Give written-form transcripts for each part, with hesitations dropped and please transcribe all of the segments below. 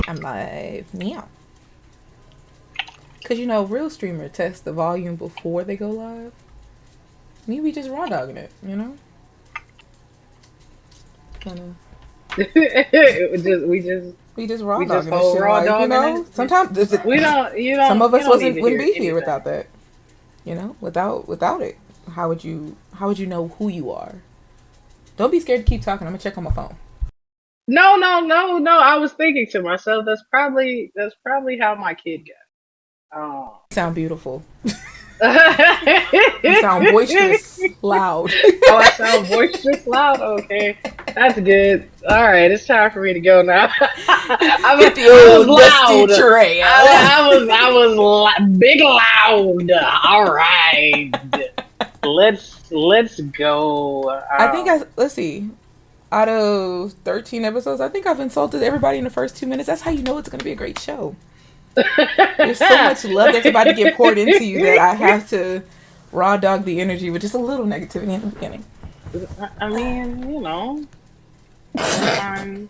I'm live now. Because, you know, real streamer test the volume before they go live. Me, we just raw dogging it, you know? Kinda. We just raw we just dogging this whole shit. raw Like, you dogging know, it. sometimes We don't some of you us don't need wouldn't to hear be here without anything. that. You know, without it. How would you know who you are? Don't be scared to keep talking. I'm gonna check on my phone. No, no, no, no. I was thinking to myself, that's probably how my kid got. You sound beautiful. You sound Oh. boisterous, loud. Oh, I sound boisterous loud? Okay. That's good. All right, it's time for me to go now. Get the I was old dusty loud. trail. I was big loud. All right. Let's go. I think let's see. Out of 13 episodes, I think I've insulted everybody in the first 2 minutes. That's how you know it's going to be a great show. There's so much love that's about to get poured into you that I have to raw dog the energy with just a little negativity in the beginning. I mean, sometimes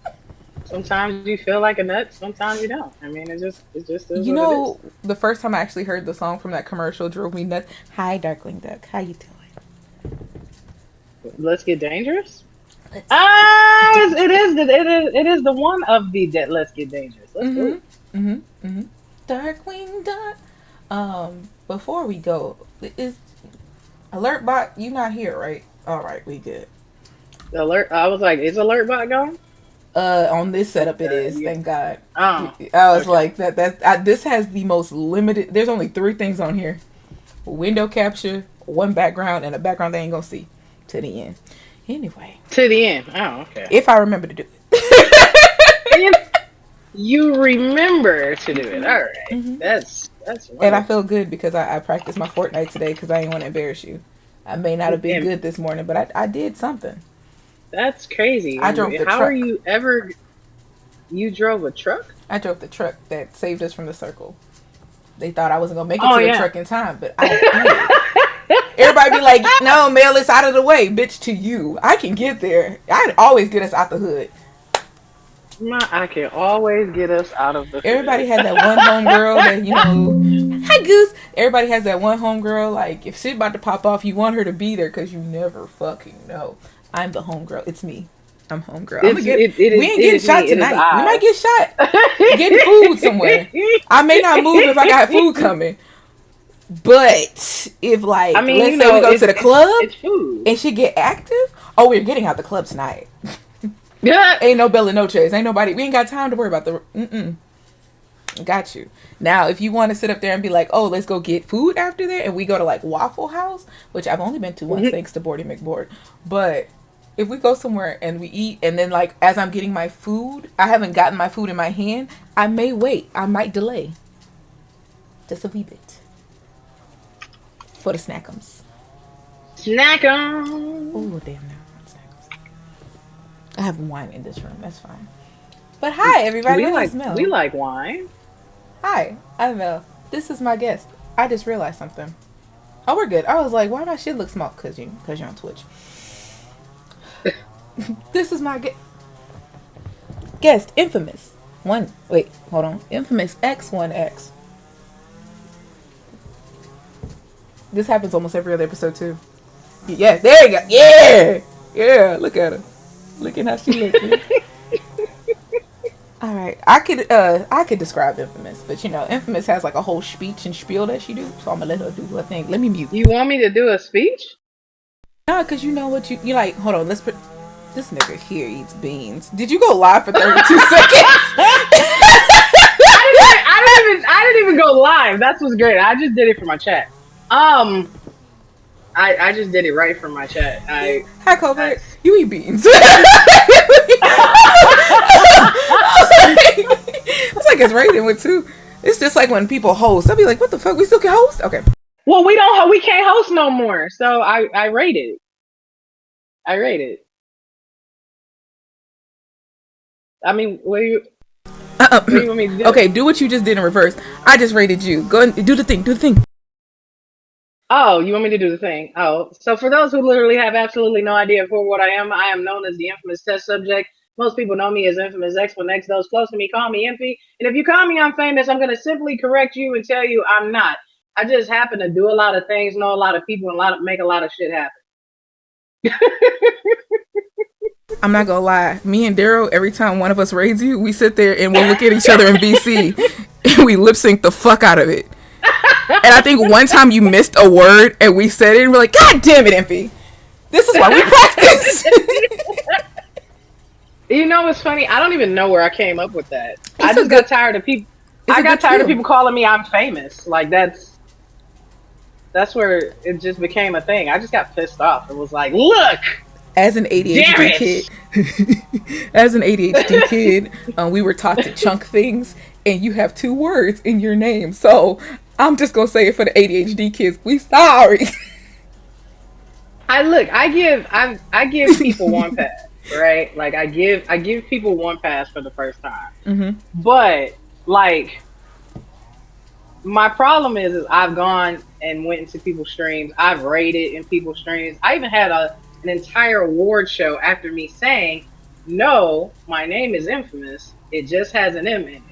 sometimes you feel like a nut, sometimes you don't. I mean, it just is You what it is. know, the first time I actually heard the song from that commercial drove me nuts. Hi, Darkling Duck. How you doing? Let's get dangerous. Let's get Ah, dangerous. it is the one of the that Let's Get Dangerous. Let's Mm-hmm. go. Mm-hmm. Mm-hmm. Darkwing Duck. Before we go, is Alertbot, you not here, right? All right, we good. Alert! I was like, is alert bot gone? On this setup, it is. Yeah. Thank God. Oh, I was okay. like this has the most limited. There's only three things on here: window capture, one background, and a background they ain't gonna see to the end. Anyway, To the end. Oh, okay. if I remember to do it. If you remember to do it, all right. Hmm. That's And I wonderful. feel good because I practiced my Fortnite today because I didn't want to embarrass you. I may not have been And good this morning, but I did something. that's crazy. I drove And the how are truck. you ever? You drove a truck? I drove the truck that saved us from the circle. They thought I wasn't gonna make it Oh to the yeah. truck in time, but I did. Everybody be like, "No, Mel, it's out of the way, bitch." To you, I can get there. I always get us out the hood. I can always get us out of the Everybody hood. had that one homegirl that hi Goose. Everybody has that one homegirl. Like if shit about to pop off, you want her to be there because you never fucking know. I'm the homegirl. It's me. I'm homegirl. I'm gonna get. We ain't It getting is shot me. It is tonight. We might I. get shot getting food somewhere. I may not move if I got food coming. But if I like mean, let's say we go to the club it's food. and she get active, oh we're getting out the club tonight. Yeah. Ain't no Bella no chase. Ain't nobody. We ain't got time to worry about the. Got you. Now, if you want to sit up there and be like, oh, let's go get food after there, and we go to like Waffle House, which I've only been to once thanks to Bordy McBoard, but if we go somewhere and we eat, and then like as I'm getting my food, I haven't gotten my food in my hand, I may wait. I might delay just a wee bit for the snackums. Snack on. Oh, damn, no, not snackums. I have wine in this room. That's fine. But hi, everybody. My name's We Mel. like wine. Hi, I'm Mel. This is my guest. I just realized something. Oh, we're good. I was like, why my shit look small? Cause you're on Twitch. This is my guest, Infamous. Wait, hold on. Infamous X1X. This happens almost every other episode too. Yeah, there you go. Yeah, yeah. Look at her. Look at how she looking. All right, I could describe Infamous, but you know, Infamous has like a whole speech and spiel that she do, so I'm gonna let her do her thing. Let me mute. You want me to do a speech? No, cause you know what you like. Hold on, let's put this nigga here eats beans. Did you go live for 32 seconds? I didn't even go live. That's what's great. I just did it for my chat. Um, I just did it right from my chat. Hi, I Colbert. You eat beans. It's like it's raining with two. It's just like when people host. I'll be like, what the fuck? We still can host? Okay. well, we can't host no more. So I rated. I rated. I mean, what do you want me to do? Okay, do what you just did in reverse. I just rated you. Go and do the thing. Do the thing. Oh, you want me to do the thing? Oh, so for those who literally have absolutely no idea for what I am known as the infamous test subject, Most people know me as Infamous X. When X, those close to me call me Impy. And if you call me unfamous, I'm gonna simply correct you and tell you I'm not. I just happen to do a lot of things, know a lot of people, and make a lot of shit happen. I'm not gonna lie. Me and Daryl, every time one of us raids you, we sit there and we'll look at each other in VC and we lip sync the fuck out of it. And I think one time you missed a word and we said it and we're like, God damn it, Impy. This is why we practice. You know what's funny? I don't even know where I came up with that. I just got tired of people. I got tired of people calling me I'm famous. Like that's where it just became a thing. I just got pissed off. It was like, look. As an ADHD kid, we were taught to chunk things, and you have 2 words in your name. So I'm just gonna say it for the ADHD kids. We sorry. I give people one pass, right? Like I give people one pass for the first time. Mm-hmm. But like, my problem is I've gone and went into people's streams. I've raided in people's streams. I even had an entire award show after me saying, no, my name is Infamous. It just has an M in it.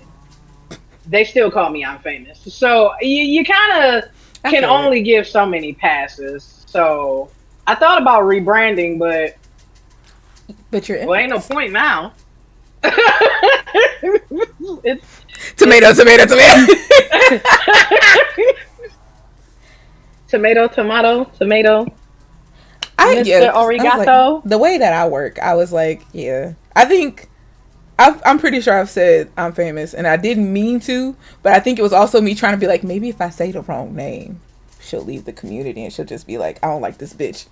They still call me I'm famous. So you kind of can only give so many passes. So I thought about rebranding, but you're well, ain't no point now. It's tomato. Tomato. Mr. Arigato. Like, the way that I work, I was like, yeah. I think I'm pretty sure I've said I'm famous, and I didn't mean to, but I think it was also me trying to be like, maybe if I say the wrong name, she'll leave the community and she'll just be like, I don't like this bitch.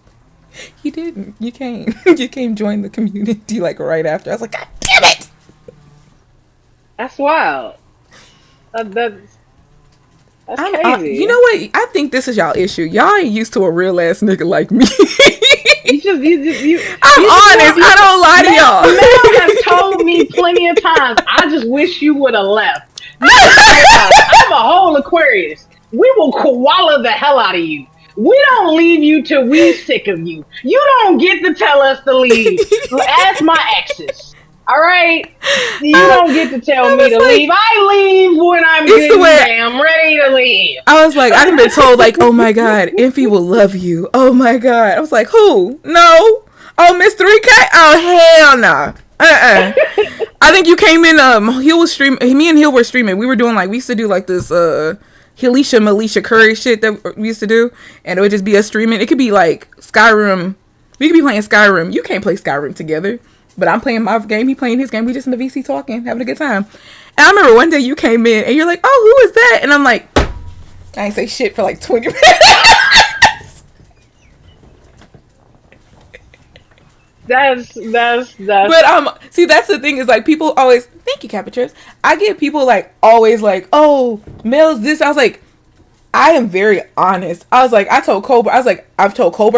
You didn't. You came. You came join the community like right after. I was like, God damn it! That's wild. That's crazy. You know what? I think this is y'all issue. Y'all ain't used to a real ass nigga like me. I'm honest. I don't lie to y'all. Mel has told me plenty of times. I just wish you would have left. I'm a whole Aquarius. We will koala the hell out of you. We don't leave you till we sick of you. You don't get to tell us to leave. Ask my exes. All right? You don't get to tell me to leave. I leave when I'm damn ready to leave. I was like, I've been told, like, oh my God, Impy will love you. Oh my God. I was like, who? No. Oh, Miss 3K? Oh, hell no. I think you came in, Hill was streaming, me and Hill were streaming. We were doing, like, we used to do, like, this, Melisha Curry shit that we used to do, and it would just be us streaming. It could be like Skyrim. We could be playing Skyrim. You can't play Skyrim together, but I'm playing my game, he playing his game. We just in the VC talking, having a good time. And I remember one day you came in and you're like, oh, who is that? And I'm like, I ain't say shit for like 20 minutes. That's But see, that's the thing is like people always, thank you, Capitrips. I get people like always like, oh, Mel's this. I was like, I am very honest. I was like, I've told Colbert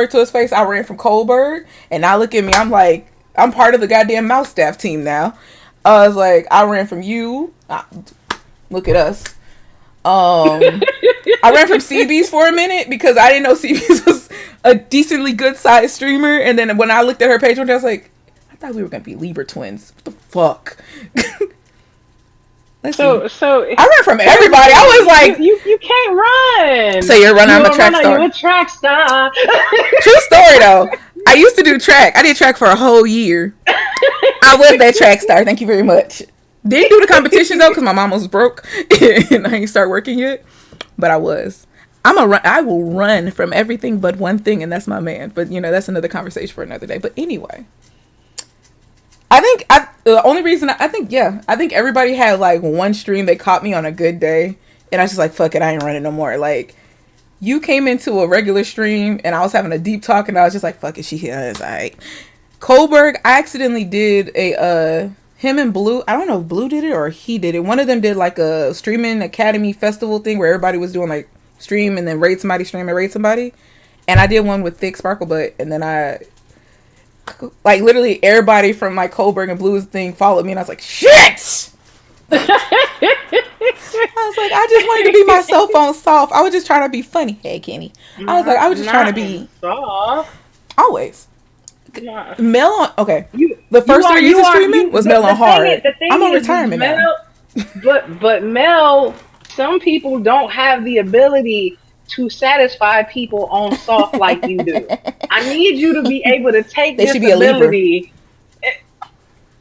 to his face I ran from Colbert, and now look at me. I'm like, I'm part of the goddamn mouse staff team now. I was like, I ran from you. Look at us. I ran from CB's for a minute because I didn't know CB's was a decently good sized streamer, and then when I looked at her page one day, I was like, I thought we were gonna be Libra twins. What the fuck? So I ran from everybody. I was like, you can't run. So you're running. I'm a track star. You're a track star. True story though. I used to do track. I did track for a whole year. I was that track star. Thank you very much. Didn't do the competitions though because my mom was broke and I ain't start working yet. But I was. I will run from everything but one thing, and that's my man. But you know, that's another conversation for another day. But anyway, the only reason I think everybody had like one stream they caught me on a good day, and I was just like, fuck it, I ain't running no more. Like, you came into a regular stream and I was having a deep talk, and I was just like, fuck it, she here, it's alright. Kohlberg, I accidentally did a him and Blue, I don't know if Blue did it or he did it. One of them did like a streaming academy festival thing where everybody was doing like stream and then raid somebody, stream and raid somebody. And I did one with Thick Sparkle Butt, and then I like literally everybody from like Kohlberg and Blue's thing followed me, and I was like, shit. I was like, I just wanted to be my cell phone soft. I was just trying to be funny. Hey, Kenny. I was just trying to be soft. Always. Nah. Mel on okay. You, The first you are, 3 years you of are, streaming you, was the, Mel on the thing hard. is, the thing I'm on is retirement now. Mel, but Mel, some people don't have the ability to satisfy people on soft like you do. I need you to be able to take They this should be a Libra. ability. eh,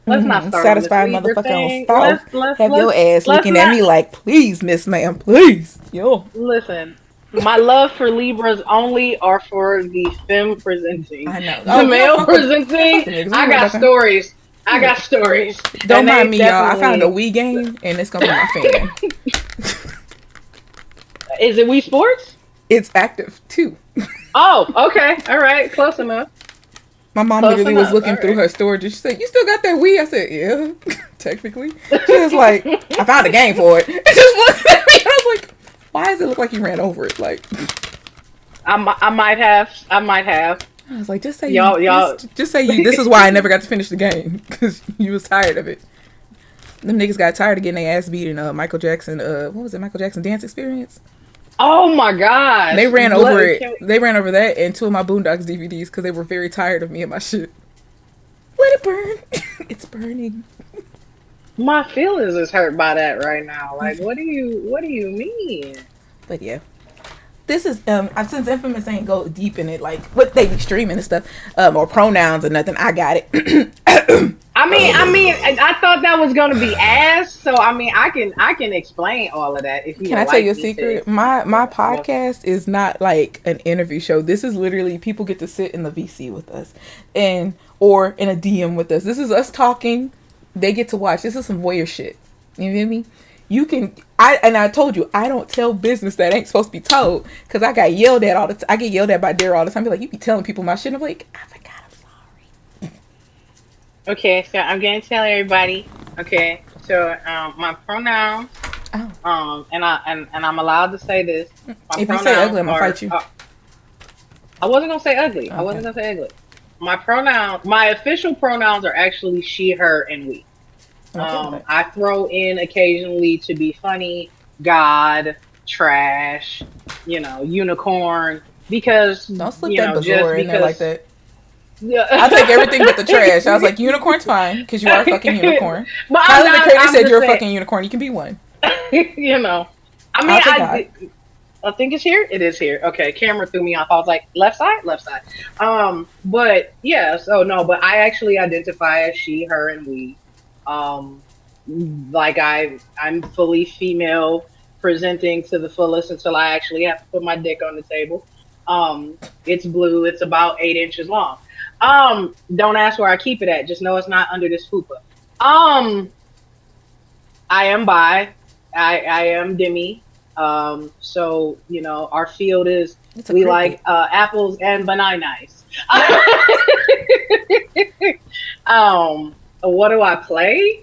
Let's not start on this Satisfied Libra motherfucker on thing. south. Have your ass Let's looking at not me like, please, Miss Ma'am, please. Yo. listen. My love for Libras only are for the femme presenting. I know. The Oh, we don't male fuck with presenting, them niggas. We I ain't worried got about them. stories. I Yeah. got stories, Don't and mind they me, y'all. I found a definitely. Wii game, and it's gonna be my fan. Is it Wii Sports? It's active too. Oh, okay, all right, close enough. My mom Close literally was enough. looking All through right. her storage and she said, "You still got that Wii?" I said, "Yeah, technically." She was like, "I found a game for it." And just looked at me and I was like, "Why does it look like you ran over it?" Like, I might have. I might have. I was like, "Just say you, Y'all. just say you." This is why I never got to finish the game because you was tired of it. Them niggas got tired of getting their ass beat in Michael Jackson. What was it? Michael Jackson Dance Experience. Oh my gosh. They ran over it. They ran over that and 2 of my Boondocks DVDs because they were very tired of me and my shit. Let it burn. It's burning. My feelings is hurt by that right now. Like, what do you mean? But yeah. This is since Infamous ain't go deep in it, like what they be streaming and stuff, or pronouns or nothing. I got it. I thought that was gonna be ass. So I mean, I can explain all of that if you. Can I tell you a secret? My podcast is not like an interview show. This is literally people get to sit in the VC with us, or in a DM with us. This is us talking. They get to watch. This is some voyeur shit. You feel me? You can. I told you I don't tell business that ain't supposed to be told because I got yelled at all the time. I get yelled at by Dara all the time. Be like, you be telling people my shit. And I'm like, I forgot. I'm sorry. Okay, so I'm gonna tell everybody. Okay, so my pronouns. Oh. And I'm allowed to say this. If you say ugly, I'm gonna fight you. I wasn't gonna say ugly. Okay. I wasn't gonna say ugly. My official pronouns are actually she, her, and we. Okay. I throw in occasionally to be funny, God, trash, unicorn, because don't slip that bizarre in there like that. Yeah. I'll take everything but the trash. I was like, unicorn's fine because you are a fucking unicorn. But Tyler the Creator said you're a fucking unicorn. You can be one. I think it's here. It is here. Okay, camera threw me off. I was like, left side. But yeah, so no, but I actually identify as she, her, and we. Like I'm fully female, presenting to the fullest until I actually have to put my dick on the table. It's blue. It's about 8 inches long. Don't ask where I keep it at. Just know it's not under this fupa. I am bi. I am demi. So our field is we like apples and bananas. What do I play?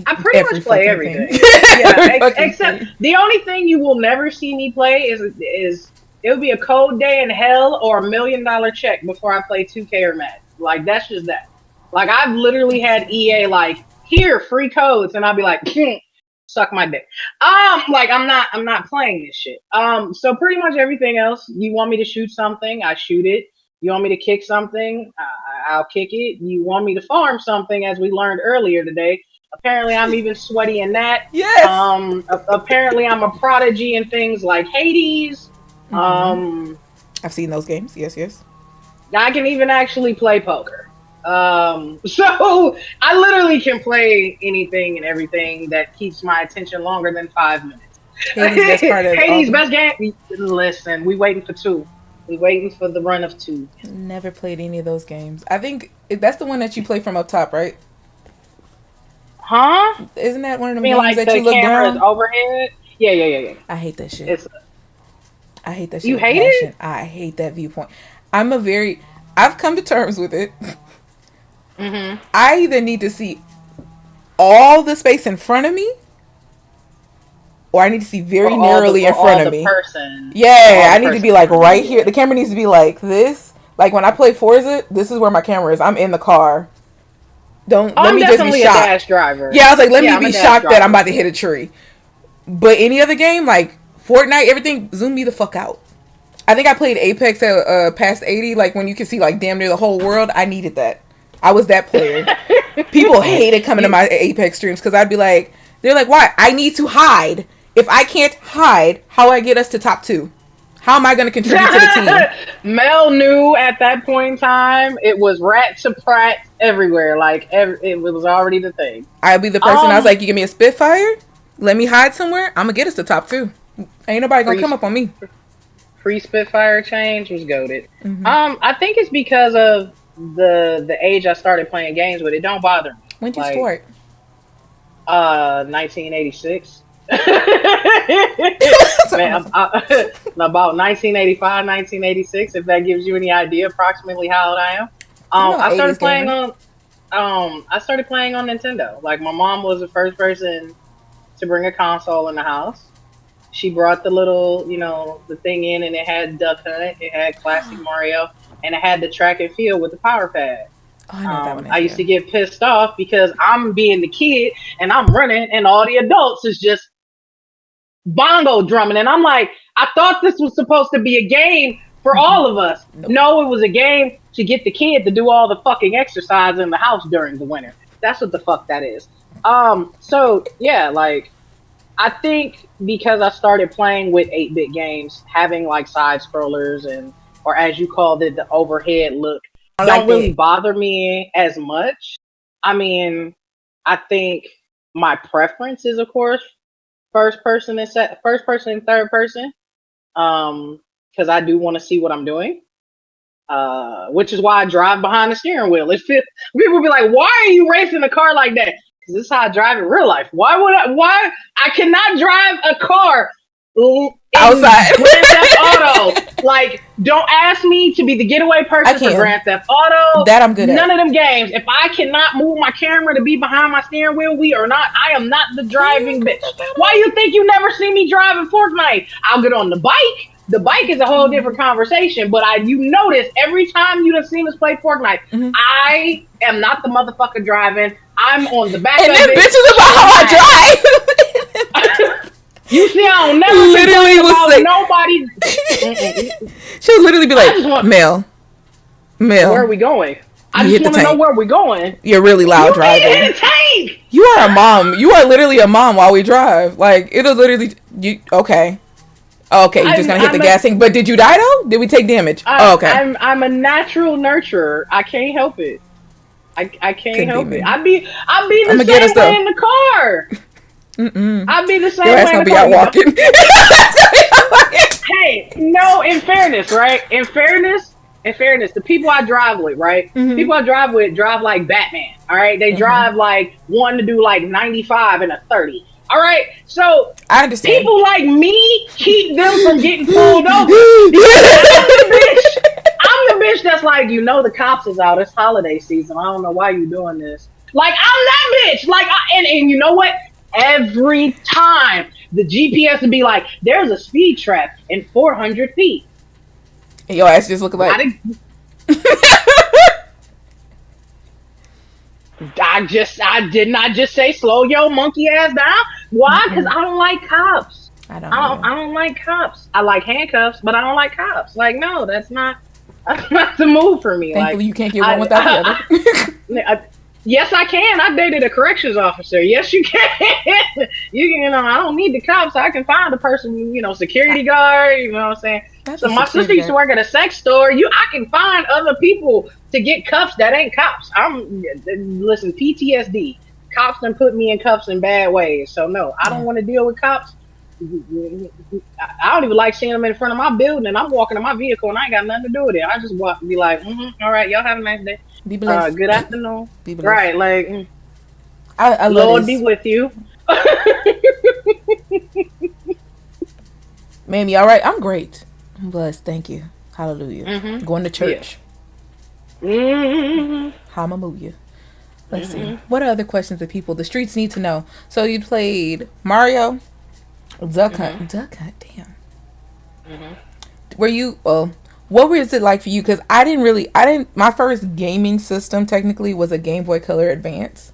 I pretty much play everything. Yeah, except the only thing you will never see me play is it would be a cold day in hell or $1 million check before I play 2K or Madden. Like that's just that. Like I've literally had EA like here free codes, and I'll be like, suck my dick. Like I'm not playing this shit. So pretty much everything else. You want me to shoot something, I shoot it. You want me to kick something, I'll kick it. You want me to farm something, as we learned earlier today. Apparently, I'm even sweaty in that. Yes. Apparently, I'm a prodigy in things like Hades. I've seen those games. Yes. I can even actually play poker. So I literally can play anything and everything that keeps my attention longer than 5 minutes. Hades best game. Listen, we waiting for 2. We waiting for the run of 2. Never played any of those games. I think that's the one that you play from up top, right? Huh? Isn't that one of them games like that you look down? Overhead? Yeah. I hate that shit. I hate that shit. You hate it? I hate that viewpoint. I've come to terms with it. Mm-hmm. I either need to see all the space in front of me, or I need to see very narrowly in front of me. Person. Yeah, I need to be like right here. The camera needs to be like this. Like when I play Forza, this is where my camera is. I'm in the car. Let me just be shocked. A dash driver. Yeah, I was like, let me be shocked that I'm about to hit a tree. But any other game, like Fortnite, everything, zoom me the fuck out. I think I played Apex at past 80, like when you can see like damn near the whole world. I needed that. I was that player. People hated coming to my Apex streams because I'd be like, they're like, why? I need to hide. If I can't hide, how do I get us to top 2? How am I going to contribute to the team? Mel knew at that point in time it was rat to prat everywhere. Like it was already the thing. I'd be the person. I was like, you give me a Spitfire, let me hide somewhere. I'm gonna get us to top 2. Ain't nobody gonna come up on me. Free Spitfire change was goated. I think it's because of the age I started playing games with. It don't bother me. When did you start? 1986. Man, about 1985, 1986. If that gives you any idea, approximately how old I am. I started playing on. I started playing on Nintendo. Like my mom was the first person to bring a console in the house. She brought the little, the thing in, and it had Duck Hunt, it had Classic Mario, and it had the track and field with the power pad. I used to get pissed off because I'm being the kid and I'm running, and all the adults is just bongo drumming, and I'm like, I thought this was supposed to be a game for all of us. Nope. No, it was a game to get the kid to do all the fucking exercise in the house during the winter. That's what the fuck that is. So yeah, like I think because I started playing with 8-bit games, having like side scrollers or as you called it, the overhead look, don't really bother me as much. I mean, I think my preference is, of course, first person and third person, because I do want to see what I'm doing, which is why I drive behind the steering wheel. People be like, why are you racing a car like that? Because this is how I drive in real life. Why I cannot drive a car outside Grand Theft Auto? Like, don't ask me to be the getaway person for Grand Theft Auto. That I'm good at. None of them games. If I cannot move my camera to be behind my steering wheel, I am not the driving bitch. Why you think you never see me driving Fortnite? I'll get on the bike. The bike is a whole different conversation, but you notice every time you done seen us play Fortnite, I am not the motherfucker driving. I'm on the back and of it. And then bitches about how I drive. You see, I don't never literally was like, nobody. She would literally be like, Mel. Where are we going? I just want to know where we're going. You're really loud driving. Hit the tank. You are a mom. You are literally a mom while we drive. Like, it'll literally... Okay. You're just going to hit the gas tank. But did you die, though? Did we take damage? Okay. I'm a natural nurturer. I can't help it. I can't help it. I'd be the same way in the car. I'd be the same way in the car. Out walking. Hey, no, in fairness, right? In fairness, the people I drive with, right? People I drive with drive like Batman, all right? They drive like wanting to do like 95 and a 30. All right, so I understand. People like me keep them from getting pulled over. I'm the bitch that's like, the cops is out. It's holiday season. I don't know why you doing this. Like, I'm that bitch. Like, and you know what? Every time the GPS would be like, there's a speed trap in 400 feet. And your ass just looking like... I did not just say slow your monkey ass down. Why? Because I don't like cops. I don't like cops. I like handcuffs, but I don't like cops. Like, no, that's not the move for me. Thankfully, like, you can't get one without the other. Yes, I can. I dated a corrections officer. Yes, you can. You can. I don't need the cops. I can find a person. Security guard. You know what I'm saying? So my sister used to work at a sex store. I can find other people to get cuffs that ain't cops. Listen, PTSD. Cops done put me in cuffs in bad ways. So no, I don't want to deal with cops. I don't even like seeing them in front of my building, and I'm walking to my vehicle, and I ain't got nothing to do with it. I just walk and be like, all right, y'all have a nice day. Be blessed. Good afternoon. Be blessed. Right, like, I Lord be with you. Ma'am, you all right? I'm great. I'm blessed. Thank you. Hallelujah. Going to church. Hallelujah. Let's see. What are other questions that the streets need to know? So you played Mario, Duck Hunt. Duck Hunt, damn. Were you, what was it like for you? Because my first gaming system technically was a Game Boy Color Advance.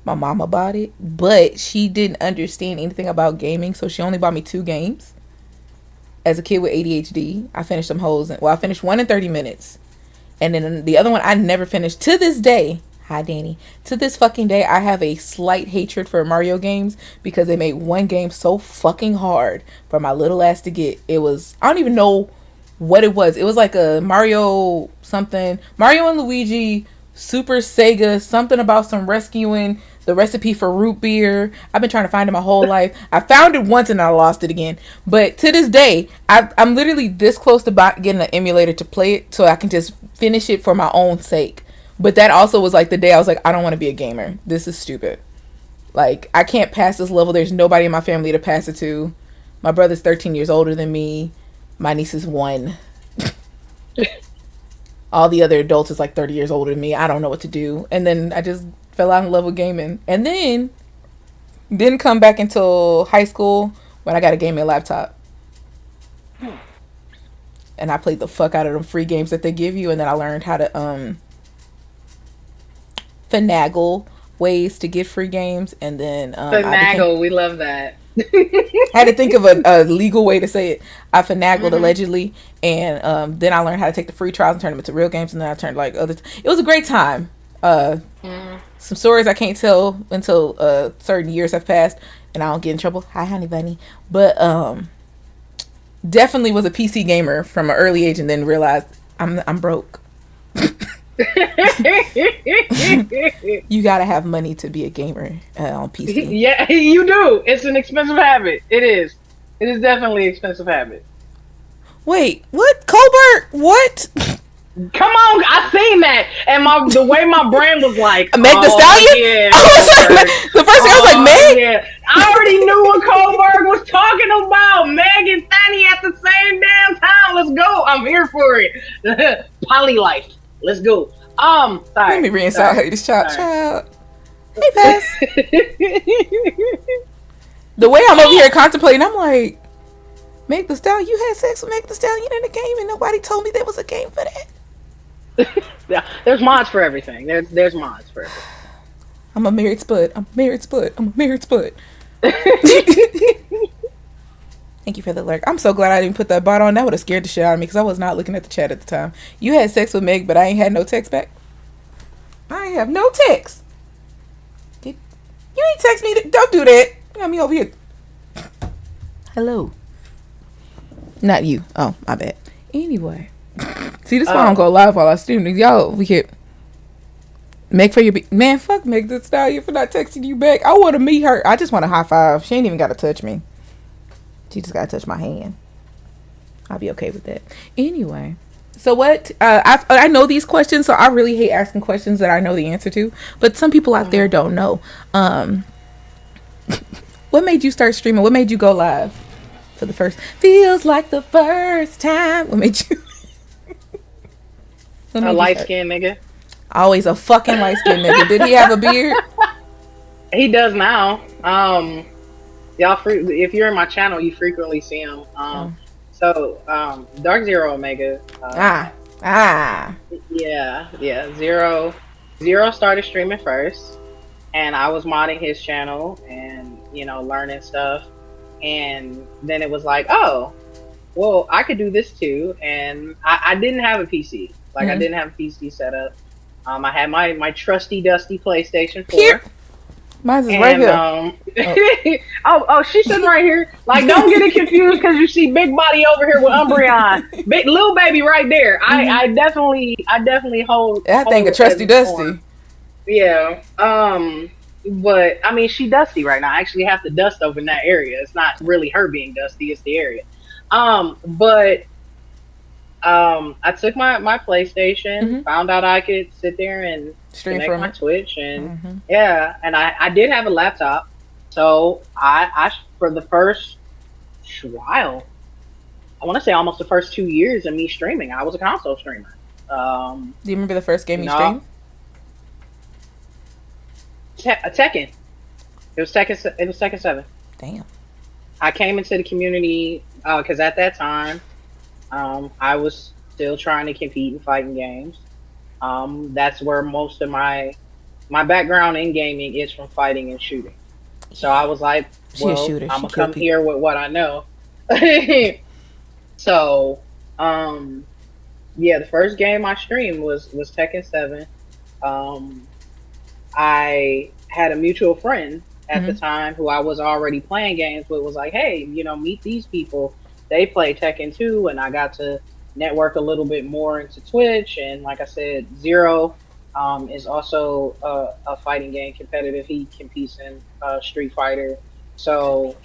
My mama bought it, but she didn't understand anything about gaming, so she only bought me 2 games. as a kid with ADHD. I finished some holes. I finished one in 30 minutes. And then the other one I never finished. To this day, hi Danny. To this fucking day, I have a slight hatred for Mario games because they made one game so fucking hard for my little ass to get. It was, I don't even know what it was. It was like a Mario something. Mario and Luigi, Super Sega, something about some rescuing the recipe for root beer. I've been trying to find it my whole life. I found it once and I lost it again. But to this day, I'm literally this close to getting an emulator to play it so I can just finish it for my own sake. But that also was like the day I was like, I don't want to be a gamer. This is stupid. Like, I can't pass this level. There's nobody in my family to pass it to. My brother's 13 years older than me. My niece is 1. All the other adults is like 30 years older than me. I don't know what to do. And then I just fell out in love with gaming. And then didn't come back until high school when I got a gaming laptop. And I played the fuck out of them free games that they give you. And then I learned how to finagle ways to get free games. And then finagle, we love that. I had to think of a legal way to say it. I finagled allegedly, and then I learned how to take the free trials and turn them into real games, and then I turned like other. It was a great time. Some stories I can't tell until certain years have passed, and I don't get in trouble. Hi, honey bunny. But definitely was a PC gamer from an early age, and then realized I'm broke. You gotta have money to be a gamer on PC. Yeah, you do. It's an expensive habit. It is. It is definitely an expensive habit. Wait, what? Colbert? What? Come on, I seen that, and the way my brain was like, Meg the Stallion. Yeah, I was like, the first thing I was like, Meg. Yeah, I already knew what Colbert was talking about. Meg and Fanny at the same damn time. Let's go. I'm here for it. Poly life. Let's go. Sorry. Let me reinsert this child. Hey, Pass. The way I'm over here contemplating, I'm like, Meg the Stallion, you had sex with Meg the Stallion in the game, and nobody told me there was a game for that. Yeah, there's mods for everything. There's mods for everything. I'm a married spud. Thank you for the alert. I'm so glad I didn't put that bot on. That would have scared the shit out of me because I was not looking at the chat at the time. You had sex with Meg, but I ain't had no text back. I ain't have no text. You ain't text me. Don't do that. You got me over here. Hello. Not you. Oh, my bad. Anyway. See, this is why I don't go live while I stream. Y'all, we could Meg for your man. Fuck Meg the Stallion for not texting you back. I want to meet her. I just want a high five. She ain't even got to touch me. She just gotta touch my hand. I'll be okay with that. Anyway, so what? I know these questions, so I really hate asking questions that I know the answer to. But some people out there don't know. What made you start streaming? What made you go live for the first? Feels like the first time. What made you? A light skinned nigga. Always a fucking light skinned nigga. Did he have a beard? He does now. Y'all, if you're in my channel, you frequently see him. So, Dark Zero Omega. Yeah. Zero started streaming first, and I was modding his channel and learning stuff. And then it was like, oh, well, I could do this too. And I didn't have a PC. I didn't have a PC set up. I had my trusty dusty PlayStation 4. Here. Mine's is right here. She's sitting right here. Like, don't get it confused because you see big body over here with Umbreon, big little baby right there. I definitely hold that thing a trusty dusty. Yeah. But I mean, she dusty right now. I actually have to dust over in that area. It's not really her being dusty; it's the area. But I took my PlayStation, found out I could sit there and stream connect from my Twitch, and and I did have a laptop, so I for the first while, I want to say almost the first 2 years of me streaming, I was a console streamer. Do you remember the first game you streamed? Tekken. It was Tekken 7. Damn. I came into the community because at that time, I was still trying to compete in fighting games. That's where most of my background in gaming is, from fighting and shooting. So I was like, well, I'm gonna come here with what I know. So, um, yeah, the first game I streamed was Tekken 7. Um, I had a mutual friend at the Mm-hmm. time who I was already playing games with, was like, hey, meet these people. They play Tekken 2, and I got to network a little bit more into Twitch. And like I said, Zero is also a fighting game competitive. He competes in Street Fighter. So,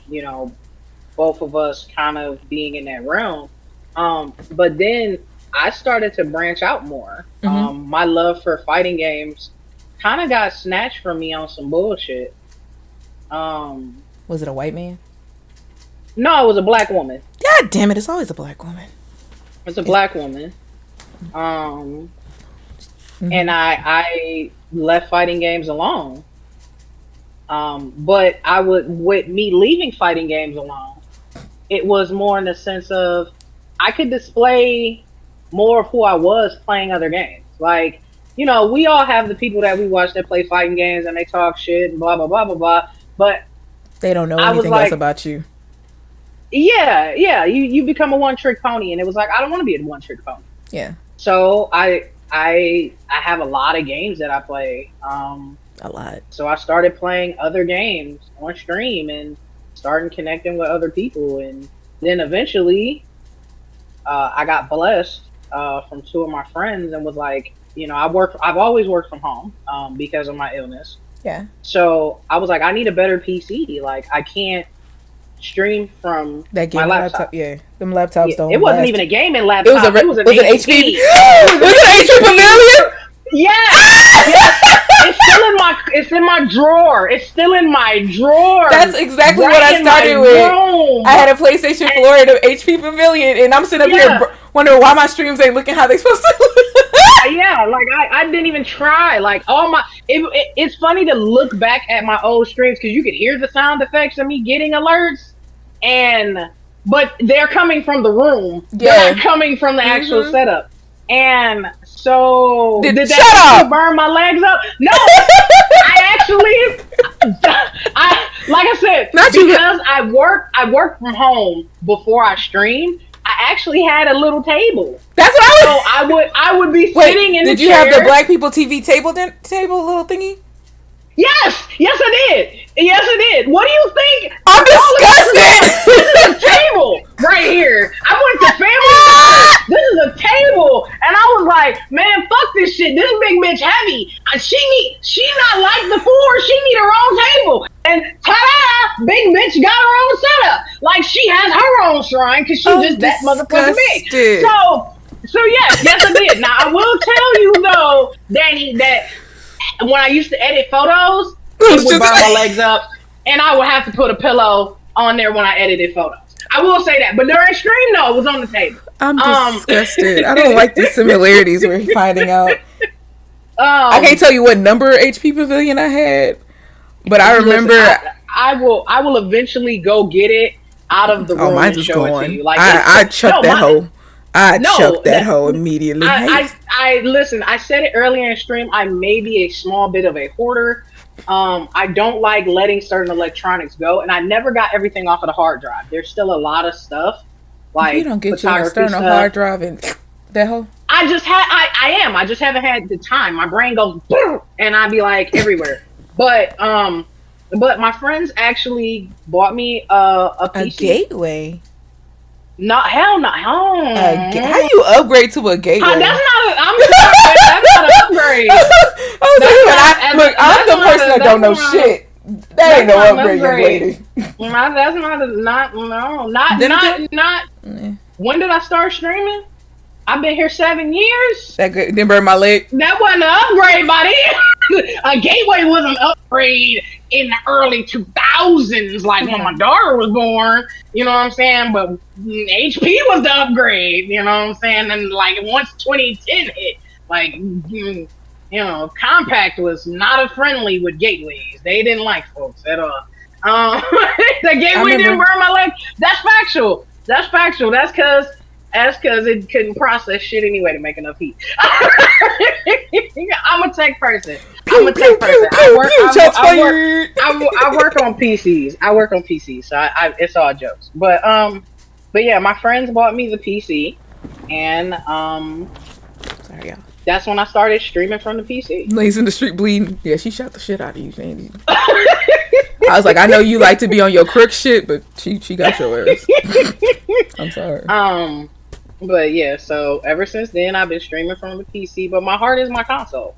both of us kind of being in that realm. But then I started to branch out more. Mm-hmm. My love for fighting games kind of got snatched from me on some bullshit. Um, Was it a white man? no, it was a black woman. God damn it! It's always a black woman. It's a black woman. Um, and Mm-hmm. I left fighting games alone. But I would with me leaving fighting games alone, it was more in the sense of I could display more of who I was playing other games. Like, we all have the people that we watch that play fighting games and they talk shit and blah blah blah blah blah. But They don't know I was anything else like, about you. yeah, yeah, you become a one trick pony, and it was like I don't want to be a one trick pony. Yeah, So I have a lot of games that I play. a lot. So I started playing other games on stream and starting connecting with other people, and then eventually I got blessed from two of my friends and was like, I've always worked from home because of my illness. Yeah, So I was like, I need a better PC. Like I can't stream from that my gaming laptop. laptop. Yeah, them laptops Yeah, it don't wasn't last. even a gaming It was a laptop. It was an was it HP? HP. It was Was an it HP HP. Pavilion? Yes, yes. It's in my drawer. It's still in my drawer. That's exactly what Right I in my started with. room. I had a PlayStation 4 and an HP Pavilion, and I'm sitting up here Yeah. wondering why my streams ain't looking how they supposed to look. Yeah, like I didn't even try. Like all my, it's funny to look back at my old streams because you could hear the sound effects of me getting alerts, and but they're coming from the room. They're Yeah. not coming from the actual Mhm. setup. And so did Shut that actually up! burn my legs up? No, I actually, like I said, Not you. because I worked from home before I streamed. I actually had a little table. That's what So I was. I would be Wait, sitting in did the you chair. have the Black People TV table little thingy? Yes, I did. Yes, I did. What do you think? I'm disgusted. This is a table right here. I went to family dinner. This is a table, and I was like, man, fuck this shit. This big bitch heavy. She not like before. She need her own table. And ta-da, big bitch got her own setup. Like she has her own shrine because she's I'm just that motherfucking big. disgusted. So yes, I did. Now I will tell you though, Danny, that when I used to edit photos, it would burn my legs up, and I would have to put a pillow on there when I edited photos. I will say that, but during stream, no, it was on the table. I'm disgusted. I don't like the similarities we're finding out. I can't tell you what number HP Pavilion I had, but I remember. Listen, I will eventually go get it out of the room Mine's and is show it to gone. you. Like I chucked that hoe. I No, chucked that that- hoe immediately. I listen. I said it earlier in stream. I may be a small bit of a hoarder. I don't like letting certain electronics go, and I never got everything off of the hard drive. There's still a lot of stuff, like You don't get your photography external stuff. hard drive and that hoe. I just haven't had the time. My brain goes boom, and I'd be like everywhere. But my friends actually bought me a A PC. gateway. Not hell, not home. How you upgrade to a gateway? That's not an upgrade. I was like, I'm the person that don't know that's not- shit. That ain't no that's not upgrade, young upgrade. lady. That's not Then not. Mm, When did I start streaming? I've been here 7 years. That good. Didn't burn my leg. That wasn't an upgrade, buddy. A gateway was an upgrade in the early 2000s, like when my daughter was born. You know what I'm saying? But HP was the upgrade. You know what I'm saying? And like once 2010 hit, like Compact was not friendly with gateways. They didn't like folks at all. The gateway didn't burn my leg. That's factual. That's because it couldn't process shit anyway to make enough heat. I'm a tech person. I work on PCs. So it's all jokes. But But yeah, my friends bought me the PC, and Sorry, y'all. that's when I started streaming from the PC. Lays in the street bleeding. Yeah, she shot the shit out of you, Sandy. I was like, I know you like to be on your crook shit, but she got your ass. I'm sorry. But yeah, so ever since then I've been streaming from the PC, but my heart is my console.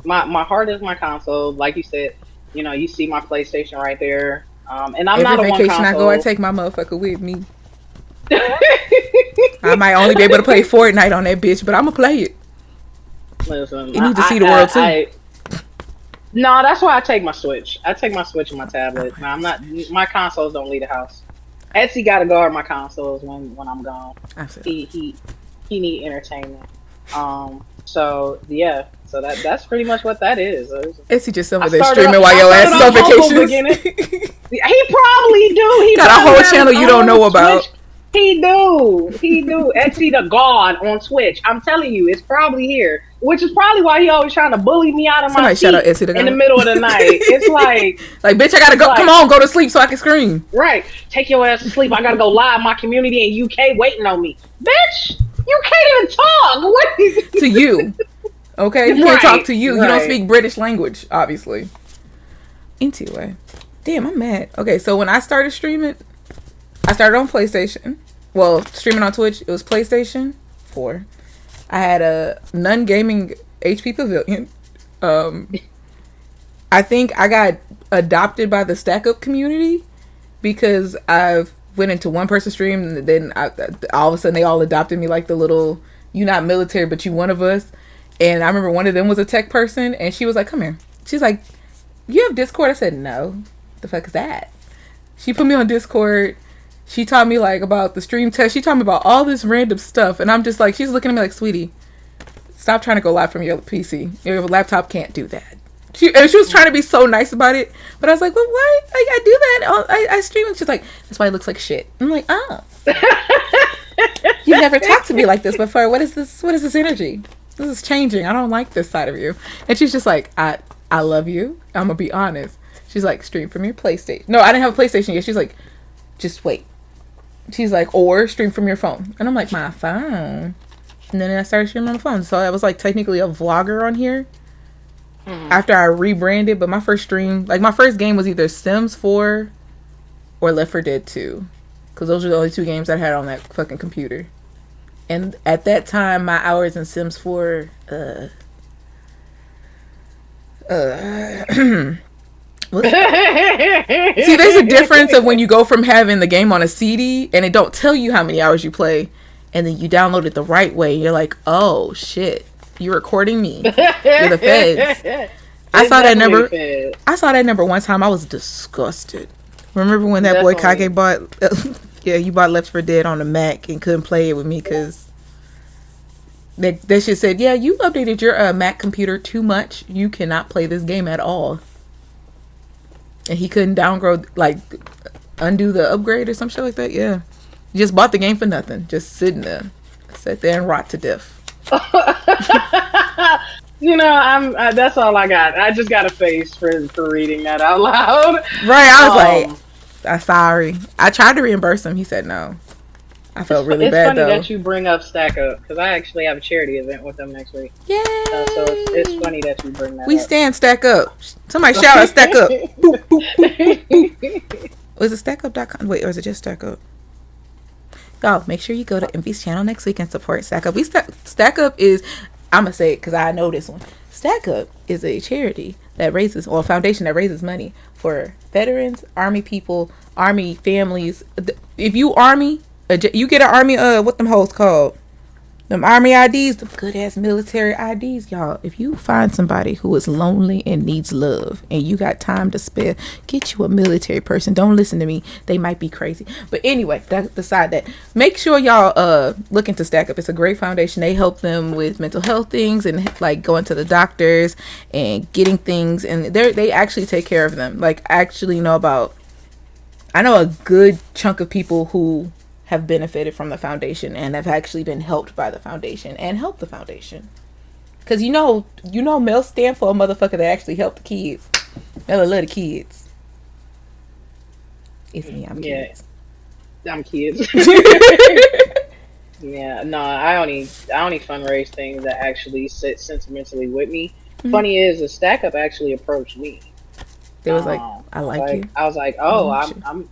My heart is my console. Like you said, you see my PlayStation right there. And I'm not a Every one vacation I go, I console. take my motherfucker with me. I might only be able to play Fortnite on that bitch, but I'm gonna play it. Listen, You need to see the world too. No, that's why I take my Switch. I take my Switch and my tablet. Now, I'm not. My consoles don't leave the house. Etsy got to guard my consoles when I'm gone. Absolutely. He need entertainment. So yeah. So that's pretty much what that is. Etsy just some of their streaming while your ass is on vacation. He probably do. He got a whole channel you don't know about. Switch. He do. Etsy the God on Twitch. I'm telling you, it's probably here. Which is probably why he always trying to bully me out of my seat in the middle of the night. It's like bitch, I gotta go. Come on, go to sleep so I can scream. Right. Take your ass to sleep. I gotta go live. My community in UK waiting on me. Bitch, you can't even talk. What? To you. Okay? You can't talk to you. Right. You don't speak British language, obviously. Anyway. Damn, I'm mad. Okay, so when I started streaming, I started on PlayStation. Well, streaming on Twitch, it was PlayStation 4. I had a non-gaming HP Pavilion. I think I got adopted by the Stack Up community because I went into one person stream and then all of a sudden they all adopted me like the little, you not military, but you one of us. And I remember one of them was a tech person and she was like, come here. She's like, you have Discord? I said, no. The fuck is that? She put me on Discord. She taught me like about the stream test. She taught me about all this random stuff. And I'm just like, she's looking at me like, sweetie, stop trying to go live from your PC. Your laptop can't do that. She was trying to be so nice about it. But I was like, well, why? I do that. I stream. And she's like, that's why it looks like shit. I'm like, oh. You never talked to me like this before. What is this? What is this energy? This is changing. I don't like this side of you. And she's just like, I love you. I'm going to be honest. She's like, stream from your PlayStation. No, I didn't have a PlayStation yet. She's like, just wait. She's like, or stream from your phone. And I'm like, my phone. And then I started streaming on my phone. So I was like technically a vlogger on here. After I rebranded. But my first stream, like my first game was either Sims 4 or Left 4 Dead 2. Because those were the only two games I had on that fucking computer. And at that time, my hours in Sims 4, See, there's a difference of when you go from having the game on a CD and it don't tell you how many hours you play, and then you download it the right way. You're like, oh shit, you're recording me. You're the feds. I saw that number. I saw that number one time. I was disgusted. Remember when that boy Kage bought? Yeah, you bought Left 4 Dead on the Mac and couldn't play it with me because that shit said, yeah, you updated your Mac computer too much. You cannot play this game at all. And he couldn't downgrade, like, undo the upgrade or some shit like that. Yeah. You just bought the game for nothing. Just sitting there. Sat there and rot to death. That's all I got. I just got a face for reading that out loud. Right. I was like, I'm sorry. I tried to reimburse him. He said no. I felt really bad, though. It's funny that you bring up Stack Up, because I actually have a charity event with them next week. Yay! So it's funny that you bring that up. We stand Stack Up. Somebody shout out Stack Up. Boop, boop, boop, boop, boop. Was it StackUp.com? Wait, or is it just Stack Up? Y'all, make sure you go to Envy's channel next week and support Stack Up. Stack Up is, I'm going to say it because I know this one. Stack Up is a charity that raises, or a foundation that raises money for veterans, Army people, Army families. If you Army, you get an Army, what them hoes called? Them Army IDs, them good ass military IDs, y'all. If you find somebody who is lonely and needs love and you got time to spare, get you a military person. Don't listen to me. They might be crazy. But anyway, beside that, make sure y'all look into Stack Up. It's a great foundation. They help them with mental health things and like going to the doctors and getting things, and they actually take care of them. Like I know a good chunk of people who have benefited from the foundation and have actually been helped by the foundation and helped the foundation. Because you know Mel stand for a motherfucker that actually helped the kids. Mel love the kids. It's me, I'm kids. I'm kids. Yeah, no, I only fundraise things that actually sit sentimentally with me. Mhm. Funny is, the stack up actually approached me. They was like, I like you. I was like, I oh, want you. I'm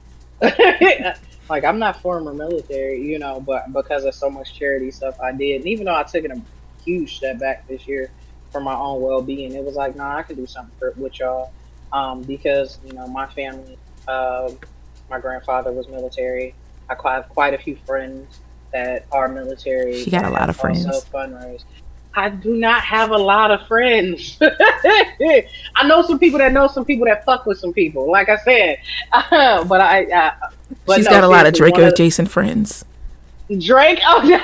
like I'm not former military, but because of so much charity stuff I did, and even though I took a huge step back this year for my own well being, it was like, nah, I can do something with y'all, because my family, my grandfather was military. Have quite a few friends that are military She got a that lot have of also friends. fundraised. I do not have a lot of friends. I know some people that know some people that fuck with some people. Like I said, but She's no, got a lot of seriously, one Draco of adjacent friends. Drake. You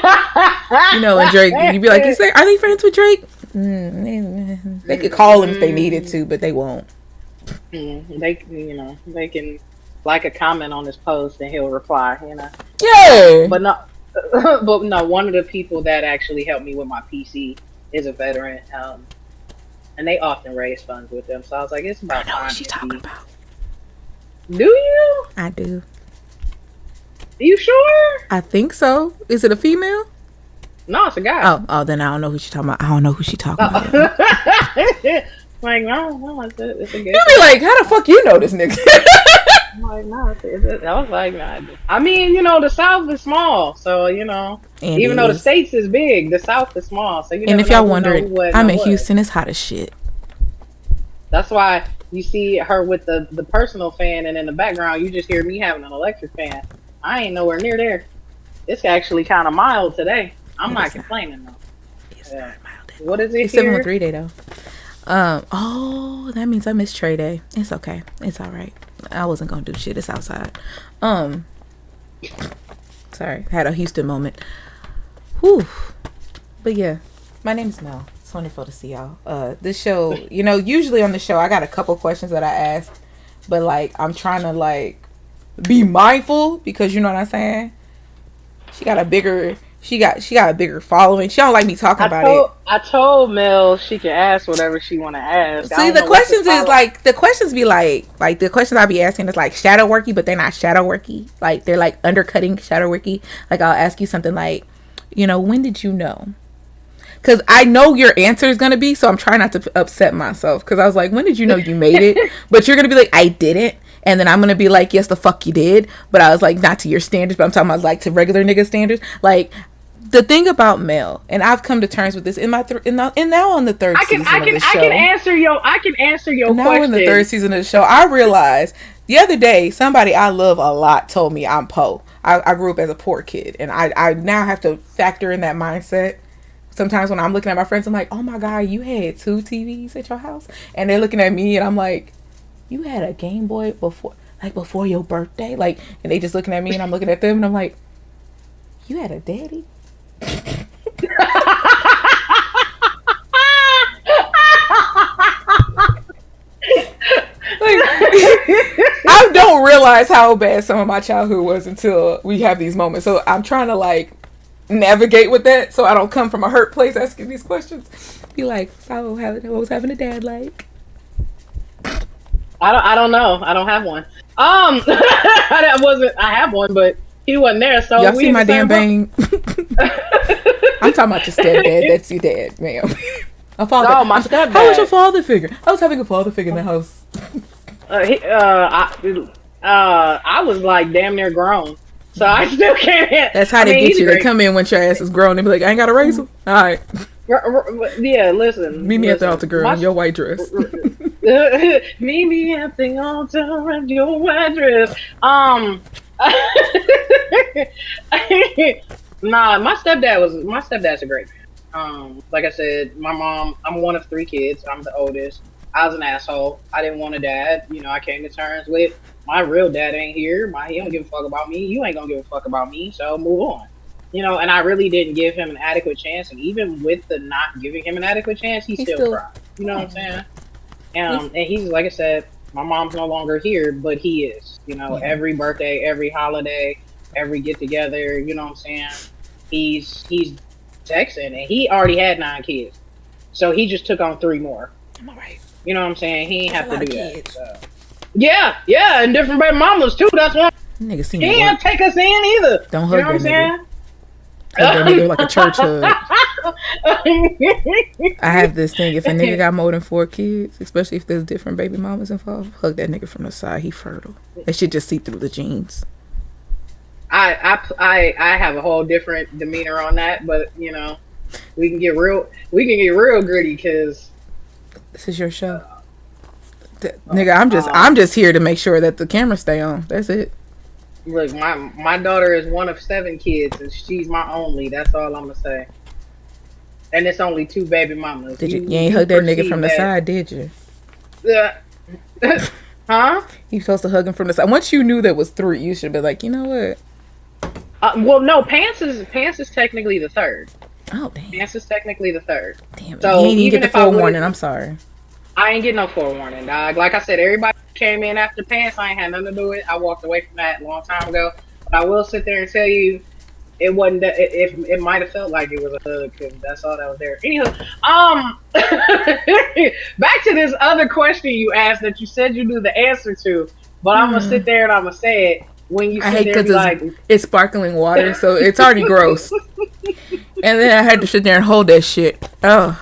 know, and Drake, you'd be like, are they friends with Drake? They could call him if they needed to, but they won't. They can like a comment on his post and he'll reply. Yeah. But no, but no. One of the people that actually helped me with my PC is a veteran. And they often raise funds with them. So I was like, it's I about know what time she's to talking be. about. Do you? I do. You sure? I think so. Is it a female? No, it's a guy. Oh, then I don't know who she's talking about. I don't know who she's talking about. Like, no, it's a You be like, how the fuck you know this nigga? I'm like, no, I was like, nah. I mean, the South is small, so And even though the States is big, the South is small. So and if y'all wondering, I'm in Houston. It's hot as shit. That's why you see her with the personal fan, and in the background, you just hear me having an electric fan. I ain't nowhere near there. It's actually kind of mild today. I'm not complaining though. It's not mild. What is it It's here? 713 day though. Oh, that means I missed Trey Day. It's okay. It's all right. I wasn't gonna do shit. It's outside. Sorry, had a Houston moment. Whew. But yeah, my name is Mel. It's wonderful to see y'all. This show, usually on the show, I got a couple questions that I ask, but like I'm trying to like be mindful because you know what I'm saying. She got a bigger following. She don't like me talking about it. I told Mel she can ask whatever she want to ask. See, the questions is like the questions be like the questions I be asking is like shadow worky, but they're not shadow worky. Like they're like undercutting shadow worky. Like I'll ask you something like, when did you know? Because I know your answer is gonna be, so I'm trying not to upset myself. Because I was like, when did you know you made it? But you're gonna be like, I didn't. And then I'm gonna be like, yes, the fuck you did. But I was like, not to your standards, but I'm talking about like to regular nigga standards. Like the thing about Mel, and I've come to terms with this in my and now on the third season of the show. I can answer your now question. In the third season of the show, I realized the other day somebody I love a lot told me I'm Poe. I grew up as a poor kid, and I now have to factor in that mindset. Sometimes when I'm looking at my friends, I'm like, oh my God, you had 2 TVs at your house? And they're looking at me and I'm like, you had a Game Boy before your birthday? Like, and they just looking at me and I'm looking at them and I'm like, you had a daddy? I don't realize how bad some of my childhood was until we have these moments. So I'm trying to like navigate with that so I don't come from a hurt place asking these questions. Be like, so what was having a dad like? I don't know. I don't have one. I have one, but he wasn't there. So y'all see my damn bang? I'm talking about your stepdad. That's your dad, ma'am. A father. No, my stepdad. How was your father figure? I was having a father figure in the house. I was like damn near grown. So I still can't. That's how they get you. They come in when your ass is grown. They be like, I ain't got a razor. All right. Yeah, listen. Meet me at the altar, girl, in your white dress. Meet me at the altar in your white dress. Nah, my stepdad's a great man. Like I said, my mom, I'm one of 3 kids. I'm the oldest. I was an asshole. I didn't want a dad. I came to terms with my real dad ain't here. He don't give a fuck about me. You ain't gonna give a fuck about me. So move on. And I really didn't give him an adequate chance. And even with the not giving him an adequate chance, he still cried. You know what I'm saying? And he's like I said, my mom's no longer here, but he is. Every birthday, every holiday, every get together. You know what I'm saying? He's texting, and he already had 9 kids, so he just took on 3 more. Am I right? You know what I'm saying? He ain't have to do that. So. Yeah, and different baby mamas too. That's one. Nigga seen He me didn't work. take us in either. Don't You hug know what I'm that nigga. saying? Hug that nigga like a church hug. I have this thing. If a nigga got more than 4 kids, especially if there's different baby mamas involved, hug that nigga from the side. He fertile. That shit just see through the genes. I have a whole different demeanor on that, but you know, we can get real gritty because This is your show. Nigga, I'm just here to make sure that the cameras stay on. That's it. look, my daughter is one of 7 kids, and she's my only. That's all I'm gonna say. And it's only 2 baby mamas. Did you ain't hug that nigga from the side, did you? Huh? You supposed to hug him from the side. Once you knew that was 3, you should be like, you know what? Well, no, Pants is technically the 3rd. Oh damn. Pants is technically the 3rd. Damn. So you ain't even get the if I forewarning. I'm sorry. I ain't getting no forewarning, dog. Like I said, everybody came in after Pants. I ain't had nothing to do with it. I walked away from that a long time ago. But I will sit there and tell you, it wasn't that. It might have felt like it was a hug because that's all that was there. Anywho, back to this other question you asked that you said you knew the answer to, but I'm gonna sit there and I'm gonna say it when you sit there and be like, it's sparkling water, so it's already gross. And then I had to sit there and hold that shit. Oh.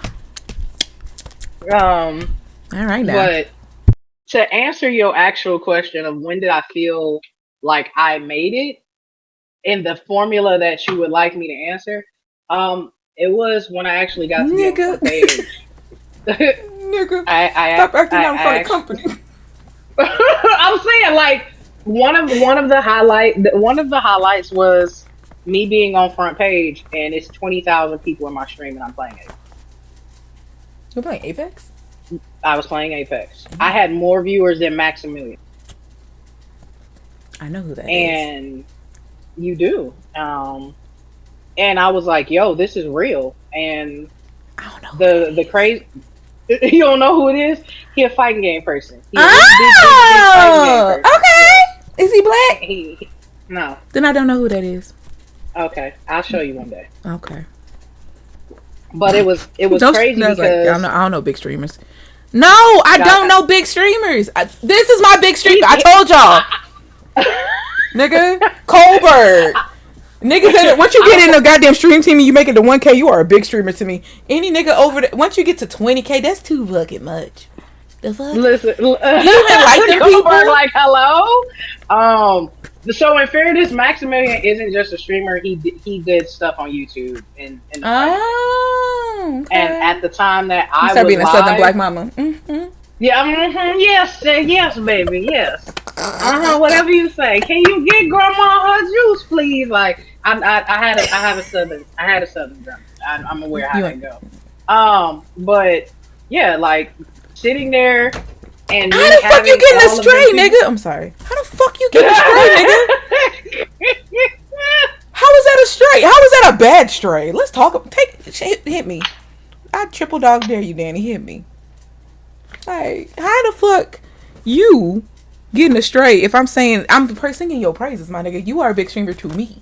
All right now. But to answer your actual question of when did I feel like I made it in the formula that you would like me to answer, it was when I actually got to be on page. Nigga, stop acting out in front of company. I'm saying like one of the highlights was me being on front page, and it's 20,000 people in my stream, and I'm playing it. You're playing Apex? I was playing Apex. Mm-hmm. I had more viewers than Maximilian. I know who that is. And you do. And I was like, yo, this is real. And I don't know the crazy. You don't know who it is? He a fighting game person. He big fighting game person. Okay. Is he black? No. Then I don't know who that is. Okay, I'll show you one day. Okay. But it was crazy because I don't know big streamers. No, I don't know big streamers. This is my big streamer. I told y'all. Nigga, Colbert. Nigga said, once you get in the goddamn stream team and you make it to 1K, you are a big streamer to me. Any nigga over there, once you get to 20K, that's too fucking much. The fuck? Listen, you even like them people? Like, hello? So in fairness, Maximilian isn't just a streamer. He did stuff on YouTube and okay. And at the time that I was being a Southern black mama. Mm-hmm. Yeah, yes, baby, yes. Whatever you say. Can you get grandma her juice, please? Like, I have a southern grandma. I'm aware how that go. But yeah, like sitting there. And how the fuck you getting astray, nigga? I'm sorry. How the fuck you getting astray, nigga? How is that a stray? How is that a bad stray? Let's talk. Hit me. I triple dog dare you, Danny. Hit me. Like, how the fuck you getting astray? If I'm saying I'm singing your praises, my nigga, you are a big streamer to me.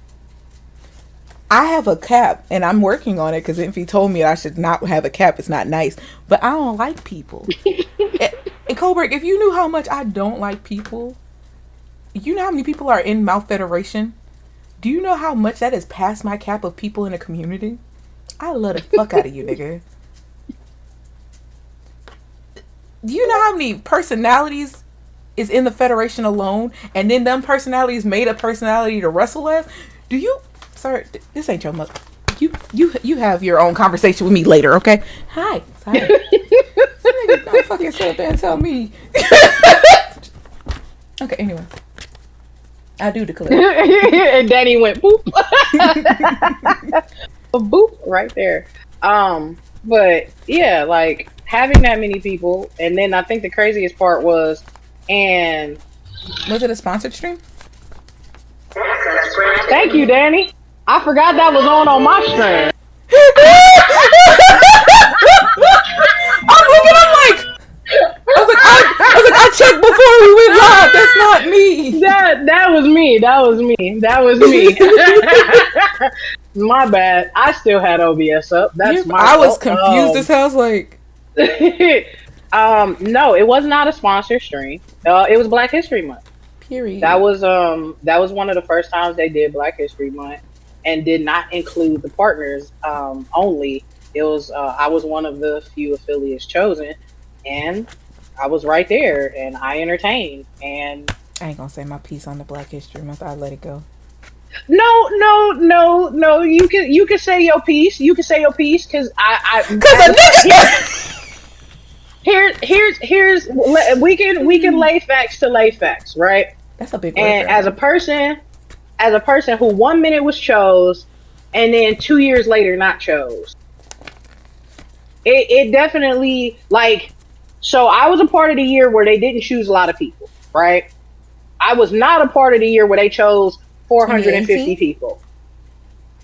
I have a cap, and I'm working on it because if he told me I should not have a cap, it's not nice. But I don't like people. And Colbert, if you knew how much I don't like people, you know how many people are in Mouth Federation? Do you know how much that is past my cap of people in the community? I love the fuck out of you, nigga. Do you know how many personalities is in the Federation alone? And then them personalities made a personality to wrestle as? Do you... Sir, this ain't your mother. You have your own conversation with me later, okay? Hi. Sorry. Nigga, don't fucking sit there and tell me. Okay, anyway. I do declare. And Danny went boop. Boop right there. But yeah, like having that many people, and then I think the craziest part was it a sponsored stream? Thank you, Danny. I forgot that was on my stream. I'm looking, I was like, I checked before we went live. That's not me. That was me. My bad. I still had OBS up. That's my fault. I was confused as hell. I was like, no, it was not a sponsored stream. It was Black History Month. Period. That was one of the first times they did Black History Month, and did not include the partners only. It was I was one of the few affiliates chosen, and I was right there, and I entertained. And I ain't gonna say my piece on the Black History Month. I let it go. no, no, no, no. You can say your piece. You can say your piece because Cause a here's we can lay facts to lay facts, right? That's a big word. And as a person who 1 minute was chose, and then 2 years later not chose, it definitely like. So I was a part of the year where they didn't choose a lot of people, right? I was not a part of the year where they chose 450 people.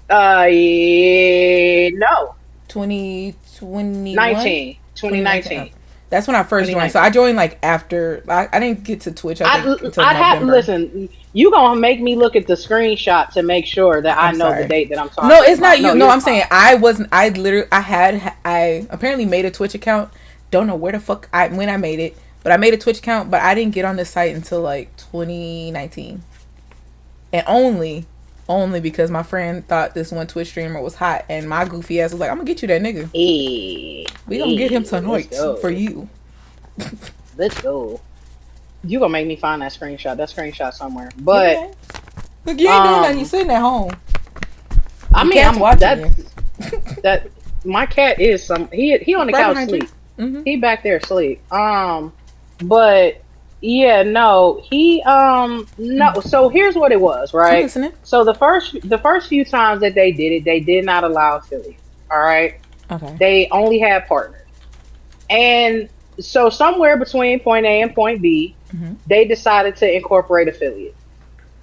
No. 2021? 2019. That's when I first joined. So I joined like after. I didn't get to Twitch. I think until November. Listen. You gonna make me look at the screenshot to make sure that I know the date that I'm talking. No, it's not about. you. No, I'm saying I wasn't. I literally. I apparently made a Twitch account. Don't know where the fuck when I made it, but I made a Twitch account. But I didn't get on this site until like 2019, and only because my friend thought this one Twitch streamer was hot, and my goofy ass was like, "I'm gonna get you that nigga. We gonna get him tonight for you." Let's go. You gonna make me find that screenshot? That screenshot somewhere. But yeah. Look, you ain't doing nothing. You sitting at home. I mean, I'm watching that. My cat is he on the couch asleep. Mm-hmm. He back there asleep. But yeah, no, he no. So here's what it was, right? So the first few times that they did it, they did not allow affiliates. All right. Okay. They only had partners, and so somewhere between point A and point B, they decided to incorporate affiliates.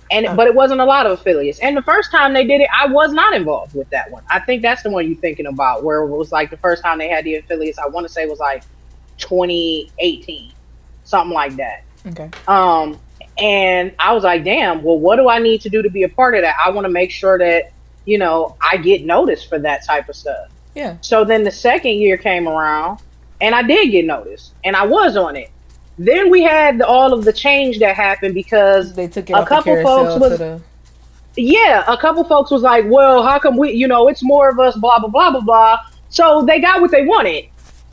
But it wasn't a lot of affiliates. And the first time they did it, I was not involved with that one. I think that's the one you're thinking about, where it was like the first time they had the affiliates. I want to say it was like 2018, something like that. Okay. And I was like, damn, well, what do I need to do to be a part of that? I want to make sure that, I get noticed for that type of stuff. Yeah. So then the second year came around, and I did get noticed, and I was on it. Then we had all of the change that happened because they took it a couple folks was a couple folks was like, well, how come we, it's more of us, blah blah blah blah blah. So they got what they wanted.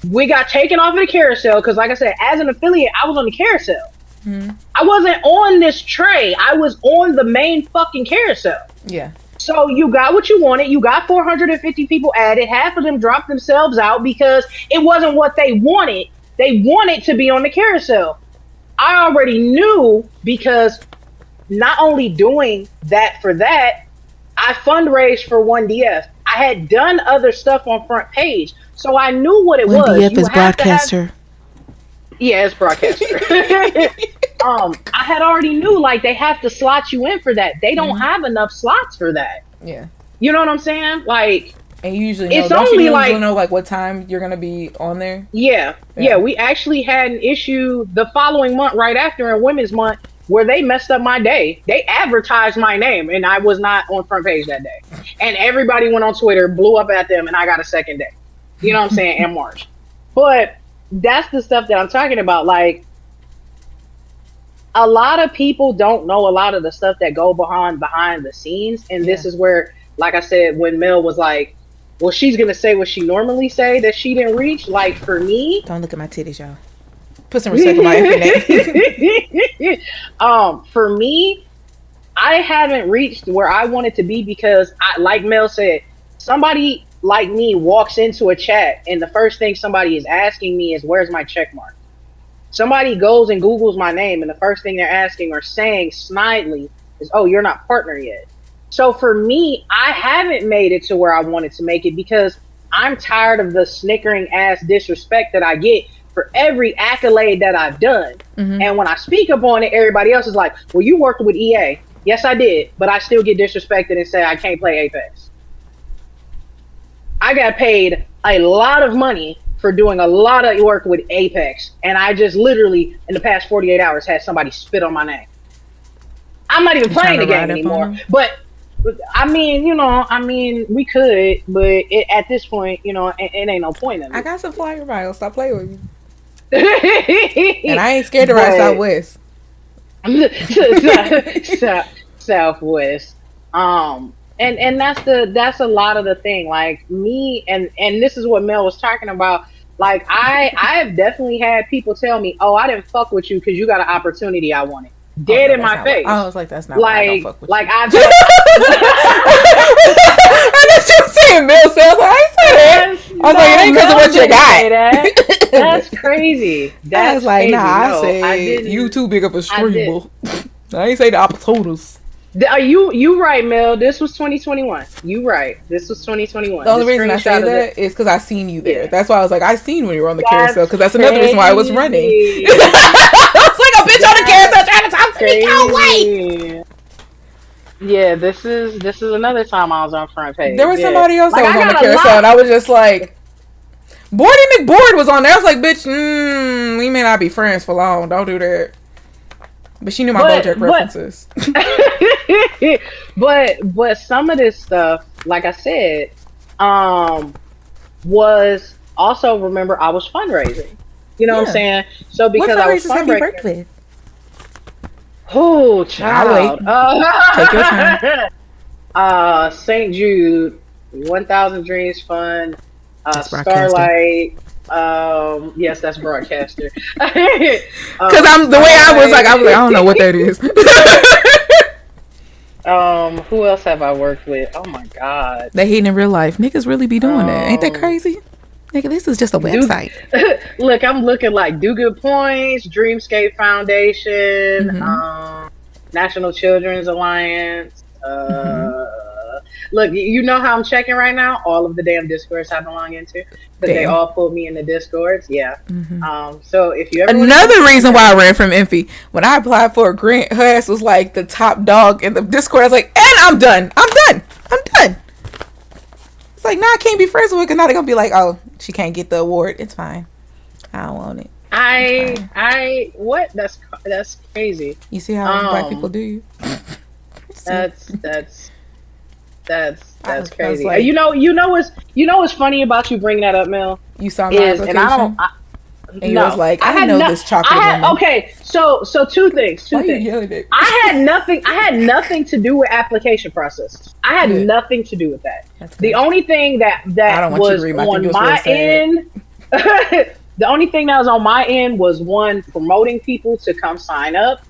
We got taken off of the carousel because, like I said, as an affiliate, I was on the carousel. I wasn't on this tray. I was on the main fucking carousel. Yeah. So you got what you wanted. You got 450 people added. Half of them dropped themselves out because it wasn't what they wanted. They wanted to be on the carousel. I already knew, because not only doing that for that, I fundraised for 1DF. I had done other stuff on Front Page, so I knew what it was. 1DF is broadcaster. Yeah, it's broadcaster. I had already knew, like, they have to slot you in for that. They don't have enough slots for that. Yeah. You know what I'm saying? Like, and you usually know, it's only like, know like what time you're gonna be on there. Yeah. We actually had an issue the following month, right after, in Women's Month, where they messed up my day. They advertised my name, and I was not on Front Page that day. And everybody went on Twitter, blew up at them, and I got a second day. You know what I'm saying? In March. But that's the stuff that I'm talking about. Like, a lot of people don't know a lot of the stuff that go behind the scenes, and this is where, like I said, when Mel was like, well, she's gonna say what she normally say that she didn't reach. Like, for me, don't look at my titties, y'all. Put some respect on my internet. For me, I haven't reached where I wanted to be because, like Mel said, somebody like me walks into a chat and the first thing somebody is asking me is, "Where's my check mark?" Somebody goes and Googles my name, and the first thing they're asking or saying snidely is, "Oh, you're not partner yet." So for me, I haven't made it to where I wanted to make it because I'm tired of the snickering ass disrespect that I get for every accolade that I've done. And when I speak up on it, everybody else is like, well, you worked with EA. Yes, I did. But I still get disrespected and say I can't play Apex. I got paid a lot of money for doing a lot of work with Apex. And I just literally, in the past 48 hours, had somebody spit on my name. I'm not even playing the game anymore. But I mean, we could, but at this point, it ain't no point in it. I got some flyer miles. Stop playing with me. And I ain't scared to ride Southwest. Southwest. And that's a lot of the thing. Like me, and this is what Mel was talking about. Like I have definitely had people tell me, "Oh, I didn't fuck with you because you got an opportunity I wanted." Oh Dead no, in that's my not why. face. I was like, that's not why I don't fuck with Like you. I've had. I know you were saying Mel Sales. I ain't say that. I was like, it ain't because of what you got. That's crazy. That's I was like, crazy. nah, I No, I said didn't. you too big of a I did. streamer. I ain't say the opportunities. Are you right, Mel? This was 2021. You right. This was 2021. The only The reason I say screenshot of that is because I seen you there. Yeah. That's why I was like, I seen when you were on the That's carousel. Because that's another reason why I was running. crazy. I was like a bitch on the carousel trying to talk to me. Can't wait. Crazy. Yeah, this is another time I was on front page. There was Yeah. somebody else Like that was I on the got a carousel, and lot. I was just like, Bordy McBoard was on there. I was like, bitch, we may not be friends for long. Don't do that. But she knew my BoJack references. but some of this stuff, like I said, was also, remember, I was fundraising. You know what I'm saying? So because I was fundraisers have you fundraising. worked with? Oh, child. Take your time. St. Jude, 1,000 Dreams Fund, Starlight. Yes, that's Broadcaster. Because I'm the way I was like, I don't know what that is. Who else have I worked with? Oh my god. They hating in real life. Niggas really be doing that. Ain't that crazy? Nigga, this is just a website. Look, I'm looking like Do Good Points, Dreamscape Foundation, National Children's Alliance. Look, you know how I'm checking right now? All of the damn Discords I belong into. Because they all pulled me in the Discords. Yeah. So if you ever... Another reason why I ran from Enfy, when I applied for a grant, her ass was like the top dog in the Discord. I was like, and I'm done. It's like, nah, I can't be friends with her because now they're going to be like, oh, she can't get the award. It's fine. I don't want it. What? That's crazy. You see how black people do you? That's crazy. Like, you know what's funny about you bringing that up, Mel? You saw my application? And you was like, I know this chocolate woman. Okay, so two things. Why you yelling at me? I had nothing to do with application process. I had nothing to do with that. The only thing that was on my end, the only thing that was on my end was one, promoting people to come sign up,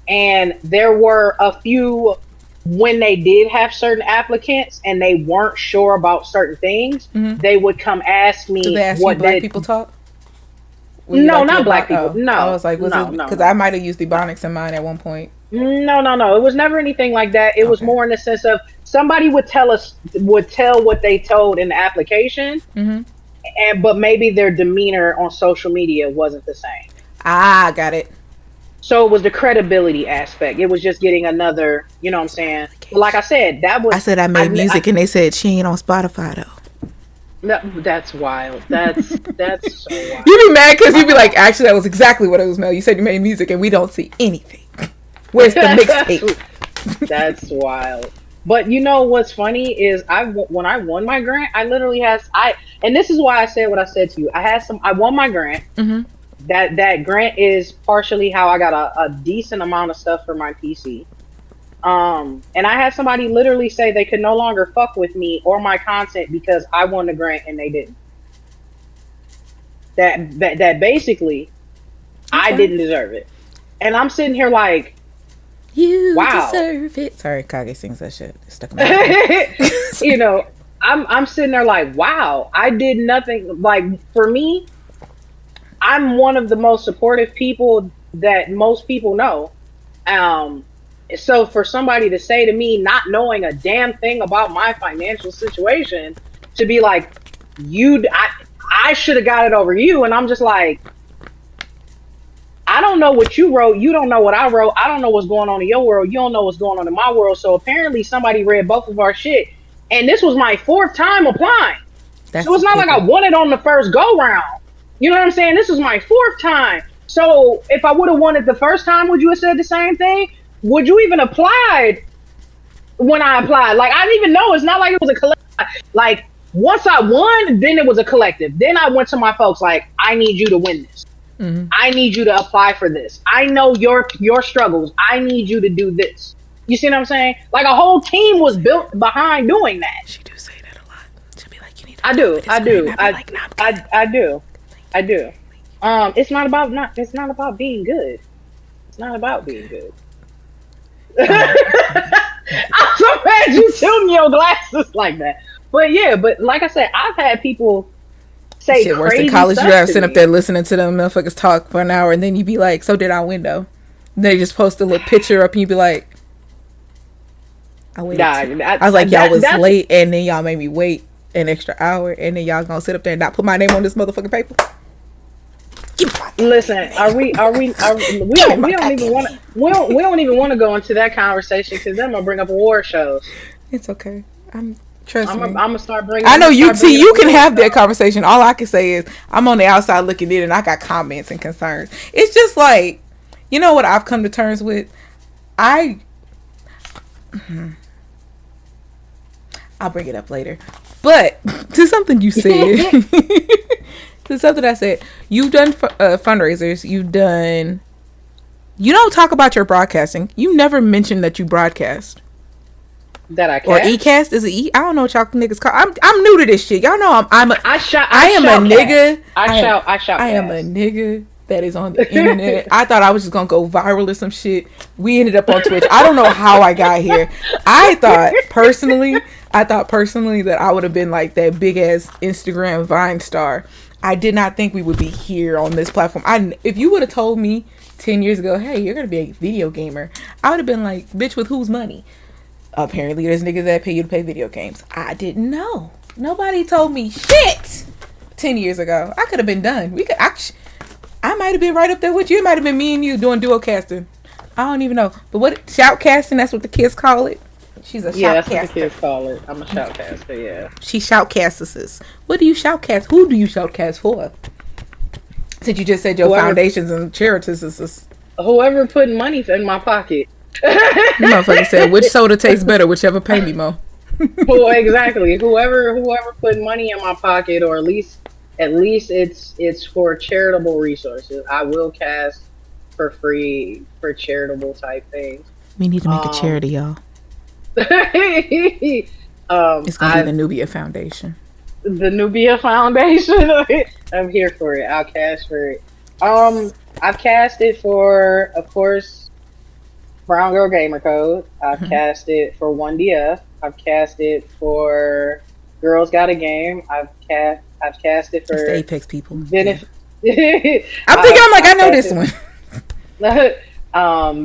and there were a few when they did have certain applicants and they weren't sure about certain things, they would come ask me. Did they ask what you black people talk? No, not black people. No, I was like, because I might have used Ebonics in mine at one point. No. It was never anything like that. It was more in the sense of somebody would tell what they told in the application, but maybe their demeanor on social media wasn't the same. Ah, got it. So it was the credibility aspect. It was just getting another, you know what I'm saying? Like I said, that was... I said I made music and they said she ain't on Spotify though. No, that's wild. That's so wild. You be mad because you be like, actually that was exactly what it was, Mel. You said you made music and we don't see anything. Where's the mixtape? That's wild. But you know what's funny is when I won my grant, I literally and this is why I said what I said to you. I won my grant. That grant is partially how I got a decent amount of stuff for my PC. And I had somebody literally say they could no longer fuck with me or my content because I won the grant and they didn't. That basically, I didn't deserve it. And I'm sitting here like, you wow. deserve it. Sorry, Kage sings that shit. It's stuck in my head. You know, I'm sitting there like, wow, I did nothing. Like, for me, I'm one of the most supportive people that most people know. So for somebody to say to me, not knowing a damn thing about my financial situation, to be like, I should have got it over you. And I'm just like, I don't know what you wrote. You don't know what I wrote. I don't know what's going on in your world. You don't know what's going on in my world. So apparently somebody read both of our shit. And this was my 4th time applying. So it's not like I won it on the first go round. You know what I'm saying? This is my 4th time. So if I would have won it the first time, would you have said the same thing? Would you even applied when I applied? Like, I didn't even know. It's not like it was a collective. Like, once I won, then it was a collective. Then I went to my folks like, I need you to win this. Mm-hmm. I need you to apply for this. I know your struggles. I need you to do this. You see what I'm saying? Like a whole team was built behind doing that. She do say that a lot. She'll be like, you need to I apply do. for this I grant. do. And I'll be like, no, I'm good. I do. I do. It's not about It's not about being good. It's not about being good. I'm so mad you tilt your glasses like that. But yeah, but like I said, I've had people say Shit worse crazy than college stuff draft. to Sitting up me. there listening to them motherfuckers talk for an hour, and then you be like, so did our window. They just post a little picture up, and you be like, I waited. I was like, y'all was late, and then y'all made me wait an extra hour, and then y'all gonna sit up there and not put my name on this motherfucking paper. Listen, we don't even want to go into that conversation because then I'm gonna bring up award shows. It's okay. Trust me. I'm gonna start bringing. I know you. See, you can have that conversation. All I can say is I'm on the outside looking in, and I got comments and concerns. It's just like, you know what I've come to terms with. I'll bring it up later. But to something you said, to something I said, you've done fundraisers. You've done. You don't talk about your broadcasting. You never mentioned that you broadcast. That I cast? Or e-cast? Is it e? I don't know what y'all niggas call. I'm new to this shit. Y'all know I am a nigga. I am a nigga that is on the internet. I thought I was just gonna go viral or some shit. We ended up on Twitch. I don't know how I got here. I thought personally that I would have been like that big ass Instagram Vine star. I did not think we would be here on this platform. If you would have told me 10 years ago, hey, you're gonna be a video gamer, I would have been like, bitch, with whose money? Apparently there's niggas that pay you to play video games. I didn't know. Nobody told me shit 10 years ago. I could have been done. I might have been right up there with you. It might have been me and you doing duo casting. I don't even know. But shout casting, that's what the kids call it. She's a shoutcaster. Yeah, that's what the kids call it. I'm a shoutcaster, yeah. She shoutcasts. What do you shoutcast? Who do you shoutcast for? Since you just said your foundations and charities. Whoever put money in my pocket. Motherfucker said, which soda tastes better, whichever pay me more. Well, exactly. Whoever put money in my pocket, or at least it's for charitable resources. I will cast for free for charitable type things. We need to make a charity, y'all. It's gonna be the Nubia Foundation. The Nubia Foundation. I'm here for it. I'll cast for it. I've casted for, of course, Brown Girl Gamer Code. I've casted for 1DF. I've casted for Girls Got a Game. I've casted for the Apex people. Benefit. I know this one.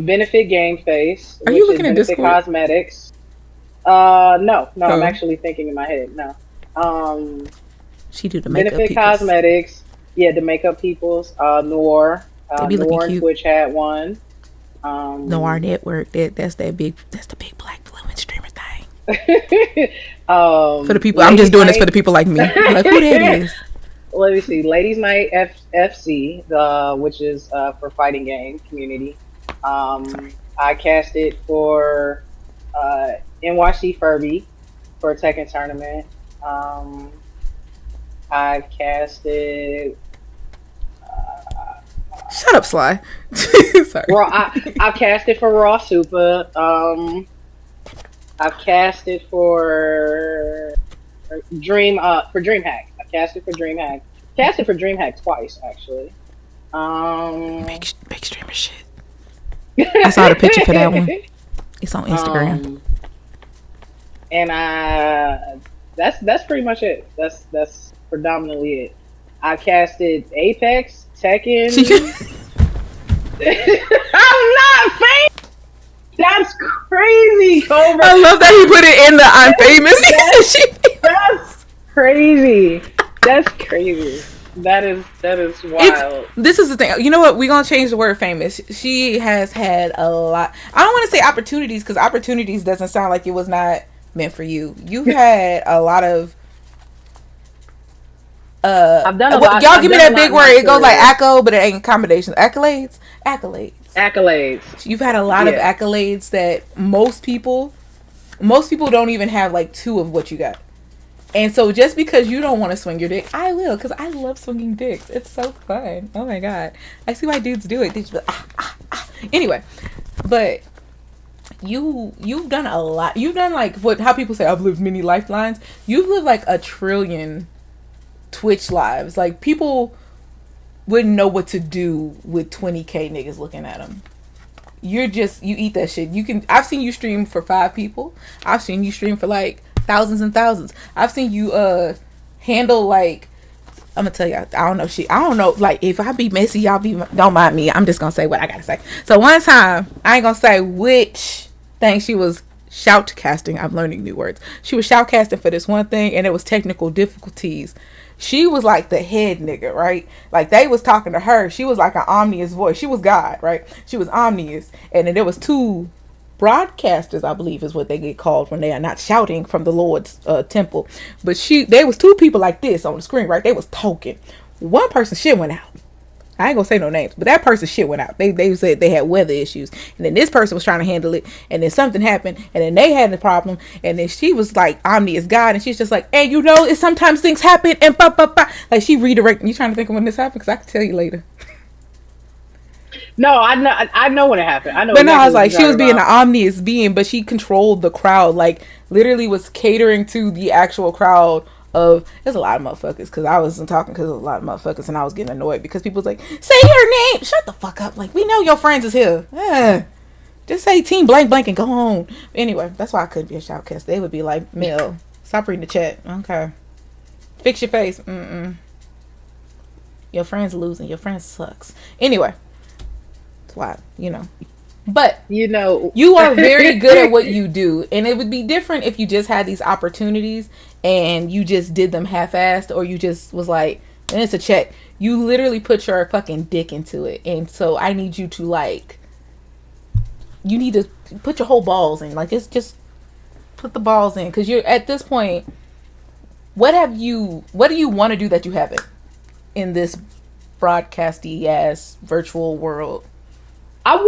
Benefit Game Face. Are you looking at Benefit Discord? Cosmetics. No, I'm actually thinking in my head. No. She do the makeup. Benefit peoples. Cosmetics. Yeah, the makeup peoples. Noir. Noir and Twitch had one. Noir Network. That's the big black fluent streamer thing. For the people, I'm just doing this for the people like me. Like, who that is? Let me see. Ladies Night FC, which is for fighting game community. I cast it for NYC Furby for a Tekken tournament. I've casted. Shut up, Sly. Sorry. I've casted for Raw Super. I've casted for DreamHack. I've casted for DreamHack. Casted for DreamHack twice, actually. Big streamer shit. I saw the picture for that one. It's on Instagram. And that's pretty much it. That's predominantly it. I casted Apex, Tekken. I'm not famous. That's crazy, Cobra. I love that he put it in the I'm famous. That's crazy. That's crazy. That is wild. This is the thing. You know what? We're gonna change the word famous. She has had a lot. I don't want to say opportunities, because opportunities doesn't sound like it was not meant for you. You've had a lot of. I've done a lot. Y'all give me that big word. It goes like acco, but it ain't accommodations. Accolades. You've had a lot of accolades that most people don't even have like 2 of what you got. And so just because you don't want to swing your dick, I will, because I love swinging dicks. It's so fun. Oh my God. I see why dudes do it. They just be like, ah, ah, ah. Anyway, but you've done a lot. You've done like how people say I've lived many lifelines. You've lived like a trillion Twitch lives. Like, people wouldn't know what to do with 20K niggas looking at them. You eat that shit. I've seen you stream for 5 people. I've seen you stream for like thousands and thousands. I've seen you handle like, I'm gonna tell you, I don't know, like, if I be messy, y'all don't mind me. I'm just gonna say what I gotta say. So one time, I ain't gonna say which thing she was shoutcasting. I'm learning new words. She was shoutcasting for this one thing, and it was technical difficulties. She was like the head nigga, right? Like, they was talking to her. She was like an omnious voice. She was God, right? She was omnious. And then there was 2 broadcasters, I believe is what they get called when they are not shouting from the Lord's temple. But there was 2 people like this on the screen, right? They was talking. One person shit went out. I ain't gonna say no names, but that person's shit went out. They said they had weather issues, and then this person was trying to handle it, and then something happened, and then they had the problem, and then she was like, Omni is God, and she's just like, hey, you know, sometimes things happen, and bah, bah, bah. Like, she redirected. You trying to think of when this happened? Because I can tell you later. No, I know when it happened. I know. But exactly no, I was like, she was being an omnious being, but she controlled the crowd. Like, literally was catering to the actual crowd. There's a lot of motherfuckers, because I wasn't talking because there's a lot of motherfuckers, and I was getting annoyed because people was like, say your name. Shut the fuck up. Like, we know your friends is here. Just say team blank blank and go home. Anyway, that's why I couldn't be a shoutcast. They would be like, Mel, stop reading the chat. Okay, fix your face. Your friend's losing. Your friend sucks. Anyway, that's why, but you are very good at what you do, and it would be different if you just had these opportunities and you just did them half-assed, or you just was like, and it's a check. You literally put your fucking dick into it, and so I need you to, like, you need to put your whole balls in. Like, it's just put the balls in, because you're at this point. What do you want to do that you haven't in this broadcasty ass virtual world? Here's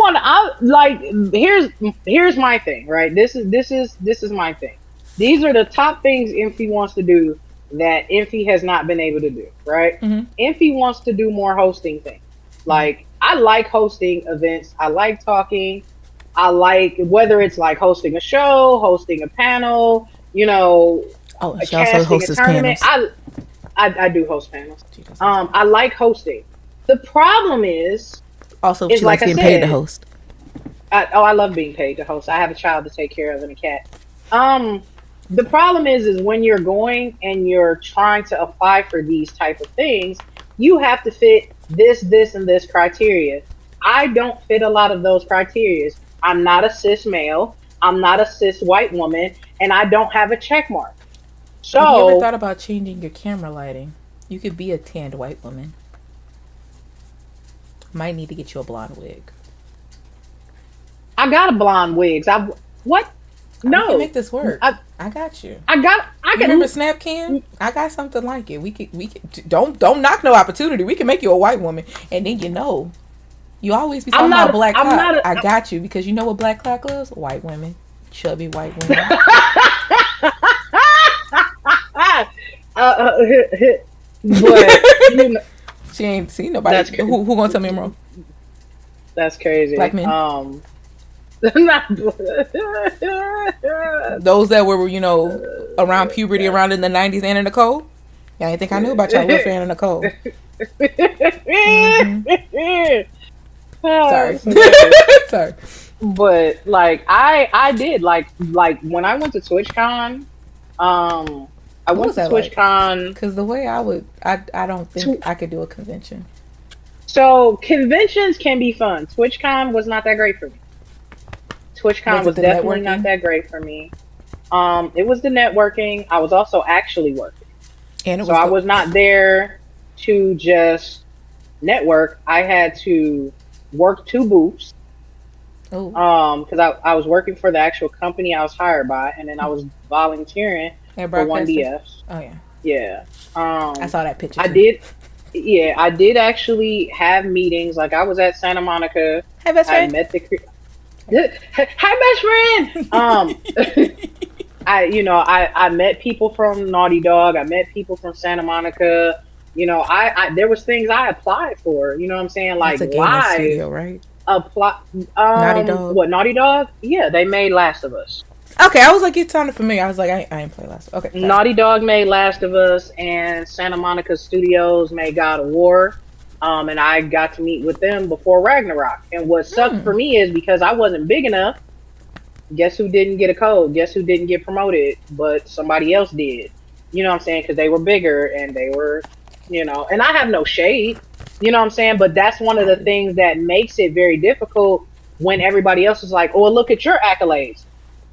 my thing, right? This is my thing. These are the top things Infi wants to do that Infi has not been able to do, right? Mm-hmm. Infi wants to do more hosting things. Like, I like hosting events. I like talking. I like, whether it's like hosting a show, hosting a panel, she also hosts panels. I do host panels. I like hosting. The problem is, also, she likes being paid to host. I love being paid to host. I have a child to take care of and a cat. The problem is when you're going and you're trying to apply for these type of things, you have to fit this, and this criteria. I don't fit a lot of those criteria. I'm not a cis male. I'm not a cis white woman, and I don't have a check mark. So, have you ever thought about changing your camera lighting? You could be a tanned white woman. Might need to get you a blonde wig. I got a blonde wig. What? No, we can make this work. I got you. I can. Remember Snapcam? I got something like it. We could. Don't knock no opportunity. We can make you a white woman, and then you always be talking about black clock. I got you, because you know what black clock loves? White women, chubby white women. But she ain't seen nobody. Who gonna tell me I'm wrong? That's crazy. Black men. Those that were, around puberty, around in the 90s, Anna Nicole. Yeah, I didn't think I knew about y'all love for Anna Nicole. Sorry. Sorry. But like I did like when I went to TwitchCon, I went to TwitchCon because the way I don't think I could do a convention. So conventions can be fun. TwitchCon was not that great for me. TwitchCon was definitely not that great for me. It was the networking. I was also actually working, and I was not there to just network. I had to work 2 booths. Oh. Because I was working for the actual company I was hired by, and then I was volunteering for 1DF. Oh yeah. Yeah. I saw that picture. I did. Yeah, I did actually have meetings. Like, I was at Santa Monica. Hi, best friend. I met the. Hi, best friend. I met people from Naughty Dog. I met people from Santa Monica. I there was things I applied for. You know what I'm saying? That's Like a gaming live studio, right? apply. Naughty Dog. What Naughty Dog? Yeah, they made Last of Us. Okay, I was like, it sounded familiar. I was like, I ain't play Last. Okay, sorry. Naughty Dog made Last of Us, and Santa Monica Studios made God of War. And I got to meet with them before Ragnarok. And what sucked for me is because I wasn't big enough. Guess who didn't get a code? Guess who didn't get promoted? But somebody else did. You know what I'm saying? Because they were bigger and they were, and I have no shade. You know what I'm saying? But that's one of the things that makes it very difficult when everybody else is like, oh, look at your accolades.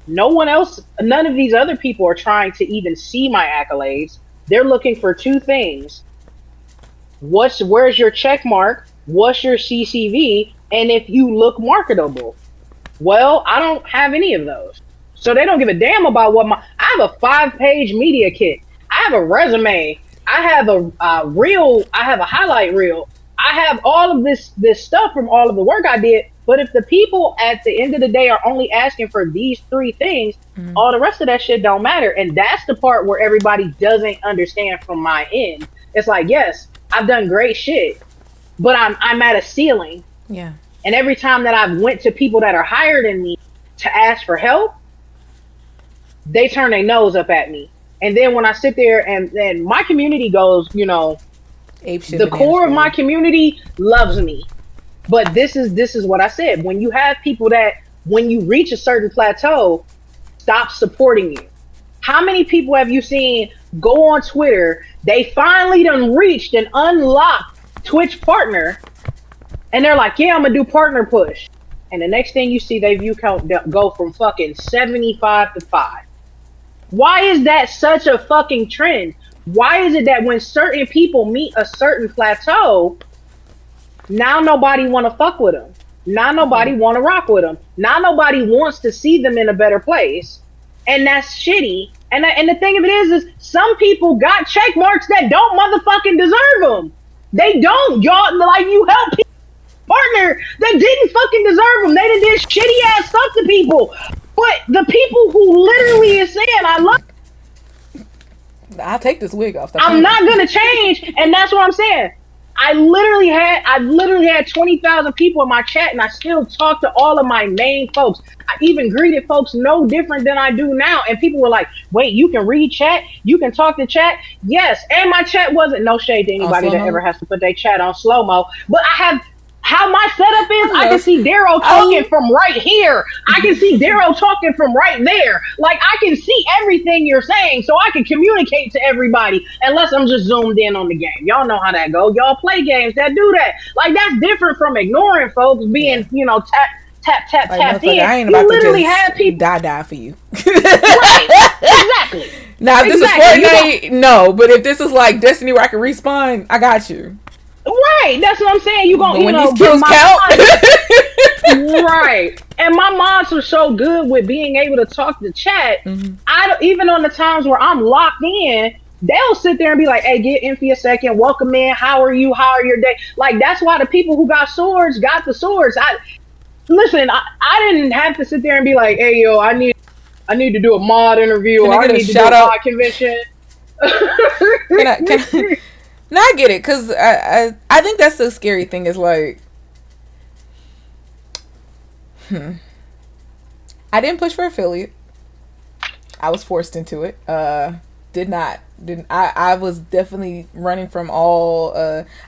No one else, none of these other people are trying to even see my accolades. They're looking for two things. Where's your check mark? What's your CCV? And if you look marketable. Well, I don't have any of those. So they don't give a damn about I have a 5-page media kit. I have a resume. I have a reel. I have a highlight reel. I have all of this stuff from all of the work I did. But if the people at the end of the day are only asking for these 3 things, all the rest of that shit don't matter. And that's the part where everybody doesn't understand from my end. It's like, yes, I've done great shit, but I'm at a ceiling. Yeah. And every time that I've went to people that are higher than me to ask for help, they turn their nose up at me. And then when I sit there and my community goes, the core of my community loves me. But this is what I said. When you have people that, when you reach a certain plateau, stop supporting you. How many people have you seen go on Twitter? They finally done reached an unlocked Twitch partner. And they're like, yeah, I'm going to do partner push. And the next thing you see, their view count go from fucking 75 to 5. Why is that such a fucking trend? Why is it that when certain people meet a certain plateau, now nobody want to fuck with them? Now nobody want to rock with them. Now nobody wants to see them in a better place. And that's shitty. And the thing of it is some people got check marks that don't motherfucking deserve them. They don't. Y'all, like, you help people. Partner that didn't fucking deserve them. They done did shitty ass stuff to people. But the people who literally is saying, I love, I'll take this wig off. I'm not gonna change, and that's what I'm saying. I literally had 20,000 people in my chat, and I still talk to all of my main folks. I even greeted folks no different than I do now, and people were like, "Wait, you can read chat? You can talk to chat?" Yes, and my chat wasn't no shade to anybody that ever has to put their chat on slow mo, but I have. How my setup is, I can see Daryl talking from right here. I can see Daryl talking from right there. Like, I can see everything you're saying, so I can communicate to everybody, unless I'm just zoomed in on the game. Y'all know how that go. Y'all play games that do that. Like, that's different from ignoring folks, being, tapped in. I ain't about you literally to just have people die for you. Right. Exactly. Now, if this is Fortnite, no. But if this is like Destiny where I can respawn, I got you. Right, that's what I'm saying. You gonna, when these kills count, right? And my mods are so good with being able to talk to chat. Mm-hmm. Even on the times where I'm locked in, they'll sit there and be like, "Hey, get in for a second. Welcome in. How are you? How are your day?" Like, that's why the people who got swords got the swords. I didn't have to sit there and be like, "Hey, yo, I need to do a mod interview. Or I need to do a mod convention." No, I get it, because I think that's the scary thing is like, I didn't push for affiliate. I was forced into it. I was definitely running from all,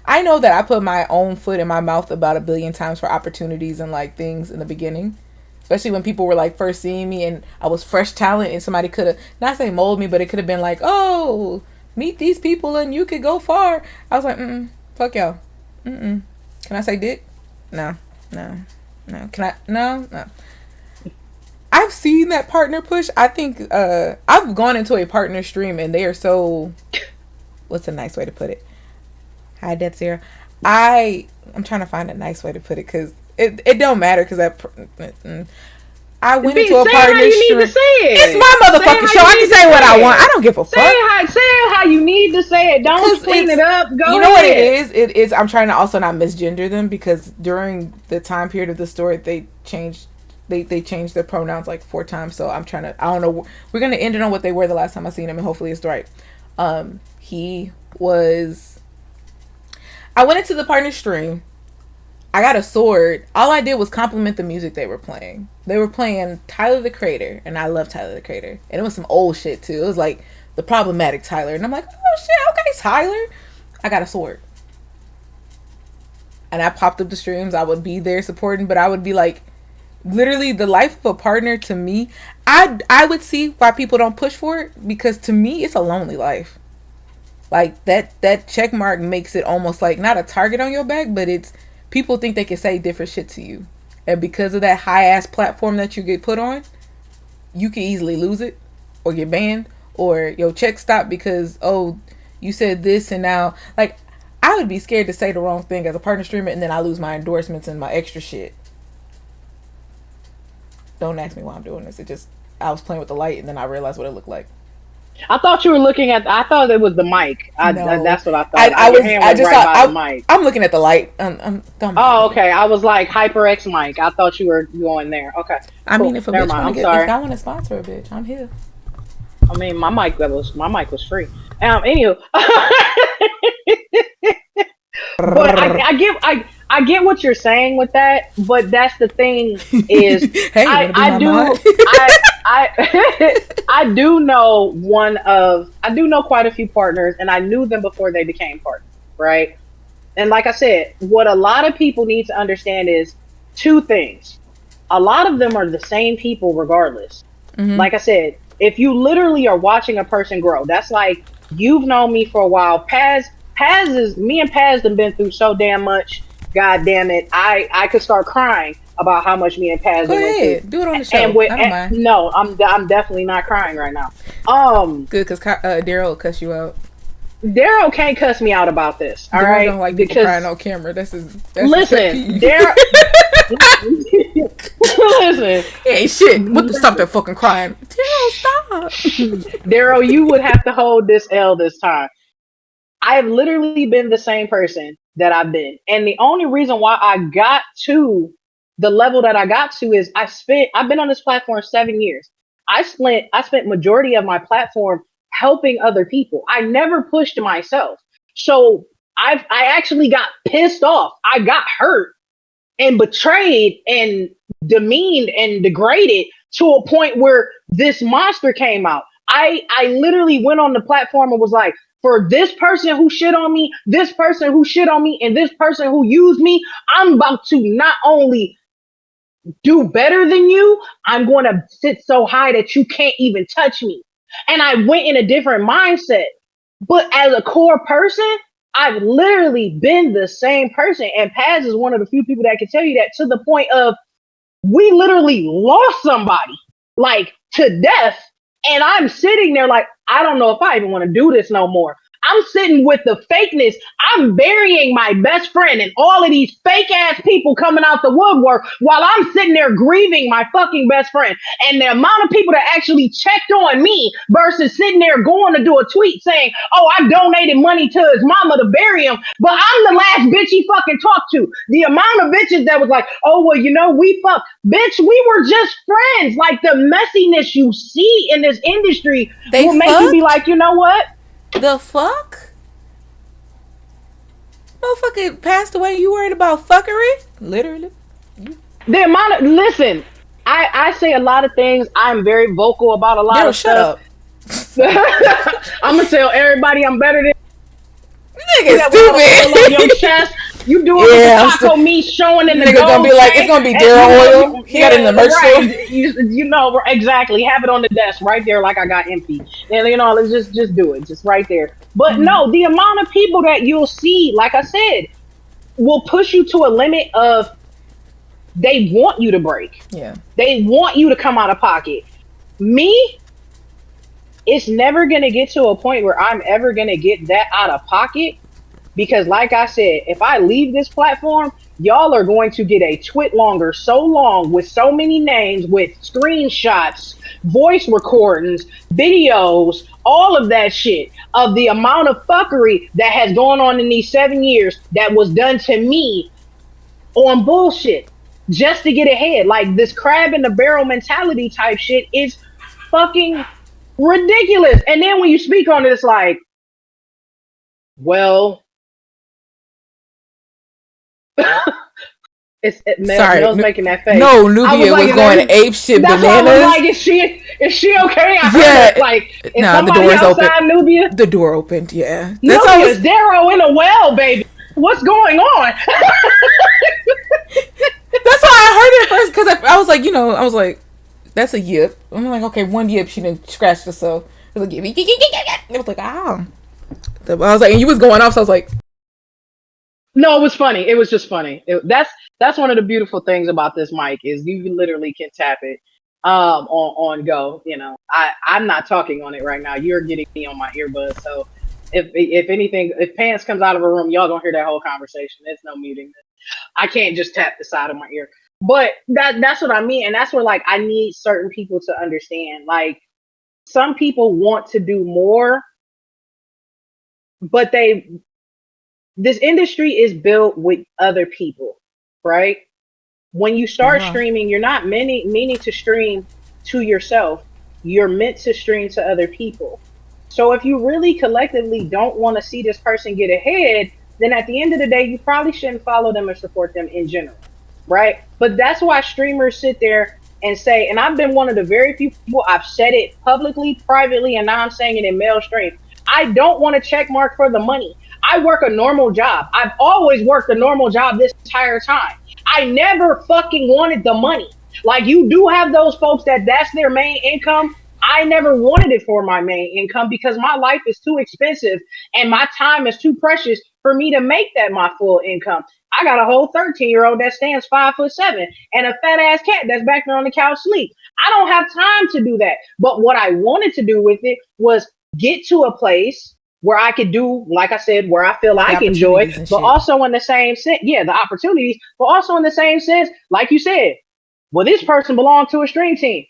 I know that I put my own foot in my mouth about 1 billion times for opportunities and like things in the beginning. Especially when people were like first seeing me and I was fresh talent and somebody could have, not say mold me, but it could have been like, oh, meet these people and you could go far. I was like, fuck y'all. Can I say dick? No. Can I? No. I've seen that partner push. I think I've gone into a partner stream and they are so, what's a nice way to put it? Hi, Death Zero. I'm trying to find a nice way to put it because it don't matter because I went into a partner stream. It's my motherfucking show. I can say what I want. I don't give a fuck. Say it how you need to say it. Don't clean it up. Go ahead. You know what it is? It is. I'm trying to also not misgender them because during the time period of the story, they they changed their pronouns like 4 times. So I'm trying to. I don't know. We're gonna end it on what they were the last time I seen him, and hopefully it's right. He was. I went into the partner stream. I got a sword. All I did was compliment the music they were playing. They were playing Tyler the Creator, and I love Tyler the Creator. And it was some old shit too. It was like the problematic Tyler, and I'm like, oh shit, okay, Tyler. I got a sword. And I popped up the streams. I would be there supporting, but I would be like, literally, the life of a partner to me, I would see why people don't push for it, because to me, it's a lonely life. Like that check mark makes it almost like not a target on your back, but it's people think they can say different shit to you, and because of that high ass platform that you get put on, you can easily lose it, or get banned, or your check stop because you said this, and now like. I would be scared to say the wrong thing as a partner streamer, and then I lose my endorsements and my extra shit. Don't ask me why I'm doing this. I was playing with the light, and then I realized what it looked like. I thought you were looking at. I thought it was the mic. No. That's what I thought. I just thought the mic. I'm looking at the light. Oh, okay. I was like HyperX mic. I thought you were going there. Okay. I mean, if a bitch if I want to sponsor a bitch, I'm here. I mean, my mic was free. Anywho. But I get what you're saying with that, but that's the thing is hey, I do know quite a few partners, and I knew them before they became partners, right? And like I said, what a lot of people need to understand is 2 things. A lot of them are the same people regardless. Mm-hmm. Like I said, if you literally are watching a person grow, that's like you've known me for a while. Me and Paz have been through so damn much. God damn it. I could start crying about how much me and Paz Go ahead. Do it on the show. I don't mind. No, I'm definitely not crying right now. Good, because Daryl will cuss you out. Daryl can't cuss me out about this. All right, don't like people crying on camera. That's listen, Daryl. Listen, hey, shit. What the stop that fucking crying? Daryl, stop. Daryl, you would have to hold this L this time. I have literally been the same person that I've been. And the only reason why I got to the level that I got to is I've been on this platform 7 years. I spent majority of my platform helping other people. I never pushed myself. So I actually got pissed off. I got hurt and betrayed and demeaned and degraded to a point where this monster came out. I literally went on the platform and was like, for this person who shit on me, this person who shit on me, and this person who used me, I'm about to not only do better than you, I'm going to sit so high that you can't even touch me. And I went in a different mindset. But as a core person, I've literally been the same person. And Paz is one of the few people that can tell you that, to the point of we literally lost somebody like to death. And I'm sitting there like, I don't know if I even want to do this no more. I'm sitting with the fakeness. I'm burying my best friend and all of these fake ass people coming out the woodwork while I'm sitting there grieving my fucking best friend. And the amount of people that actually checked on me versus sitting there going to do a tweet saying, oh, I donated money to his mama to bury him, but I'm the last bitch he fucking talked to. The amount of bitches that was like, oh, well, we fuck. Bitch, we were just friends. Like, the messiness you see in this industry will make you be like, you know what? The fuck? Motherfucker passed away. You worried about fuckery? Literally. The amount of listen, I say a lot of things. I'm very vocal about a lot of stuff. Shut up. I'm gonna tell everybody I'm better than. Nigga, stupid. Your chest. You doing taco meat showing in the nigga gonna be like, it's gonna be Daryl oil. He got it in the merch store. You know exactly. Have it on the desk right there, like I got empty. And let's just do it, just right there. But no, the amount of people that you'll see, like I said, will push you to a limit of they want you to break. Yeah. They want you to come out of pocket. Me, it's never gonna get to a point where I'm ever gonna get that out of pocket. Because like I said, if I leave this platform, y'all are going to get a twit longer so long with so many names, with screenshots, voice recordings, videos, all of that shit of the amount of fuckery that has gone on in these 7 years that was done to me on bullshit. just to get ahead. Like this crab in the barrel mentality type shit is fucking ridiculous. And then when you speak on it, it's like, well, Sorry, Mel's making that face. no, I was Nubia like, was going ape shit that's why I was bananas. like, is she okay? I heard Yeah, it. Like, is no, the somebody door's outside open. Nubia? The door opened. Yeah, That's Nubia's Darrow in a well, baby. What's going on? That's why I heard it first, because I was like, I was like, that's a yip. I'm like, okay, one yip, she didn't scratch herself. It was like, it was like, ah. I was like, and you was going off, so I was like, no, it was funny. It was just funny. That's one of the beautiful things about this mic is you literally can tap it on go. I'm not talking on it right now. You're getting me on my earbuds. So if anything, if Pants comes out of a room, y'all gonna hear that whole conversation. There's no muting. I can't just tap the side of my ear. But that's what I mean, and that's where like I need certain people to understand. Like some people want to do more, but this industry is built with other people, right? When you start streaming, you're not meaning to stream to yourself. You're meant to stream to other people. So if you really collectively don't want to see this person get ahead, then at the end of the day, you probably shouldn't follow them or support them in general, right? But that's why streamers sit there and say, and I've been one of the very few people, I've said it publicly, privately, and now I'm saying it in mail stream. I don't want a check mark for the money. I work a normal job. I've always worked a normal job this entire time. I never fucking wanted the money. Like you do have those folks that's their main income. I never wanted it for my main income because my life is too expensive and my time is too precious for me to make that my full income. I got a whole 13-year-old that stands 5'7" and a fat ass cat that's back there on the couch sleep. I don't have time to do that. But what I wanted to do with it was get to a place where I could do, like I said, where I feel I can enjoy, but also in the same sense, the opportunities, but also in the same sense, like you said, well, this person belonged to a stream team.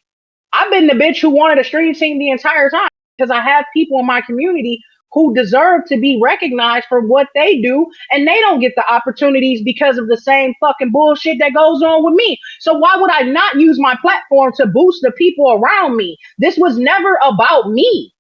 I've been the bitch who wanted a stream team the entire time because I have people in my community who deserve to be recognized for what they do, and they don't get the opportunities because of the same fucking bullshit that goes on with me. So why would I not use my platform to boost the people around me? This was never about me.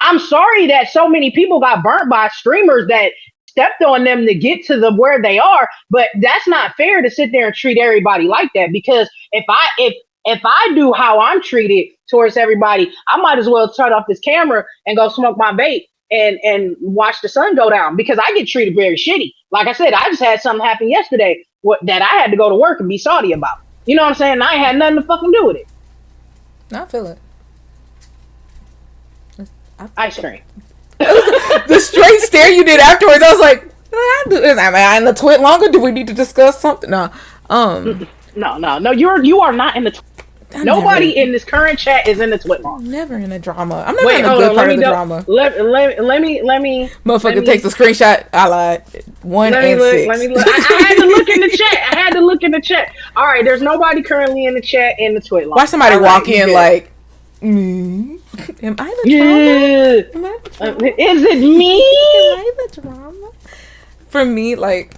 I'm sorry that so many people got burnt by streamers that stepped on them to get to where they are, but that's not fair to sit there and treat everybody like that. Because if I do how I'm treated towards everybody, I might as well turn off this camera and go smoke my vape and watch the sun go down because I get treated very shitty. Like I said, I just had something happen yesterday that I had to go to work and be salty about. You know what I'm saying? I ain't had nothing to fucking do with it. I feel it. Ice cream. The straight stare you did afterwards, I was like, am I in the twit longer? Do we need to discuss something? No. No. You are not in the nobody in this current chat is in the twit long. I'm never in a drama. I'm never in a good part of the drama. Let me. Motherfucker takes a screenshot. I lied. 1 and 6. Let me look. I had to look in the chat. All right, there's nobody currently in the chat in the twit long. Why somebody walk in like, am I the drama? Is it me? Am I the drama? For me, like,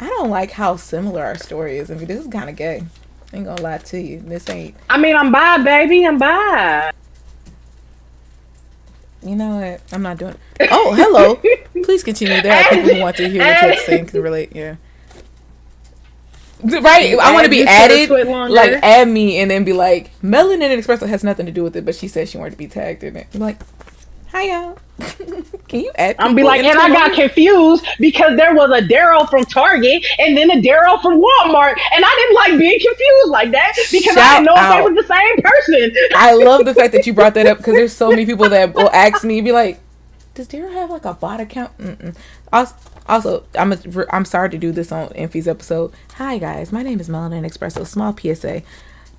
I don't like how similar our story is. I mean, this is kind of gay. I ain't gonna lie to you. This ain't. I mean, I'm bi, baby. I'm bi. You know what? I'm not doing it. Oh, hello. Please continue. There are people who want to hear what you're saying can relate. Yeah. Right. I want to be added. Like, add me and then be like, Melanin Espresso has nothing to do with it, but she said she wanted to be tagged in it. I'm like, hi, y'all. Can you add? I'm be like, and I got confused because there was a Daryl from Target and then a Daryl from Walmart, and I didn't like being confused like that because I didn't know if they were the same person. I love the fact that you brought that up because there's so many people that will ask me, be like, does Daryl have like a bot account? Also, I'm sorry to do this on Enfy's episode. Hi guys, my name is Melanin Espresso. Small PSA.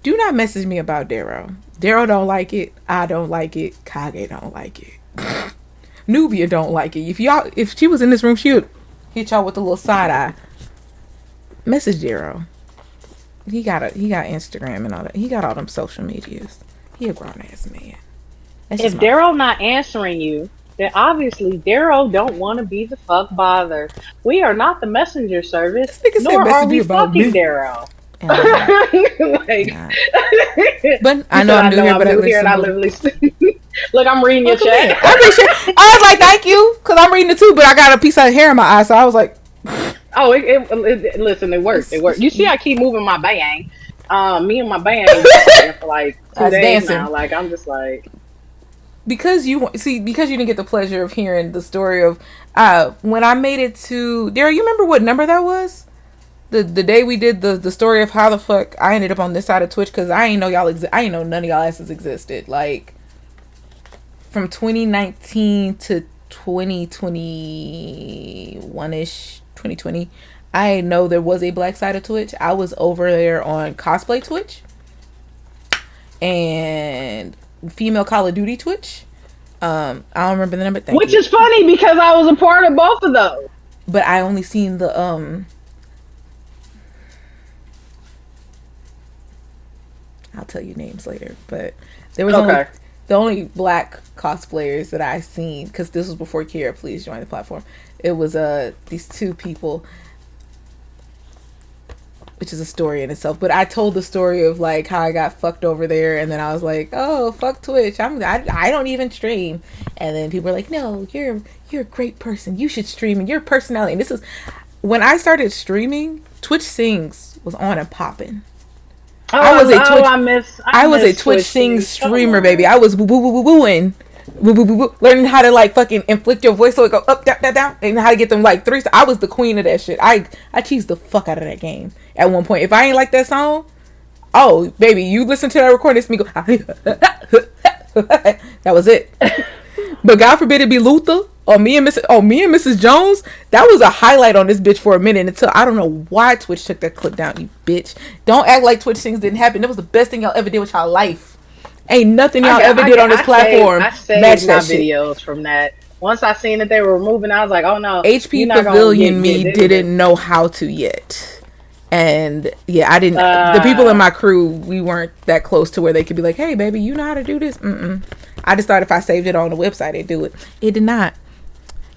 Do not message me about Daryl. Daryl don't like it. I don't like it. Kage don't like it. Nubia don't like it. If she was in this room, she would hit y'all with a little side eye. Message Daryl. He got Instagram and all that. He got all them social medias. He a grown ass man. If Daryl not answering you, Then obviously Daryl don't want to be the fuck bother. We are not the messenger This service, nigga said nor are message we you about fucking me. Daryl. Nah, Like, nah. But he I know said, I'm "I new know here, I'm but I new here, and I listen. literally look. I'm reading your Welcome in. chat." I appreciate. I was like, thank you, because I'm reading it too. But I got a piece of hair in my eye, so I was like, Oh, listen, it worked. It worked. You see, I keep moving my bang. Me and my bang been fighting for like I two was days dancing. now. Like, I'm just like, Because you see, because you didn't get the pleasure of hearing the story of when I made it to Daryl. You remember what number that was? The day we did the story of how the fuck I ended up on this side of Twitch, because I ain't know y'all I ain't know none of y'all asses existed. Like from 2019 to 2021 ish, 2020. I know there was a black side of Twitch. I was over there on cosplay Twitch and female Call of Duty Twitch. I don't remember the number. Thank which you. is funny because I was a part of both of those. But I only seen the I'll tell you names later. But there was only Okay. the only black cosplayers that I seen, because this was before Kira Please Join the Platform. It was these two people, which is a story in itself. But I told the story of like how I got fucked over there, and then I was like, "Oh, fuck Twitch! I don't even stream." And then people were like, "No, you're a great person. You should stream, and your personality." And this is when I started streaming. Twitch Sings was on and popping. I was a Twitch. I was a Twitch Sings streamer, baby. I was boo boo boo boo booing. Boo, boo, boo, boo. Learning how to like fucking inflict your voice so it go up, down, down, down, and how to get them like three. I was the queen of that shit. I cheesed the fuck out of that game at one point. If I ain't like that song, oh baby, you listen to that recording, it's me go. That was it. But God forbid it be Luther or me and Mrs. Jones. That was a highlight on this bitch for a minute until I don't know why Twitch took that clip down. You bitch, don't act like Twitch things didn't happen. That was the best thing y'all ever did with y'all life. Ain't nothing y'all ever did on this platform match that shit. Videos from that. Once I seen that they were removing, I was like, "Oh no, HP Pavilion me didn't know how to yet." And yeah, I didn't. The people in my crew, we weren't that close to where they could be like, "Hey, baby, you know how to do this?" I just thought if I saved it on the website, it'd do it. It did not.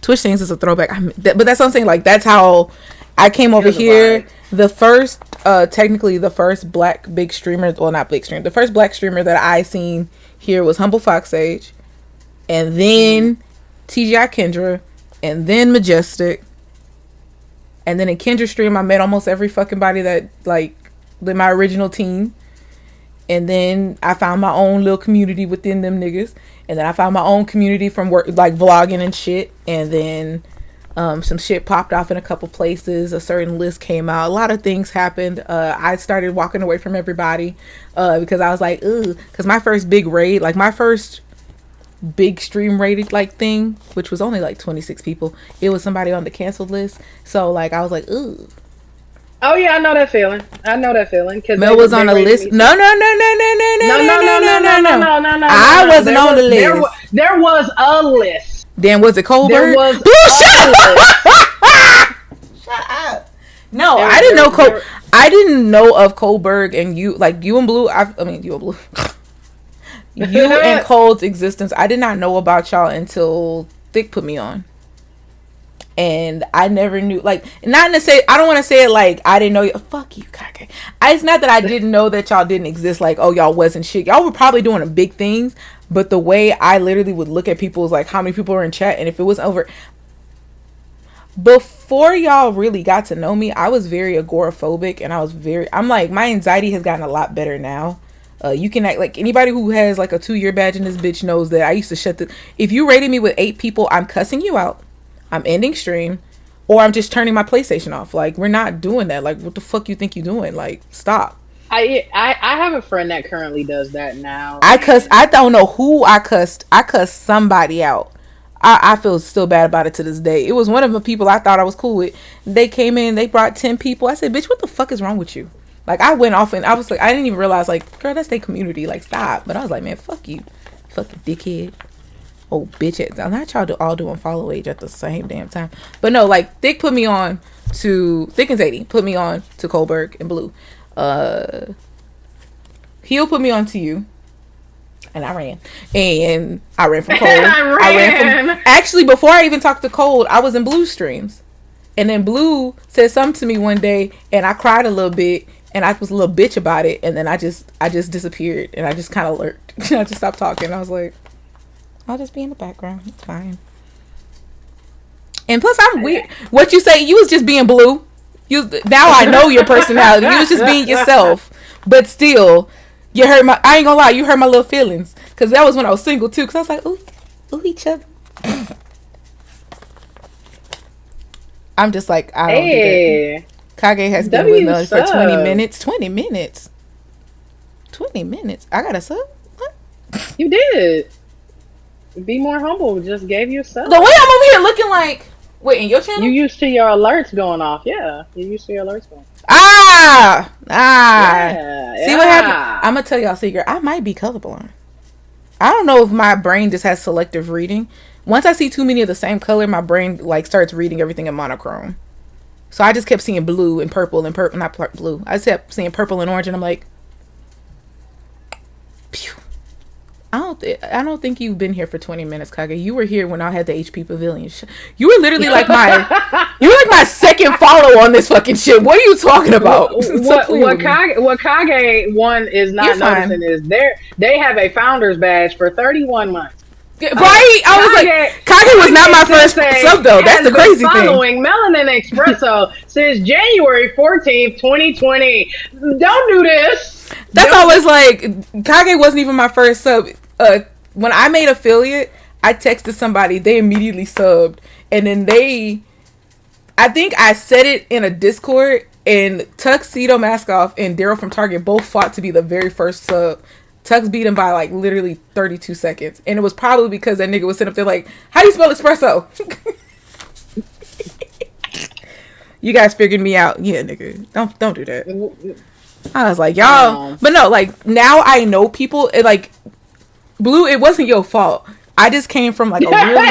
Twitch things is a throwback. But that's what I'm saying. Like that's how I came over here. The first, technically the first black big streamer. Well, not big streamer. The first black streamer that I seen here was Humble Fox Sage, and then TGI Kendra, and then Majestic. And then in Kendra stream, I met almost every fucking body that like my original team. And then I found my own little community within them niggas. And then I found my own community from work, like vlogging and shit. And then some shit popped off in a couple places. A certain list came out. A lot of things happened. I started walking away from everybody because I was like, ugh. Because my first big raid, like my first big stream rated like thing, which was only like 26 people, it was somebody on the canceled list. So like I was like, ugh. Oh yeah, I know that feeling. Cause Mel was on a list. No. I wasn't on the list. There was a list. Then was it Colbert? There was Shut up. No, I didn't know I didn't know of Colberg and you, like you and Blue. I mean you and Blue. You and Cold's existence. I did not know about y'all until Thick put me on. And I never knew, like, not to say, I don't want to say it like I didn't know. Fuck you, Kake. It's not that I didn't know that y'all didn't exist. Like, oh, y'all wasn't shit. Y'all were probably doing big things. But the way I literally would look at people is like, how many people are in chat? And if it was over, before y'all really got to know me, I was very agoraphobic. And I'm like, my anxiety has gotten a lot better now. You can act like anybody who has like a 2-year badge in this bitch knows that I used to if you rated me with 8 people, I'm cussing you out. I'm ending stream, or I'm just turning my PlayStation off. Like, we're not doing that. Like, what the fuck you think you doing? Like, stop. I have a friend that currently does that now. I don't know who I cussed. I cussed somebody out. I feel still bad about it to this day. It was one of the people I thought I was cool with. They came in, they brought 10 people. I said, bitch, what the fuck is wrong with you? Like, I went off and I was like, I didn't even realize, like, girl, that's their community. Like, stop. But I was like, man, fuck you. Fucking dickhead. Oh, bitch. I'm not y'all all doing follow age at the same damn time. But no, like, Thick and Zadie put me on to Colberg and Blue. He'll put me on to you. and I ran. And I ran from Cold. I ran. Actually, before I even talked to Cold, I was in Blue streams. And then Blue said something to me one day, and I cried a little bit, and I was a little bitch about it, and then I just disappeared, and I just kind of lurked. I just stopped talking. I was like, I'll just be in the background. It's fine. And plus, I'm weird. What you say, you was just being Blue. Now I know your personality. You was just being yourself. But still, you hurt my, I ain't gonna lie, you hurt my little feelings. Because that was when I was single, too. Because I was like, ooh, each other. I'm just like, I don't do that. Kage has been with us for 20 minutes. 20 minutes. 20 minutes. I got a sub? What? You did. Be more humble. Just gave you a sub. The way I'm over here looking like, wait, in your channel? You used to your alerts going off. Yeah. You used to your alerts going off. Yeah. See what happened? I'm going to tell y'all a secret. I might be colorblind. I don't know if my brain just has selective reading. Once I see too many of the same color, my brain like starts reading everything in monochrome. So I just kept seeing blue and purple, not blue. I just kept seeing purple and orange, and I'm like, pew. I don't think you've been here for 20 minutes, Kage. You were here when I had the HP Pavilion. You were literally like my second follow on this fucking shit. What are you talking about? What Kage one is not noticing is they have a founder's badge for 31 months. Right? I was like, Kage was not my first sub though. That's the crazy thing. Following Melanin Espresso since January 14th, 2020. Don't do this. That's always like, Kage wasn't even my first sub. When I made affiliate, I texted somebody, they immediately subbed, and then I think I said it in a Discord, and Tuxedo Maskoff and Daryl from Target both fought to be the very first sub. Tux beat him by like literally 32 seconds, and it was probably because that nigga was sitting up there like, how do you spell espresso? You guys figured me out. Yeah, nigga, don't do that. I was like, y'all, but no, like now I know people. Like Blue, it wasn't your fault. I just came from like a really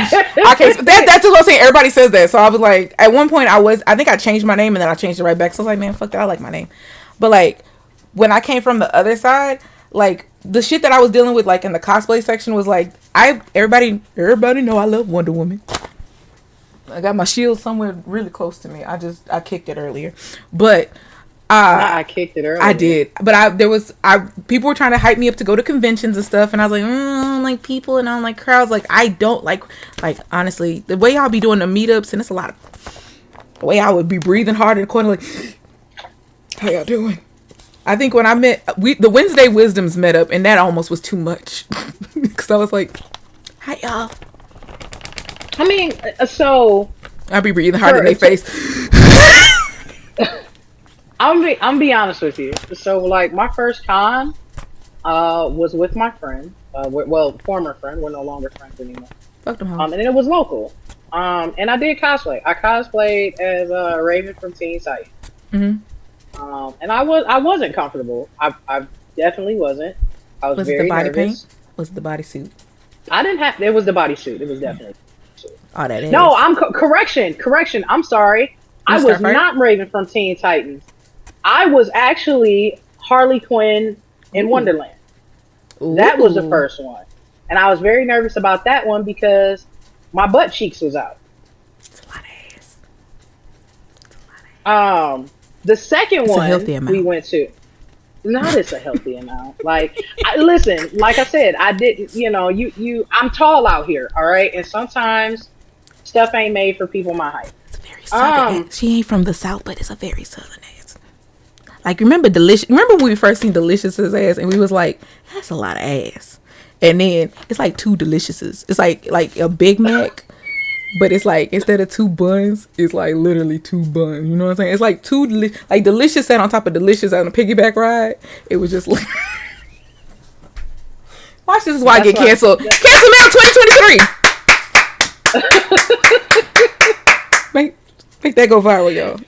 okay. So that's what I'm saying. Everybody says that, so I was like, at one point I think I changed my name and then I changed it right back. So I was like, man, fuck that, I like my name. But like when I came from the other side, like the shit that I was dealing with, like in the cosplay section, was like everybody know I love Wonder Woman. I got my shield somewhere really close to me. I kicked it earlier, but. I kicked it earlier. I did, but people were trying to hype me up to go to conventions and stuff, and I was like, I don't like people and I don't like crowds. Like I don't like honestly, the way y'all be doing the meetups, and it's a lot of the way I would be breathing hard in the corner, like, how y'all doing? I think when I met the Wednesday Wisdoms met up, and that almost was too much because I was like, hi y'all. I mean, so I'd be breathing hard in their face. I'm be honest with you. So like my first con was with my friend. Former friend. We're no longer friends anymore. Fuck them and it was local. And I did cosplay. I cosplayed as Raven from Teen Titans. Mm-hmm. And I wasn't comfortable. I definitely wasn't. I was very it the body nervous. paint? Was it the bodysuit? I didn't have. It was the bodysuit. It was definitely. Oh, that is. No, correction. I'm sorry. I was not Raven from Teen Titans. I was actually Harley Quinn in Wonderland. Ooh. That was the first one. And I was very nervous about that one because my butt cheeks was out. It's a lot of ass. The second one we went to. Not it's a healthy amount. Like, listen, like I said, I didn't, I'm tall out here, all right? And sometimes stuff ain't made for people my height. It's a very southern ass. She ain't from the South, but it's a very southern ass. Like, remember when we first seen Delicious's ass and we was like, that's a lot of ass. And then it's like two Deliciouses. It's like a Big Mac, but it's like instead of two buns, it's like literally two buns. You know what I'm saying? It's like two like Delicious sat on top of Delicious on a piggyback ride. It was just like watch, this is why I get canceled. Cancel me out 2023. Make that go viral, y'all.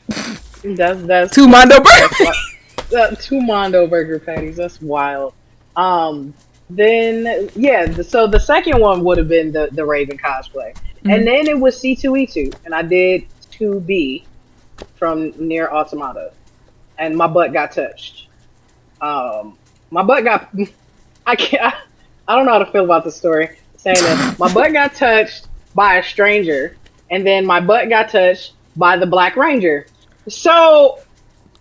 That's two Mondo burger. Two Mondo burger patties. That's wild. Then so the second one would have been the Raven cosplay, and then it was C2E2, and I did 2B from Nier Automata, and my butt got touched. My butt got. I don't know how to feel about the story. Saying that my butt got touched by a stranger, and then my butt got touched by the Black Ranger. So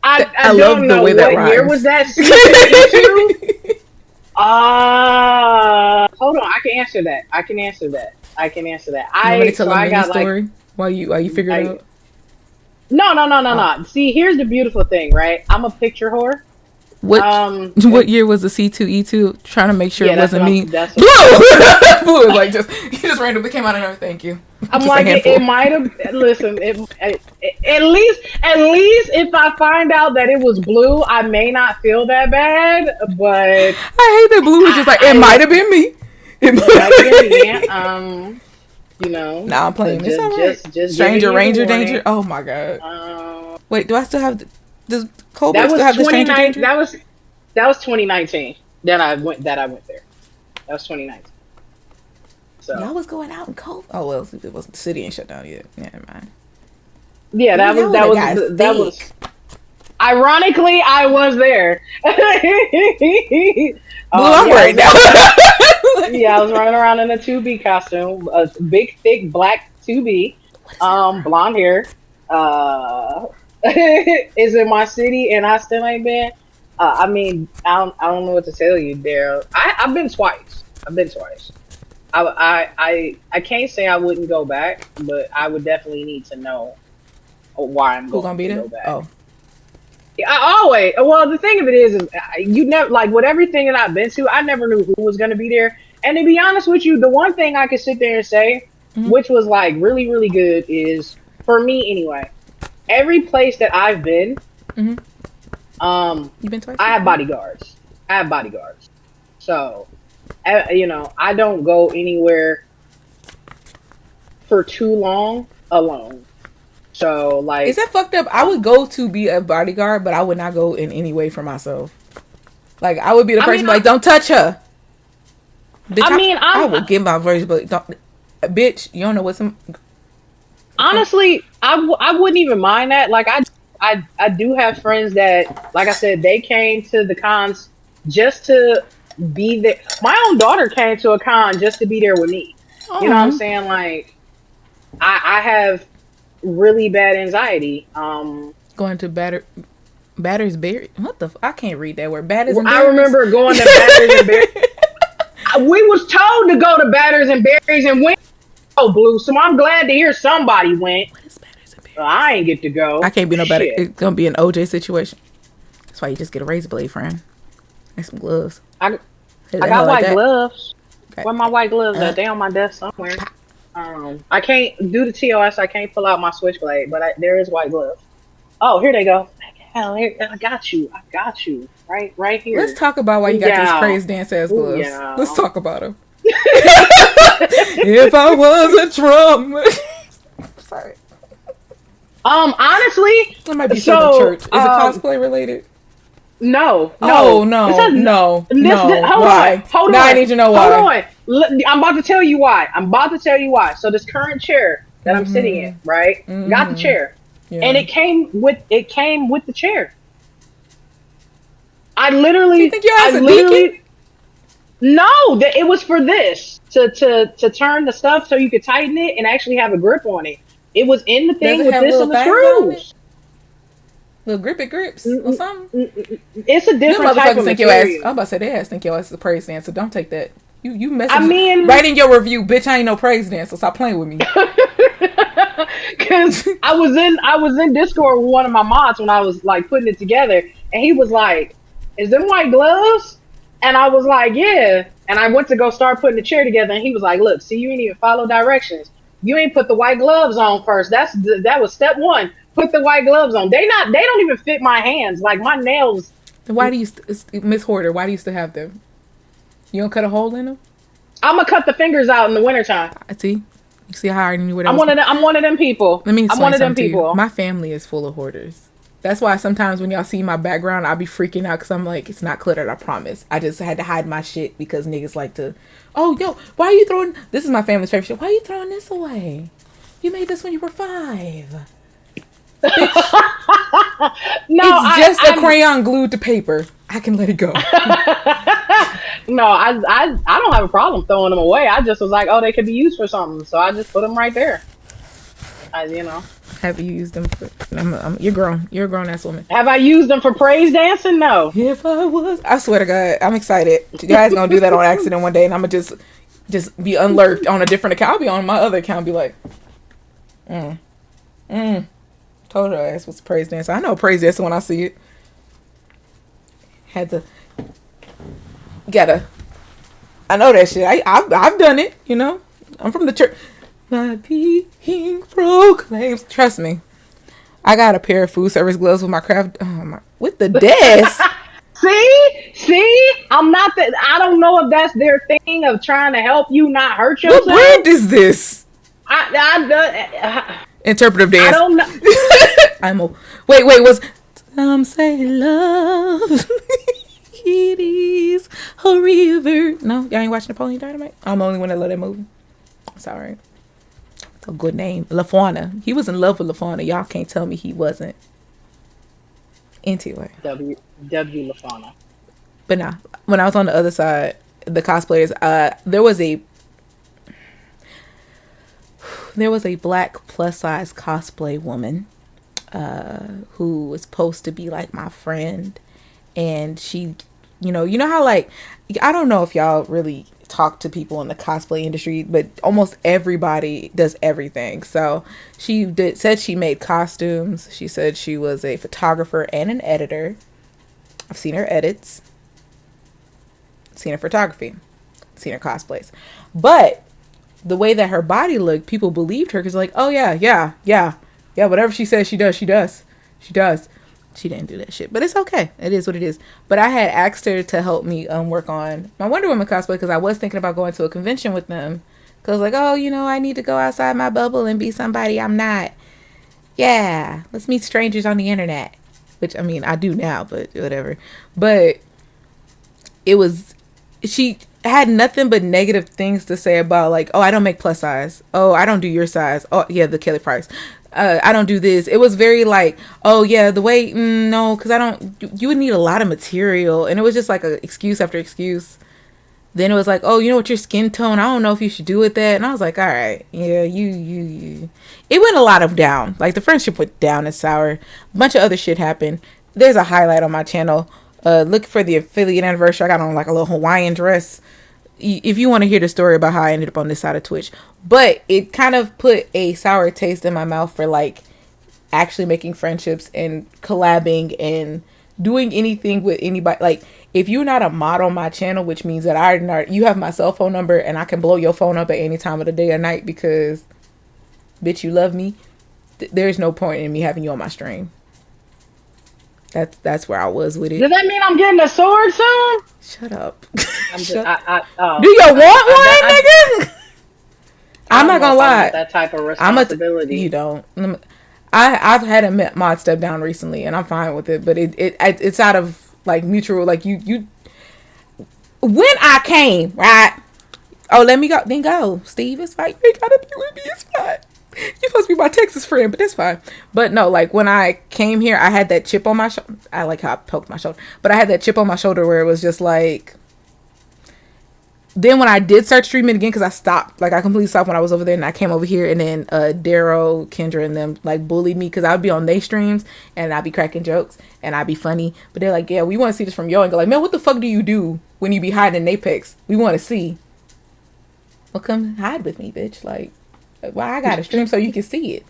I love don't the know way that what year rhymes. was that C2E2. Hold on. I can answer that. I can answer that. I can answer that. You want me to tell a I mini got like story while you figure it I out? Oh. no. See, here's the beautiful thing, right? I'm a picture whore. What If, what year was the C2E2? Trying to make sure yeah, it wasn't me. that's Blue. what Blue is like just he just randomly came out of nowhere. Thank you. I'm Just a like handful. it might have. Listen, at least if I find out that it was blue, I may not feel that bad. But I hate that Blue is just like it might have been me. it might have been me. You know. Nah, I'm playing. It's alright. Just Stranger giving you the Ranger warning. Danger. Oh my god. Wait, do I still have? Does Colbert That was still have the Stranger 29. Danger? That was 2019. That I went there. That was 2019. So Y'all was going out in Colbert. Oh well, it was the city ain't shut down yet. Yeah, never mind. yeah, Ooh, y'all would've got that was. sick. Ironically, I was there. Blue, I'm worried now. Yeah, I was running around in a 2B costume, a big, thick black 2B, blonde hair. Is in my city, and I still ain't been. I mean, I don't know what to tell you, Daryl. I've been twice. I can't say I wouldn't go back, but I would definitely need to know why I'm Who going gonna be to there? go back. Oh, I always. Well, the thing of it is you never like with everything that I've been to. I never knew who was going to be there. And to be honest with you, the one thing I could sit there and say, which was like really, really good, is for me anyway. Every place that I've been, you've been twice. I have bodyguards. So, I don't go anywhere for too long alone. So, like, Is that fucked up? I would go to be a bodyguard, but I would not go in any way for myself. Like, I would be the person like, don't touch her. Bitch, I will give my version, but don't, bitch, you don't know what's. Honestly, I wouldn't even mind that. Like, I do have friends that, like I said, they came to the cons just to be there. My own daughter came to a con just to be there with me. You know what I'm saying? Like, I have really bad anxiety. Going to Batters Berry. What the? I can't read that word. Batters and I Berries. remember going to Batters and Berries. We was told to go to Batters and Berries and went. Oh, Blue. So I'm glad to hear somebody went. What is Batters and Berries? I ain't get to go. I can't be no better. Shit. It's gonna be an OJ situation. That's why you just get a razor blade, friend, and some gloves. I got white gloves. Okay. Where my white gloves at? They on my desk somewhere. I can't do the TOS. I can't pull out my switchblade, but there is white gloves. Oh, here they go. Hell, here, I got you. Right here. Let's talk about why you got these praise dance ass gloves. Yeah. Let's talk about them. If I was a drum. Sorry. Honestly, That might be so church. Is it cosplay related? No. Oh no. No. Why? Hold on. Now I need to know why. Hold on. I'm about to tell you why. So this current chair that I'm sitting in, right? Got the chair. Yeah. And it came with the chair. I literally. You think your ass a deacon? No, it was for this to turn the stuff so you could tighten it and actually have a grip on it. It was in the thing with this and the screws. Little grippy grips or something. It's a different type of material. I'm about to say they ass think your ass is a praise dancer. Don't take that. You message. I mean, write in your review, bitch. I ain't no praise dancer. Stop playing with me. Because I was in Discord with one of my mods when I was like putting it together, and he was like, "Is them white gloves?" And I was like, "Yeah." And I went to go start putting the chair together, and he was like, "Look, see, you ain't even follow directions. You ain't put the white gloves on first. That was step one. Put the white gloves on. They don't even fit my hands. Like my nails." Why do you, Miss Hoarder? Why do you still have them? You don't cut a hole in them? I'm gonna cut the fingers out in the wintertime. I see. You see how I knew what I'm one of them people. Let me explain I'm one of them people. My family is full of hoarders. That's why sometimes when y'all see my background, I'll be freaking out because I'm like, it's not cluttered, I promise. I just had to hide my shit because niggas like to, oh, yo, why are you throwing, this is my family's favorite shit. Why are you throwing this away? You made this when you were 5. Bitch, it's just a crayon glued to paper. I can let it go. No, I don't have a problem throwing them away. I just was like, oh, they could be used for something, so I just put them right there. You know. Have you used them? You're grown. You're a grown ass woman. Have I used them for praise dancing? No. If I was, I swear to God, I'm excited. You guys gonna do that on accident one day, and I'm gonna just be unlurked on a different account. I'll be on my other account, be like, mm, told her ass was praise dancer. I know praise dancer when I see it. Had to, gotta. I know that shit. I've done it. You know, I'm from the church. My being proclaims. Trust me, I got a pair of food service gloves with my craft. Oh my, with the desk. See, I'm not that. I don't know if that's their thing of trying to help you not hurt yourself. What brand is this? Interpretive dance. I don't know. Wait. Was some say love? It is a river. No, y'all ain't watching Napoleon Dynamite. I'm the only one that love that movie. Sorry. A good name, LaFauna. He was in love with LaFauna. Y'all can't tell me he wasn't into it. W LaFauna. But nah, when I was on the other side, the cosplayers, there was a black plus size cosplay woman who was supposed to be like my friend, and she, you know how like, I don't know if y'all really talk to people in the cosplay industry, but almost everybody does everything. So she said she made costumes. She said she was a photographer and an editor. I've seen her edits, seen her photography, seen her cosplays, but the way that her body looked, people believed her because like, oh yeah, whatever she says she does. She didn't do that shit, but it's okay. It is what it is. But I had asked her to help me work on my Wonder Woman cosplay because I was thinking about going to a convention with them. Because like, oh, I need to go outside my bubble and be somebody I'm not. Yeah, let's meet strangers on the internet. Which, I mean, I do now, but whatever. But she had nothing but negative things to say about like, oh, I don't make plus size. Oh, I don't do your size. Oh, yeah, the Kelly Price. I don't do this. It was very like, oh yeah, the way, no, because I don't, you would need a lot of material. And it was just like a excuse after excuse. Then it was like, oh, with your skin tone, I don't know if you should do with that. And I was like, all right, yeah, you. It went a lot of down. Like the friendship went down and sour. A bunch of other shit happened. There's a highlight on my channel. Look for the affiliate anniversary. I got on like a little Hawaiian dress. If you want to hear the story about how I ended up on this side of Twitch. But it kind of put a sour taste in my mouth for like actually making friendships and collabing and doing anything with anybody. Like if you're not a mod on my channel, which means that you have my cell phone number and I can blow your phone up at any time of the day or night because bitch, you love me. There's no point in me having you on my stream. That's where I was with it. Does that mean I'm getting a sword soon? Shut up. Do you want one, nigga? I'm not gonna lie. That type of responsibility. You don't. I've had a mod step down recently, and I'm fine with it. But it's out of like mutual. Like you. When I came, right? Oh, let me go. Then go, Steve. It's fine. You ain't gotta be with me. It's fine. You're supposed to be my Texas friend, but that's fine. But no, like when I came here, I had that chip on my shoulder. I like how I poked my shoulder, but I had that chip on my shoulder where it was just like. Then when I did start streaming again, because I stopped, like I completely stopped when I was over there, and I came over here, and then Daryl, Kendra, and them like bullied me because I'd be on their streams and I'd be cracking jokes and I'd be funny, but they're like, yeah, we want to see this from your angle. Like, man, what the fuck do you do when you be hiding in Apex? We want to see. Well, come hide with me, bitch. Like, why I gotta stream so you can see it?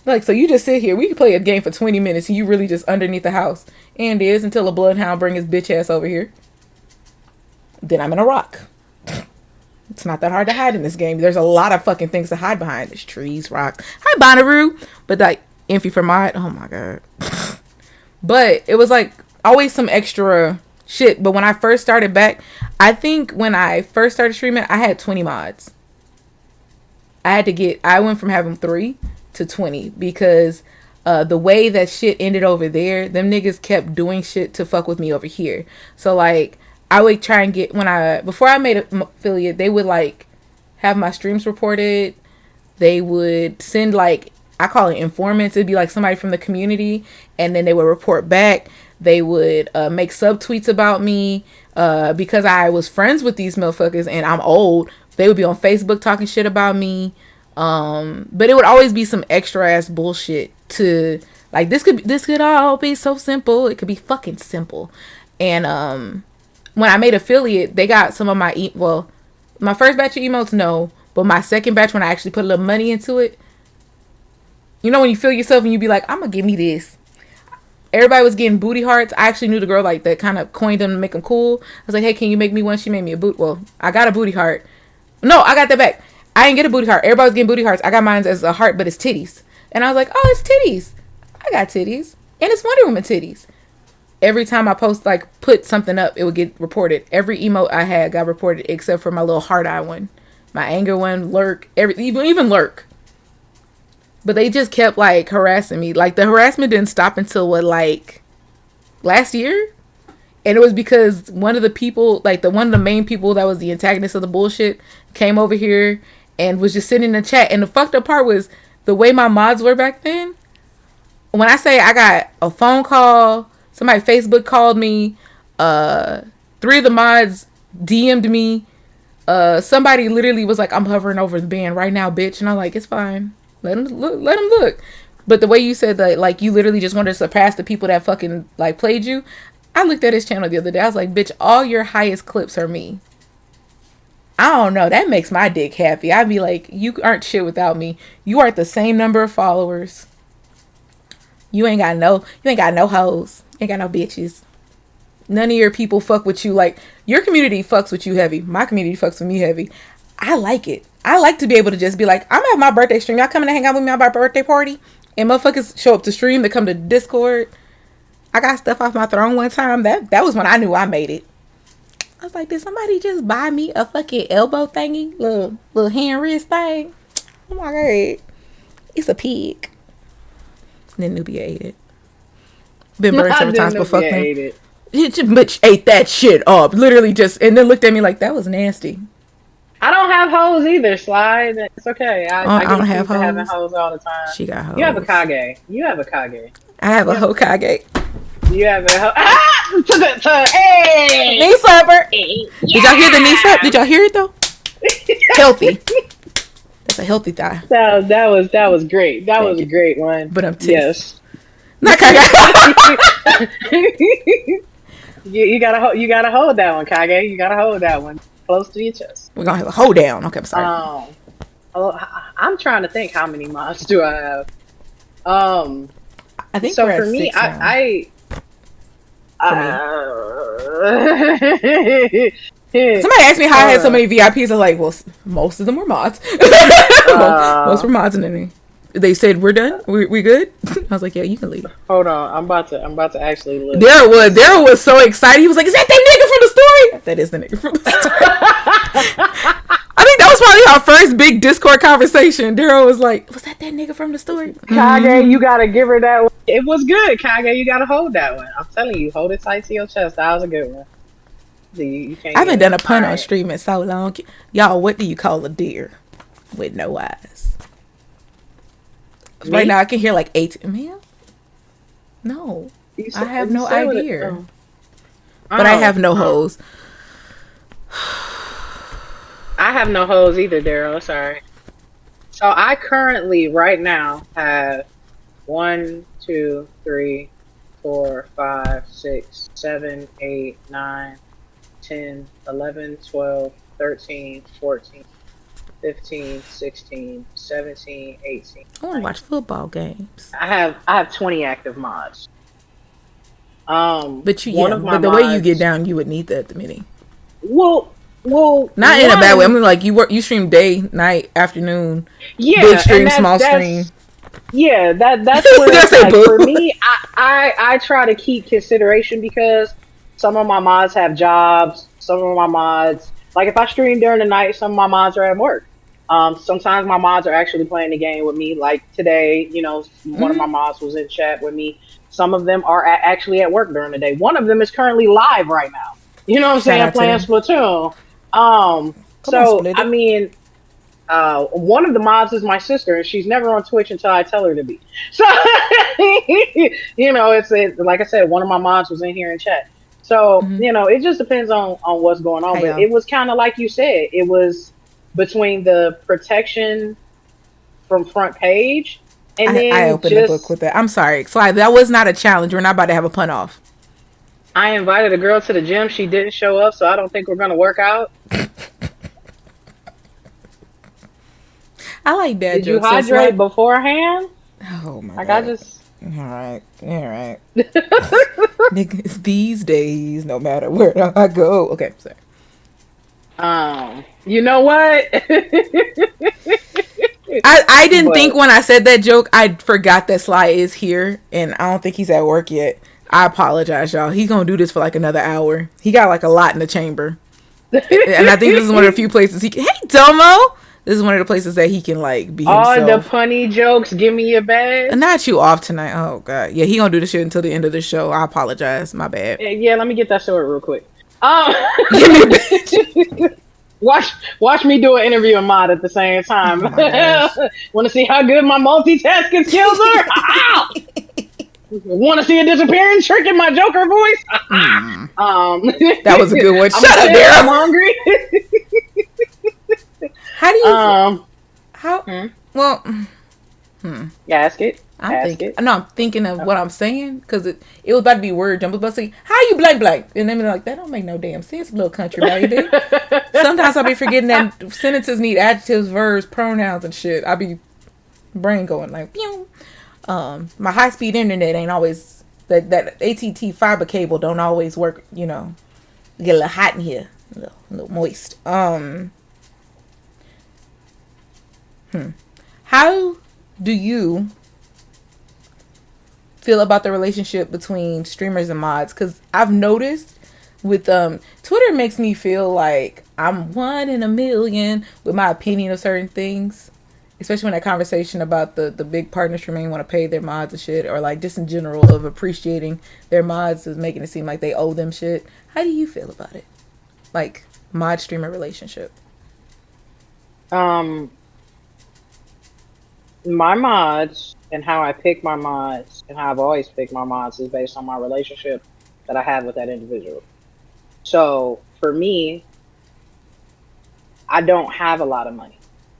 Like, so you just sit here. We can play a game for 20 minutes, and you really just underneath the house, and is until a bloodhound bring his bitch ass over here. Then I'm in a rock. It's not that hard to hide in this game. There's a lot of fucking things to hide behind. There's trees, rocks. Hi, Bonnaroo. But like, Infy for mod. Oh my god. But it was like always some extra shit. But when I first started back, I think when I first started streaming, I had 20 mods. I went from having 3 to 20 because the way that shit ended over there, them niggas kept doing shit to fuck with me over here. So like, I would try and get, before I made an affiliate, they would like have my streams reported. They would send like, I call it informants. It'd be like somebody from the community, and then they would report back. They would make subtweets about me because I was friends with these motherfuckers, and I'm old. They would be on Facebook talking shit about me. But it would always be some extra ass bullshit to like this could all be so simple. It could be fucking simple. And when I made affiliate, they got some of my my first batch of emotes, no, but my second batch when I actually put a little money into it. You know when you feel yourself and you be like, I'm gonna give me this. Everybody was getting booty hearts. I actually knew the girl like that kind of coined them to make them cool. I was like, hey, can you make me one? She made me a boot. Well, I got a booty heart. No, I got that back. I didn't get a booty heart. Everybody was getting booty hearts. I got mine as a heart, but it's titties. And I was like, oh, it's titties. I got titties. And it's Wonder Woman titties. Every time I post, like, put something up, it would get reported. Every emote I had got reported except for my little heart eye one. My anger one, lurk, even lurk. But they just kept, like, harassing me. Like, the harassment didn't stop until, last year? And it was because one of the people, like, one of the main people that was the antagonist of the bullshit came over here and was just sitting in the chat. And the fucked up part was the way my mods were back then. When I say I got a phone call, somebody Facebook called me, 3 of the mods DM'd me, somebody literally was like, I'm hovering over the band right now, bitch. And I'm like, it's fine. Let him look. But the way you said that, like, you literally just wanted to surpass the people that fucking, like, played you. I looked at his channel the other day. I was like, bitch, all your highest clips are me. I don't know. That makes my dick happy. I'd be like, you aren't shit without me. You aren't the same number of followers. You ain't got no hoes. You ain't got no bitches. None of your people fuck with you. Like, your community fucks with you heavy. My community fucks with me heavy. I like it. I like to be able to just be like, I'm at my birthday stream. Y'all coming to hang out with me at my birthday party? And motherfuckers show up to stream. They come to Discord. I got stuff off my throne one time. That was when I knew I made it. I was like, did somebody just buy me a fucking elbow thingy? Little hand wrist thing? Oh my god. It's a pig. And then Nubia ate it. Been burned several times, but fuck them. Bitch ate that shit up. Literally just, and then looked at me like, that was nasty. I don't have hoes either, Slide. It's okay. I don't have hoes. Having hoes all the time. She got hoes. You have a Kage. I have a Hokage. You have a hoe. Hey! Knee slapper. Did y'all hear the knee slap? Did y'all hear it though? Healthy. That's a healthy thigh. That was great. That was a great one. But I'm yes. Not Kage. you gotta hold that one, Kage. You gotta hold that one close to your chest. We're gonna have a hold down. Okay, I'm sorry. I'm trying to think how many mods do I have. I think so we're for at me, 6 now. Somebody asked me how I had so many VIPs. I was like, well, most of them were mods. Most were mods, and then they said, "We're done. We good." I was like, "Yeah, you can leave." Hold on, I'm about to actually look. Daryl was so excited. He was like, "Is that nigga from the story?" That is the nigga from the story. I think that was probably our first big Discord conversation. Daryl was like, "Was that nigga from the story?" Kage, you gotta give her that one. It was good, Kage. You gotta hold that one. I'm telling you, hold it tight to your chest. That was a good one. You can't I haven't done a pun on stream in so long. Y'all, what do you call a deer with no eyes? Me? Right now, I can hear like 8. Man, no, I have no idea. But I have no hoes. I have no hoes either, Daryl. Sorry. So I currently, right now, have 1, 2, 3, 4, 5, 6, 7, 8, 9, 10, 11, 12, 13, 14, 15, 16, 17, 18. I want to watch football games. I have 20 active mods. But but the way you get down, you would need that at the mini. Well, not in a bad way. I mean, like you stream day, night, afternoon. Yeah, big stream, small stream. Yeah, that's where like, for me, I try to keep consideration because some of my mods have jobs. Some of my mods, like if I stream during the night, some of my mods are at work. Sometimes my mods are actually playing the game with me. Like today, one of my mods was in chat with me. Some of them are actually at work during the day. One of them is currently live right now. You know what I'm saying? Playing Splatoon. So I mean, One of the mods is my sister, and she's never on Twitch until I tell her to be. So, it's like I said, one of my mods was in here in chat. So, Mhm. it just depends on what's going on. Hey, But y'all. it was kind of like you said, it was between the protection from front page and I then opened the book just with that. I'm sorry. So that was not a challenge. We're not about to have a pun off. I invited a girl to the gym. She didn't show up, so I don't think we're gonna work out. I like dad Did you jokes. So hydrate beforehand? Oh my Like I god. just. All right. Niggas these days, no matter where I go. Okay, sorry. You know what? I didn't think But when I said that joke, I forgot that Sly is here, and I don't think he's at work yet. I apologize, y'all. He's gonna do this for like another hour. He got like a lot in the chamber, and I think this is one of the few places he can. Hey, Domo. This is one of the places that he can like be all the himself. funny jokes, give me a badge. Not you off tonight. Oh god, yeah, he gonna do this shit until the end of the show. I apologize. My bad. Yeah, let me get that sword real quick. Give me a bitch. Watch me do an interview and mod at the same time. Oh Want to see how good my multitasking skills are? Want to see a disappearing trick in my Joker voice? That was a good one. Shut up, I'm Daryl. hungry. How do you? How? Hmm? Well, Ask it. I'm thinking of what I'm saying because it was about to be word jump. I was about to say, how you blank? And then like, that don't make no damn sense, little country baby. Sometimes I'll be forgetting that sentences need adjectives, verbs, pronouns, and shit. I be brain going like, pew. My high speed internet ain't always that ATT fiber cable don't always work. You know, get a little hot in here, a little moist. How do you feel about the relationship between streamers and mods? Because I've noticed with Twitter makes me feel like I'm one in a million with my opinion of certain things, especially when that conversation about the big partners may want to pay their mods and shit, or like just in general of appreciating their mods is making it seem like they owe them shit. How do you feel about it, like mod streamer relationship? My mods and how I pick my mods and how I've always picked my mods is based on my relationship that I have with that individual. So for me, I don't have a lot of money.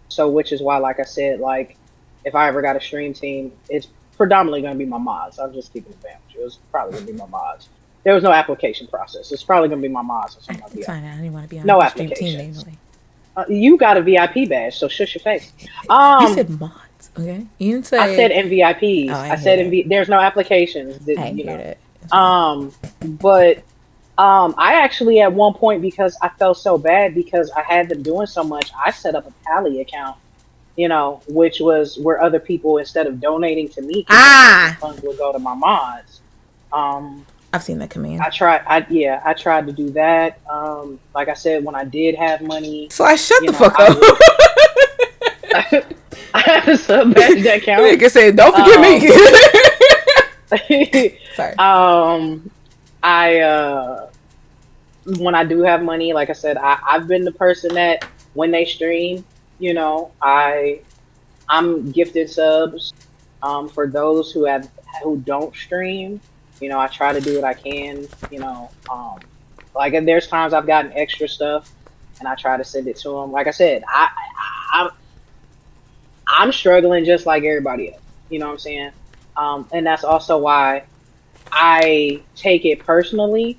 So which is why, like I said, like if I ever got a stream team, it's predominantly going to be my mods. I'm just keeping it balanced. It's probably going to be my mods. There was no application process. It's probably going to be my mods. Or something It's fine. I didn't want to be on no the stream team applications. anyway. You got a VIP badge, so shush your face. You said mods. Okay, you didn't say. I said MVIPs. Oh, I said MV. There's no applications. I didn't hear that. But I actually at one point, because I felt so bad because I had them doing so much, I set up a Pally account. Which was where other people, instead of donating to me, funds would go to my mods. I've seen that command. I tried to do that. Like I said, when I did have money, so I shut the fuck up. I have a sub badge account. Like I said, don't forget me. Sorry. When I do have money, like I said, I've been the person that when they stream, I'm gifted subs. For those who don't stream, I try to do what I can. Like there's times I've gotten extra stuff, and I try to send it to them. Like I said, I'm struggling just like everybody else. You know what I'm saying? And that's also why I take it personally.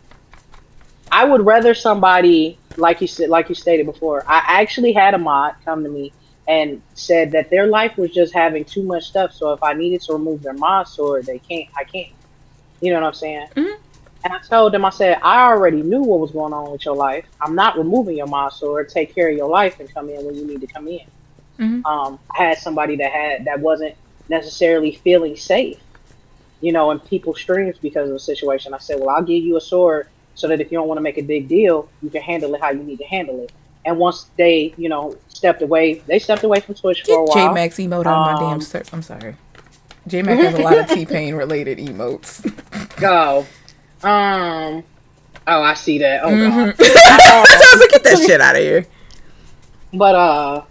I would rather somebody, like you stated before. I actually had a mod come to me and said that their life was just having too much stuff. So if I needed to remove their mod sword, I can't. You know what I'm saying? Mm-hmm. And I told them, I said, I already knew what was going on with your life. I'm not removing your mod sword. Take care of your life and come in when you need to come in. Mm-hmm. I had somebody that wasn't necessarily feeling safe, in people's streams because of the situation. I said, well, I'll give you a sword so that if you don't want to make a big deal, you can handle it how you need to handle it. And once they, stepped away from Twitch for a while. J-Max emote on my damn search. I'm sorry. J-Max has a lot of T-Pain related emotes. Go. Oh, I see that. Oh, God. So I was like, get that shit out of here. But,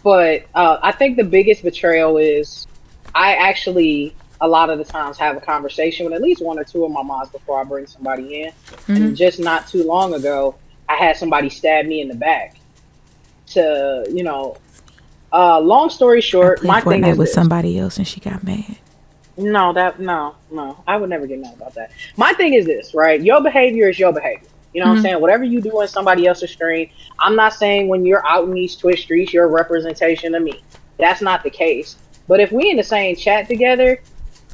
But I think the biggest betrayal is I actually a lot of the times have a conversation with at least one or two of my moms before I bring somebody in. Mm-hmm. And just not too long ago, I had somebody stab me in the back. To long story I short, played my thing Fortnite is with this. somebody else and she got mad. No, I would never get mad about that. My thing is this, right? Your behavior is your behavior. You know what I'm Mm-hmm. saying? Whatever you do in somebody else's stream, I'm not saying when you're out in these Twitch streets, you're a representation of me. That's not the case. But if we in the same chat together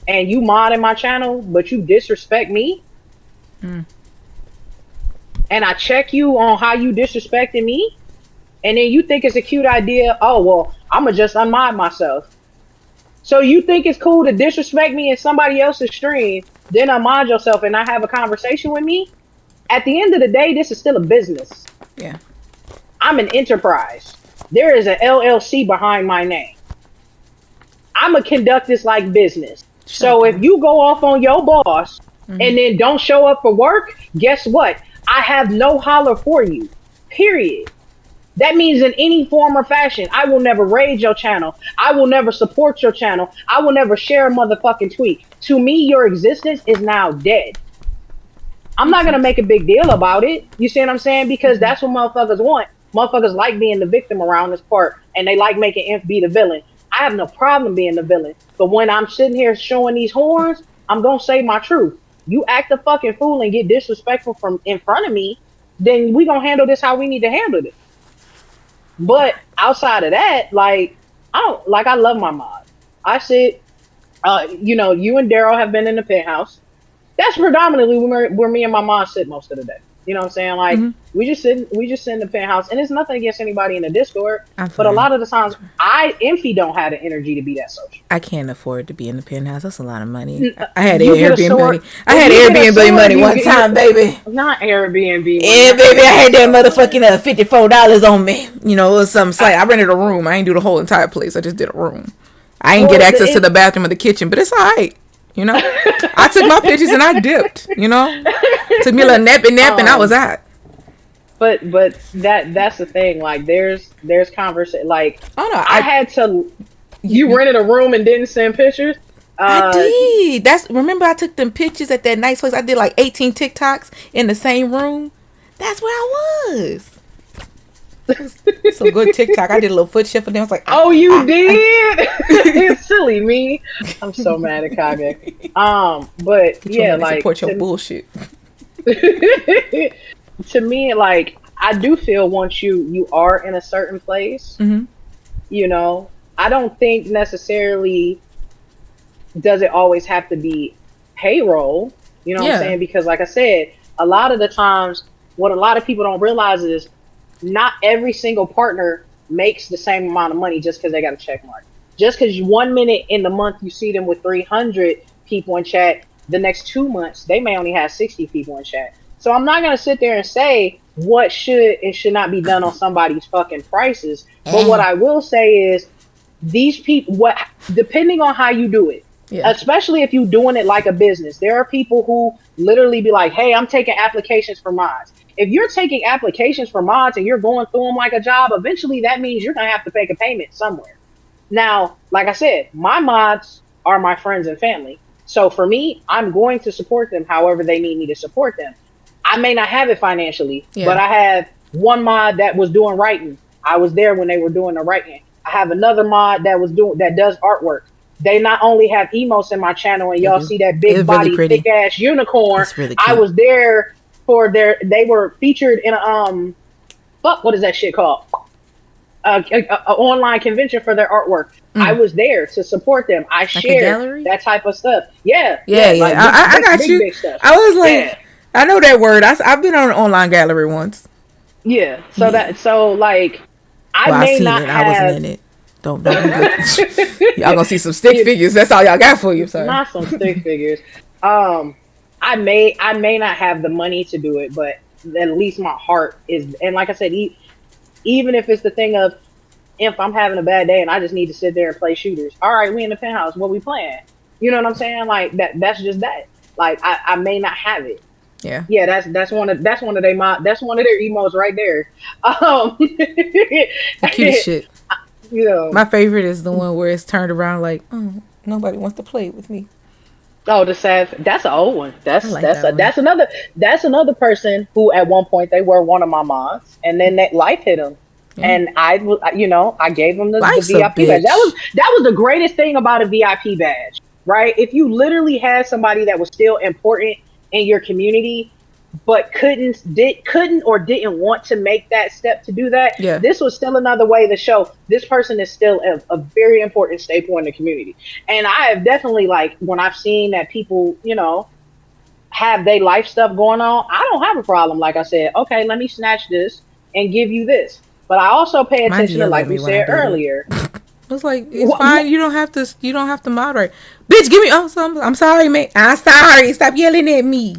and you mod in my channel, but you disrespect me, Mm. and I check you on how you disrespected me, and then you think it's a cute idea, oh well, I'ma just unmod myself. So you think it's cool to disrespect me in somebody else's stream, then unmod yourself and not have a conversation with me? At the end of the day, this is still a business. Yeah. I'm an enterprise. There is an LLC behind my name. I'ma conduct this like business. Shut So up, if girl. you go off on your boss Mm-hmm. and then don't show up for work, guess what? I have no holler for you. Period. That means in any form or fashion, I will never raid your channel. I will never support your channel. I will never share a motherfucking tweet. To me, your existence is now dead. I'm Makes not gonna sense. make a big deal about it. You see what I'm saying? Because Mm-hmm. that's what motherfuckers want. Motherfuckers like being the victim around this part, and they like making Inf be the villain. I have no problem being the villain, but when I'm sitting here showing these horns, I'm gonna say my truth. You act a fucking fool and get disrespectful from in front of me, then we gonna handle this how we need to handle it. But outside of that, like I don't like I love my mod. I sit you and Daryl have been in the penthouse. That's predominantly where me and my mom sit most of the day. You know what I'm saying? Like Mm-hmm. we just sit in the penthouse, and it's nothing against anybody in the Discord, I'm but a fine. lot of the times Emphy don't have the energy to be that social. I can't afford to be in the penthouse. That's a lot of money. I had You get a Airbnb sword. money. I If had you get a Airbnb sword, money you one get time, baby. not Airbnb money. Yeah, I baby. hate I had that myself, man. motherfucking $54 on me. You know, it was something I, slight. I rented a room. I ain't do the whole entire place. I just did a room. I ain't get well, access to the bathroom or the kitchen, but it's all right. You know, I took my pictures and I dipped. You know, took me a little nap and I was um, out. but that's the thing. Like there's conversation. Like Oh no, I had to. you, You you, rented a room and didn't send pictures. I Uh, did. Remember I took them pictures at that nice place. I did like 18 TikToks in the same room. That's where I was. So good TikTok. I did a little foot shift for them. I was like, oh, you did? It's silly me. I'm so mad at Kage. But get your yeah, man to like support your bullshit. to me, like I do feel once you are in a certain place, Mm-hmm. you know, I don't think necessarily does it always have to be payroll. You know what I'm Yeah. saying? Because like I said, a lot of the times, what a lot of people don't realize is not every single partner makes the same amount of money just because they got a check mark. Just because 1 minute in the month you see them with 300 people in chat, the next 2 months they may only have 60 people in chat. So I'm not gonna sit there and say what should and should not be done on somebody's fucking prices. But what Eh. I will say is these people, what depending on how you do it, Yeah. especially if you're doing it like a business, there are people who literally be like, "Hey, I'm taking applications for mods." If you're taking applications for mods and you're going through them like a job, eventually that means you're gonna have to make a payment somewhere. Now, like I said, my mods are my friends and family. So for me, I'm going to support them however they need me to support them. I may not have it financially, but Yeah. I have one mod that was doing writing. I was there when they were doing the writing. I have another mod that does artwork. They not only have emotes in my channel and They y'all do. see that big It's really body, thick pretty. ass unicorn. It's really I cute. was there for they were featured in a fuck, what is that shit called? A online convention for their artwork. I Mm. was there to support them. I Like a shared gallery? that type of stuff. Yeah, Yeah, like yeah. big, I big, got big, you. big stuff. I was Yeah, like, I know that word. I've been on an online gallery once. yeah. So Yeah. like, I Well, I may seen not it. I wasn't have. in it. Don't be looking. Y'all gonna see some stick You, figures. That's all y'all got for you. Sorry. not some stick figures. Um, I may not have the money to do it, but at least my heart is. And like I said, even if it's the thing of if I'm having a bad day and I just need to sit there and play shooters. All right, we in the penthouse. What we playing? You know what I'm saying? Like that. That's just that. Like I may not have it. Yeah. Yeah, that's one of their emotes right there. The cutest shit. You know. My favorite is the one where it's turned around like, oh, nobody wants to play with me. Oh, the sad. That's an old one. I like that one. That's another person who at one point they were one of my moms, and then that life hit them, and I gave them the Life's a VIP badge. bitch. That was the greatest thing about a VIP badge, right? If you literally had somebody that was still important in your community, but couldn't or didn't want to make that step to do that, Yeah. this was still another way to show this person is still a very important staple in the community. And I have definitely, like, when I've seen that people, have their life stuff going on, I don't have a problem. Like I said, okay, let me snatch this and give you this. But I also pay Mine attention to, yelled like at we me when I said did it. earlier. It's like, it's What- fine. You don't have to moderate. Bitch, give me. Oh, I'm sorry, man. I'm sorry. Stop yelling at me.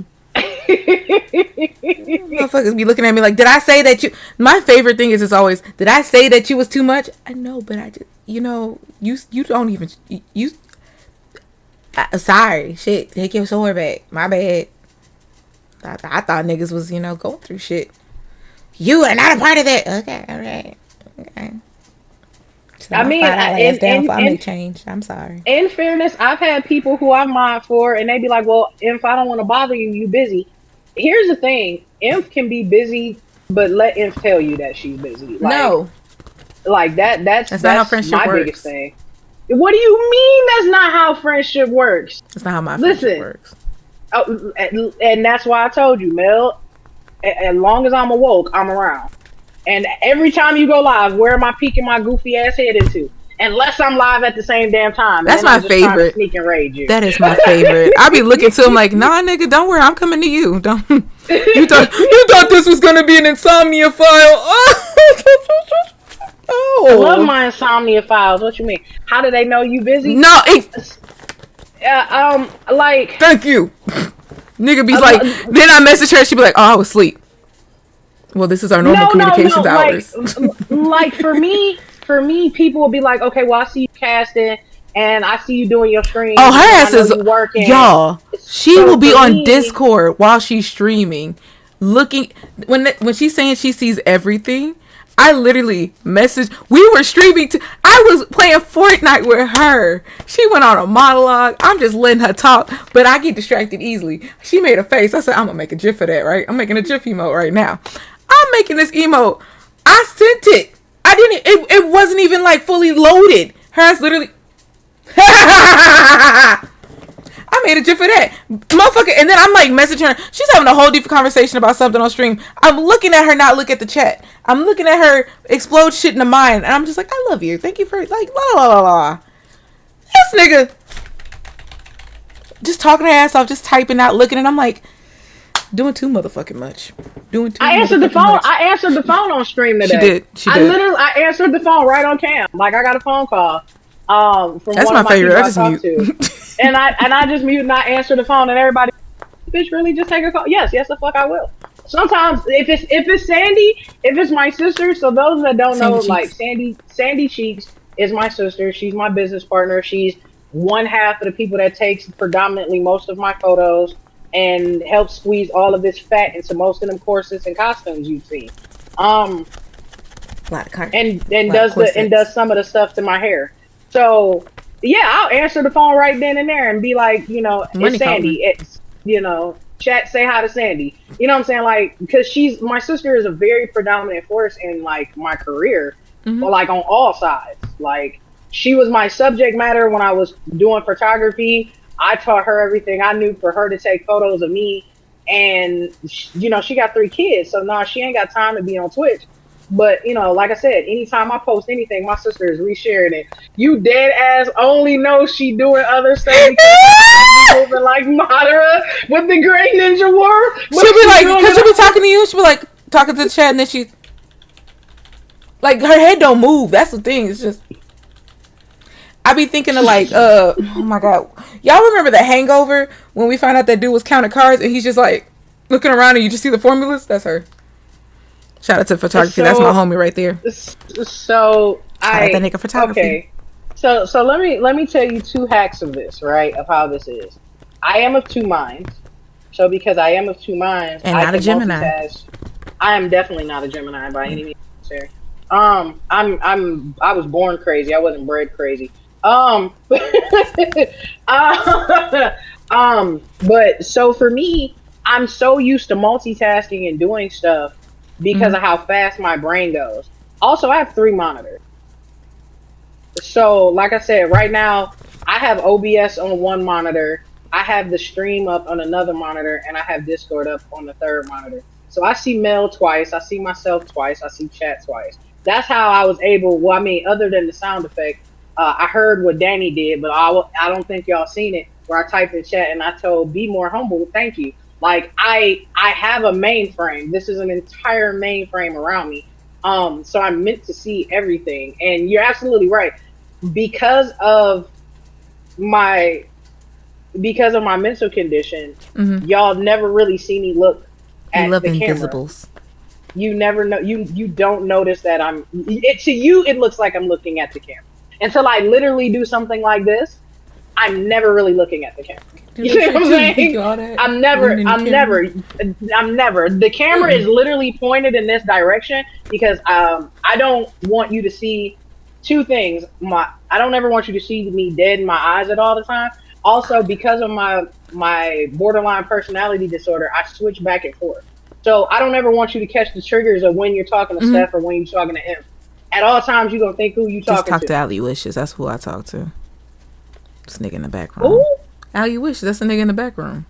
Motherfuckers be looking at me like, did I say that you? My favorite thing is always, did I say that you was too much? I know, but I just, you don't even you. Sorry, shit. Take your sword back. My bad. I thought niggas was going through shit. You are not a part of that. Okay, all right, okay. So I mean, I make change. I'm sorry. in fairness, I've had people who I've mobbed for, and they be like, "Well, if I don't want to bother you, you busy." Here's the thing: Inf can be busy, but let Inf tell you that she's busy. Like, No, like that. That's not how friendship my works. biggest thing. What do you mean? That's not how friendship works. that's not how my Listen. friendship works. Oh, and that's why I told you, Mel. As long as I'm awoke, I'm around. And every time you go live, where am I peeking my goofy ass head into? Unless I'm live at the same damn time. And That's then my I'm just trying to favorite. Sneak and raid you. That is my favorite. I be looking to him like, nah, nigga, don't worry, I'm coming to you. Don't you thought this was gonna be an insomnia file? Oh, I love my insomnia files. What you mean? How do they know you busy? no, Like, thank you. Nigga be like, then I message her, she be like, oh, I was asleep. Well, this is our normal communications hours. Like for me, people will be like, okay, well, I see you casting, and I see you doing your stream. Oh, her I ass know is you working. y'all. She So will be for on me- Discord while she's streaming, looking when she's saying she sees everything. I literally messaged. We were streaming. I was playing Fortnite with her. She went on a monologue. I'm just letting her talk, but I get distracted easily. She made a face. I said, I'm gonna make a GIF of that, right? I'm making a GIF emote right now. I'm making this emote. I sent it. I didn't. It wasn't even like fully loaded. Her ass literally. I made a GIF of that, motherfucker, and then I'm like messaging her. She's having a whole deep conversation about something on stream. I'm looking at her not look at the chat. I'm looking at her explode shit in the mind, and I'm just like, I love you. Thank you for like la la la la. This nigga just talking her ass off, just typing, not looking, and I'm like, doing too motherfucking much. Doing too. I answered the motherfucking phone. much. I answered the phone on stream today. She did. I answered the phone right on cam. Like I got a phone call. From That's one my of my favorite. I people just talked mute. to. and I just mute and I answer the phone, and everybody, bitch, really just take a call? Yes, the fuck I will. Sometimes if it's Sandy, if it's my sister. So those that don't know, like Sandy Cheeks is my sister. She's my business partner. She's one half of the people that takes predominantly most of my photos and helps squeeze all of this fat into most of them corsets and costumes you've seen. A lot of and does some of the stuff to my hair. So yeah, I'll answer the phone right then and there and be like, it's Sandy. It's chat, say hi to Sandy. You know what I'm saying? Like, because my sister is a very predominant force in like my career, but like on all sides. Like, she was my subject matter when I was doing photography. I taught her everything I knew for her to take photos of me, and she got 3 kids, so now she ain't got time to be on Twitch. But, like I said, anytime I post anything, my sister is resharing it. You dead ass only know she doing other stuff because she's moving like Madara with the Great Ninja War. She'll be like, because she'll be talking to you, she'll be like, talking to the chat, and then she, like, her head don't move. That's the thing. It's just, I be thinking of like, oh my God. Y'all remember The Hangover when we found out that dude was counting cards and he's just like looking around and you just see the formulas? That's her. Shout out to photography. That's my homie right there. So Shout out that nigga photography. Okay. So let me tell you 2 hacks of this, right? Of how this is. I am of 2 minds. So because I am of 2 minds, and I not a can Gemini. multitask. I am definitely not a Gemini by any means necessary. I was born crazy. I wasn't bred crazy. Um, uh, but so for me, I'm so used to multitasking and doing stuff because Mm-hmm. of how fast my brain goes. Also, I have three monitors. So, like I said, right now I have OBS on one monitor, I have the stream up on another monitor, and I have Discord up on the third monitor. So I see Mel twice, I see myself twice, I see chat twice. That's how I was able. Well, I mean, other than the sound effect, I heard what Danny did, but I don't think y'all seen it. Where I typed in chat and I told, "Be more humble." Thank you. Like I have a mainframe. This is an entire mainframe around me. So I'm meant to see everything. And you're absolutely right because of my mental condition, Mm-hmm. y'all never really see me look You at love the camera. invisibles. You never know. You don't notice that to you. It looks like I'm looking at the camera until I literally do something like this. I'm never really looking at the camera. Do You that know what shit I'm too. You think saying? you all that? I'm Looking never, in the I'm camera. never, I'm never. The camera is Mm. literally pointed in this direction because I don't want you to see two things. I don't ever want you to see me dead in my eyes at all the time. Also, because of my borderline personality disorder, I switch back and forth. So I don't ever want you to catch the triggers of when you're talking to Mm-hmm. Steph or when you're talking to him. At all times, you're gonna think who you Just talking talk to. to Ali Wishes. That's who I talk to. This nigga in the back Who? room. Ali Wishes. That's the nigga in the back room.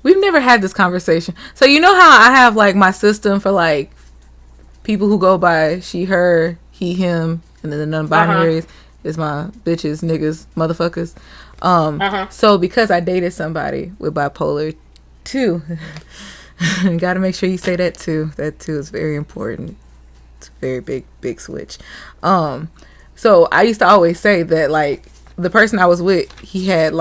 We've never had this conversation. So you know how I have like my system for like people who go by she, her, he, him, and then the Uh huh. non-binaries is my bitches, niggas, motherfuckers. Uh huh. So because I dated somebody with bipolar too, got to make sure you say that too. That too is very important. It's a very big switch. Um, so I used to always say that like the person I was with, he had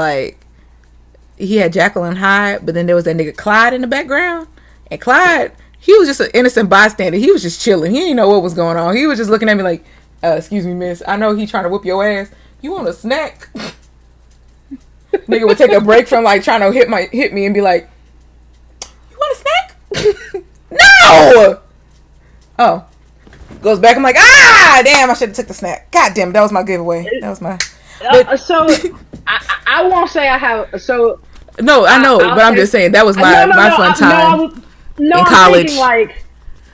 Jekyll and Hyde, but then there was that nigga Clyde in the background, and Clyde, he was just an innocent bystander. He was just chilling. He didn't know what was going on. He was just looking at me like, "Excuse me, miss. I know he trying to whoop your ass. You want a snack?" Nigga would take a break from like trying to hit me and be like, "You want a snack?" No. Oh, goes back. I'm like, ah, damn! I should have took the snack. God damn, that was my giveaway. That was my. But So I won't say I have. So no, I know, I'll but I'm say just saying that was no, my no, my no, fun no. time No, in I'm college. thinking like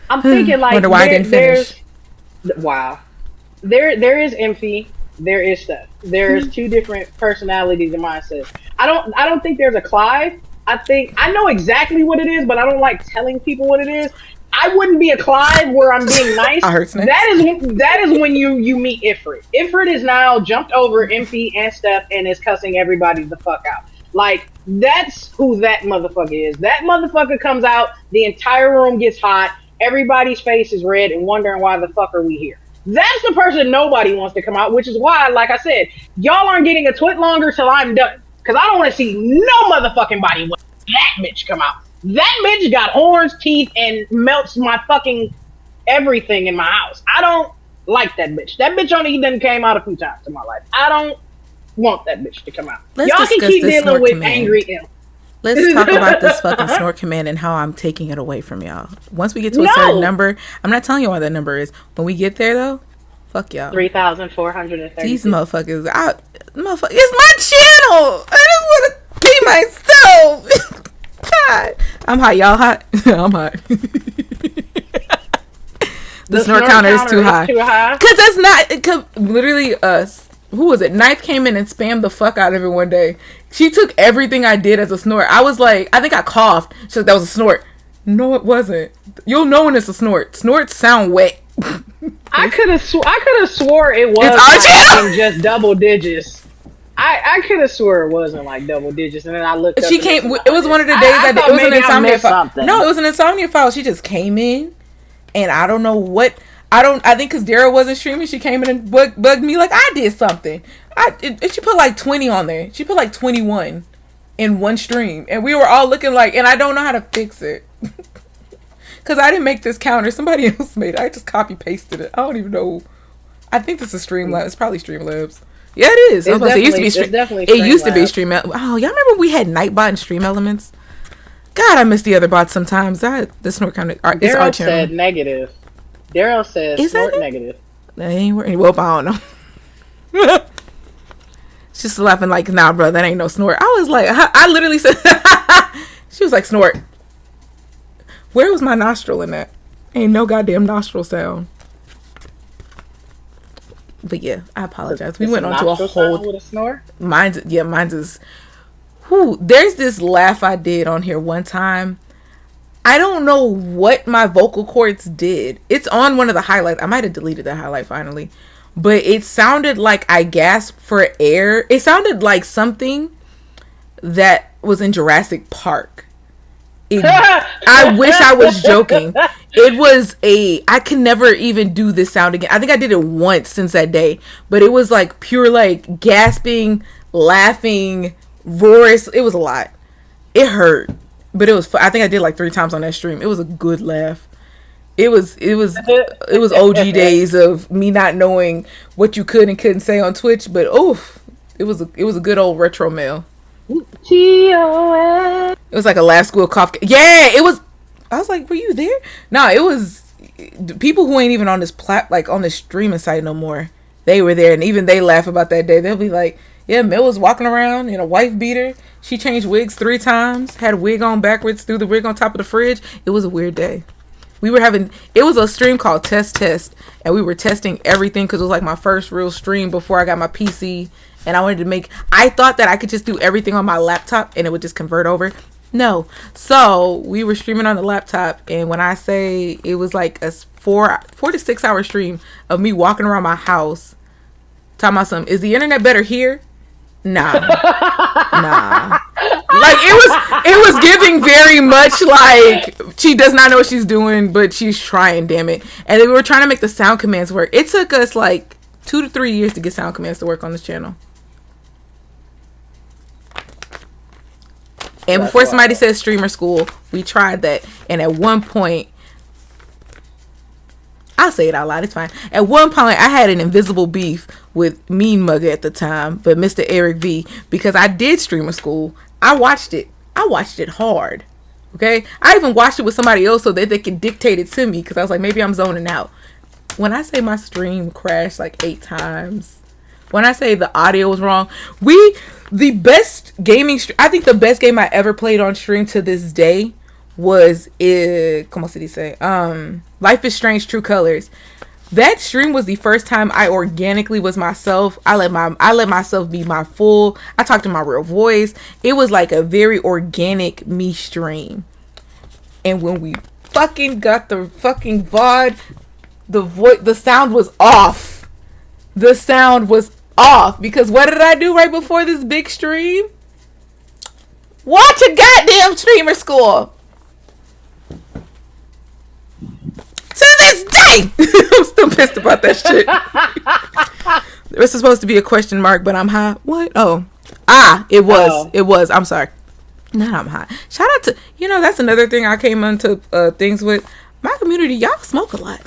I'm thinking like Wonder why I didn't there's finish. wow. There is Emphy. There is Steph. There's two different personalities and mindsets. I don't think there's a Clive. I think I know exactly what it is, but I don't like telling people what it is. I wouldn't be a Clive where I'm being nice. I heard snacks. That is when you meet Ifrit. Ifrit is now jumped over Emphy and Steph and is cussing everybody the fuck out. Like that's who that motherfucker is. That motherfucker comes out, the entire room gets hot, everybody's face is red and wondering why the fuck are we here. That's the person nobody wants to come out, which is why, like I said, y'all aren't getting a twit longer till I'm done. Cause I don't want to see no motherfucking body when that bitch come out. That bitch got horns, teeth, and melts my fucking everything in my house. I don't like that bitch. That bitch only done came out a few times in my life. I don't want that bitch to come out. Let's Y'all can discuss keep this dealing snort with command. angry imp. Let's talk about this fucking snort command and how I'm taking it away from y'all. Once we get to a certain No. number, I'm not telling you what that number is. When we get there though, fuck y'all. 3,430. These motherfuckers, it's my channel. I just want to be myself. God, I'm hot. Y'all hot? I'm hot. The snort counter is too high. Cause that's not. Cause literally, who was it? Knife came in and spammed the fuck out of it one day. She took everything I did as a snort. I was like, I think I coughed. She said that was a snort. No, it wasn't. You'll know when it's a snort. Snorts sound wet. I could have swore it was It's our like channel. in just double digits. I could have swore it wasn't like double digits, and then I looked up. She came. It was one of the days I did. thought It was an maybe I insomnia missed file. something. No, it was an insomnia file. She just came in, and I don't know what. I think because Dara wasn't streaming, she came in and bugged me like I did something. She put like 20 on there. She put like 21 in one stream, and we were all looking like. And I don't know how to fix it because I didn't make this counter. Somebody else made it. I just copy pasted it. I don't even know. I think this is Streamlabs. It's probably Streamlabs. Yeah, it is. It used to be it's definitely It used to be Streamlabs. Stream. Oh, y'all remember we had Nightbot and Stream Elements? God, I miss the other bots sometimes. The snort kind of it's our Daryl said channel. negative. Daryl says Is that snort it? negative. That ain't working. Well, I don't know. She's just laughing like, nah, bro, that ain't no snort. I was like, I literally said, she was like, snort. Where was my nostril in that? Ain't no goddamn nostril sound. But yeah, I apologize. We went on to a whole with a snore. Mine's is. Whew, there's this laugh I did on here one time. I don't know what my vocal cords did. It's on one of the highlights. I might have deleted that highlight finally. But it sounded like I gasped for air. It sounded like something that was in Jurassic Park. I wish I was joking. It was I can never even do this sound again. I think I did it once since that day. But it was like pure like gasping, laughing, roars. It was a lot. It hurt. But it was I think I did like 3 times on that stream. It was a good laugh. It was OG days of me not knowing what you could and couldn't say on Twitch, but it was a good old retro mail. It was like a last school cough. Yeah, it was. I was like, were you there? No, it was people who ain't even on this like on this streaming site no more. They were there, and even they laugh about that day. They'll be like, yeah, Mel was walking around in a wife beater. She changed wigs 3 times, had a wig on backwards, threw the wig on top of the fridge. It was a weird day. It was a stream called Test, and we were testing everything because it was like my first real stream before I got my PC, and I thought that I could just do everything on my laptop and it would just convert over. No. So we were streaming on the laptop, and when I say it was like a 4 to 6 hour stream of me walking around my house talking about something, is the internet better here? Nah. Like it was giving very much like she does not know what she's doing, but she's trying, damn it. And then we were trying to make the sound commands work. It took us like 2 to 3 years to get sound commands to work on this channel. And that's before somebody says streamer school, we tried that. And at one point, I'll say it out loud, it's fine. At one point, I had an invisible beef with Mean Mugger at the time, but Mr. Eric V, because I did streamer school. I watched it hard. Okay? I even watched it with somebody else so that they could dictate it to me, because I was like, maybe I'm zoning out. When I say my stream crashed like 8 times, when I say the audio was wrong, the best gaming, I think the best game I ever played on stream to this day was como se dice? Life is Strange True Colors. That stream was the first time I organically was myself. I let myself be my full. I talked in my real voice. It was like a very organic me stream. And when we fucking got the fucking VOD, the sound was off. The sound was off because what did I do right before this big stream? Watch a goddamn streamer school. To this day, I'm still pissed about that shit. There was supposed to be a question mark, but I'm high. What? It was. I'm sorry. Not I'm high. Shout out to, that's another thing I came into things with. My community, y'all smoke a lot.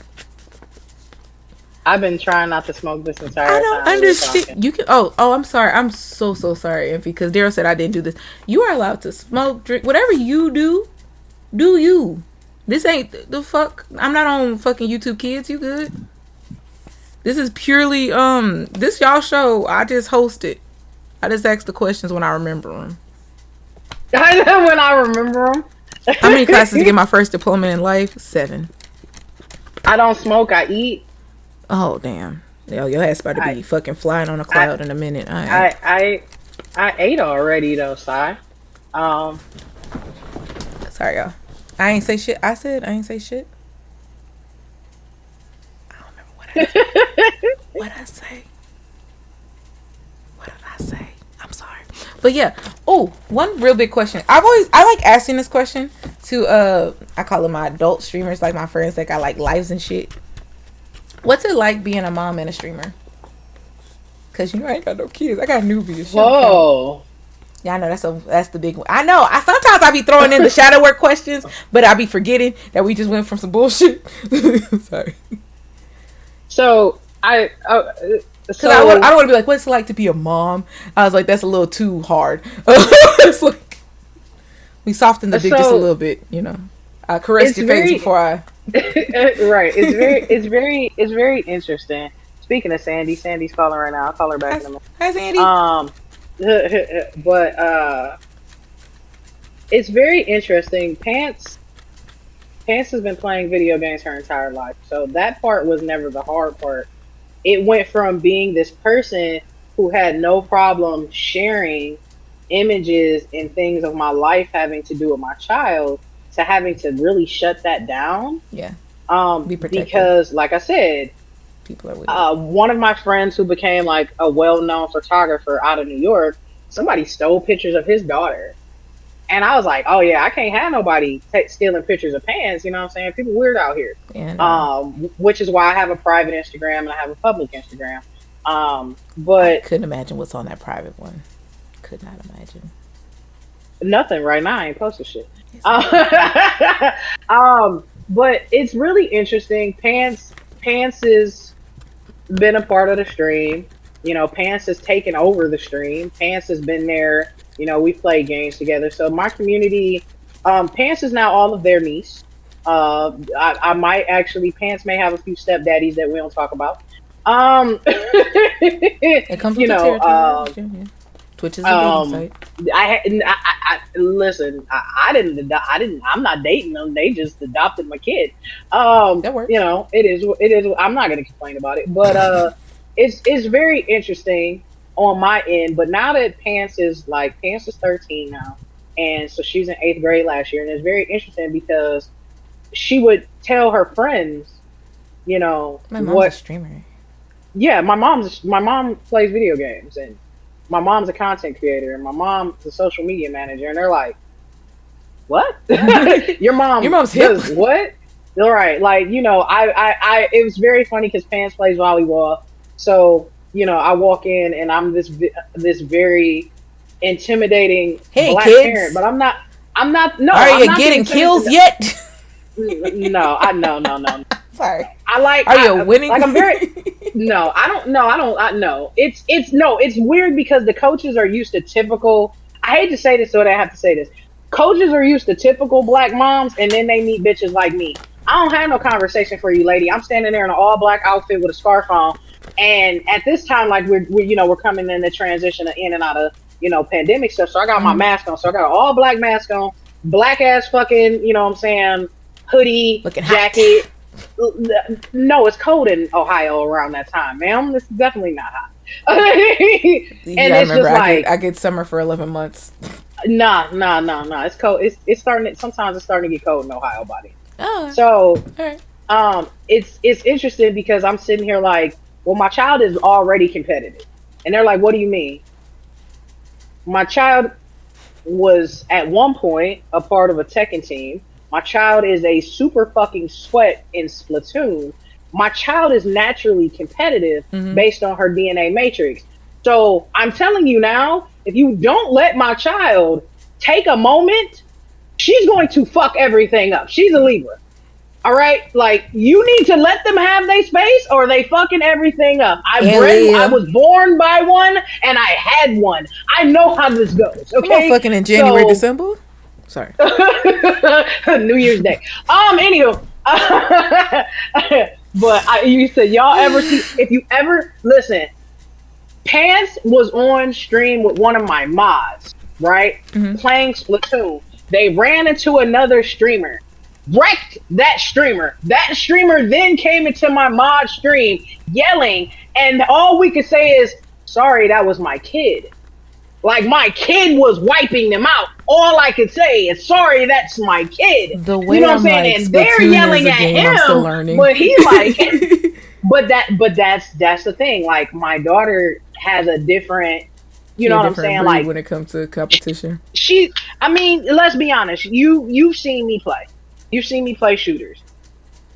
I've been trying not to smoke this entire time. I don't understand. You can. I'm sorry. I'm so sorry, Enfy, because Daryl said I didn't do this. You are allowed to smoke, drink, whatever you do. Do you? This ain't the fuck. I'm not on fucking YouTube Kids. You good? This is purely this y'all show. I just host it. I just ask the questions when I remember them. When I remember them. How many classes to get my first diploma in life? 7. I don't smoke. I eat. Oh damn! Yo, your ass about to be fucking flying on a cloud in a minute. I ate already though, Si. Sorry, y'all. I ain't say shit. I said I ain't say shit. I don't remember what I said. What I say? What did I say? I'm sorry. But yeah. Oh, one real big question. I like asking this question to I call them my adult streamers, like my friends that got like lives and shit. What's it like being a mom and a streamer? Cause I ain't got no kids. I got newbies. Whoa. Yeah, I know that's the big one. I know. Sometimes I be throwing in the shadow work questions, but I be forgetting that we just went from some bullshit. Sorry. So I don't want to be like, what's it like to be a mom? I was like, that's a little too hard. It's like, We softened the dick just a little bit, you know. I caressed your face before I. Right. It's very interesting. Speaking of Sandy's calling right now. I'll call her back in a minute. Hi, Sandy. But it's very interesting. Pants has been playing video games her entire life, so that part was never the hard part. It went from being this person who had no problem sharing images and things of my life having to do with my child to having to really shut that down. Yeah. Be protective. Because, like I said, people are with one of my friends who became like a well-known photographer out of New York, somebody stole pictures of his daughter. And I was like, oh yeah, I can't have nobody stealing pictures of pants. You know what I'm saying? People weird out here. Yeah, which is why I have a private Instagram and I have a public Instagram. But I couldn't imagine what's on that private one. Could not imagine. Nothing right now. I ain't posted shit. But it's really interesting. Pants has been a part of the stream. You know, Pants has taken over the stream. Pants has been there. You know, we play games together. So my community, Pants is now all of their niece. I might actually, Pants may have a few stepdaddies that we don't talk about. It comes with the territory. Twitch is a dating site. Listen. I'm not dating them. They just adopted my kid. That works. You know, it is. I'm not going to complain about it, but it's very interesting on my end. But now that Pants is 13 now, and so she's in 8th grade last year, and it's very interesting because she would tell her friends, you know, my mom's a streamer. Yeah, my mom plays video games, and my mom's a content creator, and my mom's a social media manager, and they're like, what? Your mom's hip. What? All right. Like, you know, I it was very funny because Pants plays volleyball. So, you know, I walk in and I'm this very intimidating black kids. Parent, but I'm not, no. Are you getting kills yet? No. Sorry. Are you winning? Like, I'm very, no, I don't know. It's weird because the coaches are used to typical, I hate to say this, so I have to say this. Coaches are used to typical black moms, and then they meet bitches like me. I don't have no conversation for you, lady. I'm standing there in an all black outfit with a scarf on. And at this time, like we're coming in the transition in and out of, you know, pandemic stuff. So I got my mask on. So I got an all black mask on, black ass fucking, you know what I'm saying, hoodie, looking jacket. Hot. No, it's cold in Ohio around that time, ma'am. It's definitely not hot. And it's just like I get summer for 11 months. Nah. It's cold. It's starting. Sometimes it's starting to get cold in Ohio, buddy. Oh. So, all right. It's interesting because I'm sitting here like, well, my child is already competitive, and they're like, what do you mean? My child was at one point a part of a Tekken team. My child is a super fucking sweat in Splatoon. My child is naturally competitive based on her DNA matrix. So I'm telling you now, if you don't let my child take a moment, she's going to fuck everything up. She's a Libra. All right? Like, you need to let them have their space or they fucking everything up. I was born by one and I had one. I know how this goes. Okay? I'm not fucking in January, December. Sorry. New Year's Day. Anywho. But you said y'all ever see, if you ever listen, Pants was on stream with one of my mods, right? Playing Splatoon. They ran into another streamer, wrecked that streamer. That streamer then came into my mod stream yelling, and all we could say is, sorry, that was my kid. Like, my kid was wiping them out. All I could say is, sorry, that's my kid. The way you know what I'm saying? Like, and they're yelling at him, but he's like, but that's the thing. Like, my daughter has a different, you know what I'm saying? Like, when it comes to competition, I mean, let's be honest. You've seen me play. You've seen me play shooters.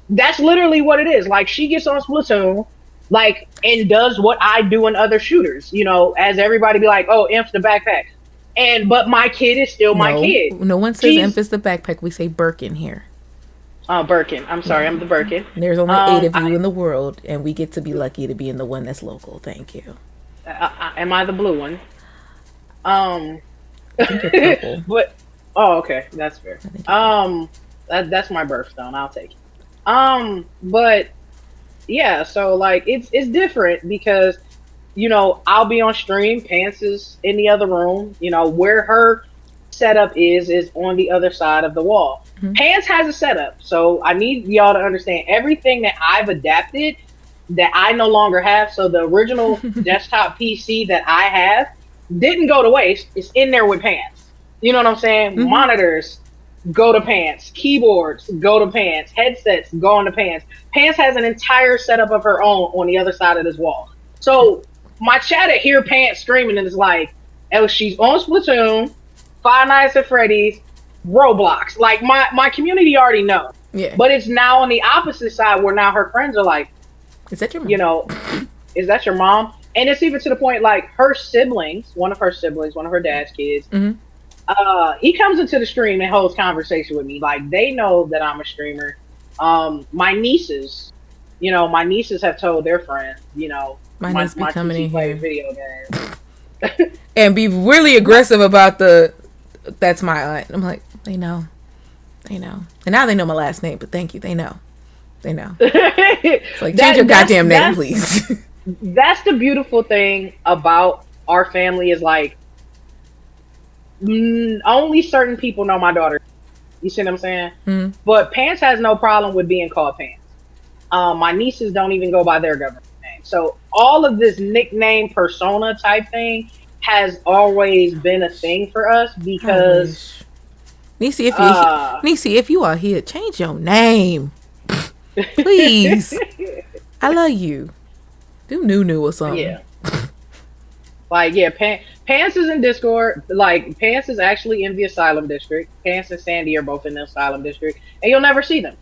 That's literally what it is. Like, she gets on Splatoon, like, and does what I do in other shooters, you know, as everybody be like, oh, Imp's the backpack. But my kid is still my kid. No one says Imp is the backpack. We say Birkin here. Birkin. I'm sorry, I'm the Birkin. There's only 8 of you in the world, and we get to be lucky to be in the one that's local. Thank you. Am I the blue one? I think you're purple. But Oh, okay, that's fair. I think That's my birthstone. I'll take it. But yeah, so like it's different because I'll be on stream. Pants is in the other room. Where her setup is on the other side of the wall. Mhm. Pants has a setup, so I need y'all to understand everything that I've adapted that I no longer have. So the original desktop PC that I have didn't go to waste. It's in there with Pants. You know what I'm saying? Mhm. Monitors go to Pants. Keyboards go to Pants. Headsets go into Pants. Pants has an entire setup of her own on the other side of this wall. So my chat at hear Pants screaming and it's like, oh, she's on Splatoon, Five Nights at Freddy's, Roblox. Like my community already knows. Yeah. But it's now on the opposite side where now her friends are like, Is that your mom? Is that your mom? And it's even to the point like her siblings, one of her dad's kids, Mhm. he comes into the stream and holds conversation with me. Like they know that I'm a streamer. My nieces, my nieces have told their friends, My niece be coming in play here video games. and be really aggressive about that's my aunt. I'm like, they know. And now they know my last name, but thank you. They know. It's like, change your goddamn name, please. That's the beautiful thing about our family is like, only certain people know my daughter. You see what I'm saying? Mhm. But Pants has no problem with being called Pants. My nieces don't even go by their government name. So all of this nickname persona type thing has always been a thing for us because Niecy, if you are here, change your name. Please. I love you. Do Nunu or something. Yeah. Like, yeah, Pants is in Discord. Like, Pants is actually in the Asylum District. Pants and Sandy are both in the Asylum District. And you'll never see them.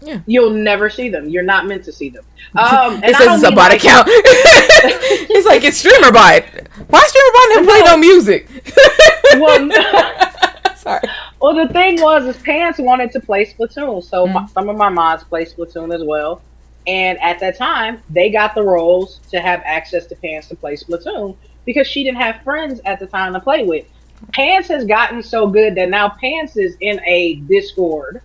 Yeah. You'll never see them. You're not meant to see them. And it says it's a bot account. It's like, it's streamer bot. Why streamer bot never play no music? Well, sorry. Well, the thing was, Pants wanted to play Splatoon. So some of my mods play Splatoon as well. And at that time, they got the roles to have access to Pants to play Splatoon because she didn't have friends at the time to play with. Pants has gotten so good that now Pants is in a Discord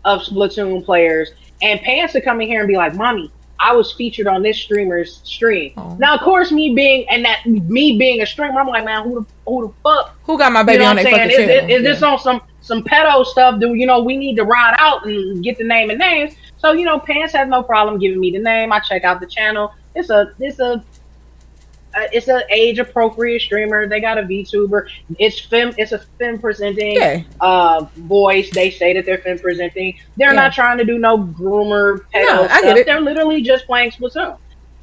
of Splatoon players, and Pants are coming here and be like, "Mommy, I was featured on this streamer's stream." Oh. Now, of course, me being a streamer, I'm like, man, who the fuck? Who got my baby on their fucking channel? Is this on some pedo stuff? Do we need to ride out and get the name and names? So Pants has no problem giving me the name. I check out the channel. It's a age appropriate streamer. They got a VTuber. It's a femme presenting voice. They say that they're femme presenting. They're not trying to do no groomer pedo stuff. They're literally just playing Splatoon.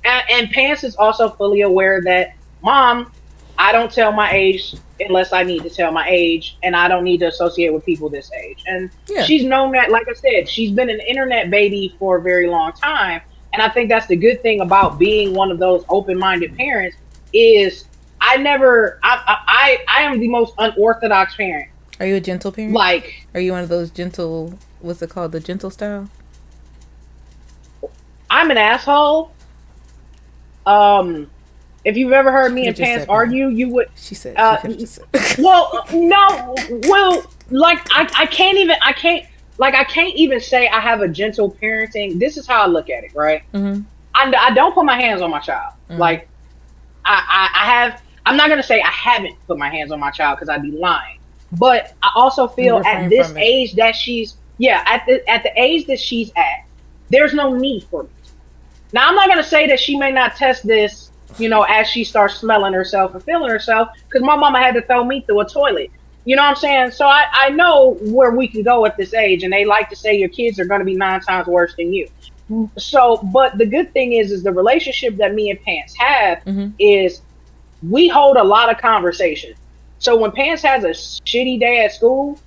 And Pants is also fully aware that, Mom, I don't tell my age unless I need to tell my age, and I don't need to associate with people this age. And she's known that, like I said, she's been an internet baby for a very long time. And I think that's the good thing about being one of those open-minded parents is I am the most unorthodox parent. Are you a gentle parent? Like, are you one of those gentle, what's it called, the gentle style? I'm an asshole. If you've ever heard me and Pants argue, you would. She said. Well, no. Well, like I can't even say I have a gentle parenting. This is how I look at it, right? Mm-hmm. I don't put my hands on my child. Mm-hmm. Like I have. I'm not gonna say I haven't put my hands on my child because I'd be lying. But I also feel at this age that she's at the age that she's at, there's no need for me. Now I'm not gonna say that she may not test this, as she starts smelling herself and feeling herself, because my mama had to throw me through a toilet. You know what I'm saying? So I know where we can go at this age, and they like to say your kids are going to be 9 times worse than you. So, but the good thing is the relationship that me and Pants have is we hold a lot of conversation. So when Pants has a shitty day at school,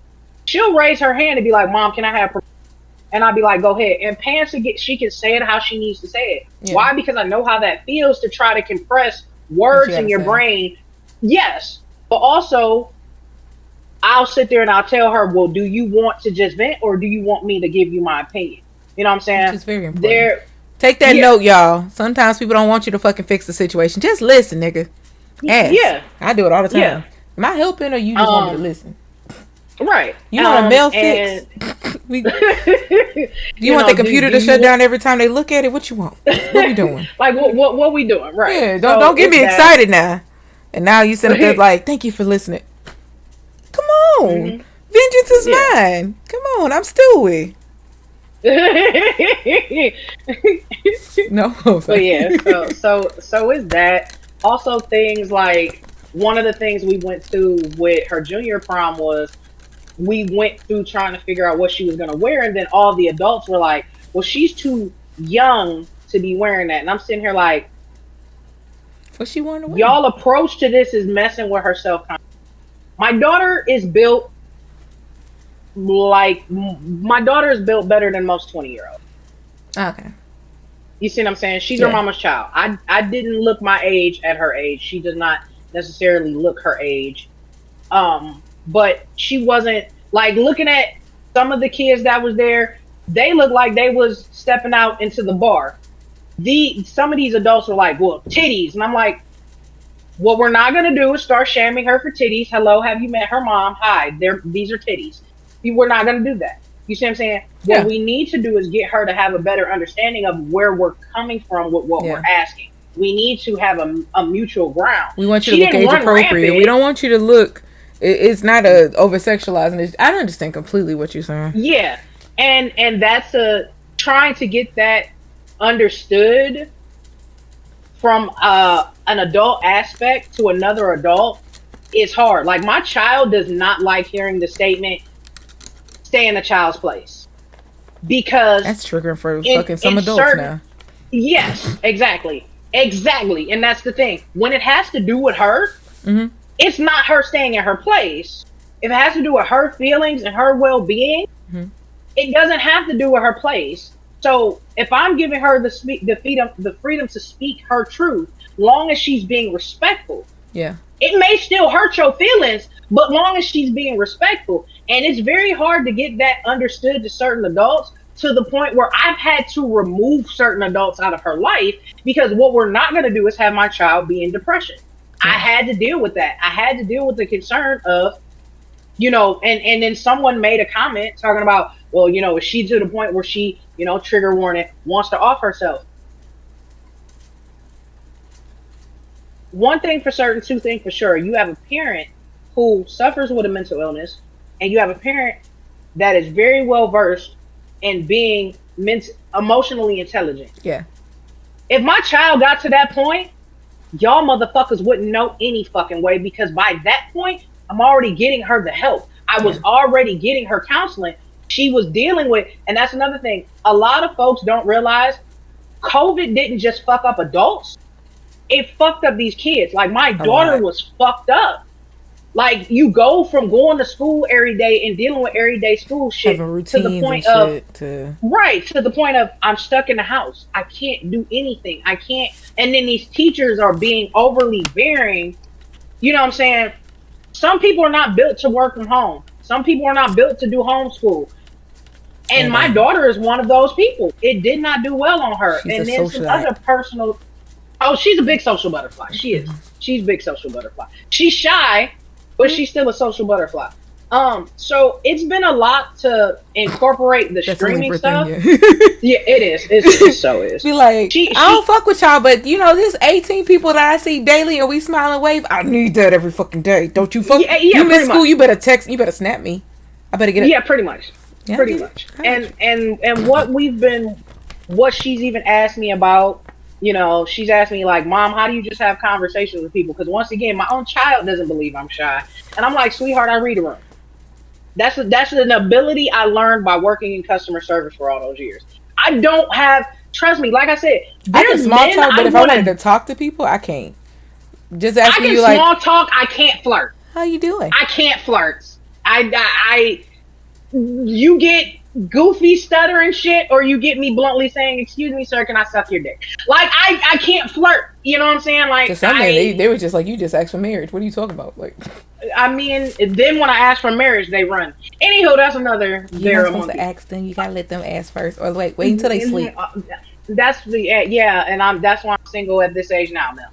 she'll raise her hand and be like, "Mom, can I have?" And I'll be like, "Go ahead." And Pants, she can say it how she needs to say it. Yeah. Why? Because I know how that feels to try to compress words in your brain. Yes, but also I'll sit there and I'll tell her, "Well, do you want to just vent, or do you want me to give you my opinion?" You know what I'm saying? It's very important. Take that note, y'all. Sometimes people don't want you to fucking fix the situation. Just listen, nigga. Ask. Yeah, I do it all the time. Yeah. Am I helping, or you just want me to listen? Right. You want a mail fix? You want the computer to shut down every time they look at it? What you want? What we doing? Like what we doing? Right. Yeah, don't get me excited now. And now you sit up there like, thank you for listening. Come on. Mm-hmm. Vengeance is mine. Come on, I'm Stewie. No. But yeah, so is that. Also things like, one of the things we went to with her junior prom was, we went through trying to figure out what she was going to wear, and then all the adults were like, well, she's too young to be wearing that. And I'm sitting here like, what's she wearing to wear? Y'all approach to this is messing with her self-confidence. My daughter is built better than most 20-year-olds. Okay. You see what I'm saying? She's her mama's child. I didn't look my age at her age. She does not necessarily look her age. But she wasn't, like, looking at some of the kids that was there, they looked like they was stepping out into the bar. Some of these adults were like, well, titties. And I'm like, what we're not going to do is start shaming her for titties. Hello, have you met her mom? Hi, these are titties. We're not going to do that. You see what I'm saying? Yeah. What we need to do is get her to have a better understanding of where we're coming from with what we're asking. We need to have a mutual ground. We want you to look age appropriate. Rampant. We don't want you to look... It's not a over-sexualizing. I understand completely what you're saying. Yeah. And that's trying to get that understood from an adult aspect to another adult is hard. Like, my child does not like hearing the statement, stay in a child's place. Because... That's triggering for fucking some adults now. Yes, exactly. Exactly. And that's the thing. When it has to do with her... Mm-hmm. It's not her staying in her place. If it has to do with her feelings and her well-being, it doesn't have to do with her place. So if I'm giving her the freedom to speak her truth, long as she's being respectful, it may still hurt your feelings, but long as she's being respectful. And it's very hard to get that understood to certain adults, to the point where I've had to remove certain adults out of her life, because what we're not going to do is have my child be in depression. I had to deal with that. I had to deal with the concern of, and then someone made a comment talking about, well, is she to the point where she, trigger warning, wants to off herself? One thing for certain, two things for sure. You have a parent who suffers with a mental illness, and you have a parent that is very well versed in being emotionally intelligent. Yeah. If my child got to that point, y'all motherfuckers wouldn't know any fucking way, because by that point, I'm already getting her the help. I was already getting her counseling. She was dealing with, and that's another thing. A lot of folks don't realize COVID didn't just fuck up adults. It fucked up these kids. Like, my daughter was fucked up. Like, you go from going to school every day and dealing with everyday school shit to the point of to the point of, I'm stuck in the house. I can't do anything. I can't. And then these teachers are being overly bearing. You know what I'm saying? Some people are not built to work from home. Some people are not built to do homeschool. And my daughter is one of those people. It did not do well on her. And then some other personal. Oh, she's a big social butterfly. She is. She's a big social butterfly. She's shy, but she's still a social butterfly. So it's been a lot to incorporate the streaming stuff. Yeah, it is. It so is. Be like, I don't fuck with y'all, but there's 18 people that I see daily and we smile and wave. I need that every fucking day. Don't you fuck? You miss school? You better text. You better snap me. I better get it. Yeah, pretty much. Yeah, pretty much. And what she's even asked me about. She's asked me, like, Mom, how do you just have conversations with people? Because once again, my own child doesn't believe I'm shy. And I'm like, sweetheart, I read a room. That's an ability I learned by working in customer service for all those years. I don't have, trust me, like I said, I can small talk, but if I wanted to talk to people, I can't. Just asking you, like, small talk, I can't flirt. How you doing? I can't flirt. You get goofy stuttering shit, or you get me bluntly saying, excuse me, sir, can I suck your dick? Like, I can't flirt. You know what I'm saying? Like, they were just like, you just asked for marriage. What are you talking about? Like, I mean, then when I ask for marriage, they run. Anywho, that's another. You're not supposed to ask them. You gotta let them ask first, or wait until they sleep. That's and that's why I'm single at this age now, Mel.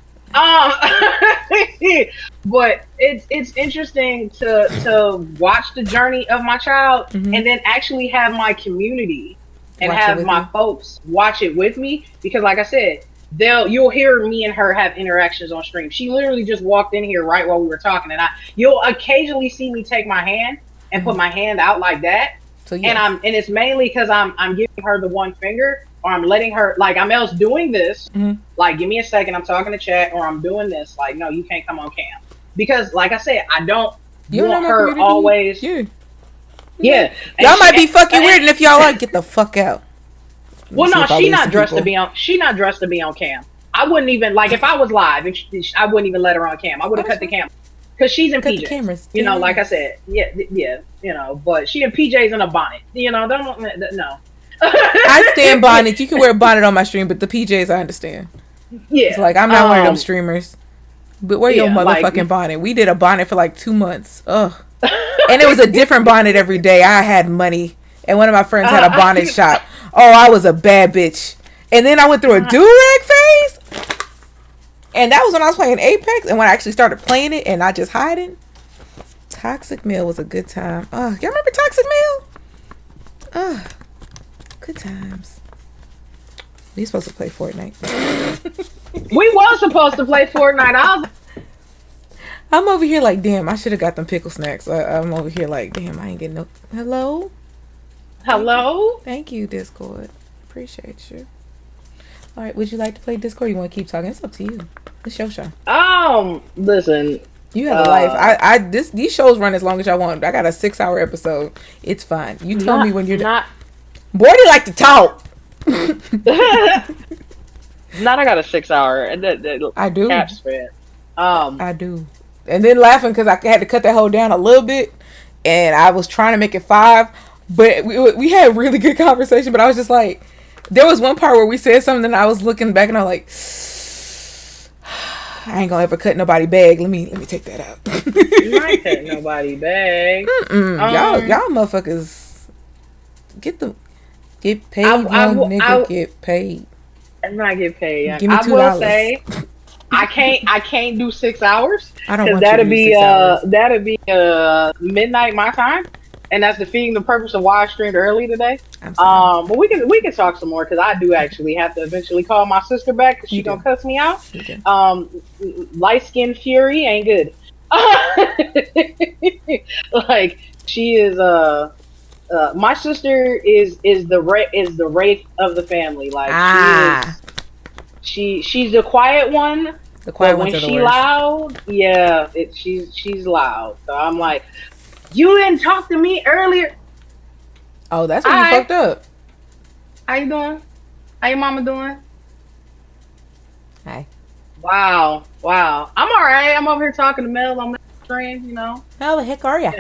but it's interesting to watch the journey of my child, Mm-hmm. and then actually have my community and Watch it have with my you. folks watch it with me, because like I said, you'll hear me and her have interactions on stream. She literally just walked in here right while we were talking, and you'll occasionally see me take my hand and Mm-hmm. put my hand out like that, So and yes. it's mainly because I'm giving her the one finger, or I'm letting her, like, I'm else doing this, Mm-hmm. like, give me a second, I'm talking to chat, or I'm doing this, like, no, you can't come on cam, because like I said, I don't You don't know want my her community? always. Yeah. Okay. Yeah, and Y'all she might be fucking weird, and if y'all like, get the fuck out. Let me well, see no, if I she lose not some dressed to people. be on. She not dressed to be on cam. I wouldn't even, like, if I was live. I wouldn't even let her on cam. I would Oh, have that's cut the fine. cam because she's in Cut the PJs. cameras. You know, like I Yes. said, yeah, yeah, you know. But she in PJs and a bonnet. You know, don't no. I stand bonnet. You can wear a bonnet on my stream, but the PJs, I understand. It's Yeah. like, I'm not one of them streamers. But wear your Yeah. Like. motherfucking bonnet. We did a bonnet for like 2 months. Ugh. And it was a different bonnet every day. I had money. And one of my friends had a bonnet shop. Oh, I was a bad bitch. And then I went through a do-rag phase. And that was when I was playing Apex. And when I actually started playing it and not just hiding. Toxic Mail was a good time. Y'all remember Toxic Mail? Good times. We supposed to play Fortnite. We was supposed to play Fortnite. I'm over here like, damn, I should have got them pickle snacks. I'm over here like, damn, I ain't getting no. Hello? Hello. Thank you, Discord. Appreciate you. All right, would you like to play Discord? Or you want to keep talking? It's up to you. It's your show. Listen. You have a life. These shows run as long as y'all want. I got a 6-hour episode. It's fine. You tell me when you're not. Boy, they like to talk. Not. I got a 6-hour. I do. Cap spread. I do. And then laughing because I had to cut that whole down a little bit, and I was trying to make it 5, but we had really good conversation. But I was just like, there was one part where we said something, and I was looking back, and I was like, I ain't gonna ever cut nobody bag. Let me take that out. You might cut nobody bag. Y'all motherfuckers get paid. Nigga get paid. I'm not get paid. Give me $2. I will say, I can't do 6 hours. I don't want that'd you to be do 6 hours. that'd be midnight my time, and that's defeating the purpose of why I streamed early today. But we can talk some more, because I do actually have to eventually call my sister back, because she's gonna cuss me out. Light skin fury ain't good. Like, she is my sister is the wraith of the family. Like, she's the quiet one. The quiet when ones are the she worst. loud, yeah, she's loud. So I'm like, you didn't talk to me earlier. Oh, that's when you fucked up. How you doing? How your mama doing? Hi. Wow. I'm all right. I'm over here talking to Mel on the stream. You know. How the heck are ya?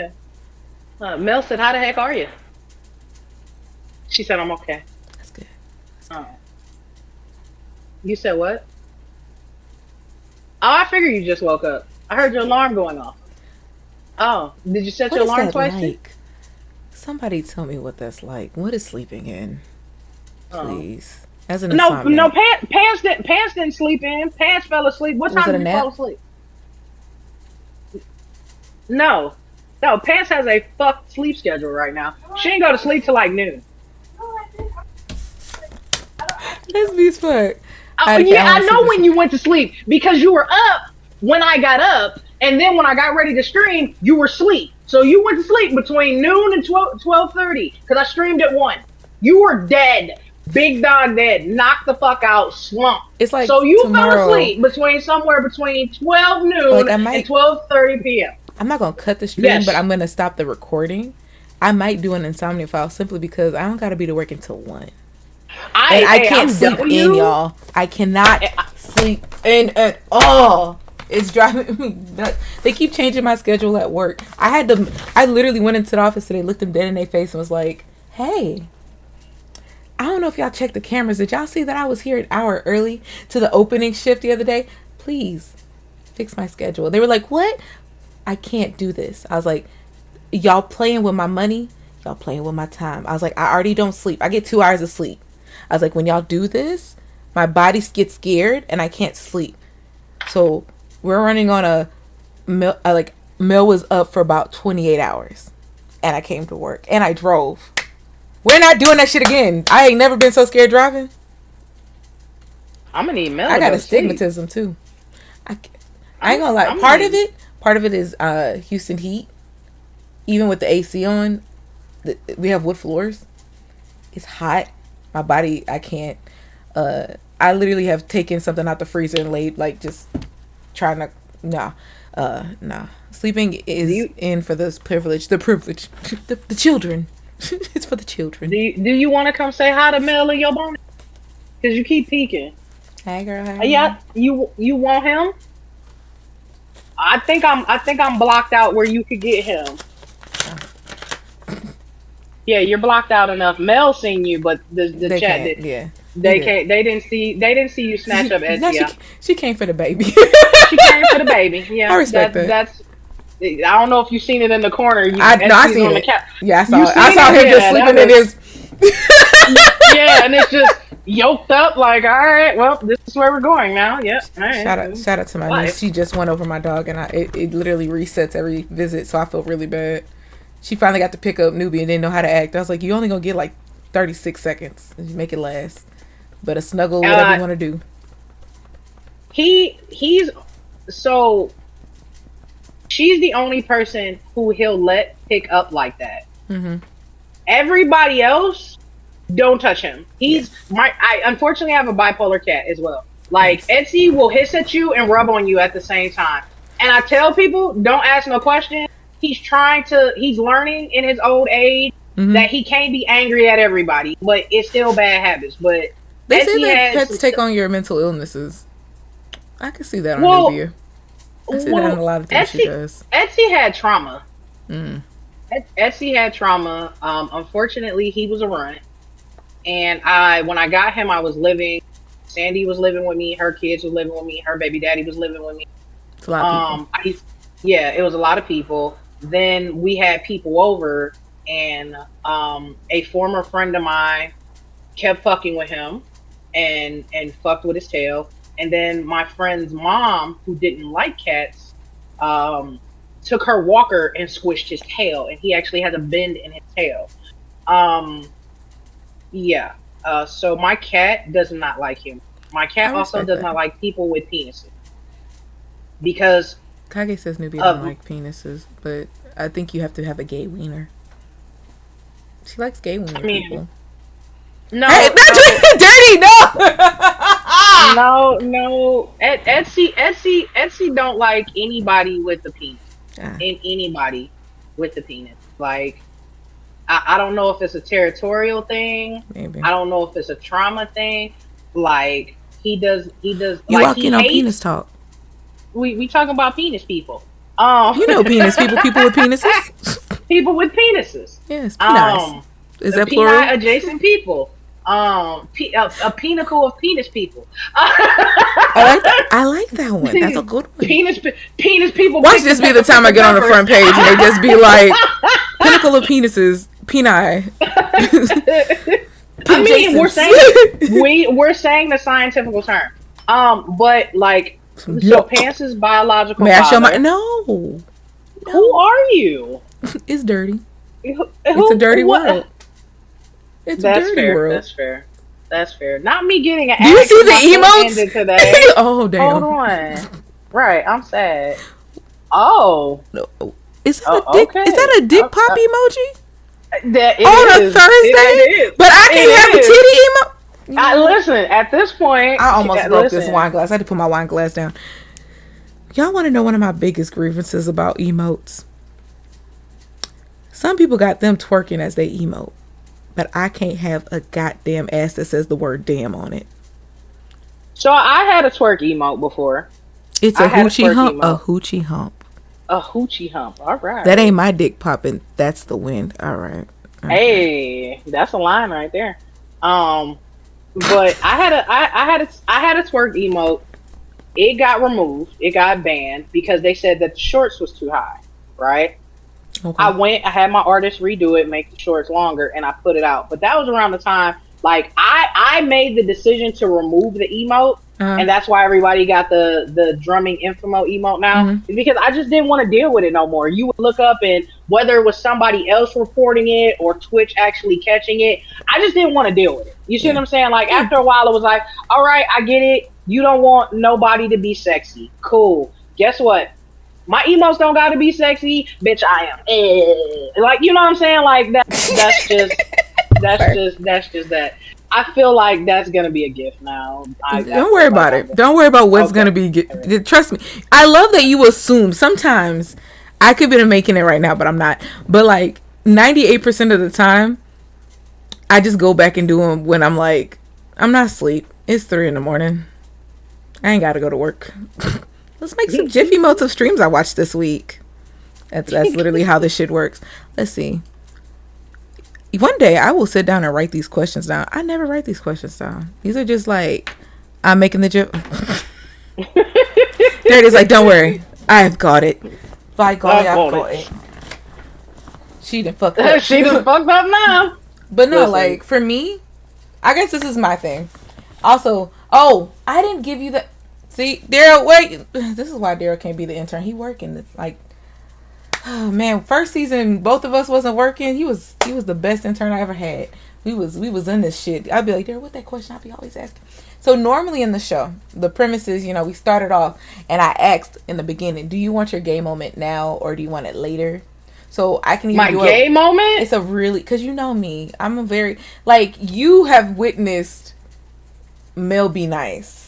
Yeah. Mel said, "How the heck are you?" She said, "I'm okay." That's good. You said what? Oh, I figured you just woke up. I heard your alarm going off. Oh, did you set your alarm twice? Like? Somebody tell me what that's like. What is sleeping in? Please. As an no. Pants didn't sleep in. Pants fell asleep. What time did you fall asleep? No. Pants has a fucked sleep schedule right now. She didn't go to sleep till like noon. Let's be fuck. I know when you went to sleep, because you were up when I got up, and then when I got ready to stream, you were asleep. So you went to sleep between noon and 12:30, because I streamed at 1. You were dead. Big dog dead. Knocked the fuck out. Slumped. It's like, so you fell asleep somewhere between 12 noon and 12:30 p.m. I'm not going to cut the stream, but I'm going to stop the recording. I might do an insomnia file simply because I don't got to be to work until 1. I can't sleep in, y'all. I cannot sleep in at all. It's driving me nuts. They keep changing my schedule at work. I literally went into the office today, looked them dead in their face, and was like, hey, I don't know if y'all checked the cameras. Did y'all see that I was here an hour early to the opening shift the other day? Please fix my schedule. They were like, what? I can't do this. I was like, y'all playing with my money? Y'all playing with my time. I was like, I already don't sleep. I get 2 hours of sleep. I was like, when y'all do this, my body gets scared and I can't sleep. So we're running on a Mel was up for about 28 hours, and I came to work and I drove. We're not doing that shit again. I ain't never been so scared driving. I'm gonna need Mel. I got astigmatism too. I ain't gonna lie. Part of it is Houston heat. Even with the AC on, we have wood floors. It's hot. My body, I can't. I literally have taken something out the freezer and laid like just trying to. Nah. Sleeping is in for this privilege. The privilege. The children. It's for the children. Do you want to come say hi to Mel and your bonnet? Because you keep peeking. Hey girl. Hey. Yeah. You want him? I think I'm blocked out where you could get him. Yeah, you're blocked out enough. Mel seen you, but the chat didn't. Yeah. They can't. They didn't see you snatch up Etsy. No, she came for the baby. She came for the baby. Yeah, I respect that. I don't know if you've seen it in the corner. I seen it. Yeah, I saw it. I saw him just sleeping in his. Yeah, and it's just yoked up. Like, all right, well, this is where we're going now. Yep. All right. Shout out to my niece. She just went over my dog, and it literally resets every visit, so I feel really bad. She finally got to pick up Newbie and didn't know how to act. I was like, you only gonna get like 36 seconds. And you make it last. But a snuggle, whatever you want to do. He's so. She's the only person who he'll let pick up like that. Mm-hmm. Everybody else, don't touch him. I unfortunately have a bipolar cat as well. Like, Etsy will hiss at you and rub on you at the same time. And I tell people, don't ask no questions. He's learning in his old age that he can't be angry at everybody, but it's still bad habits. But they say that pets take on your mental illnesses. I can see that on Nubia. I see that in a lot of things she does. Etsy had trauma. Etsy had trauma. Unfortunately, he was a runt. And when I got him, Sandy was living with me, her kids were living with me, her baby daddy was living with me. It's a lot of people. It was a lot of people. Then we had people over, and a former friend of mine kept fucking with him and fucked with his tail. And then my friend's mom, who didn't like cats, took her walker and squished his tail, and he actually has a bend in his tail. So my cat does not like him. My cat also does not like people with penises. Because Kage says Nubia don't like penises, but I think you have to have a gay wiener. She likes gay wiener people. No, hey, not dirty. No. Etsy don't like anybody with the penis. Anybody with the penis. Like, I don't know if it's a territorial thing. Maybe. I don't know if it's a trauma thing. Like, he does. You walking on penis talk. We talking about penis people. You know penis people. People with penises. People with penises. Yes. Penis. Is that plural? Adjacent people. A pinnacle of penis people. I like that one. That's a good one. Penis people. Watch this be the time I get on the front page and they just be like, pinnacle of penises, peni. I mean, we're saying the scientific term. But like, so Pants is biological. May I show my no. Who are you? It's dirty. It's a dirty world. It's a dirty world. That's fair. Not me getting an. Do you see the emotes today? Oh damn! Hold on. Right, I'm sad. Oh, no. Is that a dick? Okay. Is that a dick pop emoji? That on a Thursday, but I can't have a titty emoji. Listen, at this point, I almost broke this wine glass. I had to put my wine glass down. Y'all want to know one of my biggest grievances about emotes? Some people got them twerking as they emote, but I can't have a goddamn ass that says the word damn on it. So I had a twerk emote before. It's a hoochie hump. A hoochie hump. A hoochie hump. All right. That ain't my dick popping. That's the wind. All right. Hey, that's a line right there. But I had a twerk emote. It got removed. It got banned because they said that the shorts was too high. Right. Okay. I had my artist redo it, make the shorts longer, and I put it out. But that was around the time, like, I made the decision to remove the emote and that's why everybody got the drumming infamo emote now. Mm-hmm. Is because I just didn't want to deal with it no more. You would look up and whether it was somebody else reporting it or Twitch actually catching it, I just didn't want to deal with it. You see what I'm saying? Like after a while, it was like, all right, I get it. You don't want nobody to be sexy. Cool. Guess what? My emotes don't gotta be sexy, bitch. I am. Like, you know what I'm saying? Like that's just that. I feel like that's gonna be a gift now. Don't worry about it. Don't worry about what's gonna be. Trust me. I love that you assume. Sometimes I could be making it right now, but I'm not. But like 98% of the time, I just go back and do them when I'm like, I'm not asleep. It's 3 a.m. I ain't gotta go to work. Let's make some Jiffy Motes of streams I watched this week. That's literally how this shit works. Let's see. One day I will sit down and write these questions down. I never write these questions down. These are just like, I'm making the joke. There it is. Like, don't worry. I've got it. By golly, I've got it. She done fucked up. She done fucked up now. But no, like, for me, I guess this is my thing. Also, I didn't give you the... See, Daryl, wait. This is why Daryl can't be the intern. He working. It's like, oh man, first season, both of us wasn't working. He was the best intern I ever had. We was in this shit. I'd be like, Daryl, what that question? I'd be always asking. So normally in the show, the premise is, we started off and I asked in the beginning, do you want your gay moment now or do you want it later? So I can even do my gay moment. It's a really, because you know me, I'm a very, like, you have witnessed Mel be nice.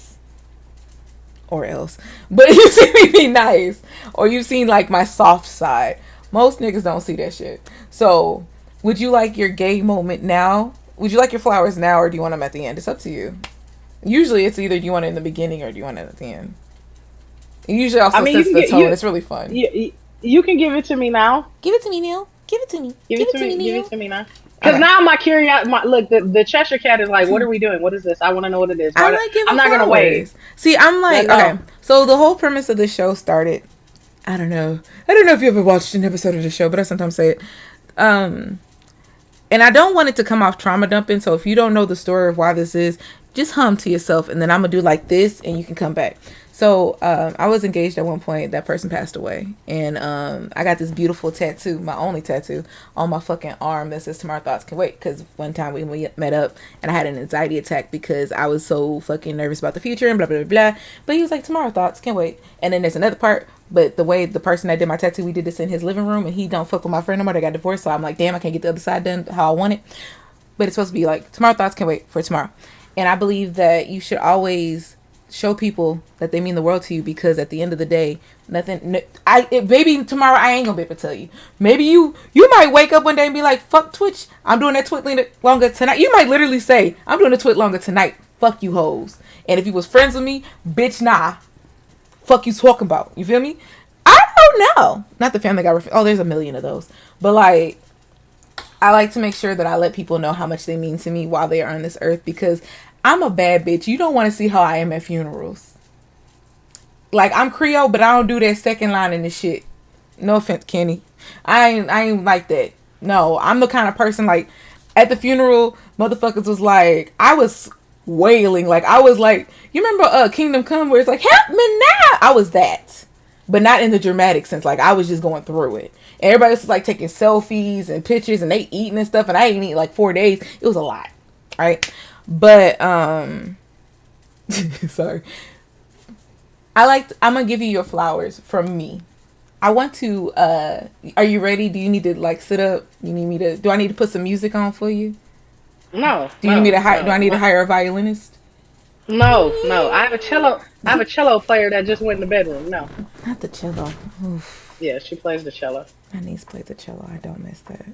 Or else. But you've seen me be nice. Or you've seen like my soft side. Most niggas don't see that shit. So, would you like your gay moment now? Would you like your flowers now or do you want them at the end? It's up to you. Usually it's either do you want it in the beginning or do you want it at the end. It usually also sets the tone. It's really fun. You can give it to me now. Give it to me, Neil. Give it to me. Give it to me, Neil. Give it to me now. Because now my curiosity, look, the Cheshire Cat is like, what are we doing? What is this? I want to know what it is. I'm not going to wait. See, I'm like, okay. So the whole premise of the show started, I don't know if you ever watched an episode of the show, but I sometimes say it. And I don't want it to come off trauma dumping. So if you don't know the story of why this is, just hum to yourself. And then I'm going to do like this and you can come back. So I was engaged at one point. That person passed away. And I got this beautiful tattoo, my only tattoo, on my fucking arm that says Tomorrow Thoughts Can Wait. Because one time we met up and I had an anxiety attack because I was so fucking nervous about the future and blah, blah, blah, blah. But he was like, Tomorrow Thoughts Can Wait. And then there's another part. But the way the person that did my tattoo, we did this in his living room. And he don't fuck with my friend no more. They got divorced. So I'm like, damn, I can't get the other side done how I want it. But it's supposed to be like, Tomorrow Thoughts Can Wait for tomorrow. And I believe that you should always show people that they mean the world to you, because at the end of the day, maybe tomorrow I ain't gonna be able to tell you. Maybe you might wake up one day and be like, fuck Twitch, I'm doing that twit longer tonight. You might literally say, I'm doing the twit longer tonight, fuck you hoes. And if you was friends with me, bitch, nah, fuck you talking about, you feel me? I don't know. Not the Family Guy there's a million of those, but like, I like to make sure that I let people know how much they mean to me while they are on this earth, because I'm a bad bitch. You don't want to see how I am at funerals. Like, I'm Creole, but I don't do that second line in this shit. No offense, Kenny. I ain't like that. No, I'm the kind of person, like, at the funeral, motherfuckers was like, I was wailing. Like, I was like, you remember Kingdom Come where it's like, help me now? I was that. But not in the dramatic sense. Like, I was just going through it. And everybody was like taking selfies and pictures and they eating and stuff. And I ain't eating like 4 days. It was a lot. Right? But, sorry. I'm going to give you your flowers from me. I want to, are you ready? Do you need to like sit up? Do I need to put some music on for you? No. Do I need to hire a violinist? No. I have a cello player that just went in the bedroom. No. Not the cello. Oof. Yeah, she plays the cello. My niece plays the cello. I don't miss that.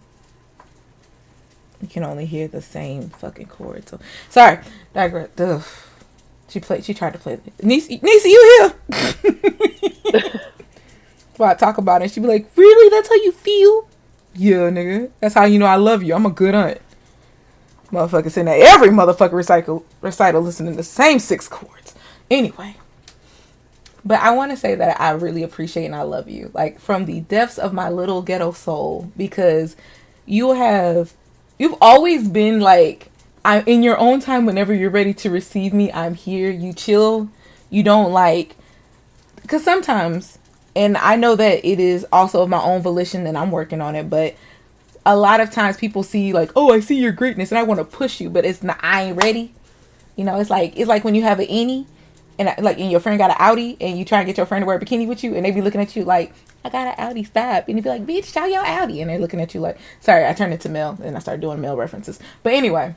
You can only hear the same fucking chord. So sorry, digress. Ugh. She tried to play. Niece, you here? Well, I talk about it, she'd be like, "Really? That's how you feel?" Yeah, nigga. That's how you know I love you. I'm a good aunt. Motherfucker sitting at every motherfucker recital listening to the same 6 chords. Anyway. But I want to say that I really appreciate and I love you. Like, from the depths of my little ghetto soul. Because you've always been, like, I'm in your own time. Whenever you're ready to receive me, I'm here. You chill. You don't like, because sometimes, and I know that it is also of my own volition and I'm working on it, but a lot of times people see like, oh, I see your greatness and I want to push you, but it's not, I ain't ready. You know, it's like when you have an innie and like, and your friend got an Audi and you try to get your friend to wear a bikini with you and they be looking at you like, I got an Audi, stop. And you be like, bitch, show your Audi. And they're looking at you like, sorry, I turned into male and I started doing male references. But anyway,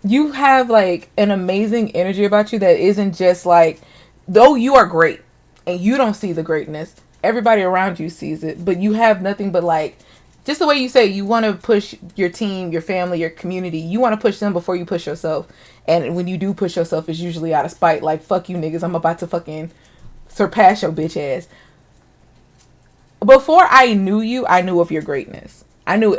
you have like an amazing energy about you that isn't just like, though you are great and you don't see the greatness, everybody around you sees it, but you have nothing but like, just the way you say, you want to push your team, your family, your community. You want to push them before you push yourself. And when you do push yourself, it's usually out of spite. Like, fuck you niggas, I'm about to fucking surpass your bitch ass. Before I knew you, I knew of your greatness. I knew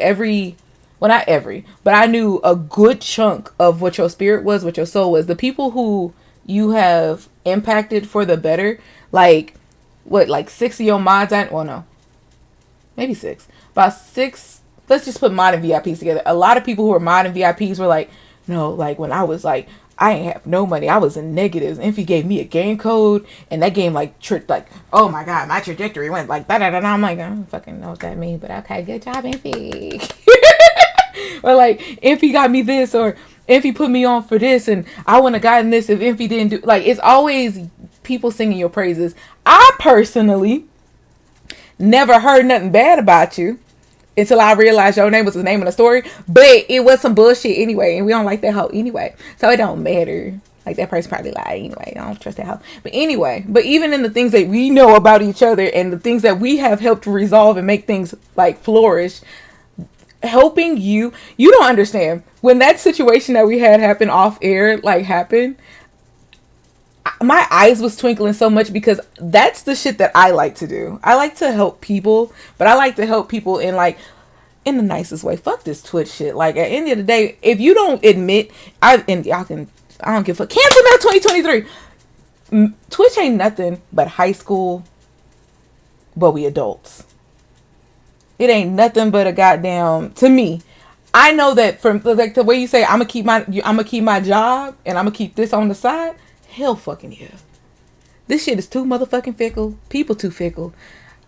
well, not every, but I knew a good chunk of what your spirit was, what your soul was. The people who you have impacted for the better, like, what, like 6 of your mods, well, no, maybe 6. About 6, let's just put mod and VIPs together. A lot of people who were mod and VIPs were like, no, like when I was like, I ain't have no money, I was in negatives. Infy gave me a game code and that game like oh my god, my trajectory went like da da da. I'm like, I don't fucking know what that means, but okay, good job, Infy. Or like, Infy got me this, or Infy put me on for this, and I wouldn't have gotten this if Infy didn't do, like, it's always people singing your praises. I personally never heard nothing bad about you until I realized your name was the name of the story. But it was some bullshit anyway, and we don't like that hoe anyway. So it don't matter. Like, that person probably lied anyway. I don't trust that hoe. But anyway, but even in the things that we know about each other and the things that we have helped resolve and make things like flourish, helping you don't understand. When that situation that we had happen off air, like, happened, my eyes was twinkling so much because that's the shit that I like to do. I like to help people, but I like to help people in the nicest way. Fuck this Twitch shit. Like, at the end of the day, if you don't admit, I don't give a fuck. Cancel now 2023. Twitch ain't nothing but high school, but we adults. It ain't nothing but a goddamn, to me. I know that from like the way you say, I'm gonna keep my job and I'm gonna keep this on the side. Hell fucking yeah. This shit is too motherfucking fickle. People too fickle.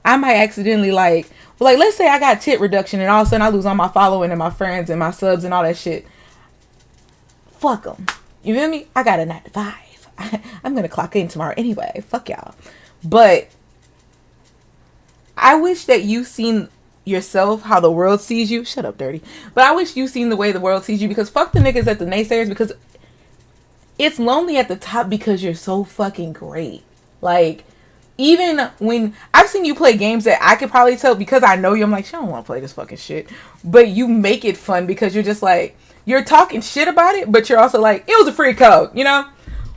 I might accidentally let's say I got tit reduction and all of a sudden I lose all my following and my friends and my subs and all that shit. Fuck them. You feel me? I got a 9 to 5. I'm gonna clock in tomorrow anyway. Fuck y'all. But I wish that you seen yourself how the world sees you. Shut up, dirty. But I wish you seen the way the world sees you, because fuck the niggas at the naysayers, because it's lonely at the top because you're so fucking great. Like, even when I've seen you play games that I could probably tell, because I know you, I'm like, she don't want to play this fucking shit. But you make it fun because you're just like, you're talking shit about it, but you're also like, it was a free code, you know?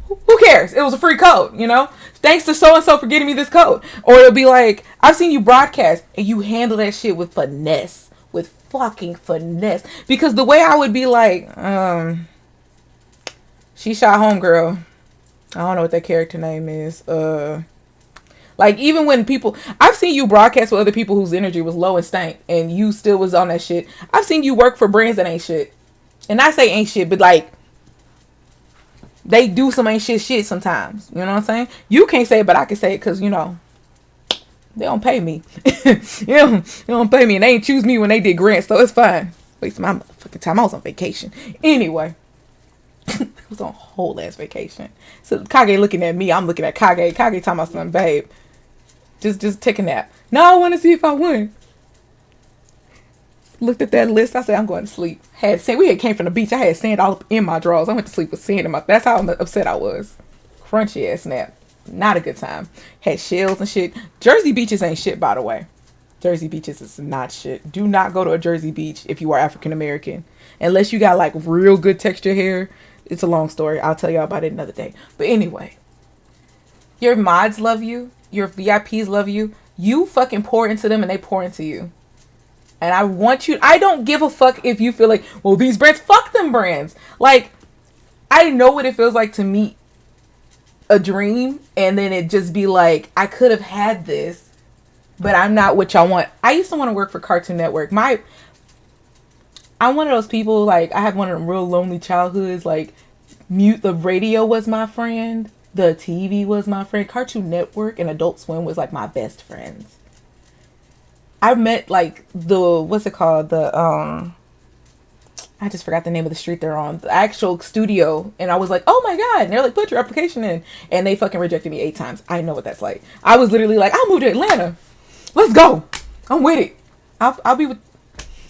Who cares? It was a free code, you know? Thanks to so-and-so for getting me this code. Or it'll be like, I've seen you broadcast and you handle that shit with finesse. With fucking finesse. Because the way I would be like, she shot homegirl. I don't know what that character name is. Like, even when people, I've seen you broadcast with other people whose energy was low and stank, and you still was on that shit. I've seen you work for brands that ain't shit. And I say ain't shit, but like, they do some ain't shit sometimes. You know what I'm saying? You can't say it, but I can say it because, you know, they don't pay me. They don't pay me, and they ain't choose me when they did grants, so it's fine. Waste my motherfucking time. I was on vacation. Anyway. It was on a whole ass vacation. So Kage looking at me, I'm looking at Kage. Kage talking about something, babe. Just take a nap. No, I want to see if I win. Looked at that list. I said, I'm going to sleep. Had sand. We had came from the beach. I had sand all up in my drawers. I went to sleep with sand in my. That's how upset I was. Crunchy ass nap. Not a good time. Had shells and shit. Jersey beaches ain't shit, by the way. Jersey beaches is not shit. Do not go to a Jersey beach if you are African American, unless you got like real good texture hair. It's a long story. I'll tell y'all about it another day. But anyway, your mods love you. Your VIPs love you. You fucking pour into them and they pour into you. And I want you, I don't give a fuck if you feel like, well, these brands, fuck them brands. Like, I know what it feels like to meet a dream and then it just be like, I could have had this, but I'm not what y'all want. I used to want to work for Cartoon Network. I'm one of those people, like, I had one of them real lonely childhoods, like, the radio was my friend, the TV was my friend, Cartoon Network and Adult Swim was, like, my best friends. I met, like, what's it called, I just forgot the name of the street they're on, the actual studio, and I was like, oh my god, and they're like, put your application in, and they fucking rejected me 8 times. I know what that's like. I was literally like, I'll move to Atlanta, let's go, I'm with it.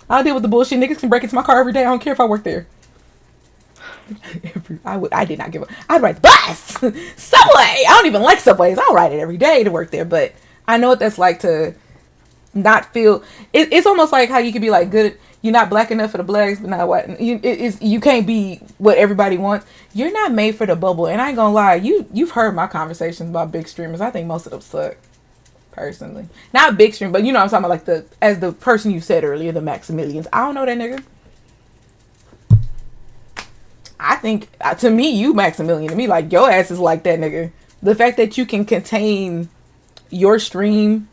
I'll deal with the bullshit. Niggas can break into my car every day. I don't care if I work there. I did not give up. I'd ride the bus, Subway. I don't even like Subways. I'll ride it every day to work there, but I know what that's like to not feel. It's almost like how you could be like good. You're not black enough for the blacks, but not white. You can't be what everybody wants. You're not made for the bubble. And I ain't gonna lie, you've heard my conversations about big streamers. I think most of them suck. Personally, not big stream, but you know what I'm talking about, like as the person you said earlier, the Maximilians. I don't know that nigga. I think to me, you Maximilian. To me, like your ass is like that nigga. The fact that you can contain your stream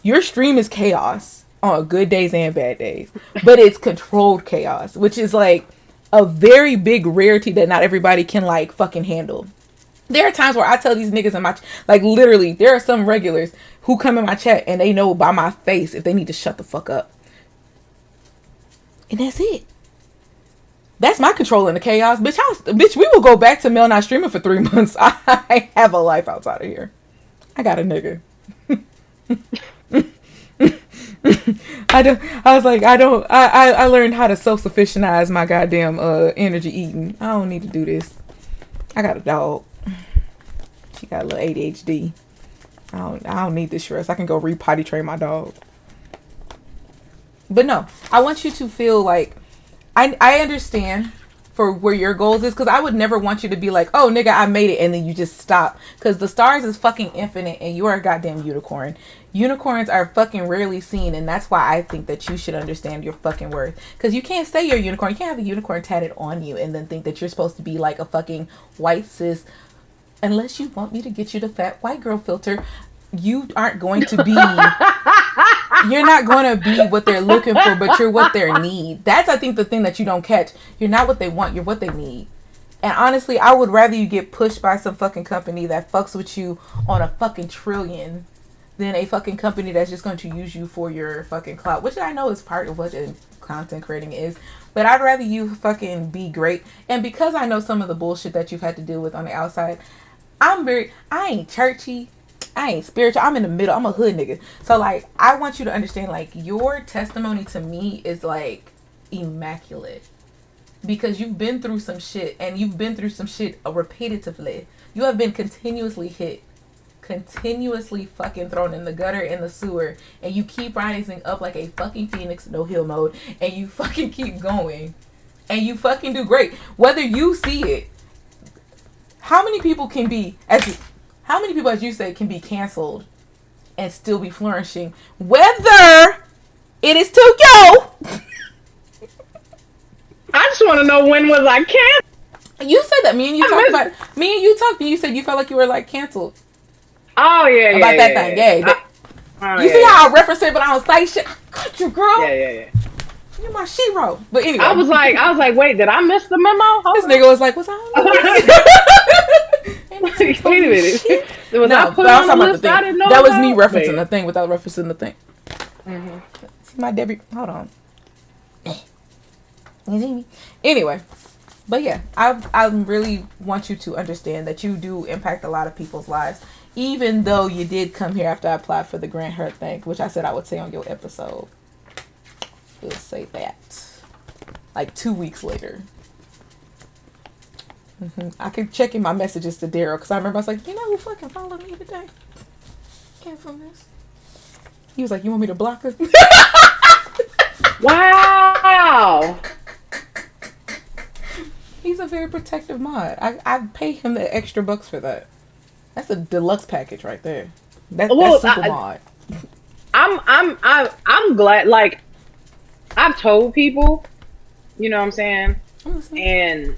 is chaos on good days and bad days, but it's controlled chaos, which is like a very big rarity that not everybody can like fucking handle. There are times where I tell these niggas in my, like literally, there are some regulars who come in my chat and they know by my face if they need to shut the fuck up. And that's it. That's my control in the chaos. Bitch, we will go back to Mel not streaming for 3 months. I have a life outside of here. I got a nigga. I learned how to self-sufficientize my goddamn energy eating. I don't need to do this. I got a dog. She got a little ADHD. I don't need this stress. I can go potty train my dog. But no, I want you to feel like I understand for where your goals is, because I would never want you to be like, oh nigga, I made it, and then you just stop, because the stars is fucking infinite and you are a goddamn unicorn. Unicorns are fucking rarely seen, and that's why I think that you should understand your fucking worth, because you can't say you're a unicorn. You can't have a unicorn tatted on you and then think that you're supposed to be like a fucking white cis. Unless you want me to get you the fat white girl filter, you aren't going to be you're not going to be what they're looking for, but you're what they need. That's, I think, the thing that you don't catch. You're not what they want, you're what they need. And honestly, I would rather you get pushed by some fucking company that fucks with you on a fucking trillion than a fucking company that's just going to use you for your fucking clout, which I know is part of what content creating is. But I'd rather you fucking be great. And because I know some of the bullshit that you've had to deal with on the outside, I ain't churchy, I ain't spiritual, I'm in the middle, I'm a hood nigga. So like, I want you to understand, like, your testimony to me is like immaculate, because you've been through some shit, and you've been through some shit repetitively. You have been continuously hit, continuously fucking thrown in the gutter, in the sewer, and you keep rising up like a fucking phoenix, no hill mode, and you fucking keep going, and you fucking do great, whether you see it. How many people, as you say, can be canceled and still be flourishing? Whether it is to you. I just want to know, when was I canceled? You said that. Me and you talked. And you said you felt like you were like canceled. Oh yeah, about that thing. Yeah. You see how I reference it, but I don't say shit. I got you, girl. Yeah. You're my shero. But anyway, I was like, wait, did I miss the memo? This nigga was like, what's on? Wait a minute. Was no, I put on the list? I didn't know that was me referencing the thing without referencing the thing. Mm-hmm. See my Debbie. Hold on. You see me? Anyway, but yeah, I really want you to understand that you do impact a lot of people's lives, even though you did come here after I applied for the Grant Hurt thing, which I said I would say on your episode. We'll say that like 2 weeks later. I could check in my messages to Daryl, because I remember I was like, you know who fucking followed me today? Came from this. He was like, you want me to block her? Wow. He's a very protective mod. I pay him the extra bucks for that. That's a deluxe package right there. That's super mod. I'm glad. Like, I've told people, you know what I'm saying, and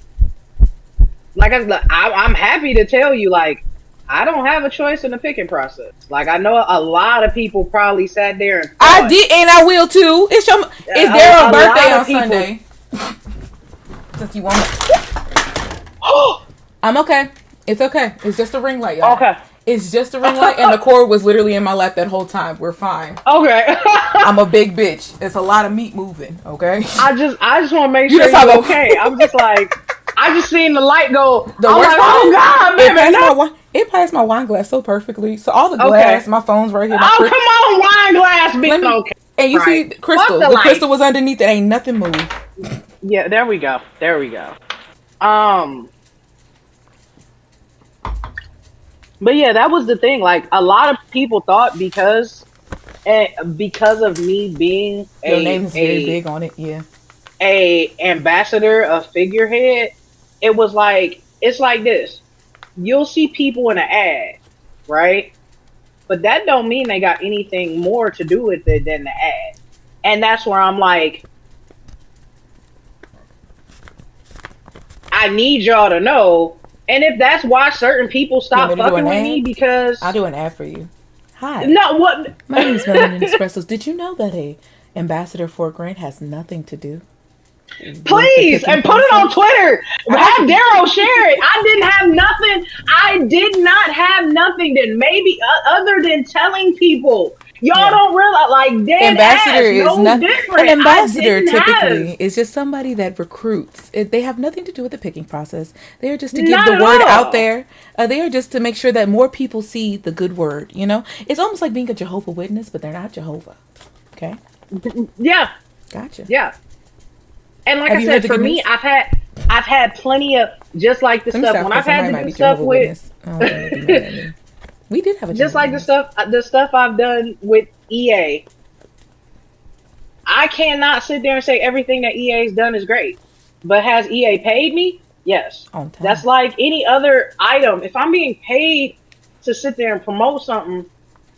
like I'm happy to tell you, like, I don't have a choice in the picking process. Like, I know a lot of people probably sat there and thought, I did, and I will too. It's Daryl's birthday on Sunday. Since you want it. I'm okay. It's okay. It's just a ring light, y'all. Okay. It's just a ring light, and the cord was literally in my lap that whole time. We're fine. Okay. I'm a big bitch. It's a lot of meat moving, okay? I just want to make sure you're okay. I'm just like, I just seen the light go. The I'm worst like, part oh is, God, baby, no. it passed my wine glass so perfectly. So all the glass, my phone's right here. Oh, come on, wine glass, bitch. Okay. And you see, crystal. The crystal was underneath. It ain't nothing moved. Yeah, there we go. There we go. But yeah, that was the thing. Like, a lot of people thought because of me being your name's very big on it, yeah. A ambassador, a figurehead, it was like, it's like this. You'll see people in an ad, right? But that don't mean they got anything more to do with it than the ad. And that's where I'm like, I need y'all to know. And if that's why certain people stop fucking with me, because I'll do an ad for you. Hi. No, what? My name is Melanin Espressos. Did you know that a ambassador for a grant has nothing to do? Please, and put it on Twitter. Have Darrow share it. I didn't have nothing. I did not have nothing that maybe other than telling people. Y'all don't realize, like, dead ambassador ass, is no not different. an ambassador. Typically, is just somebody that recruits. They have nothing to do with the picking process. They are just to give the word out there. They are just to make sure that more people see the good word. You know, it's almost like being a Jehovah's Witness, but they're not Jehovah. Okay. Yeah. Gotcha. Yeah. And like I said, for me, I've had plenty of just like the stuff when I've had to do stuff with. We did have a just like the stuff I've done with EA. I cannot sit there and say everything that EA's done is great, but has EA paid me? Yes. That's like any other item. If I'm being paid to sit there and promote something,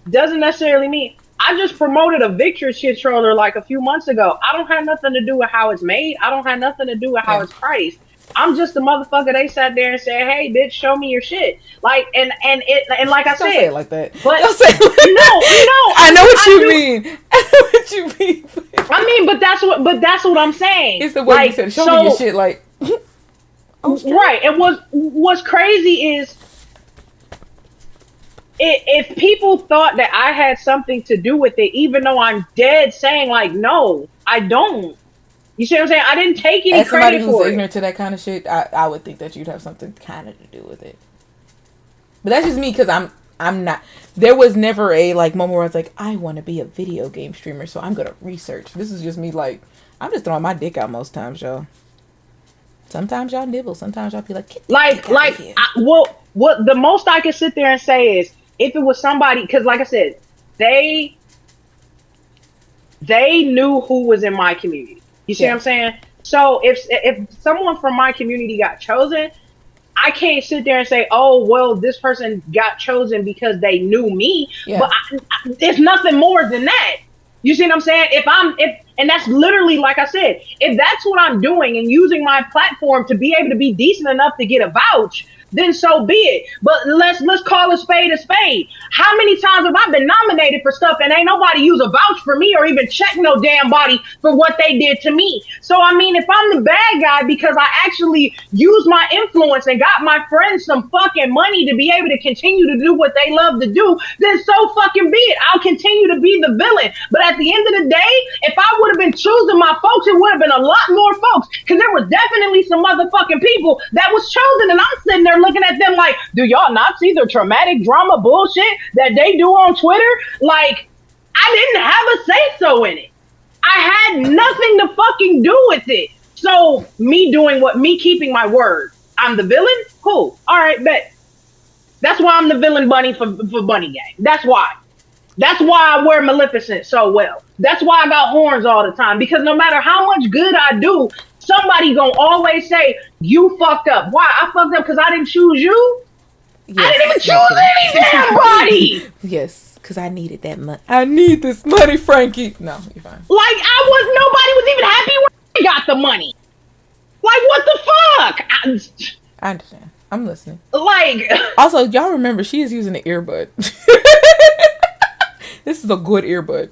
doesn't necessarily mean. I just promoted a Victrix controller like a few months ago. I don't have nothing to do with how it's made. I don't have nothing to do with how it's priced. I'm just the motherfucker they sat there and said, "Hey, bitch, show me your shit." Like, and like I said, don't say it like that. But don't say it like no, I know what you mean. I know what you mean. I mean, but that's what I'm saying. It's the way you said, "Show me your shit." Like, right. And what's crazy is, if people thought that I had something to do with it, even though I'm dead saying like, no, I don't. You see what I'm saying? I didn't take any credit for it. As somebody who's ignorant to that kind of shit, I would think that you'd have something kind of to do with it. But that's just me, because I'm not. There was never a like moment where I was like, I want to be a video game streamer, so I'm gonna research. This is just me, like, I'm just throwing my dick out most times, y'all. Sometimes y'all nibble. Sometimes y'all be like, what the most I can sit there and say is, if it was somebody, because like I said, they knew who was in my community. You see what I'm saying? So if someone from my community got chosen, I can't sit there and say, oh, well, this person got chosen because they knew me. Yeah. But it's nothing more than that. You see what I'm saying? And that's literally, like I said, if that's what I'm doing and using my platform to be able to be decent enough to get a vouch, then so be it. But let's call a spade a spade. How many times have I been nominated for stuff and ain't nobody use a vouch for me or even check no damn body for what they did to me? So, I mean, if I'm the bad guy because I actually used my influence and got my friends some fucking money to be able to continue to do what they love to do, then so fucking be it. I'll continue to be the villain. But at the end of the day, if I would have been choosing my folks, it would have been a lot more folks, because there was definitely some motherfucking people that was chosen, and I'm sitting there looking at them like, do y'all not see the traumatic drama bullshit that they do on Twitter? Like, I didn't have a say-so in it. I had nothing to fucking do with it. So me keeping my word. I'm the villain? Cool. All right, bet. That's why I'm the villain bunny for Bunny Gang. That's why. That's why I wear Maleficent so well. That's why I got horns all the time. Because no matter how much good I do, somebody gonna always say, you fucked up. Why? I fucked up because I didn't choose you? Yes, I didn't even choose any damn body! Yes, because I needed that money. I need this money, Frankie. No, you're fine. Like, nobody was even happy when I got the money. Like, what the fuck? I understand. I'm listening. Like, also, y'all remember, she is using an earbud. This is a good earbud.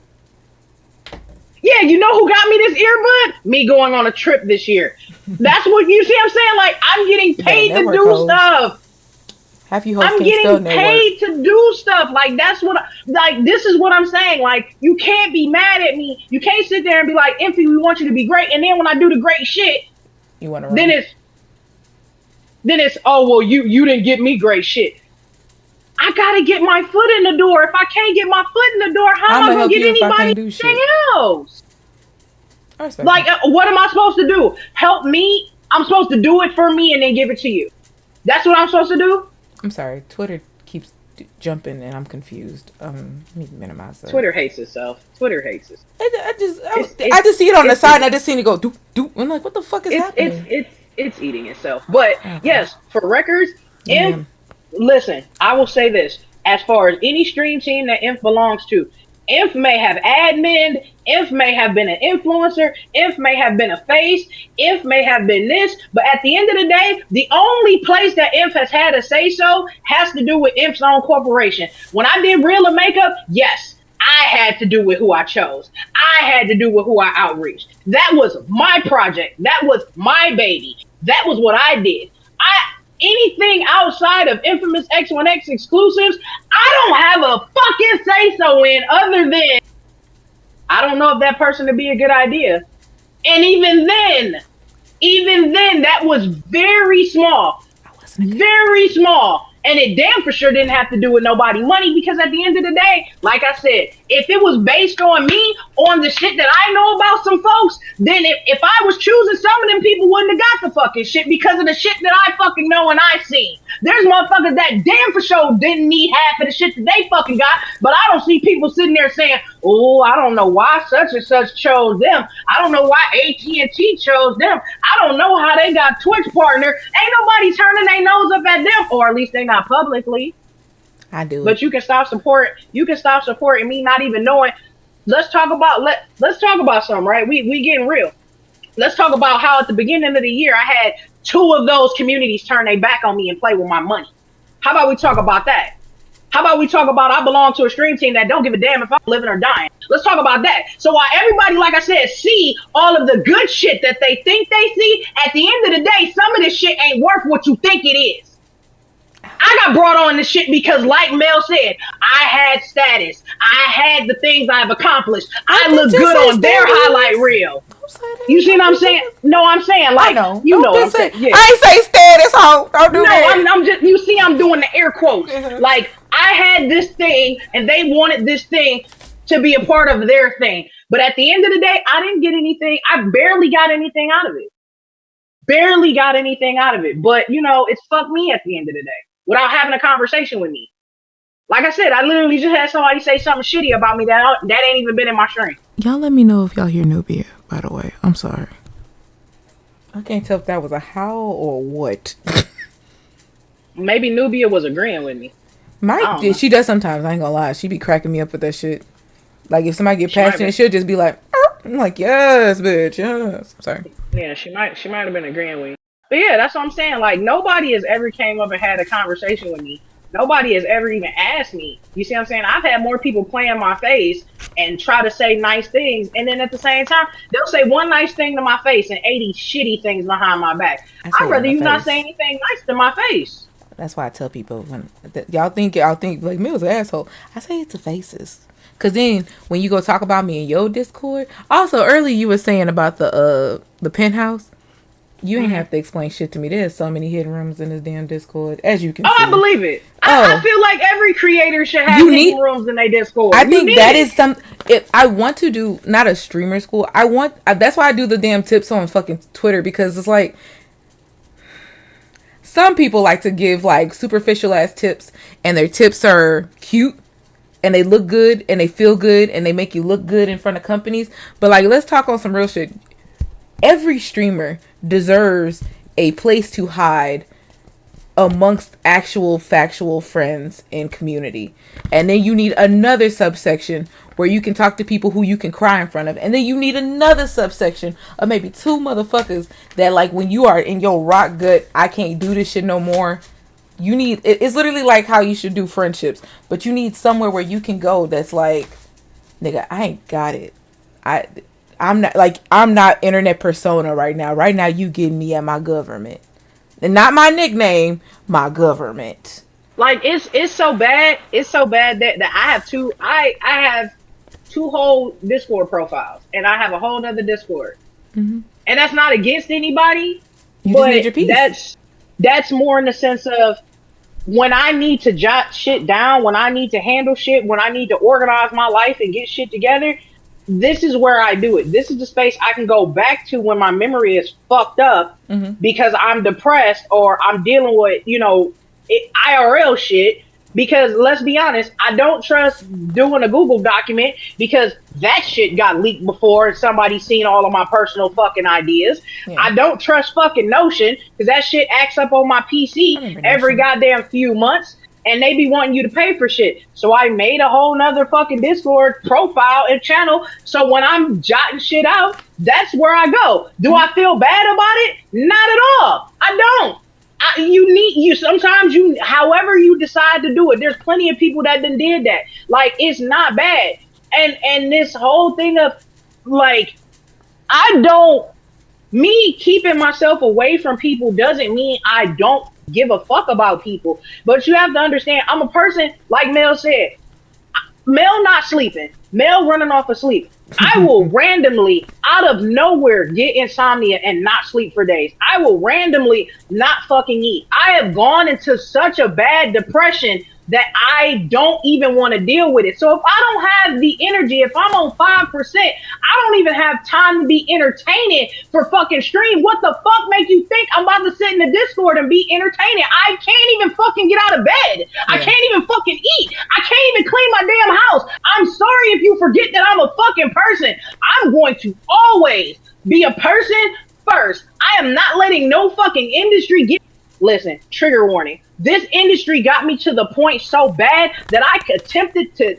Yeah, you know who got me this earbud? Me going on a trip this year. That's what you see. I'm saying, like, I'm getting You better paid to network, do hoes. stuff. Half you hoes I'm can't spell getting network. paid to do stuff. Like that's what. Like this is what I'm saying. Like you can't be mad at me. You can't sit there and be like, "Empty, we want you to be great," and then when I do the great shit, You want to then run? it's oh well, you didn't get me great shit. I gotta get my foot in the door. If I can't get my foot in the door, how am I'm I gonna gonna help get you if I anybody can't do anything shit. else? I respect Like, that. what am I supposed to do? Help me? I'm supposed to do it for me and then give it to you. That's what I'm supposed to do? I'm sorry. Twitter keeps jumping and I'm confused. Let me minimize that. Twitter hates itself. Twitter hates itself. It's I just see it on the it's side and I eating. just seen it go doop doop. I'm like, what the fuck is It's it's happening? it's it's eating itself. But Okay. yes, for records, Inf, Damn. listen, I will say this. As far as any stream team that Inf belongs to, Inf may have admin, Inf may have been an influencer, Inf may have been a face, Inf may have been this, but at the end of the day, the only place that Inf has had a say so has to do with Inf's own corporation. When I did Real of Makeup, yes, I had to do with who I chose. I had to do with who I outreached. That was my project. That was my baby. That was what I did. I anything outside of Infamous X1X exclusives, I don't have a fucking say so in other than I don't know if that person would be a good idea. And even then, that was very small. I wasn't a good. Very small. And it damn for sure didn't have to do with nobody money because at the end of the day, like I said, if it was based on me, on the shit that I know about some folks, then if I was choosing, some of them people wouldn't have got the fucking shit because of the shit that I fucking know and I seen. There's motherfuckers that damn for sure didn't need half of the shit that they fucking got, but I don't see people sitting there saying, "Oh, I don't know why such and such chose them. I don't know why AT&T chose them. I don't know how they got Twitch partner." Ain't nobody turning their nose up at them, or at least they not publicly. I do it. But you can stop support. You can stop supporting me, not even knowing. Let's talk about something, right? We getting real. Let's talk about how at the beginning of the year I had two of those communities turn their back on me and play with my money. How about we talk about that? How about we talk about I belong to a stream team that don't give a damn if I'm living or dying? Let's talk about that. So while everybody, like I said, see all of the good shit that they think they see, at the end of the day, some of this shit ain't worth what you think it is. I got brought on this shit because, like Mel said, I had status. I had the things I've accomplished. I look good on their highlight reel. Don't say that. You see what I'm saying? No, I'm saying I like know. you Don't know what I'm just say. saying. Yeah. I ain't say status, hoe. Don't do No, that. I'm just you see I'm doing the air quotes. Like I had this thing and they wanted this thing to be a part of their thing. But at the end of the day, I didn't get anything. I barely got anything out of it. Barely got anything out of it. But you know, it's fucked me at the end of the day without having a conversation with me. Like I said, I literally just had somebody say something shitty about me that ain't even been in my stream. Y'all let me know if y'all hear Nubia, by the way. I'm sorry. I can't tell if that was a howl or what. Maybe Nubia was agreeing with me. I don't know. She does sometimes, I ain't gonna lie. She be cracking me up with that shit. Like if somebody get She might passionate, be. she'll just be like, "Arr." I'm like, yes, bitch, yes. I'm sorry. Yeah, she might have been agreeing with you. But yeah, that's what I'm saying. Like nobody has ever came up and had a conversation with me. Nobody has ever even asked me. You see what I'm saying? I've had more people play in my face and try to say nice things, and then at the same time, they'll say one nice thing to my face and 80 shitty things behind my back. I say it I'd in rather the you not face. say anything nice to my face. That's why I tell people when y'all think like me was an asshole. I say it to faces. Cause then when you go talk about me in your Discord, also earlier you were saying about the penthouse. You ain't have to explain shit to me. There's so many hidden rooms in this damn Discord, as you can Oh, see. I believe it. Oh. I feel like every creator should have You hidden need- rooms in their Discord. I You think need that it. is some. If I want to do not a streamer school, that's why I do the damn tips on fucking Twitter, because it's like some people like to give like superficial ass tips, and their tips are cute and they look good and they feel good and they make you look good in front of companies. But like, let's talk on some real shit. Every streamer deserves a place to hide amongst actual factual friends and community. And then you need another subsection where you can talk to people who you can cry in front of. And then you need another subsection of maybe two motherfuckers that like when you are in your rock gut, I can't do this shit no more. You need, it's literally like how you should do friendships, but you need somewhere where you can go that's like, nigga, I ain't got it. I'm not internet persona right now. Right now, you getting me at my government, and not my nickname, my government. Like it's so bad. It's so bad that I have two. I have two whole Discord profiles, and I have a whole other Discord. Mm-hmm. And that's not against anybody, You just need but your peace. that's more in the sense of when I need to jot shit down, when I need to handle shit, when I need to organize my life and get shit together. This is where I do it. This is the space I can go back to when my memory is fucked up Mm-hmm. because I'm depressed or I'm dealing with, IRL shit. Because let's be honest, I don't trust doing a Google document because that shit got leaked before and somebody seen all of my personal fucking ideas. Yeah. I don't trust fucking Notion because that shit acts up on my PC every goddamn few months. And they be wanting you to pay for shit. So I made a whole nother fucking Discord profile and channel. So when I'm jotting shit out, that's where I go. Do I feel bad about it? Not at all. I don't. Sometimes however you decide to do it, there's plenty of people that did that. Like, it's not bad. And this whole thing of like, me keeping myself away from people doesn't mean I don't give a fuck about people. But you have to understand, I'm a person, like Mel said, Mel not sleeping, Mel running off of sleep. I will randomly, out of nowhere, get insomnia and not sleep for days. I will randomly not fucking eat. I have gone into such a bad depression that I don't even want to deal with it. So if I don't have the energy, if I'm on 5%, I don't even have time to be entertaining for fucking stream. What the fuck make you think I'm about to sit in the Discord and be entertaining? I can't even fucking get out of bed. Yeah. I can't even fucking eat. I can't even clean my damn house. I'm sorry if you forget that I'm a fucking person. I'm going to always be a person first. I am not letting no fucking industry get... Listen, trigger warning. This industry got me to the point so bad that I attempted to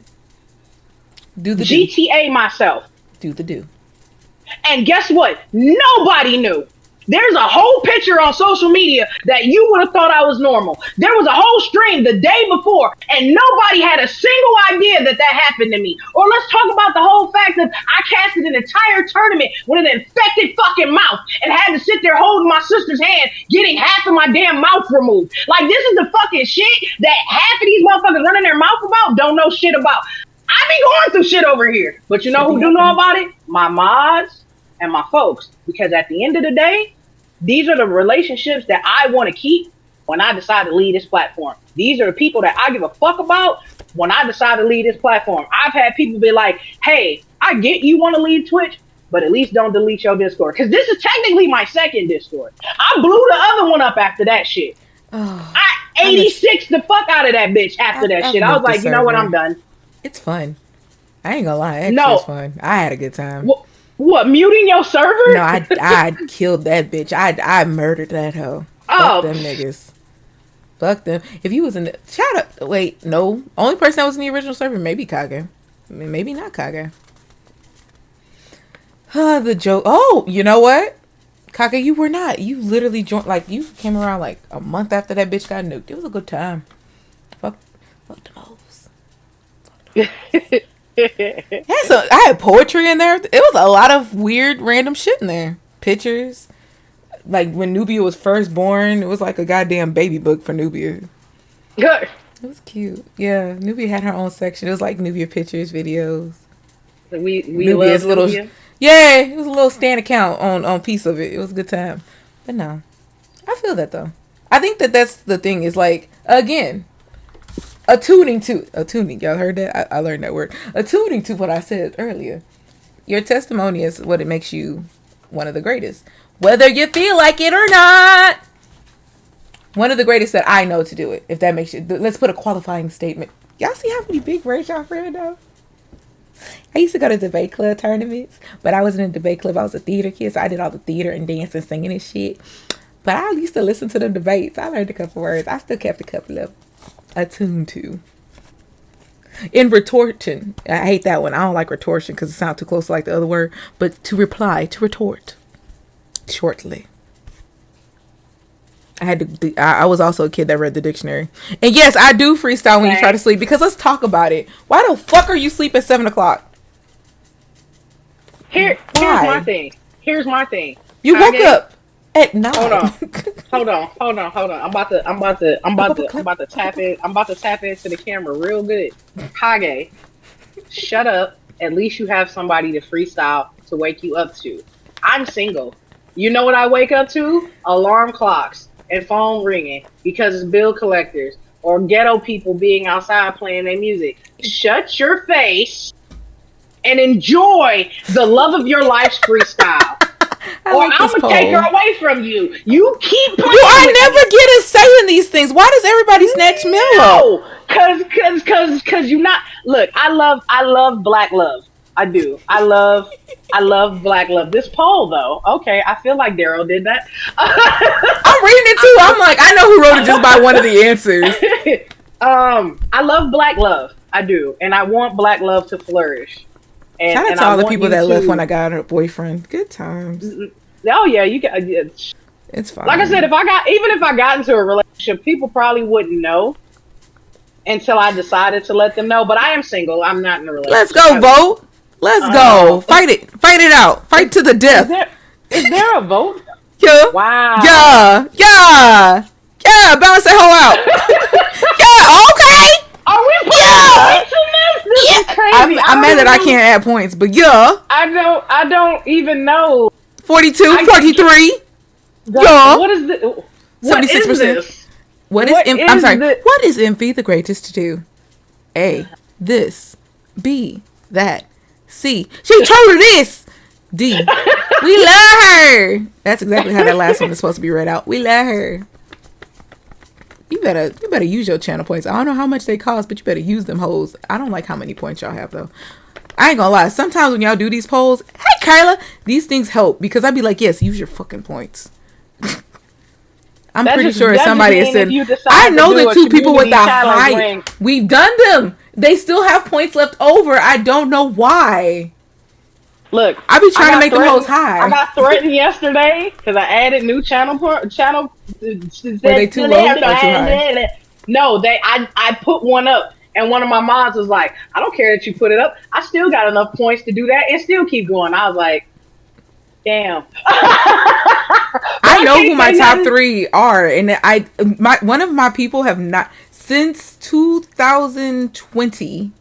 do the GTA myself. Do the do. And guess what? Nobody knew. There's a whole picture on social media that you would have thought I was normal. There was a whole stream the day before, and nobody had a single idea that happened to me. Or let's talk about the whole fact that I casted an entire tournament with an infected fucking mouth and had to sit there holding my sister's hand, getting half of my damn mouth removed. Like, this is the fucking shit that half of these motherfuckers running their mouth about don't know shit about. I be going through shit over here. But you know who do know about it? My mods and my folks. Because at the end of the day, these are the relationships that I want to keep when I decide to leave this platform. These are the people that I give a fuck about when I decide to leave this platform. I've had people be like, hey, I get you want to leave Twitch, but at least don't delete your Discord. Because this is technically my second Discord. I blew the other one up after that shit. Oh, I 86 the fuck out of that bitch after that shit. I was like, you know what, I'm done. It's fun. I ain't gonna lie. Actually, it's fun. I had a good time. What, muting your server? No, I killed that bitch. I murdered that hoe. Fuck them niggas. Fuck them. If you was in the... Shout out. Wait, no. Only person that was in the original server, maybe Kage. I mean, maybe not Kage. The joke. Oh, you know what? Kage, you were not. You literally joined... Like, you came around like a month after that bitch got nuked. It was a good time. Fuck the hoes. I had poetry in there. It was a lot of weird random shit in there. Pictures. Like when Nubia was first born, it was like a goddamn baby book for Nubia. Good. It was cute. Yeah, Nubia had her own section. It was like Nubia pictures, videos. We Nubia's little Nubia. Yeah, it was a little stand account on piece of it. It was a good time. But no. I feel that though. I think that's the thing is like, again, attuning. Y'all heard that? I learned that word. Attuning to what I said earlier. Your testimony is what it makes you one of the greatest. Whether you feel like it or not. One of the greatest that I know to do it. If that makes you... Let's put a qualifying statement. Y'all see how many big words y'all friend of? I used to go to debate club tournaments. But I wasn't in a debate club. I was a theater kid. So I did all the theater and dance and singing and shit. But I used to listen to the debates. I learned a couple words. I still kept a couple of attuned to. In retortion. I hate that one. I don't like retortion because it sounds too close to like the other word. But to reply, to retort. Shortly. I was also a kid that read the dictionary. And yes, I do freestyle when you try to sleep. Because let's talk about it. Why the fuck are you sleep at 7 o'clock? Here's my Why? thing. Here's my thing. You woke Kage, up at 9. hold on. Hold on. I'm about to tap in. I'm about to tap into the camera real good. Kage, shut up. At least you have somebody to freestyle to wake you up to. I'm single. You know what I wake up to? Alarm clocks and phone ringing because it's bill collectors or ghetto people being outside playing their music. Shut your face and enjoy the love of your life's freestyle. I Or like I'm this gonna take her poll. away from you. You keep playing. You are with never me. get a say in these things. Why does everybody snatch Mel up? No, cause you not. Look, I love black love. I do. I love black love. This poll though, okay, I feel like Daryl did that. I'm reading it too. I'm like, I know who wrote it just by one of the answers. I love black love. I do, and I want black love to flourish. Shout out And to I all the want people you that left to- when I got a boyfriend. Good times. Oh yeah, you got. It's fine. Like I said, even if I got into a relationship, people probably wouldn't know until I decided to let them know. But I am single. I'm not in a relationship. Let's go vote. Let's go. Fight it. Fight it out. Fight to the death. Is there a vote? Yeah. Wow. Yeah. Balance that hoe out. Yeah. Okay. Are we putting Yeah. points in this? This is crazy. I'm mad that I can't add points, but yeah. I don't even know. 42, 43. Yeah. What is this? What is 76%. this? I'm sorry. What is envy the greatest to do? A. This. B. That. C. She told her this. D. We love her. That's exactly how that last one is supposed to be read out. We love her. You better use your channel points. I don't know how much they cost, but you better use them hoes. I don't like how many points y'all have though. I ain't gonna lie. Sometimes when y'all do these polls, hey Kyla, these things help because I'd be like, yes, use your fucking points. I'm pretty sure somebody has said, I know the two people with the high. We've done them. They still have points left over. I don't know why. Look, I be trying to make them hoes high. I got threatened yesterday because I added new channel. Were they too low or too high? No, I put one up, and one of my mods was like, "I don't care that you put it up. I still got enough points to do that and still keep going." I was like, "Damn." I know who my top 3 are, and one of my people have not since 2020.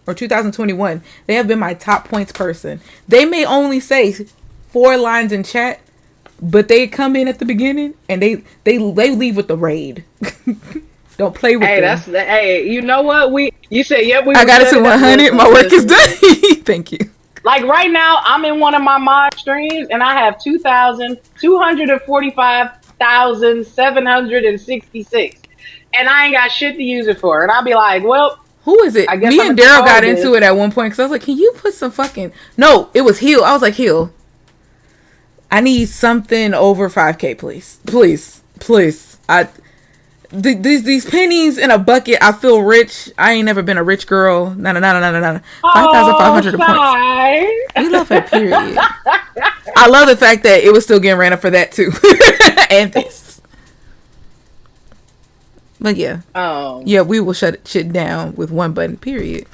Or 2021, they have been my top points person. They may only say 4 lines in chat, but they come in at the beginning and they leave with the raid. Don't play with them. Hey, you know what? You said, yep. I got it to 100. My work is done. Thank you. Like right now, I'm in one of my mod streams and I have 245,766, and I ain't got shit to use it for. And I'll be like, well. Who is it? Me and Daryl got into it at one point because I was like, can you put some fucking... No, it was Heal. I was like, Heal. I need something over 5K, please. Please. These pennies in a bucket, I feel rich. I ain't never been a rich girl. No. 5,500 points. We love her, period. I love the fact that it was still getting ran up for that, too. And this. But yeah. Yeah, we will shut shit down with one button, period.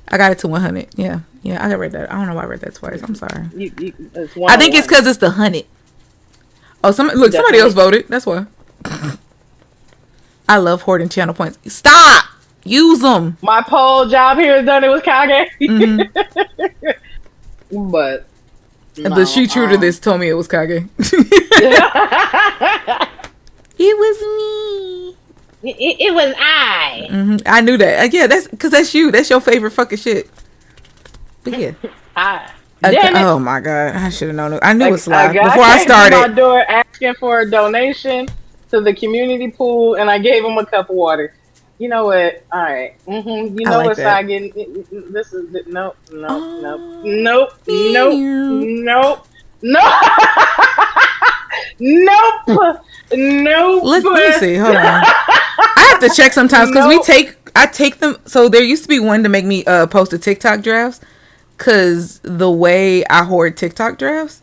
I got it to 100. Yeah, I read that. I don't know why I read that twice. I'm sorry. I think it's because it's the 100. Oh, somebody else voted. That's why. I love hoarding channel points. Stop! Use them. My poll job here is done. It was Kage. Mm-hmm. But. No, the she true to this told me it was Kage. It was me. It was I. Mm-hmm. I knew that. Yeah, that's because that's you. That's your favorite fucking shit. But yeah. Oh my god, I should have known it. I knew it was live before I started. My door asking for a donation to the community pool, and I gave him a cup of water. You know what? All right. Mm-hmm. You know what's not getting. This is nope. Nope. Let me see. Hold on. I have to check sometimes because I take them. So there used to be one to make me post a TikTok drafts because the way I hoard TikTok drafts,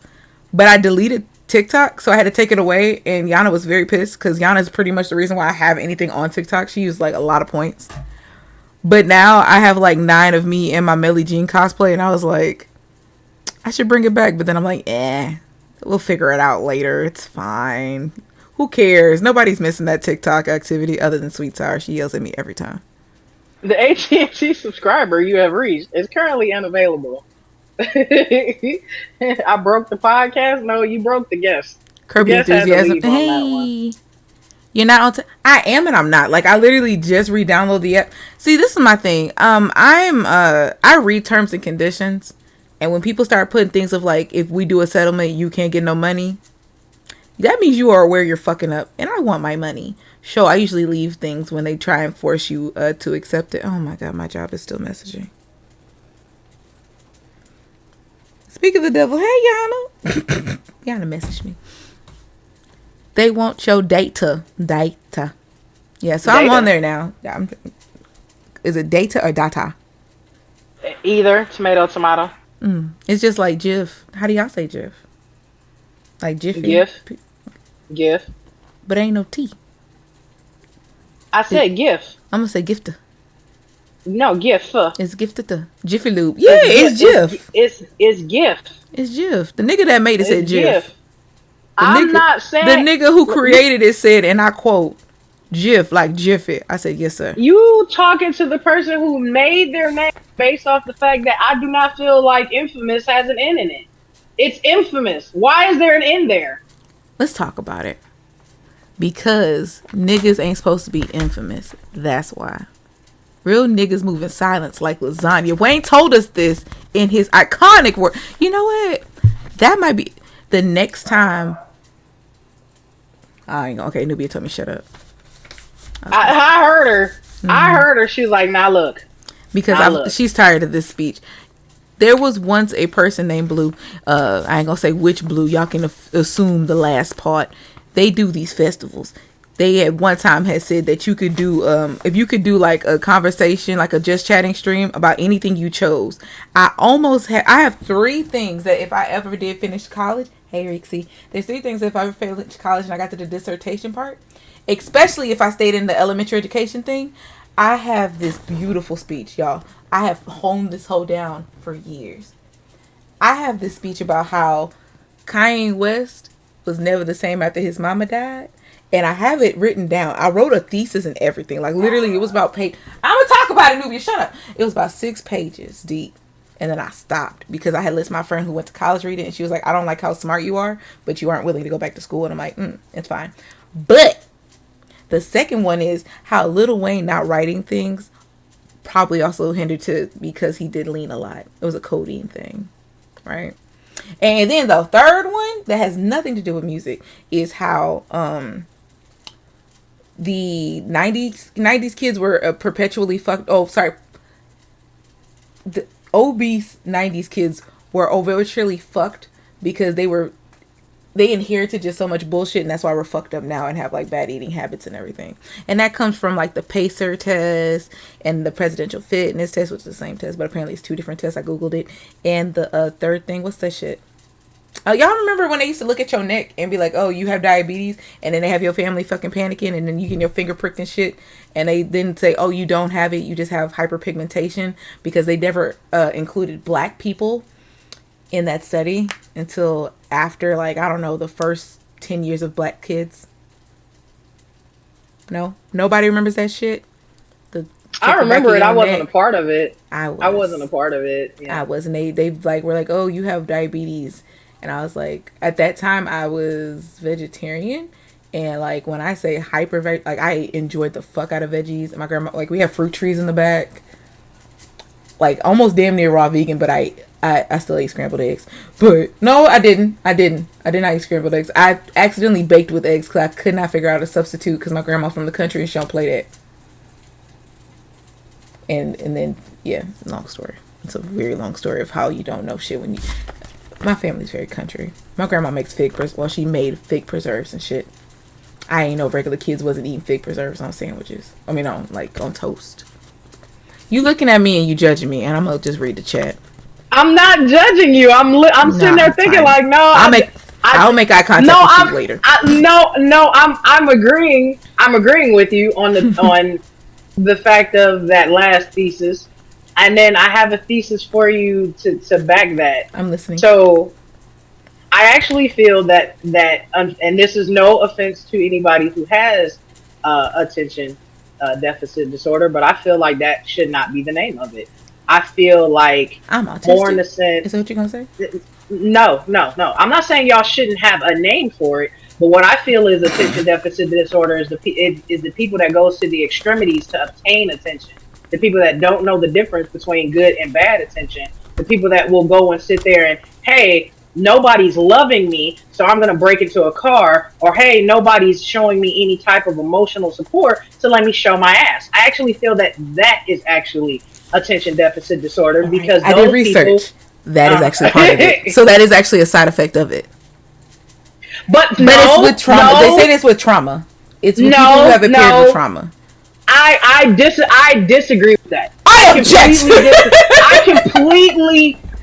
but I deleted TikTok, so I had to take it away. And Yana was very pissed because Yana is pretty much the reason why I have anything on TikTok. She used like a lot of points, but now I have like 9 of me in my Melly Jean cosplay, and I was like, I should bring it back, but then I'm like, we'll figure it out later. It's fine. Who cares? Nobody's missing that TikTok activity other than Sweet Sour. She yells at me every time. The AT&T subscriber you have reached is currently unavailable. I broke the podcast. No, you broke the guest. Curb Your Enthusiasm. Hey, you're not on. I am and I'm not. Like, I literally just re-download the app. See, this is my thing. I read terms and conditions, and when people start putting things of like, if we do a settlement, you can't get no money. That means you are aware you're fucking up, and I want my money. So I usually leave things when they try and force you to accept it. Oh my god, my job is still messaging. Speak of the devil, hey Yana. Yana messaged me. They want your data. Yeah, so I'm on there now. Is it data or data? Either. Tomato. It's just like GIF. How do y'all say GIF? Like Jiffy? GIF. But ain't no T. I said GIF. I'm gonna say gifter. No, GIF. It's gifted. Jiffy Lube. Yeah, it's GIF. It's GIF. It's GIF. The nigga that made it said GIF. I'm not saying... The nigga who created it said, and I quote, GIF, like Jiffy. I said, yes, sir. You talking to the person who made their name based off the fact that I do not feel like Infamous has an N in it. It's infamous. Why is there an N there? Let's talk about it. Because niggas ain't supposed to be infamous. That's why. Real niggas move in silence like lasagna. Wayne told us this in his iconic word. You know what? That might be the next time. Okay, Nubia told me shut up. I heard her. Mm-hmm. I heard her. She was like, "Nah, look." Because she's tired of this speech. There was once a person named Blue. I ain't gonna say which Blue. Y'all can assume the last part. They do these festivals. They at one time had said that you could do, if you could do like a conversation, like a just chatting stream about anything you chose. I have 3 things that if I ever did finish college, hey Rixie, there's 3 things that if I ever finished college and I got to the dissertation part, especially if I stayed in the elementary education thing, I have this beautiful speech, y'all. I have honed this whole down for years. I have this speech about how Kanye West was never the same after his mama died. And I have it written down. I wrote a thesis and everything. Like, literally, it was about I'm going to talk about it, Nubia. Shut up. It was about 6 pages deep. And then I stopped because I had listened to my friend who went to college read it. And she was like, I don't like how smart you are, but you aren't willing to go back to school. And I'm like, it's fine. But the second one is how Lil Wayne not writing things probably also hindered to because he did lean a lot. It was a codeine thing. Right? And then the third one that has nothing to do with music is how the 90s kids were perpetually fucked. Oh, sorry. The obese 90s kids were overturely fucked because they inherited just so much bullshit, and that's why we're fucked up now and have like bad eating habits and everything. And that comes from like the PACER test and the presidential fitness test, which is the same test, but apparently it's 2 different tests. I googled it. And the third thing, what's that shit? Y'all remember when they used to look at your neck and be like, oh, you have diabetes, and then they have your family fucking panicking, and then you get your finger pricked and shit, and they then say, oh, you don't have it, you just have hyperpigmentation, because they never included black people in that study until after, like, I don't know, the first 10 years of black kids. No? Nobody remembers that shit? I remember it. I wasn't a part of it. I wasn't a part of it. Yeah. I wasn't. They like were like, oh, you have diabetes. And I was like, at that time, I was vegetarian. And, like, when I say like, I enjoyed the fuck out of veggies. And my grandma, like, we have fruit trees in the back. Like, almost damn near raw vegan, but I still ate scrambled eggs. But, no, I didn't. I did not eat scrambled eggs. I accidentally baked with eggs because I could not figure out a substitute because my grandma from the country and she don't play that. And then, yeah, long story. It's a very long story of how you don't know shit when you... My family's very country. My grandma makes she made fig preserves and shit. I ain't know regular kids wasn't eating fig preserves on sandwiches. I mean, on toast. You looking at me and you judging me, and I'm gonna just read the chat. I'm not judging you. I'm sitting there thinking fine. Like, no. I'll make eye contact with you later. I'm agreeing. I'm agreeing with you on the on the fact of that last thesis. And then I have a thesis for you to back that. I'm listening. So I actually feel that and this is no offense to anybody who has attention deficit disorder, but I feel like that should not be the name of it. I feel like I'm more in the autistic. sense. Is that what you're gonna say? No. I'm not saying y'all shouldn't have a name for it, but what I feel is attention deficit disorder is the people that goes to the extremities to obtain attention. The people that don't know the difference between good and bad attention. The people that will go and sit there and, hey, nobody's loving me, so I'm gonna break into a car, or hey, nobody's showing me any type of emotional support, so let me show my ass. I actually feel that is actually attention deficit disorder Right. because I those did research. people. That is actually part of it. So that is actually a side effect of it. But it's with trauma. no, They say it's with trauma. It's with people who have appeared with trauma. I disagree with that. I object.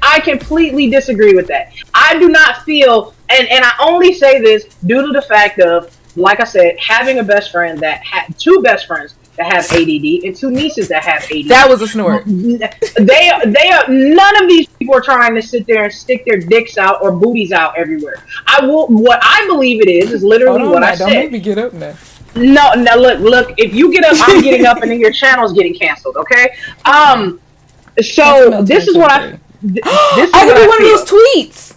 I completely disagree with that. I do not feel, and I only say this due to the fact of, like I said, having a best friend that had two best friends that have ADD and two nieces that have ADD. That was a snort. They are none of these people are trying to sit there and stick their dicks out or booties out everywhere. What I believe it is literally what I said. Don't make me get up now. No, look. If you get up, I'm getting up, and then your channel's getting canceled. Okay. So this is what I. This is I could be one feel. of those tweets.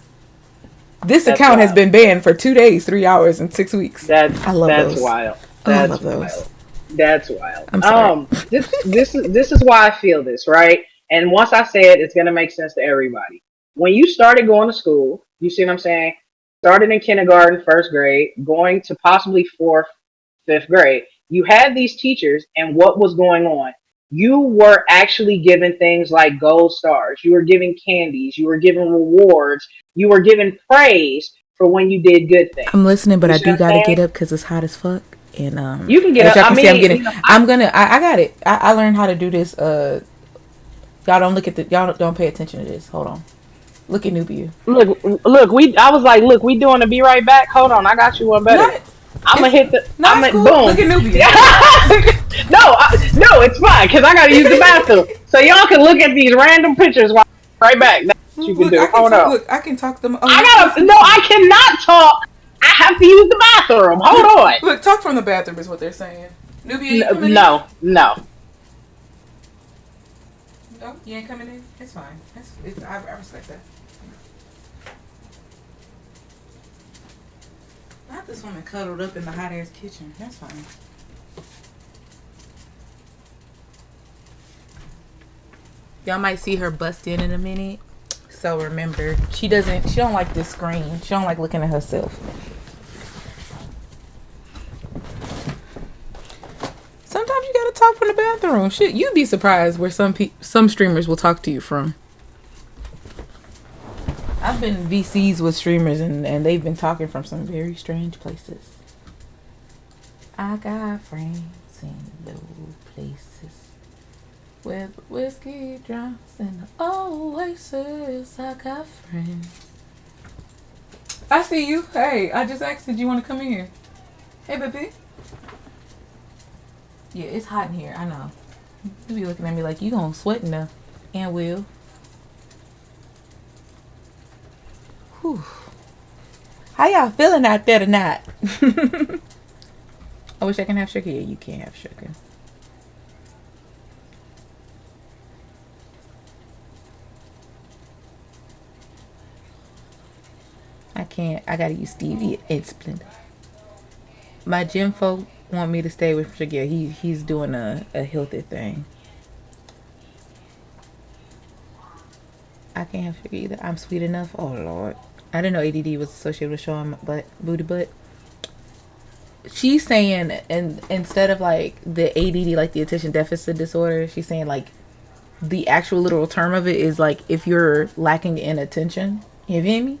This That's account wild. has been banned for 2 days, 3 hours, and 6 weeks. That's those. wild. I That's love those. wild. That's wild. I'm sorry. This is why I feel this, right? And once I say it, it's gonna make sense to everybody. When you started going to school, you see what I'm saying? Started in kindergarten, first grade, going to possibly fourth, fifth grade. You had these teachers, and what was going on? You were actually given things like gold stars. You were given candies. You were given rewards. You were given praise for when you did good things. I'm listening, but You I see do what I'm gotta saying? get up because it's hot as fuck. And You can get as up. y'all can see, I'm getting. you know, I got it. I learned how to do this. Y'all don't look at y'all don't pay attention to this. Hold on. Look at Nubia. Look. I was like, look, we doing a be right back. Hold on, I got you one better. I'm gonna hit the. No, I'm it's gonna cool. boom. Look at Nubia. No, it's fine because I gotta use the bathroom. So y'all can look at these random pictures while right back. That's what you can do. Hold on. Look, I can talk to them. I cannot talk. I have to use the bathroom. Hold on. Look, talk from the bathroom is what they're saying. Nubia, you coming in? No. No, you ain't coming in? It's fine. I respect that. Not this woman cuddled up in the hot ass kitchen. That's fine. Y'all might see her bust in a minute. So remember, she don't like this screen. She don't like looking at herself. Sometimes you gotta talk from the bathroom. Shit, you'd be surprised where some streamers will talk to you from. I've been VCs with streamers and they've been talking from some very strange places. I got friends in low places with whiskey drums and oasis. I got friends. I see you. Hey, I just asked, did you want to come in here? Hey, baby. Yeah, it's hot in here. I know. You be looking at me like you gonna sweat in there. And will. Whew. How y'all feeling out there tonight? I wish I can have sugar. Yeah, you can't have sugar. I can't. I gotta use stevia. It's Splenda. My gym folk want me to stay with sugar. He's doing a healthy thing. I can't have sugar either. I'm sweet enough. Oh Lord. I didn't know ADD was associated with showing booty butt. She's saying, and instead of like the ADD, like the attention deficit disorder, she's saying like the actual literal term of it is like if you're lacking in attention. You feel me?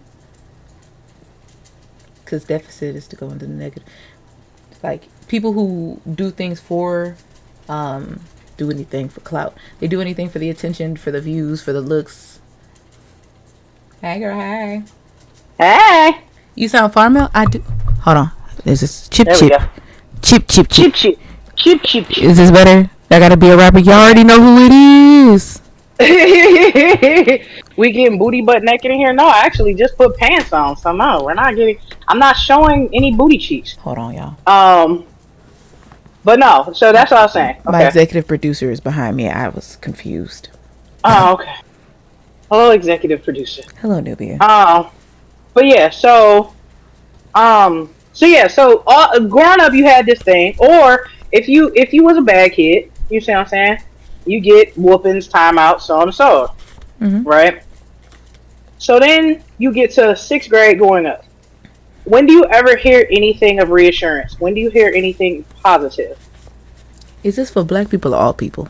Because deficit is to go into the negative. Like people who do things for, do anything for clout. They do anything for the attention, for the views, for the looks. Hey girl, hey. Hey. You sound farmel? I do. Hold on. Is this chip There chip? we go. Chip chip chip. Chip chip. Chip chip chip. Is this better? I gotta be a rapper. Y'all already know who it is. We getting booty butt naked in here? No, I actually just put pants on. So no, we're not getting. I'm not showing any booty cheeks. Hold on, y'all. Um, but no. So that's what I was saying. My Okay. executive producer is behind me. I was confused. Oh, okay. Hello, executive producer. Hello, Nubia. But yeah. So growing up, you had this thing, or if you was a bad kid, you see what I'm saying? You get whoopings, timeouts, so on and so on, Mm-hmm. right? So then you get to sixth grade going up. When do you ever hear anything of reassurance? When do you hear anything positive? Is this for black people or all people?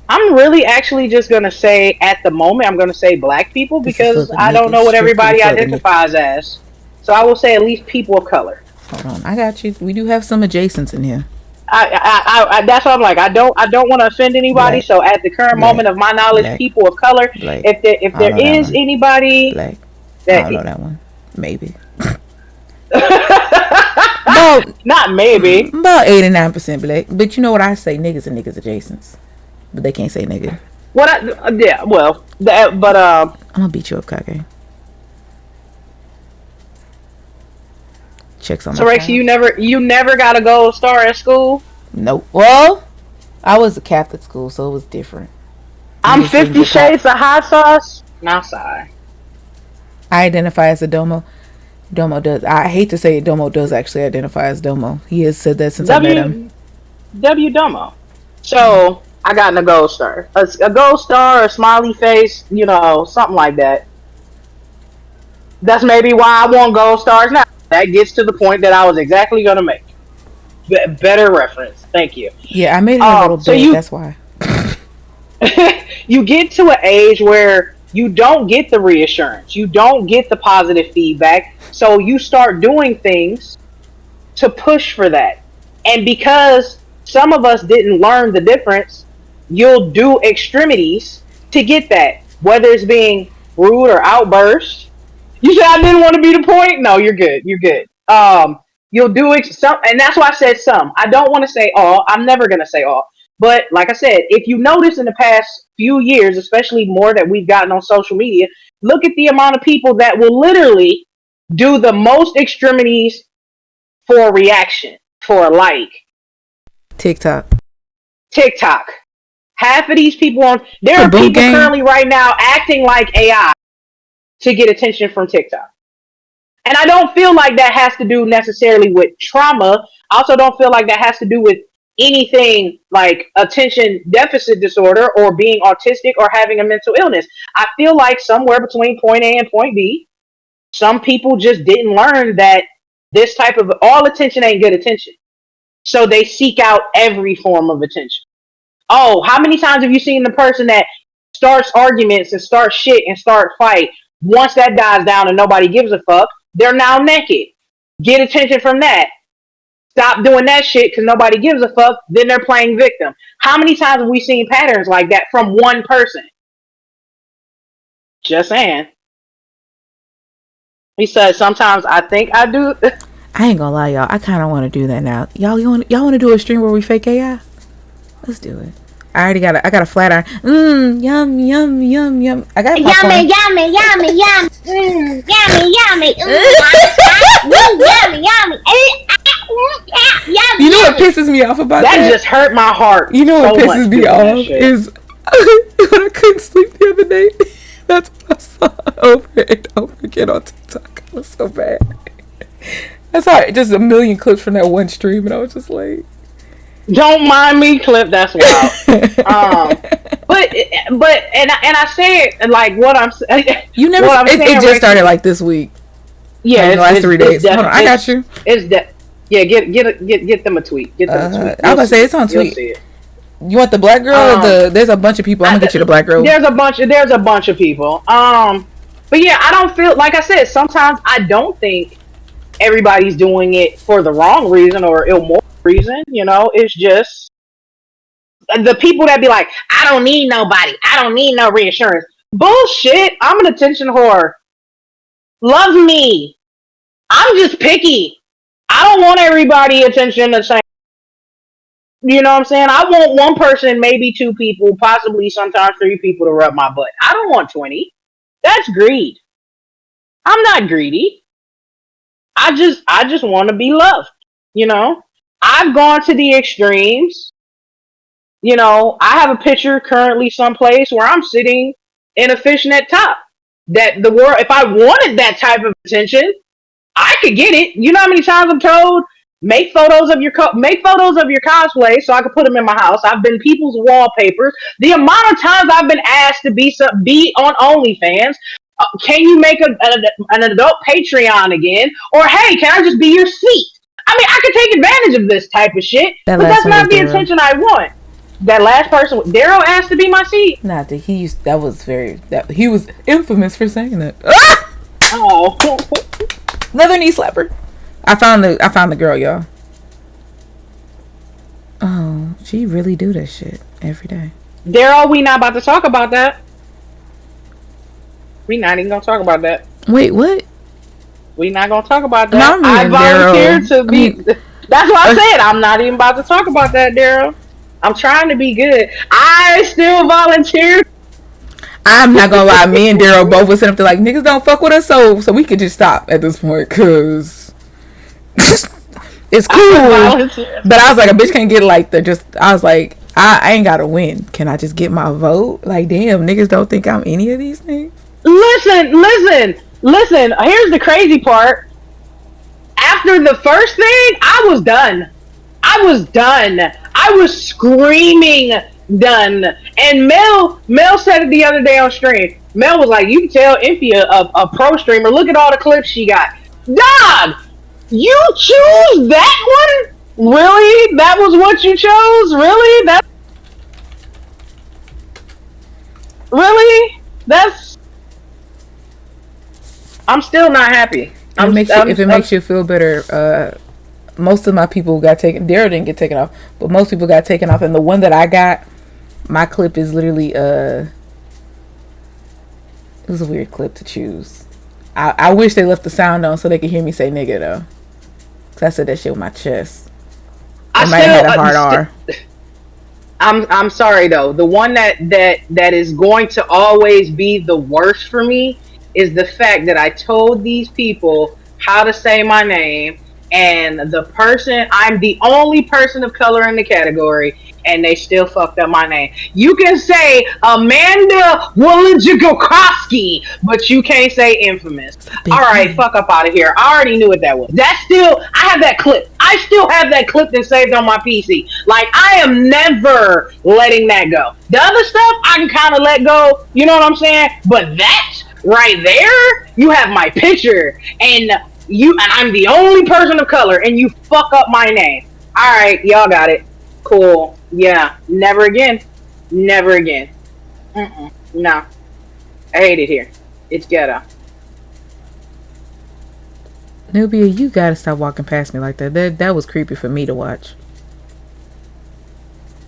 I'm really actually just gonna say at the moment I'm gonna say black people This is for because the I don't niggas. know what Strictly everybody for the niggas. identifies as. So I will say at least people of color. Hold on. I got you. We do have some adjacents in here. That's what I'm like. I don't want to offend anybody. Black. So at the current Black. moment of my knowledge, Black. people of color. Black. If I don't there know that is one. anybody Black. I that don't know that one. Maybe. About not maybe. about 89% black. But you know what I say? Niggas and niggas adjacents. But they can't say nigga. What? Yeah. Well, but I'm gonna beat you up, Kage. Checks on my so Rex, child. you never got a gold star at school. Nope. Well, I was a Catholic school, so it was different. I'm Niggas didn't 50 get caught. shades of hot sauce. No, sorry. I identify as a domo. Domo does. I hate to say it. Domo does actually identify as Domo. He has said that since I met him. W Domo. So I got in a gold star, a gold star, a smiley face, something like that. That's maybe why I want gold stars now. That gets to the point that I was exactly gonna make. Better reference. Thank you. Yeah, I made it a little So bit. you That's why. you get to an age where you don't get the reassurance, you don't get the positive feedback, so you start doing things to push for that. And because some of us didn't learn the difference, you'll do extremities to get that, whether it's being rude or outburst. You said I didn't want to be the point. No, you're good. You're good. You'll do some, and that's why I said some. I don't want to say all. I'm never gonna say all. But like I said, if you notice in the past few years, especially more that we've gotten on social media, look at the amount of people that will literally do the most extremities for a reaction, for a like. TikTok. TikTok. Half of these people there The are boot people game. currently right now acting like AI to get attention from TikTok. And I don't feel like that has to do necessarily with trauma. I also don't feel like that has to do with anything like attention deficit disorder or being autistic or having a mental illness. I feel like somewhere between point A and point B, some people just didn't learn that this type of all attention ain't good attention. So they seek out every form of attention. Oh, how many times have you seen the person that starts arguments and starts shit and start fight? Once that dies down and nobody gives a fuck, they're now naked. Get attention from that. Stop doing that shit because nobody gives a fuck. Then they're playing victim. How many times have we seen patterns like that from one person? Just saying. He said sometimes I think I do. I ain't gonna lie, y'all. I kind of want to do that now. Y'all want to do a stream where we fake AI? Let's do it. I got a flat iron. Yum, yum, yum, yum. I got popcorn. Yummy, yummy, yummy, yum. Yummy, yummy. Yummy, yummy. Yummy, You know what yummy. pisses me off about That that? just hurt my heart. You know what so pisses much me doing that off shit. is when I couldn't sleep the other day. That's what I saw over and over again on TikTok. It was so bad. I saw just a million clips from that one stream, and I was just like, Don't mind me, Clip. That's wild. But I say it like what I'm you never. what I'm It saying. just Rex, started like this week. yeah, Like the last 3 days. It's Hold on, I got you. It's yeah. Get them a tweet. Get them a tweet. I was gonna say it's on You'll tweet. see it. You want the black girl or the? There's a bunch of people. I'm gonna get you the black girl. There's a bunch of people. But yeah, I don't feel like I said. Sometimes I don't think everybody's doing it for the wrong reason or immoral reason. It's just the people that be like, I don't need nobody. I don't need no reassurance. Bullshit. I'm an attention whore. Love me. I'm just picky. I don't want everybody attention the same. You know what I'm saying? I want one person, maybe two people, possibly sometimes three people to rub my butt. I don't want 20. That's greed. I'm not greedy. I just want to be loved. You know? I've gone to the extremes. You know, I have a picture currently someplace where I'm sitting in a fishnet top. That the world, if I wanted that type of attention, I could get it. You know how many times I'm told make photos of your cosplay so I can put them in my house. I've been people's wallpapers. The amount of times I've been asked to be on OnlyFans. Can you make an adult Patreon again? Or hey, can I just be your seat? I mean, I could take advantage of this type of shit, That but last that's one not was the Daryl. attention I want. That last person, Daryl asked to be my seat. Not that he used. That was very. That he was infamous for saying that. Ah! Oh, Another knee slapper. I found the girl, y'all. Oh, she really do this shit every day. Daryl, we not about to talk about that. We not even gonna talk about that. Wait, what? We not gonna talk about No, that. I I mean, volunteered Daryl. to be. I mean- That's what I said. I'm not even about to talk about that, Daryl. I'm trying to be good. I still volunteered. I'm not gonna lie. Me and Daryl both was sitting up there like niggas don't fuck with us, so we could just stop at this point, cause it's cool. Volunteered. But I was like, a bitch can't get like the just. I was like, I ain't gotta win. Can I just get my vote? Like, damn, niggas don't think I'm any of these things. Listen. Here's the crazy part. After the first thing, I was done. I was screaming done. And Mel said it the other day on stream. Mel was like, you can tell Impy a pro streamer. Look at all the clips she got. Dog, you choose that one? Really? That was what you chose? Really? Really? I'm still not happy. If it makes you feel better, most of my people got taken. Daryl didn't get taken off, but most people got taken off. And the one that I got, my clip is literally it was a weird clip to choose. I wish they left the sound on so they could hear me say nigga though, cause I said that shit with my chest. I might have had a hard R. I'm sorry though. The one that is going to always be the worst for me is the fact that I told these people how to say my name, and I'm the only person of color in the category, and they still fucked up my name. You can say Amanda Wojciechowski, but you can't say infamous. All right, fuck up out of here. I already knew what that was. I have that clip. I still have that clip and saved on my PC. Like, I am never letting that go. The other stuff I can kind of let go. You know what I'm saying? But that right there, you have my picture, and I'm the only person of color, and you fuck up my name. All right, y'all got it. Cool. Yeah. Never again. No. I hate it here. It's ghetto. Nubia, you gotta stop walking past me like that. That was creepy for me to watch.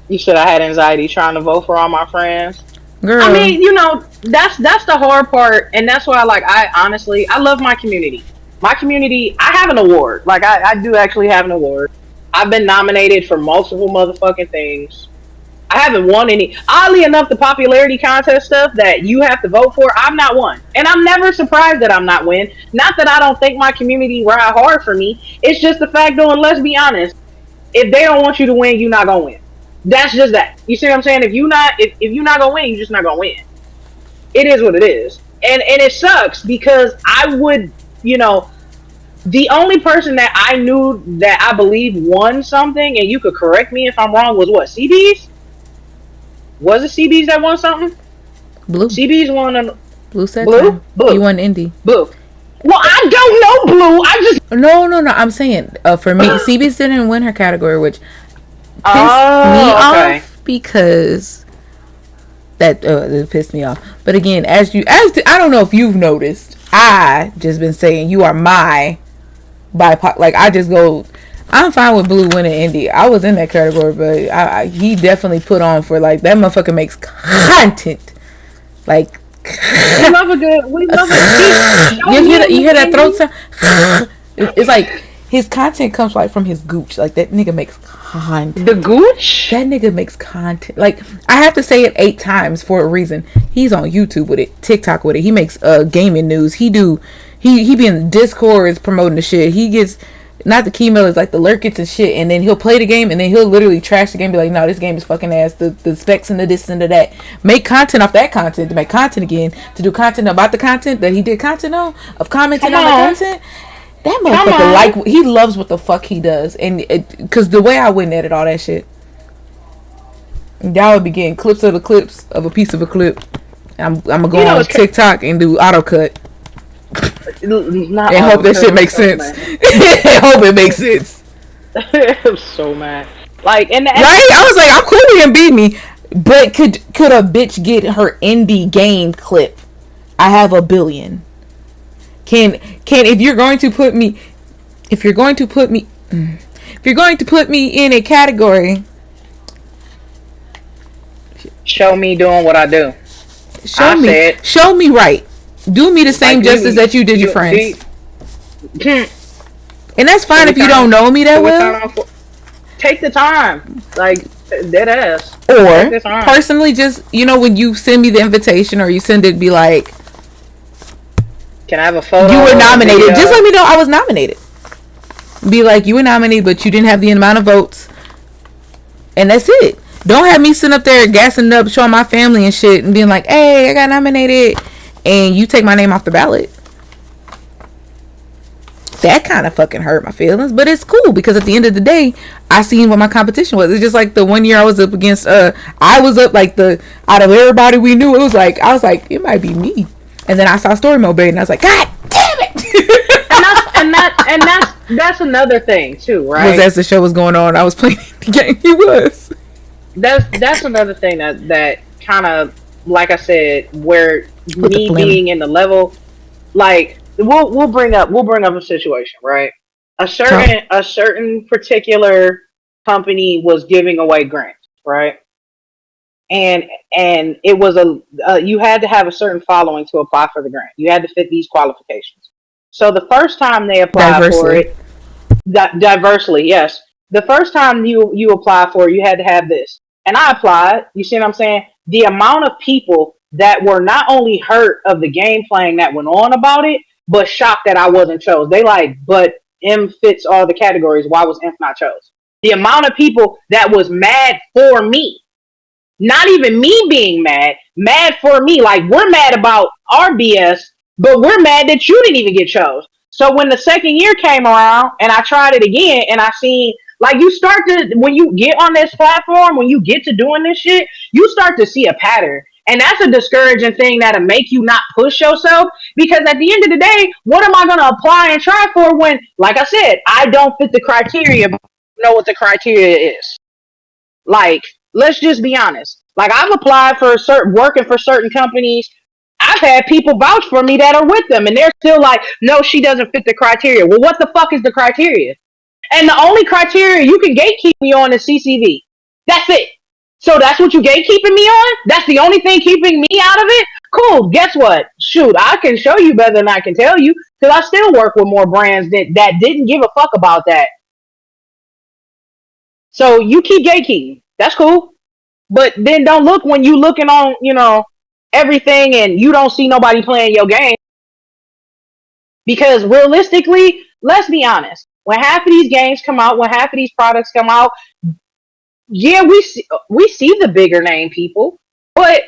You said I had anxiety trying to vote for all my friends. Girl. I mean, that's the hard part, and that's why, like, I love my community. My community, I have an award. Like, I do actually have an award. I've been nominated for multiple motherfucking things. I haven't won any. Oddly enough, the popularity contest stuff that you have to vote for, I've not won. And I'm never surprised that I'm not win. Not that I don't think my community ride hard for me. It's just the fact, though, and let's be honest, if they don't want you to win, you're not going to win. That's just that. You see what I'm saying? If you're not going to win, you're just not going to win. It is what it is. And it sucks because I would, the only person that I knew that I believe won something, and you could correct me if I'm wrong, was what? CBs? Was it CBs that won something? Blue. CBs won Blue said Blue? Blue. He won Indy. Blue. Well, I don't know Blue. I just No. I'm saying for me, CBs didn't win her category, which pissed me off because that it pissed me off. But again, I don't know if you've noticed, I just been saying you are my BIPOC. Like, I just go, I'm fine with Blue winning Indy. I was in that category, but he definitely put on for, like, that motherfucker makes content. Like, we love a good. you hear that throat sound? It's like his content comes like from his gooch. Like that nigga makes content. The gooch? That nigga makes content. Like I have to say it 8 times for a reason. He's on YouTube with it, TikTok with it. He makes gaming news. He be in Discord promoting the shit. He gets not the key mailers, like the lurkets and shit, and then he'll play the game and then he'll literally trash the game, be like, no, this game is fucking ass, the specs and the this and the that. Make content off that content to make content again, to do content about the content that he did content on, of commenting on the content. That motherfucker, like, he loves what the fuck he does. And because the way I wouldn't edit all that shit, y'all would be getting clips of the clips of a piece of a clip. I'm gonna go on TikTok and do auto cut. And hope that shit makes sense. I hope it makes sense. I'm so mad. Like, right? I was like, I'm cool with him beat me, but could a bitch get her indie game clip? I have 1 billion. Can if you're going to put me in a category, show me doing what I do. Show me right. Do me the same justice that you did your friends. And that's fine if you don't know me that well. Take the time. Like, dead ass. Or, personally, just, when you send me the invitation or you send it, be like, can I have a photo? You were nominated. Just let me know I was nominated. Be like, you were nominated, but you didn't have the amount of votes. And that's it. Don't have me sitting up there gassing up, showing my family and shit, and being like, hey, I got nominated. And you take my name off the ballot. That kind of fucking hurt my feelings, but it's cool because at the end of the day, I seen what my competition was. It's just like the one year I was up against, I was up like out of everybody we knew, I was like, it might be me. And then I saw Story Mode and I was like, God damn it! and that's another thing too, right? Was as the show was going on, I was playing the game. He was. That's another thing that kind of, like I said, where me being in the level, like we'll bring up a situation, right? A certain particular company was giving away grants, right? And it was you had to have a certain following to apply for the grant. You had to fit these qualifications. So the first time they applied for it, diversely, yes. The first time you apply for it, you had to have this. And I applied. You see what I'm saying? The amount of people that were not only hurt of the game playing that went on about it, but shocked that I wasn't chose. They like, but M fits all the categories. Why was M not chose? The amount of people that was mad for me, not even me being mad for me. Like, we're mad about our BS, but we're mad that you didn't even get chose. So when the second year came around and I tried it again and I seen, like, you start to, when you get on this platform, when you get to doing this shit, you start to see a pattern. And that's a discouraging thing that'll make you not push yourself. Because at the end of the day, what am I going to apply and try for when, like I said, I don't fit the criteria, but I know what the criteria is. Like, let's just be honest. Like, I've applied for working for certain companies. I've had people vouch for me that are with them, and they're still like, no, she doesn't fit the criteria. Well, what the fuck is the criteria? And the only criteria you can gatekeep me on is CCV. That's it. So that's what you gatekeeping me on? That's the only thing keeping me out of it? Cool. Guess what? Shoot, I can show you better than I can tell you, because I still work with more brands that didn't give a fuck about that. So you keep gatekeeping. That's cool. But then don't look when you looking on, everything and you don't see nobody playing your game. Because realistically, let's be honest. When half of these games come out, when half of these products come out, yeah, we see the bigger name people, but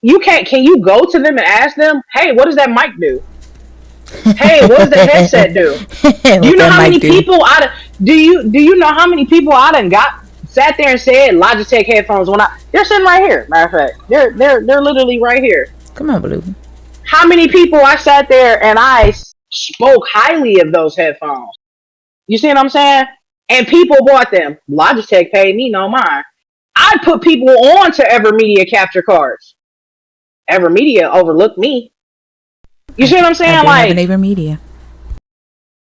can you go to them and ask them, hey, what does that mic do? Hey, what does the headset do? Do you know how many people do you know how many people I done sat there and said Logitech headphones they're sitting right here. Matter of fact, they're literally right here. Come on, Blue. How many people I sat there and I spoke highly of those headphones? You see what I'm saying? And people bought them. Logitech paid me no mind. I put people on to Evermedia capture cards. Evermedia overlooked me. You see what I'm saying? Like Evermedia.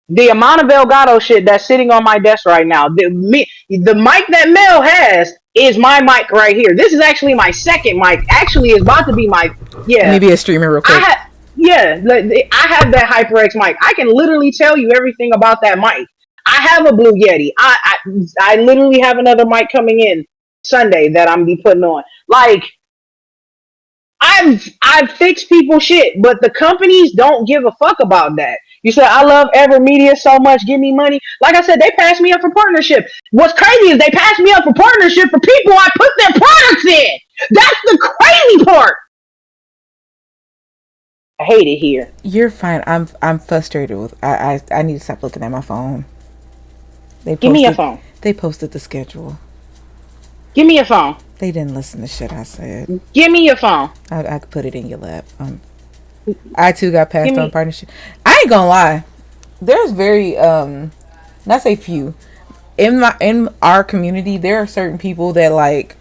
The amount of Elgato shit that's sitting on my desk right now. The mic that Mel has is my mic right here. This is actually my second mic. Actually, it's about to be my Maybe a streamer real quick. I have that HyperX mic. I can literally tell you everything about that mic. I have a Blue Yeti. I literally have another mic coming in Sunday that I'm be putting on. Like I've fixed people shit, but the companies don't give a fuck about that. You said I love Ever Media so much, give me money. Like I said, they passed me up for partnership. What's crazy is they passed me up for partnership for people I put their products in. That's the crazy part. I hate it here. You're fine. I'm frustrated with. I need to stop looking at my phone. They Give me your posted. phone. They posted the schedule. Give me your phone. They didn't listen to shit I said. Give me your phone. I could put it in your lap. I too got passed Give on me. partnership. I ain't gonna lie. There's very not say few in our community. There are certain people that like.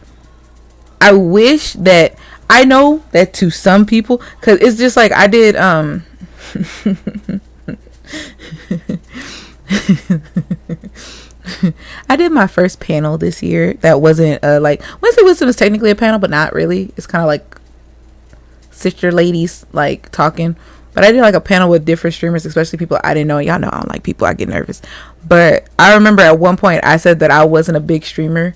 I wish that I know that to some people, because it's just like I did I did my first panel this year that wasn't like Wednesday Wisdom is technically a panel but not really. It's kind of like sister ladies like talking, but I did like a panel with different streamers, especially people I didn't know. Y'all know I don't like people, I get nervous. But I remember at one point I said that I wasn't a big streamer.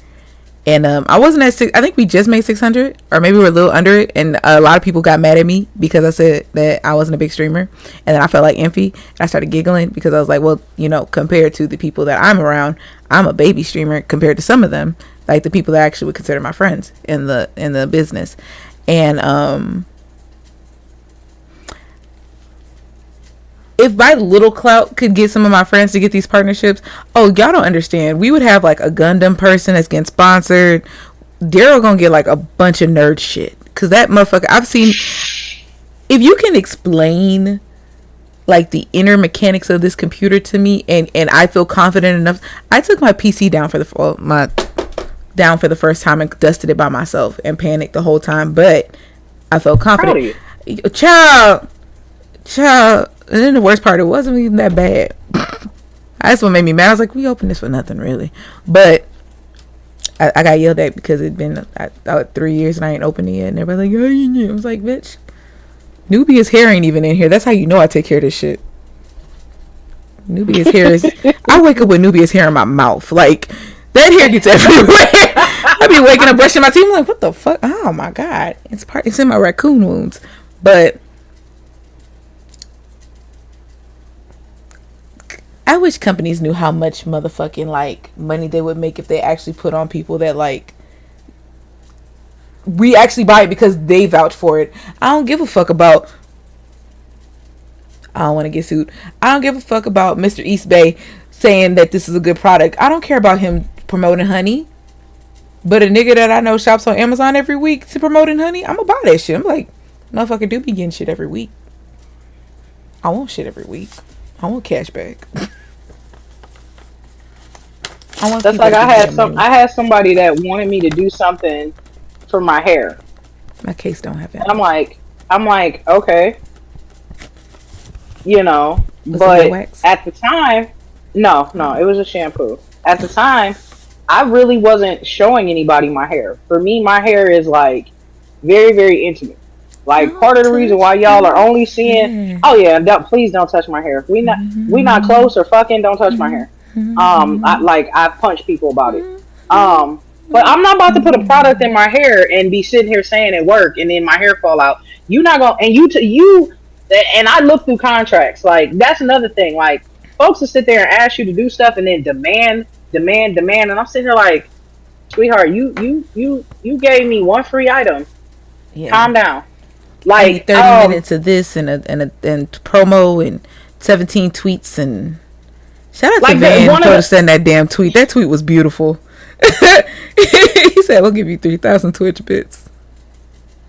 And I wasn't at I think we just made 600, or maybe we're a little under it. And a lot of people got mad at me because I said that I wasn't a big streamer. And then I felt like Imphy. And I started giggling because I was like, well, you know, compared to the people that I'm around, I'm a baby streamer compared to some of them, like the people that I actually would consider my friends in the business. And if my little clout could get some of my friends to get these partnerships, oh, y'all don't understand. We would have like a Gundam person that's getting sponsored. Daryl gonna get like a bunch of nerd shit. Cause that motherfucker, I've seen, if you can explain like the inner mechanics of this computer to me, and I feel confident enough. I took my PC down for the first time and dusted it by myself and panicked the whole time, but I felt confident. Child. And then the worst part, it wasn't even that bad. That's what made me mad. I was like, we opened this for nothing, really. But I got yelled at because it'd been 3 years and I ain't opened it yet. And everybody's like, oh, you. I was like, bitch, Nubia's hair ain't even in here. That's how you know I take care of this shit. Nubia's hair is... I wake up with Nubia's hair in my mouth. Like, that hair gets everywhere. I be waking up brushing my teeth. I'm like, what the fuck? Oh, my God. It's in my raccoon wounds. But... I wish companies knew how much motherfucking like money they would make if they actually put on people that like we actually buy it because they vouch for it. I don't give a fuck about, I don't want to get sued. I don't give a fuck about Mr. East Bay saying that this is a good product. I don't care about him promoting honey. But a nigga that I know shops on Amazon every week to promoting honey, I'm gonna buy that shit. I'm like, motherfucker do be getting shit every week. I want shit every week. I want cash back. That's like I had somebody that wanted me to do something for my hair. My case don't have it. And I'm like, okay. You know, Was but at the time, no, it was a shampoo. At the time, I really wasn't showing anybody my hair. For me, my hair is like very, very intimate. Like part of the reason why y'all are only seeing, oh yeah, please don't touch my hair. If we not close or fucking, don't touch my hair. I punch people about it. But I'm not about to put a product in my hair and be sitting here saying it work and then my hair fall out. You not gonna, and you, and I look through contracts. Like that's another thing. Like folks will sit there and ask you to do stuff and then demand, and I'm sitting here like, sweetheart, you gave me one free item. Yeah. Calm down. Like 30 minutes of this and promo and 17 tweets and shout out to Van for sending that damn tweet. That tweet was beautiful. He said we'll give you 3,000 Twitch bits.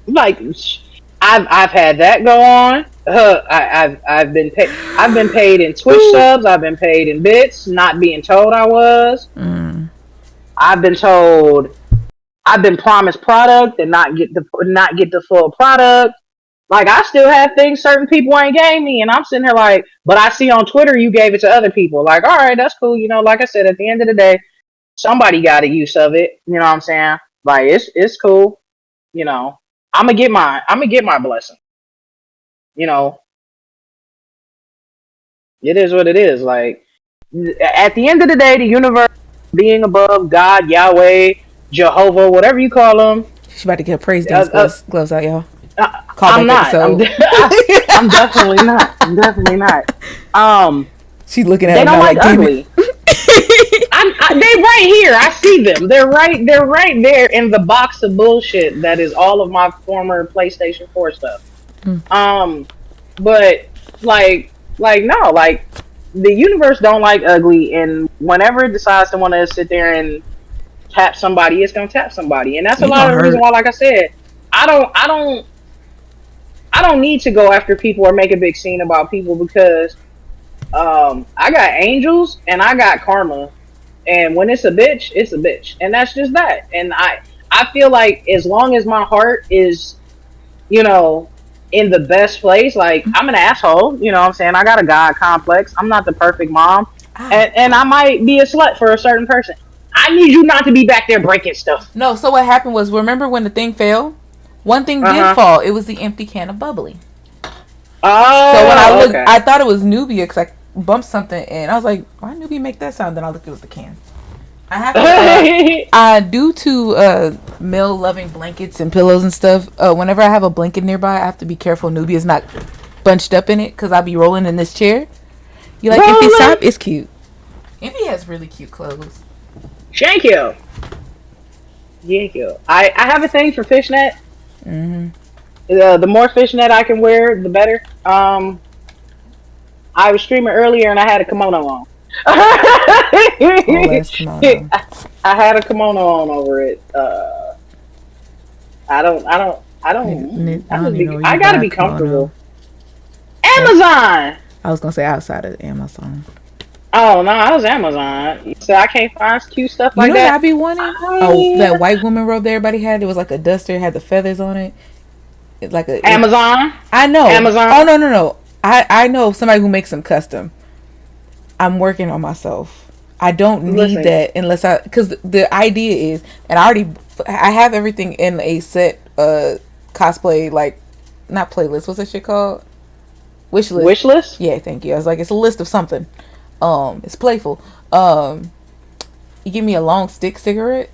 Like I've had that go on. I've been paid in Twitch subs. I've been paid in bits, not being told I was. I've been told. I've been promised product and not get the full product. Like I still have things certain people ain't gave me, and I'm sitting here like, but I see on Twitter you gave it to other people. Like, all right, that's cool. You know, like I said, at the end of the day, somebody got a use of it. You know what I'm saying? Like it's cool. You know, I'm gonna get my blessing. You know, it is what it is. Like At the end of the day, the universe being above God, Yahweh, Jehovah, whatever you call them. She's about to get praise Uh, dance uh, gloves out, y'all. Call I'm back not. I'm, episode. I'm definitely not. I'm definitely not. She's looking at They him don't now like like, damn ugly. They right here. I see them. They're right. They're right there in the box of bullshit that is all of my former PlayStation 4 stuff. Mm. But no, like the universe don't like ugly, and whenever it decides to want to sit there and tap somebody, it's gonna tap somebody, and that's a You lot gonna of the reason hurt. why. Like I said, I don't need to go after people or make a big scene about people because I got angels and I got karma, and when it's a bitch, and that's just that. And I feel like as long as my heart is, you know, in the best place, like I'm an asshole, you know what I'm saying? I got a God complex. I'm not the perfect mom, Ah. and I might be a slut for a certain person. I need you not to be back there breaking stuff. No, so what happened was, remember when the thing fell? One thing did fall. It was the empty can of bubbly. So when I Oh, looked, okay. I thought it was Nubia because I bumped something and I was like, why Nubia make that sound? Then I looked, it was the can. I have to, due to male loving blankets and pillows and stuff, whenever I have a blanket nearby, I have to be careful Nubia's not bunched up in it because I'll be rolling in this chair. You like, Empty, stop? It's cute. Empty has really cute clothes. Thank you. Thank you. I have a thing for fishnet. Mm-hmm. The more fishnet I can wear, the better. I was streaming earlier and I had a kimono on. Kimono. I had a kimono on over it. I gotta be comfortable. Amazon. I was gonna say outside of Amazon. Oh no, I was Amazon. So I can't find cute stuff like you know that. What I be wanting? Oh, that white woman robe that everybody had. It was like a duster, had the feathers on it. It's like a Amazon. I know. Amazon. Oh no. I know somebody who makes them custom. I'm working on myself. I don't need that unless because the idea is, and I have everything in a set cosplay, like not playlist. What's that shit called? Wish list. Wish list? Yeah, thank you. I was like, it's a list of something. It's playful. You give me a long stick cigarette,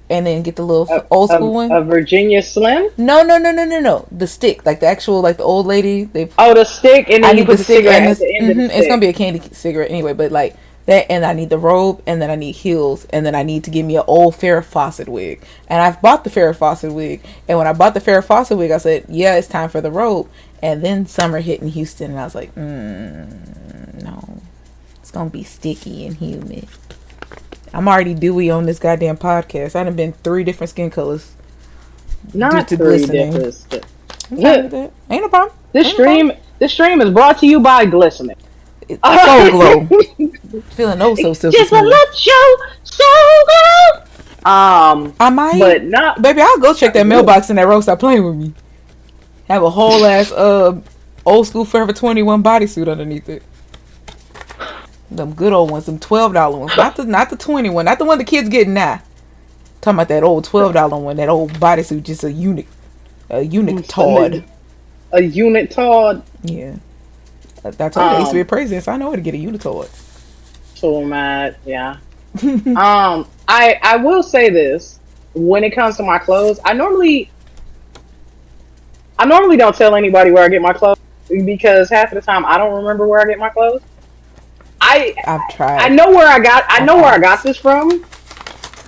and then get the little old school one. A Virginia Slim? No. The stick, like the actual, like the old lady. The stick, and then you put the cigarette at the end of the stick. It's gonna be a candy cigarette anyway, but like that, and I need the robe, and then I need heels, and then I need to give me an old Farrah Fawcett wig. And I've bought the Farrah Fawcett wig, and when I bought the Farrah Fawcett wig, I said, yeah, it's time for the robe. And then summer hit in Houston, and I was like, no, it's gonna be sticky and humid. I'm already dewy on this goddamn podcast. I done been 3 different skin colors. Not 3 different. Ain't no problem. This stream is brought to you by Glistening. Soul Glow. Feeling so silky. Just a let show Soul Glow. I might, but not. Baby, I'll go check that mailbox in that room. Stop playing with me. Have a whole ass old school Forever 21 bodysuit underneath it. Them good old ones, them $12 ones, not the 20 one, not the one the kids getting now. Talking about that old $12 one, that old bodysuit, just a unit Todd. A unit Todd. Yeah, I told you I used to be a president, so I know where to get a unitard. So mad, yeah. I will say this: when it comes to my clothes, I normally don't tell anybody where I get my clothes because half of the time I don't remember where I get my clothes. I've tried. I know where I got this from.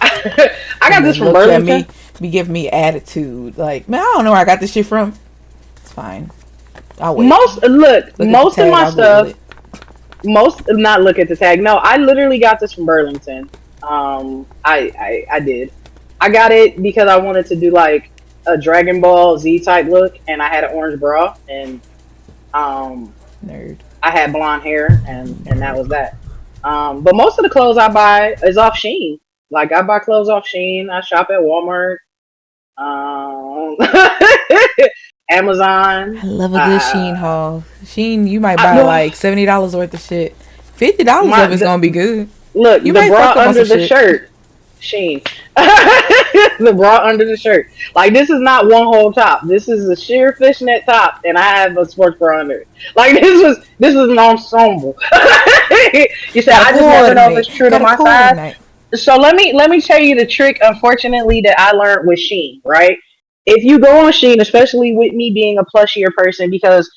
I got this from Burlington. Be giving me attitude, like, man, I don't know where I got this shit from. It's fine. I'll wait. Most of my stuff. Not look at the tag. No, I literally got this from Burlington. I did. I got it because I wanted to do like a Dragon Ball Z type look, and I had an orange bra, and nerd. I had blonde hair, and that was that. But most of the clothes I buy is off Shein. Like, I buy clothes off Shein. I shop at Walmart. Amazon. I love a good Shein haul. Shein, you might buy like $70 worth of shit. $50 of it's gonna be good. Look, the bra under the shirt. Shein. The bra under the shirt. Like, this is not one whole top. This is a sheer fishnet top, and I have a sports bra under it. Like, this was an ensemble. You said Gotta I just never know if it's coordinate. true to Gotta my size. coordinate. So let me tell you the trick, unfortunately, that I learned with Sheen, right? If you go on Sheen, especially with me being a plushier person, because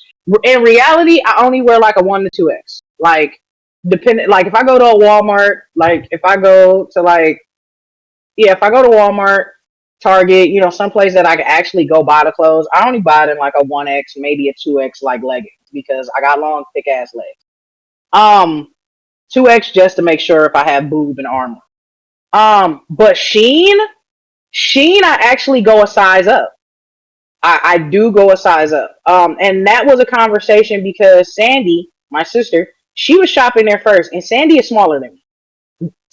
in reality I only wear like a 1 to 2X. Like depending, like if I go to a Walmart, like if I go to like, yeah, if I go to Walmart, Target, someplace that I can actually go buy the clothes, I only buy it in like a 1X, maybe a 2X like leggings because I got long, thick ass legs. Um, 2X just to make sure if I have boob and armor. But Sheen, I actually go a size up. I do go a size up. And that was a conversation because Sandy, my sister, she was shopping there first, and Sandy is smaller than me,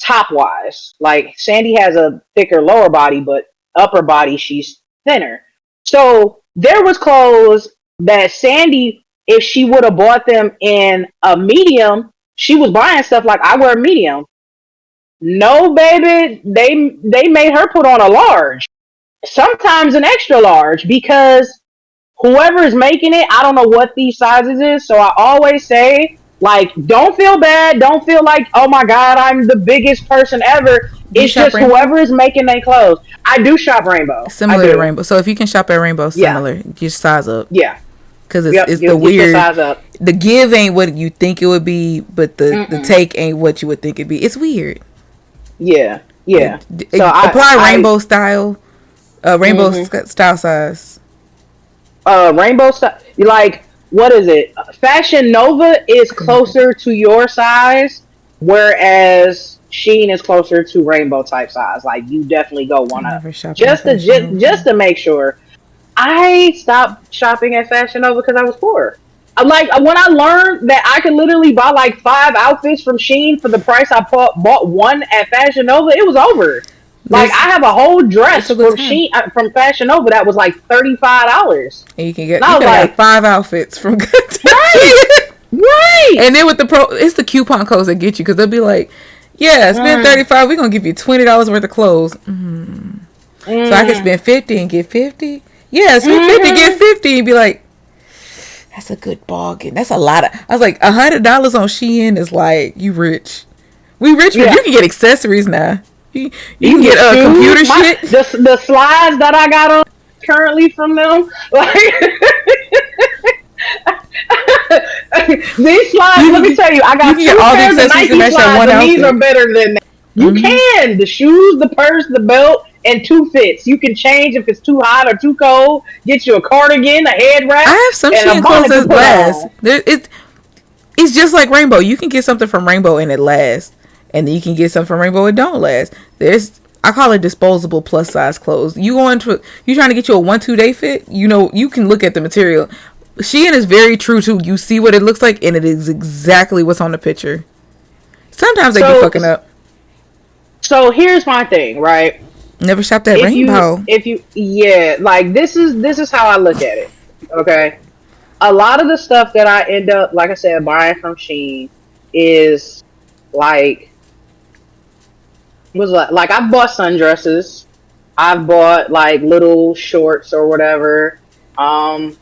top wise. Like Sandy has a thicker lower body, but upper body she's thinner. So there was clothes that Sandy, if she would have bought them in a medium, she was buying stuff like I wear a medium. No, baby, they made her put on a large, sometimes an extra large, because whoever is making it, I don't know what these sizes is. So I always say, like, don't feel bad. Don't feel like, oh my God, I'm the biggest person ever. Do you It's shop just Rainbow? whoever is making their clothes. I do shop Rainbow. I Similar to do. Rainbow. So if you can shop at Rainbow, Yeah. similar, get size up. Yeah. Because Yep. it's the Get your weird. size up. The give ain't what you think it would be, but the Mm-mm. take ain't what you would think it'd be. It's weird. Yeah. Yeah. So Apply I, rainbow style, rainbow hmm style size. Rainbow stuff. Like, what is it? Fashion Nova is closer to your size, whereas Sheen is closer to Rainbow type size. Like, you definitely go I one up, never shopped in just to Fashion just Nova. to make sure. I stopped shopping at Fashion Nova because I was poor. Like when I learned that I could literally buy like 5 outfits from Sheen for the price I bought one at Fashion Nova, it was over. Like This I have a whole it's a dress good from time, From Fashion Nova that was like $35, and and you I was could have got like, 5 outfits from Good right, Time. right. And then with it's the coupon codes that get you because they'll be like, yeah, spend Mm, 35. We're gonna give you $20 worth of clothes. So I can mm, spend 50 and get 50. Yeah, spend 50 get mm-hmm. 50 and be like, that's a good bargain. That's a lot of. I was like, $100 on Shein is like you rich. We rich. You Yeah. can get accessories now. You You can can get get shoes. computer My shit. the slides that I got on currently from them, like these slides, You let can me get tell you, I you got can get two all the pairs of accessories to Nike match that slides, one and these are outfit. better than that. You Hmm. can the shoes, the purse, the belt, and two fits. You can change if it's too hot or too cold. Get you a cardigan, a head I wrap, have some and a Shein clothes bonnet to that put last. on. It's just like Rainbow. You can get something from Rainbow and it lasts, and then you can get something from Rainbow it don't last. I call it disposable plus size clothes. You trying to get you a 1-2 day fit. You can look at the material. Shein is very true to you see what it looks like, and it is exactly what's on the picture. Sometimes they be So, fucking up. so here's my thing, right? Never shopped at If you, Rainbow. if you, yeah, like this is how I look at it. Okay, a lot of the stuff that I end up, like I said, buying from Shein is like was like I bought sundresses. I've bought like little shorts or whatever. Um,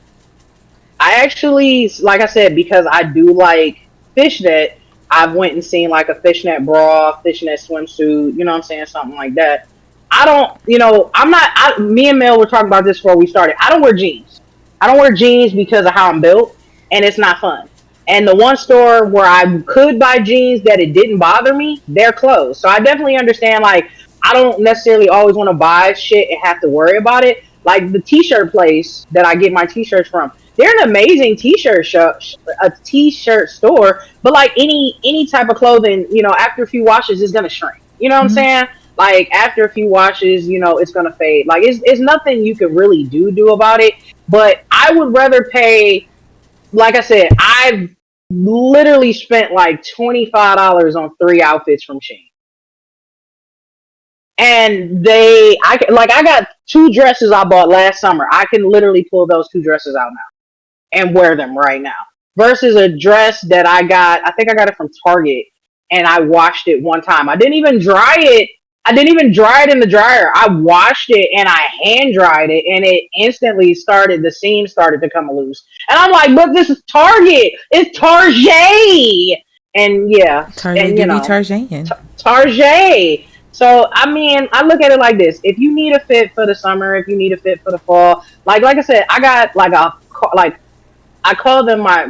I actually, like I said, because I do like fishnet, I've went and seen like a fishnet bra, fishnet swimsuit. You know what I'm saying, something like that. I don't, I'm not. Me and Mel were talking about this before we started. I don't wear jeans. I don't wear jeans because of how I'm built, and it's not fun. And the one store where I could buy jeans that it didn't bother me, they're closed. So I definitely understand. Like, I don't necessarily always want to buy shit and have to worry about it. Like the t-shirt place that I get my t-shirts from, they're an amazing t-shirt shop, a t-shirt store. But like any type of clothing, after a few washes, it's gonna shrink. You know what I'm Hmm. saying? Like after a few washes, it's gonna fade. Like it's nothing you can really do about it. But I would rather pay. Like I said, I've literally spent like $25 on 3 outfits from Shein, and I got 2 dresses I bought last summer. I can literally pull those 2 dresses out and wear them right now. Versus a dress that I think I got it from Target, and I washed it one time. I didn't even dry it. I didn't even dry it in the dryer. I washed it and I hand dried it, and it instantly the seam started to come loose. And I'm like, but this is Target. It's Target. And yeah, Tarjay and do be Tarjayan. Tarjay. So I mean, I look at it like this: if you need a fit for the summer, if you need a fit for the fall, like I said, I got like I call them my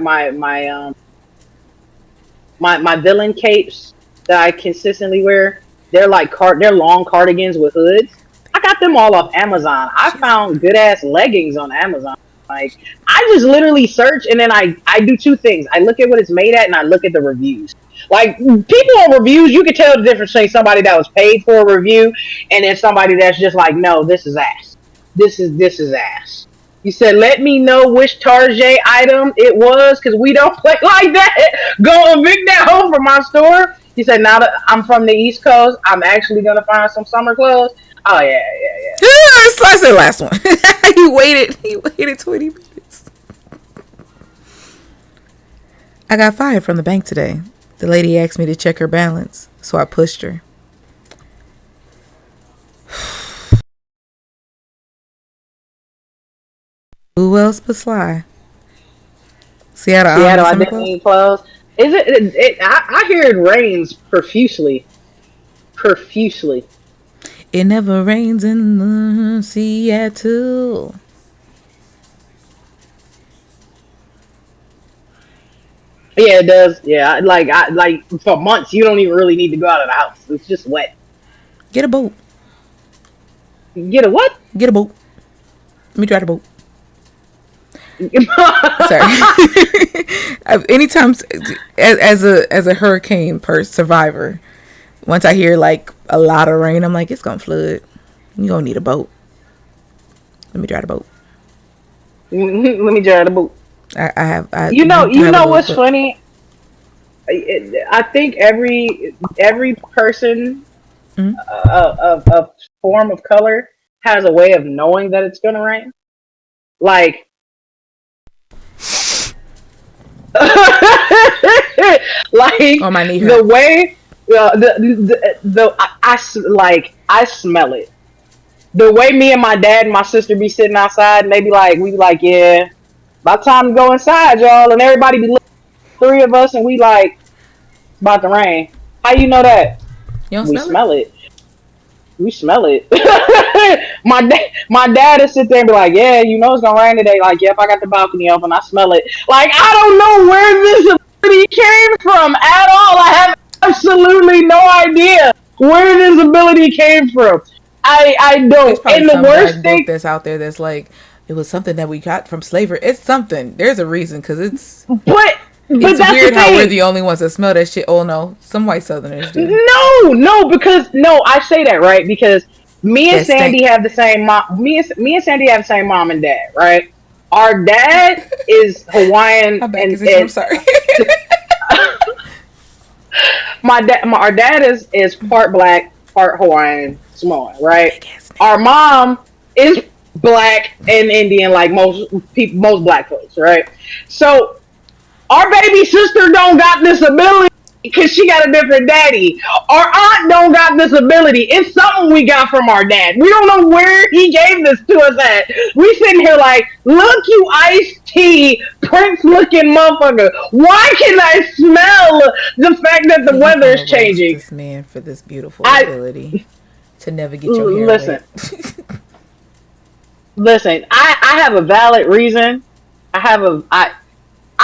villain capes that I consistently wear. They're like they're long cardigans with hoods. I got them all off Amazon. I found good ass leggings on Amazon. Like I just literally search and then I do two things. I look at what it's made at and I look at the reviews. Like people on reviews, you can tell the difference between somebody that was paid for a review and then somebody that's just like, no, this is ass. This is ass. You said, let me know which Tarjay item it was, because we don't play like that. Go evict that home from my store. He said, now that I'm from the East Coast, I'm actually going to find some summer clothes. Oh, yeah. So I said last one. He waited 20 minutes. I got fired from the bank today. The lady asked me to check her balance, so I pushed her. Who else but Sly? Seattle, I didn't need clothes. Is it? I hear it rains profusely. Profusely. It never rains in Seattle. Yeah, it does. Yeah, like for months you don't even really need to go out of the house. It's just wet. Get a boat. Get a what? Get a boat. Let me drive the boat. Sorry. Anytime as a hurricane survivor, once I hear like a lot of rain, I'm like, it's gonna flood. You gonna need a boat. Let me drive the boat. Let me drive the boat. You know what's funny? I think every person of form of color has a way of knowing that it's gonna rain. Like, like oh, my knee the hurt. way I smell it. The way me and my dad and my sister be sitting outside and we be like, yeah, about time to go inside, y'all, and everybody be looking at the three of us and we like, about to rain. How you know that? You don't We smell it? We smell it. my dad will sit there and be like, yeah, you know it's gonna rain today. Like, yep, I got the balcony open. I smell it. Like, I don't know where this ability came from at all. I have absolutely no idea where this ability came from. I don't. And the worst thing that's out there that's like, it was something that we got from slavery. It's something. There's a reason, because it's it's that's weird how we're the only ones that smell that shit. Oh no, some white Southerners do. No, I say that, right? Because me and Sandy have the same mom. Me and Sandy have the same mom and dad, right? Our dad is Hawaiian. I'm sorry. Our dad is part black, part Hawaiian, Samoan, right? Our mom is black and Indian, like most black folks, right? So our baby sister don't got this ability because she got a different daddy. Our aunt don't got this ability. It's something we got from our dad. We don't know where he gave this to us at. We sitting here like, look, you iced tea, Prince looking motherfucker. Why can I smell the fact that the weather is changing? This man for this beautiful ability to never get your hair wet. Listen, I have a valid reason.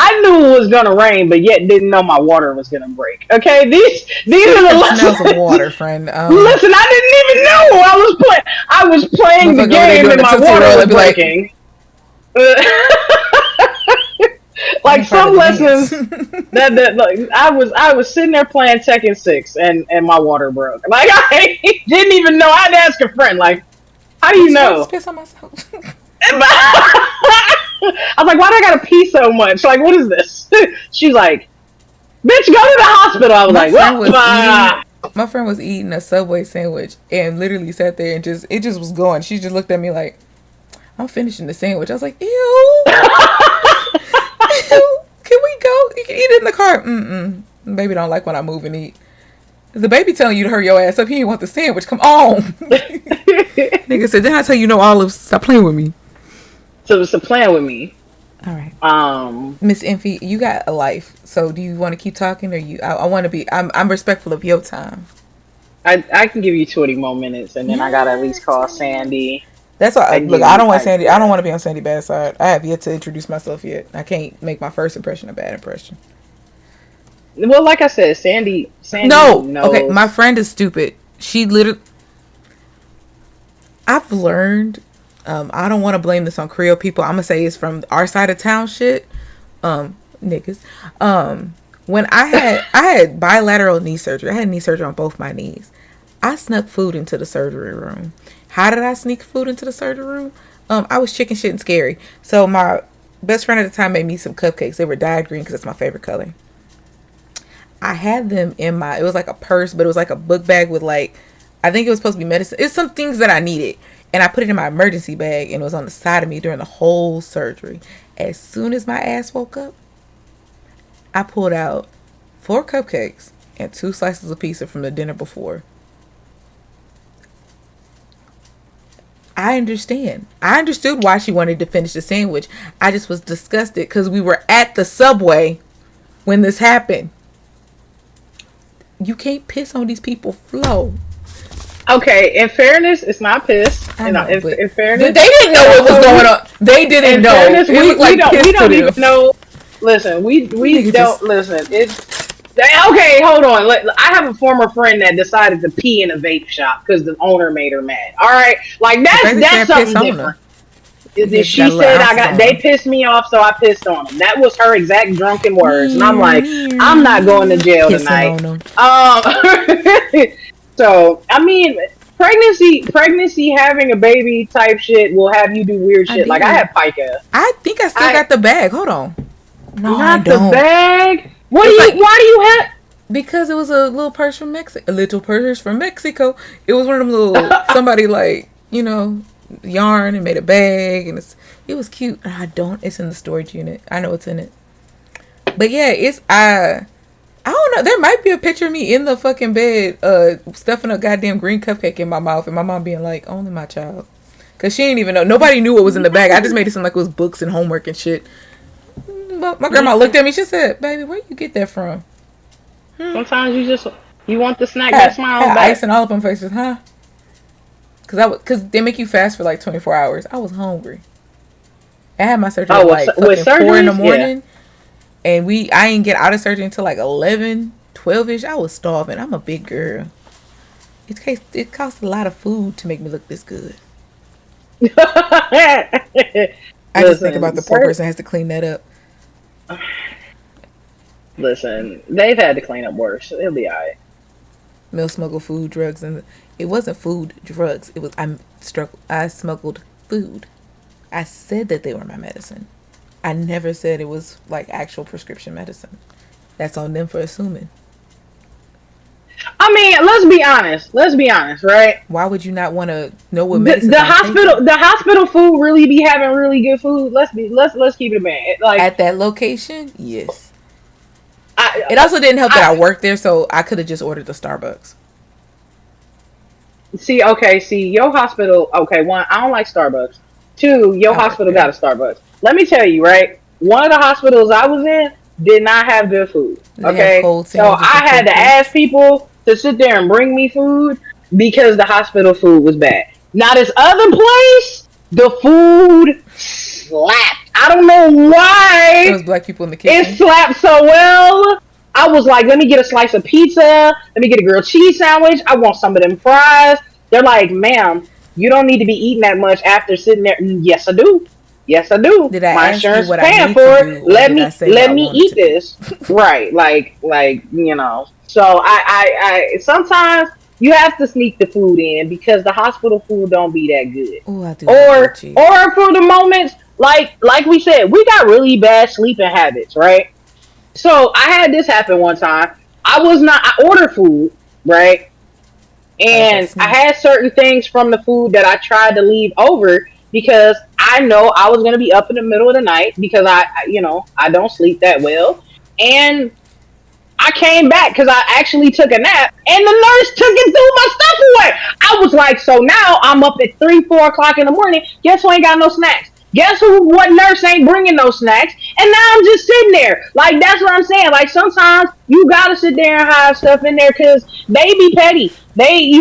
I knew it was gonna rain, but yet didn't know my water was gonna break. Okay, these are the lessons. Smells of water, friend. Listen, I didn't even know I was playing the game and my water was breaking. Like some lessons that I was sitting there playing Tekken 6 and my water broke. Like I didn't even know. I had to ask a friend, like, how do you know? Piss on myself. I was like, why do I gotta pee so much? Like, what is this? She's like, bitch, go to the hospital. I was my friend was eating a Subway sandwich and literally sat there and it just was going. She just looked at me like, I'm finishing the sandwich. I was like, ew. Can we go? You can eat it in the car. Baby don't like when I move and eat. The baby telling you to hurry your ass up. He didn't want the sandwich. Come on. Nigga said, didn't I tell you no olives? Stop playing with me. So it's a plan with me. All right. Um, Miss Infy, you got a life. So do you want to keep talking or you I want to be I'm respectful of your time. I can give you 20 more minutes, and then I gotta at least Yes, call 20 minutes. Sandy That's why and look, give I you don't want Sandy. I don't yeah. want to be on Sandy bad side. I have yet to introduce myself yet. I can't make my first impression a bad impression. Well, like I said, Sandy No. Okay, knows. my friend is stupid. She literally I've learned I don't want to blame this on Creole people. I'm going to say it's from our side of town shit. Niggas. When I had bilateral knee surgery. I had knee surgery on both my knees. I snuck food into the surgery room. How did I sneak food into the surgery room? I was chicken shit and scary. So my best friend at the time made me some cupcakes. They were dyed green because that's my favorite color. I had them in it was like a purse, but it was like a book bag with like, I think it was supposed to be medicine. It's some things that I needed. And I put it in my emergency bag and it was on the side of me during the whole surgery. As soon as my ass woke up, I pulled out 4 cupcakes and 2 slices of pizza from the dinner before. I understand. I understood why she wanted to finish the sandwich. I just was disgusted because we were at the Subway when this happened. You can't piss on these people flow. Okay, in fairness, it's not piss. I You know, know, in but fairness, they didn't know what was going on. They didn't in know. fairness, It looked like piss we to don't them. even know. Listen, we Nigga don't just listen. It's okay. Hold on. I have a former friend that decided to pee in a vape shop because the owner made her mad. All right, like the fact that she that's had piss something on her. different. It got She a little said ounces on they her. pissed me off, so I pissed on them. That was her exact drunken words, and I'm like, I'm not going to jail Pissing tonight. on them. So I mean, pregnancy, having a baby type shit will have you do weird I shit. Like I did. had pica. I think I still I got the bag. Hold on. No, I not the don't. bag. What do It's you? like Why do you have? because it was a little purse from Mexico. A little purse from Mexico. It was one of them little somebody like yarn and made a bag and it was cute. I don't. It's in the storage unit. I know it's in it. But yeah, it's I don't know. There might be a picture of me in the fucking bed, stuffing a goddamn green cupcake in my mouth, and my mom being like, "Only my child," because she didn't even know. Nobody knew what was in the bag. I just made it seem like it was books and homework and shit. But my grandma looked at me. She said, "Baby, where you get that from?" Sometimes you want the snack that smiles Had back. icing all up on faces, huh? Cause they make you fast for like 24 hours. I was hungry. I had my surgery Oh, at like with fucking 4 in the surgeries, yeah. morning. And I didn't get out of surgery until like 11, 12-ish. I was starving. I'm a big girl. It costs a lot of food to make me look this good. I just think about the poor person who has to clean that up. Listen, they've had to clean up worse. It'll be alright. Mill smuggle food, drugs, and it wasn't food, drugs. It was I smuggled food. I said that they were my medicine. I never said it was like actual prescription medicine. That's on them for assuming. I mean, let's be honest. Let's be honest, right? Why would you not want to know what medicine? The hospital food really be having really good food. Let's keep it a man. Like At that location, yes. It also didn't help that I worked there, so I could have just ordered the Starbucks. See, your hospital. Okay, one, I don't like Starbucks. Two, your I worked hospital there. got a Starbucks. Let me tell you, right? One of the hospitals I was in did not have good food. They had Okay, cold so sandwiches I and had to cold ask cakes. people to sit there and bring me food because the hospital food was bad. Now this other place, the food slapped. I don't know There why was black people in the it kitchen. slapped so well. I was like, let me get a slice of pizza. Let me get a grilled cheese sandwich. I want some of them fries. They're like, ma'am, you don't need to be eating that much after sitting there. Yes, I do. Yes, I do. Did I My ask you insurance is what I paying need for to it. do, or did I say what Let I me wanted eat to do? this. Right. So I sometimes you have to sneak the food in because the hospital food don't be that good. Oh, I do like grilled cheese. Or for the moments, like we said, we got really bad sleeping habits, right? So I had this happen one time. I ordered food, right? Okay, And I sneak. had certain things from the food that I tried to leave over because I know I was going to be up in the middle of the night because I don't sleep that well. And I came back because I actually took a nap and the nurse took and threw my stuff away. I was like, so now I'm up at 3, 4 o'clock in the morning. Guess who ain't got no snacks? Guess who? What nurse ain't bringing no snacks? And now I'm just sitting there. Like that's what I'm saying. Like sometimes you gotta sit there and hide stuff in there because they be petty. They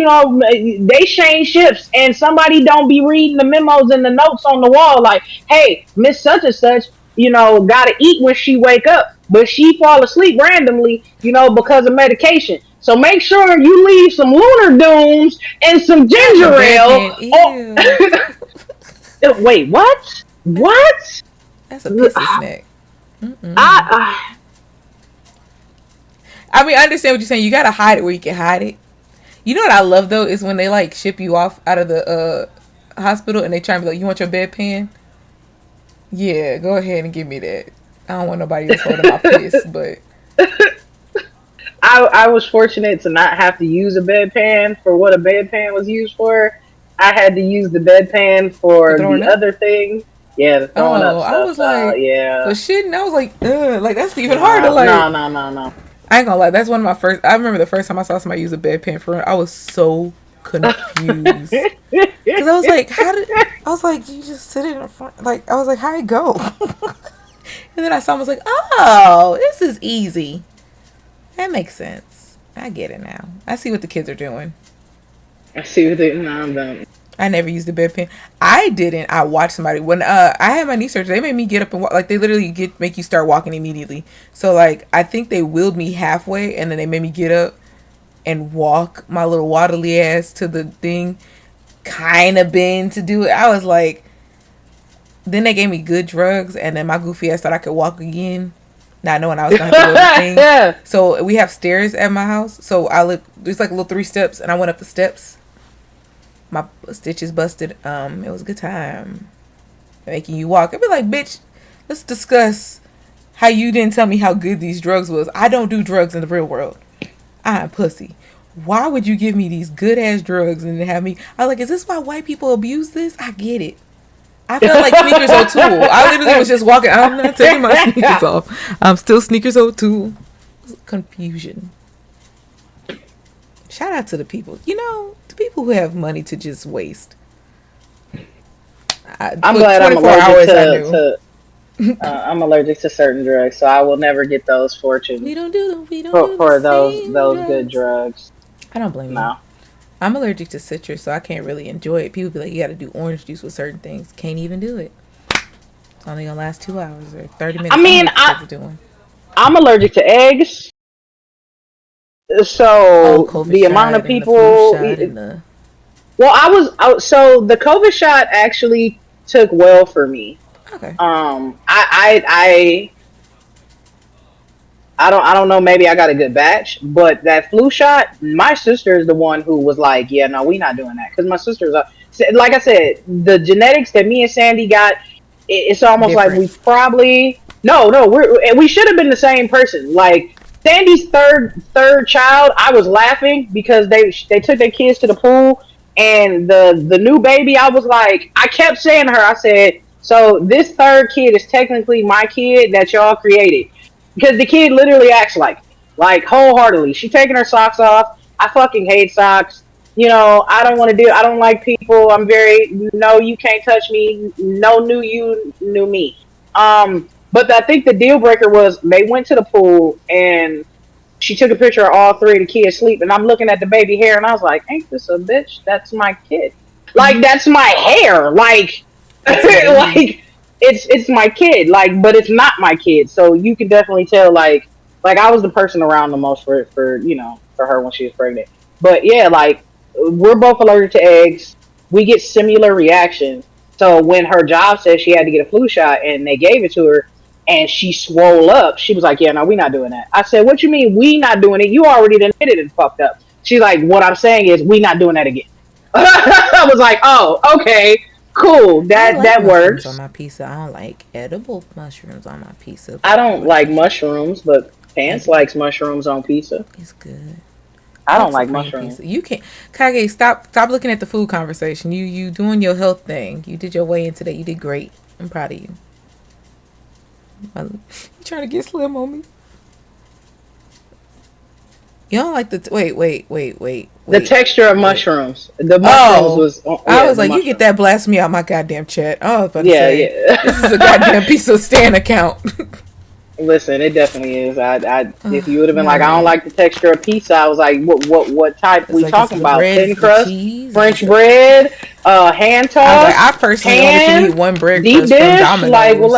change shifts, and somebody don't be reading the memos and the notes on the wall. Like, hey, Miss Such and Such, gotta eat when she wake up, but she fall asleep randomly, because of medication. So make sure you leave some lunar dooms and some The ginger ale. bedpan. Ew. Wait, what? That's What? that's a pissy snack. Mm-mm. I, I mean, I understand what you're saying. You gotta hide it where you can hide it. You know what I love though is when they like ship you off out of the hospital and they try and be like, "You want your bedpan? Yeah, go ahead and give me that." I don't want nobody else holding my piss, but I was fortunate to not have to use a bedpan for what a bedpan was used for. I had to use the bedpan for for throwing the up. other thing. Yeah, the throwing Oh, up I stuff. was like, for Yeah. shitting, I was like, ugh, like that's even harder. No, no, Like, no, no, no. I ain't gonna lie, that's one of my first. I remember the first time I saw somebody use a bedpan for real, I was so confused because I was like, how did? I was like, you just sit in the front. Like, I was like, how it go? And then I saw him, I was like, oh, this is easy. That makes sense. I get it now. I see what the kids are doing. I see what they. No, I'm done. I never used a bedpan. I didn't. I watched somebody when I had my knee surgery. They made me get up and walk. Like they literally make you start walking immediately. So like I think they wheeled me halfway and then they made me get up and walk my little waddly ass to the thing. Kind of bend to do it. I was like, then they gave me good drugs and then my goofy ass thought I could walk again. Not knowing I was gonna have to go to the thing. Yeah. So we have stairs at my house. So I look. There's like little 3 steps and I went up the steps. My stitches busted. It was a good time. Making you walk. I'd be like, bitch, let's discuss how you didn't tell me how good these drugs was. I don't do drugs in the real world. I'm pussy. Why would you give me these good ass drugs and then have me? I was like, is this why white people abuse this? I get it. I felt like Sneakers O'Toole. I literally was just walking. I'm not taking my sneakers off. I'm still Sneakers O'Toole. Confusion. Shout out to the people. The people who have money to just waste. I'm For glad I'm 24 hours, I allergic knew. I'm allergic to certain drugs, so I will never get those fortunes We don't for, do the for those same those good drugs. drugs. I don't blame you. No. I'm allergic to citrus, so I can't really enjoy it. People be like, you got to do orange juice with certain things. Can't even do it. It's only gonna last 2 hours or 30 minutes. I I don't know mean, what you guys are doing. I'm allergic to eggs, Oh, so COVID the amount of shot and the flu people. shot and the Well, I was out. So the COVID shot actually took well for me. okay. I don't know. Maybe I got a good batch, but that flu shot, my sister is the one who was like, "Yeah, no, we not doing that." Because my sister's, like I said, the genetics that me and Sandy got, it's almost like Different. we probably no, we should have been the same person. Like Sandy's third child, I was laughing because they took their kids to the pool, and the new baby, I was like, I kept saying to her, I said, "So this third kid is technically my kid that y'all created." Because the kid literally acts like wholeheartedly. She taking her socks off. I fucking hate socks. I don't want to do. I don't like people. I'm very no. You can't touch me. No, knew you knew me. But I think the deal breaker was they went to the pool and she took a picture of all 3 of the kids sleep, and I'm looking at the baby hair, and I was like, "Ain't this a bitch? That's my kid. Like that's my hair. Like That's a baby. like it's my kid, like, but it's not my kid. So you can definitely tell, like I was the person around the most for her when she was pregnant. But yeah, like we're both allergic to eggs. We get similar reactions. So when her job said she had to get a flu shot and they gave it to her and she swole up, she was like, "Yeah, no, we not doing that." I said, "What you mean we not doing it? You already done hit it and fucked up." She's like, "What I'm saying is we not doing that again." I was like, "Oh, okay, cool. I That like that mushrooms on works." my pizza. I don't like edible mushrooms on my pizza, I but I don't like like mushrooms. mushrooms, but Pants Edible. likes mushrooms on pizza. It's good. I I like don't like supreme mushrooms. pizza. You can't, Kage. Stop looking at the food conversation. You doing your health thing. You did your way in today. You did great. I'm proud of you. You trying to get slim on me? You don't like the The texture of wait. mushrooms. The mushrooms Oh, was I yeah, was the like, you get mushrooms. that blasphemy out my goddamn chat. I was about to Yeah, say, this is a goddamn yeah. piece of Stan account. Listen, it definitely is. If you would have been like, I don't Man, like the texture of pizza, I was like, what type it's we like, is talking it the about? bread? Is Thin it the crust, cheese? Is French it? bread, hand I was like, tossed, I personally only can eat pan, one bread deep crust from dish. Domino's,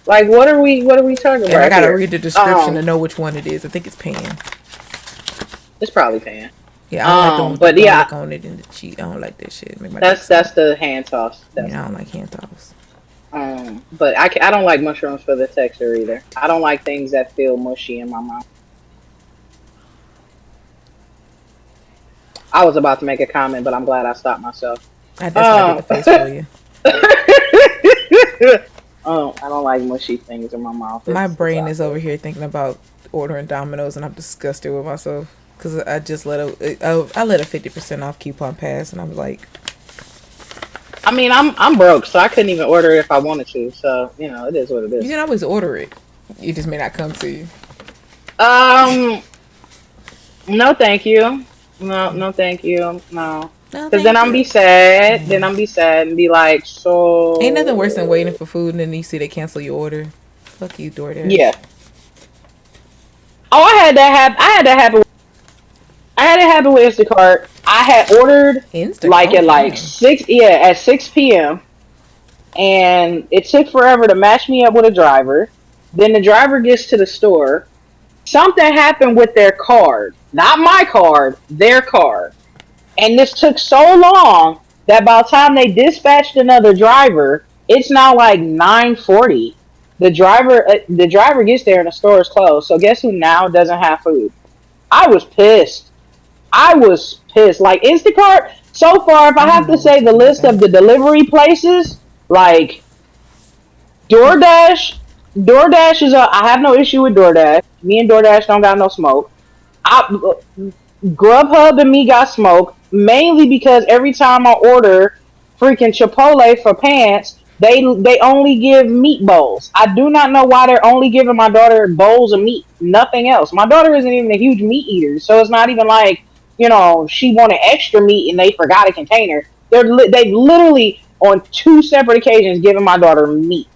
Like, what are we talking and I about gotta here? read the description to Um, know which one it is. I think it's pan. it's probably pan. Yeah, I don't like the one with the But yeah, garlic on it and the cheese. I don't like that shit. Make my dick that's suck. the hand toss. Yeah, I Definitely. don't like hand toss. But I don't like mushrooms for the texture either. I don't like things that feel mushy in my mouth. I was about to make a comment, but I'm glad I stopped myself. That's why I did the Um, face for you. I don't like mushy things in my mouth. My It's brain is over awkward. here thinking about ordering Domino's, and I'm disgusted with myself because I just I let a 50% off coupon pass, and I was like, I mean, I'm broke, so I couldn't even order it if I wanted to. So it is what it you is. can always order it. It just may not come to you. Um, no, thank you. No, no, thank you. No, No, because then thank I'm you. be sad. Then Mm. I'm be sad and be like, Ain't nothing worse than waiting so for food and then you see they cancel your order. Fuck you, DoorDash. yeah. Oh, I had that happen. I had it happen with Instacart. I had ordered Instacart. like Oh at like damn. 6 p.m. and it took forever to match me up with a driver. Then the driver gets to the store. Something happened with their card, not my card, their card. And this took so long that by the time they dispatched another driver, it's now like 9:40. The driver gets there and the store is closed. So guess who now doesn't have food? I was pissed. I was pissed. Like Instacart, so far, if I I have don't to know what say to the do with list of that. the delivery places, like DoorDash, DoorDash is a. I have no issue with DoorDash. Me and DoorDash don't got no smoke. I, Grubhub and me got smoke mainly because every time I order freaking Chipotle for pants, they only give meat bowls. I do not know why they're only giving my daughter bowls of meat, nothing else. My daughter isn't even a huge meat eater, so it's not even like she wanted extra meat and they forgot a container. They've literally on two separate occasions given my daughter meat,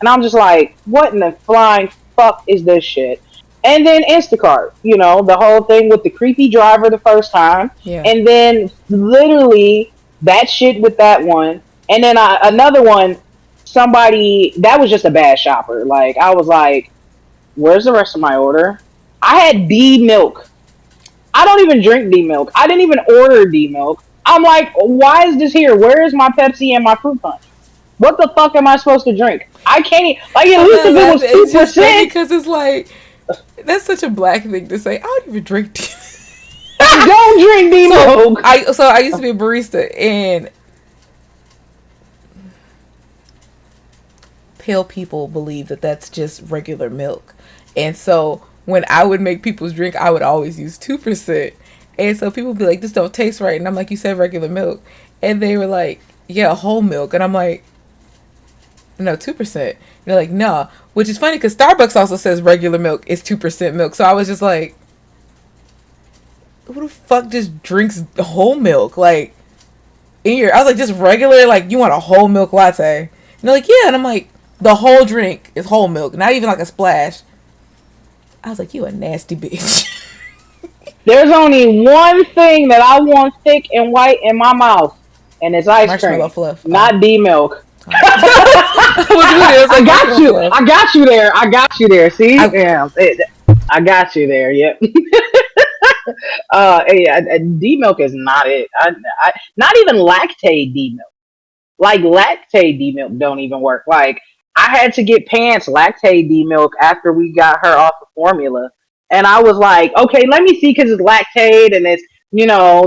and I'm just like, what in the flying fuck is this shit? And then Instacart, the whole thing with the creepy driver the first time, Yeah. and then literally that shit with that one, and then another one, somebody that was just a bad shopper. Like I was like, "Where's the rest of my order?" I had D milk. I don't even drink D milk. I didn't even order D milk. I'm like, why is this here? Where is my Pepsi and my fruit punch? What the fuck am I supposed to drink? I can't like at I'm least not if it laughing. was It's two just funny percent. because it's like that's such a black thing to say. I don't even drink tea. I don't drink D so milk. I used to be a barista, and pale people believe that that's just regular milk, and so when I would make people's drink, I would always use 2%, and so people would be like, "This don't taste right," and I'm like, "You said regular milk," and they were like, "Yeah, whole milk," and I'm like, "No, 2%." And they're like, "No," which is funny because Starbucks also says regular milk is 2% milk, so I was just like, "Who the fuck just drinks whole milk?" Like, I was like, just regular, like, you want a whole milk latte? And they're like, yeah. And I'm like, the whole drink is whole milk, not even like a splash. I was like, you a nasty bitch. There's only one thing that I want thick and white in my mouth, and it's ice Marshmallow cream, fluff. Oh. not D milk. Oh. I was with it. I was I like, got marshmallow you. fluff. I got you there. I got you there. See, I, yeah, I got you there. Yep. Yeah, D milk is not it. Not even lactate D milk. Like lactate D milk don't even work. Like I had to get Pants lactate D milk after we got her off of formula, and I was like, okay, let me see because it's lactate and it's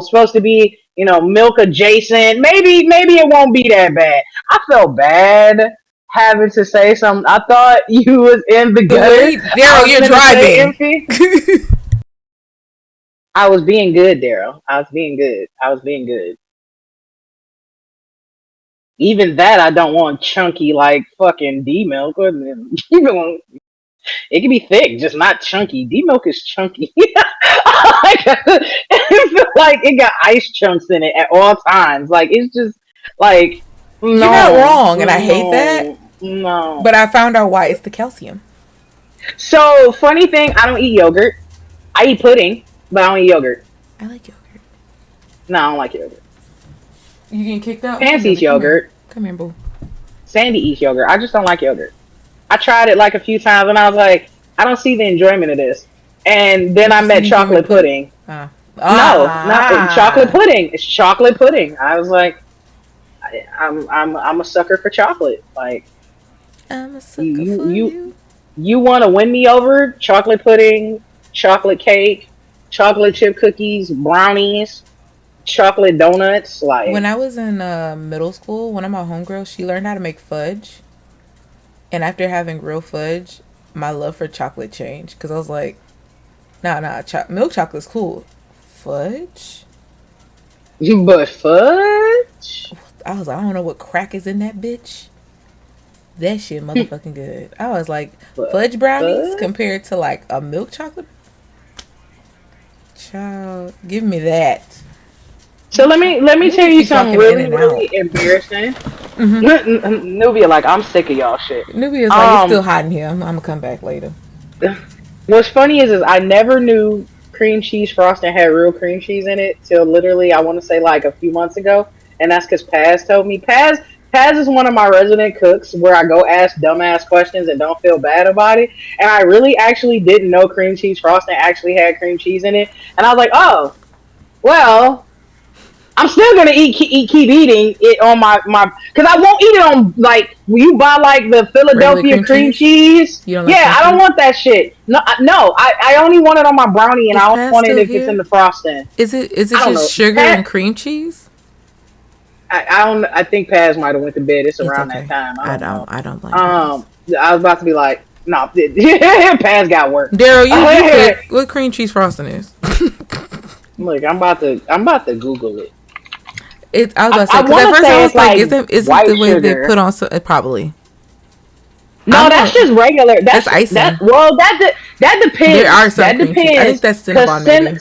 supposed to be milk adjacent. Maybe it won't be that bad. I felt bad having to say something. I thought you was in the the gutter. way, I Daryl, was you're gonna say driving. empty. I was being good, Daryl. I was being good. I was being good. Even that I don't want chunky like fucking D milk. Even It can be thick, just not chunky. D milk is chunky. It feel like it got ice chunks in it at all times. Like it's just like You're not no, wrong, and I hate that. no, no. But I found out why. It's the calcium. So funny thing, I don't eat yogurt. I eat pudding, but I don't eat yogurt. I like yogurt. No, I don't like yogurt. You getting kicked out? Pants eats yogurt. Come here, boo. Sandy eats yogurt. I just don't like yogurt. I tried it like a few times, and I was like, I don't see the enjoyment of this. And then I met chocolate pudding. No, not chocolate pudding. It's chocolate pudding. I was like, I'm a sucker for chocolate. Like, I'm a sucker for you. You want to win me over? Chocolate pudding, chocolate cake, chocolate chip cookies, brownies, chocolate donuts. Like when I was in middle school, one of my homegirls, she learned how to make fudge. And after having real fudge, my love for chocolate changed. Because I was like, milk chocolate's cool. Fudge? But fudge? I was like, I don't know what crack is in that bitch. That shit motherfucking good. I was like, fudge brownies compared to like a milk chocolate? Child, give me that. So let me tell you something really embarrassing. Mm-hmm. Nubia, like, I'm sick of y'all shit. Nubia's like, it's still hot in here. I'm gonna come back later. What's funny is I never knew cream cheese frosting had real cream cheese in it till literally, I want to say, like a few months ago. And that's because Paz told me. Paz is one of my resident cooks where I go ask dumbass questions and don't feel bad about it. And I really actually didn't know cream cheese frosting actually had cream cheese in it. And I was like, oh, well, I'm still gonna keep eating it on my because I won't eat it on like when you buy like the Philadelphia cream cheese. You don't like I don't want that shit. No, I only want it on my brownie, and I don't want it if it's in the frosting. Is it just sugar and cream cheese? I don't. I think Paz might have went to bed. It's around that time. I don't like. I was about to be like, no, Paz got work. Daryl, you pick what cream cheese frosting is. Look, I'm about to Google it. I was about to say, because at first I was like, is it the way they put on probably? No, that's just regular. That's icing. That depends. There are some cream cheese. I think that's Cinnabon. Maybe.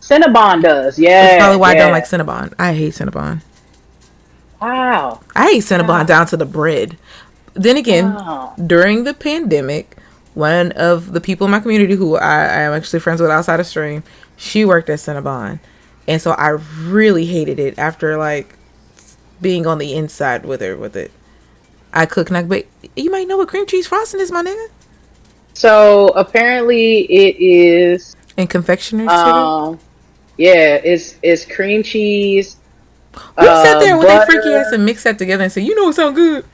Cinnabon does, yeah. That's probably why I don't like Cinnabon. I hate Cinnabon. Wow. I hate Cinnabon down to the bread. Then again, during the pandemic, one of the people in my community who I am actually friends with outside of stream, she worked at Cinnabon. And so I really hated it after like being on the inside with her with it. I cook and I bake. You might know what cream cheese frosting is, my nigga. So apparently it is in confectioner's sugar. Yeah, it's cream cheese. We sat there with that freaky ass and mix that together and say, you know what sounds good?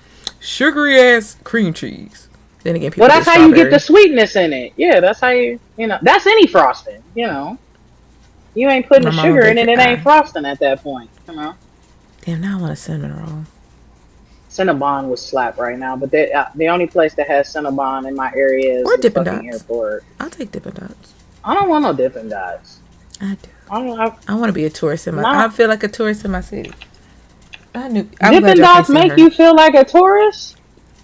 Sugary ass cream cheese. Then again, people. Well, that's how you get the sweetness in it. Yeah, that's how you know. That's any frosting. You know, you ain't putting the sugar in it. It ain't frosting at that point. You know. Damn, now I want a cinnamon roll. Cinnabon would slap right now, but the only place that has Cinnabon in my area is the fucking airport. I'll take Dippin' Dots. I don't want no Dippin' Dots. I do. I want to be a tourist in my. I feel like a tourist in my city. Dippin' Dots make you feel like a tourist?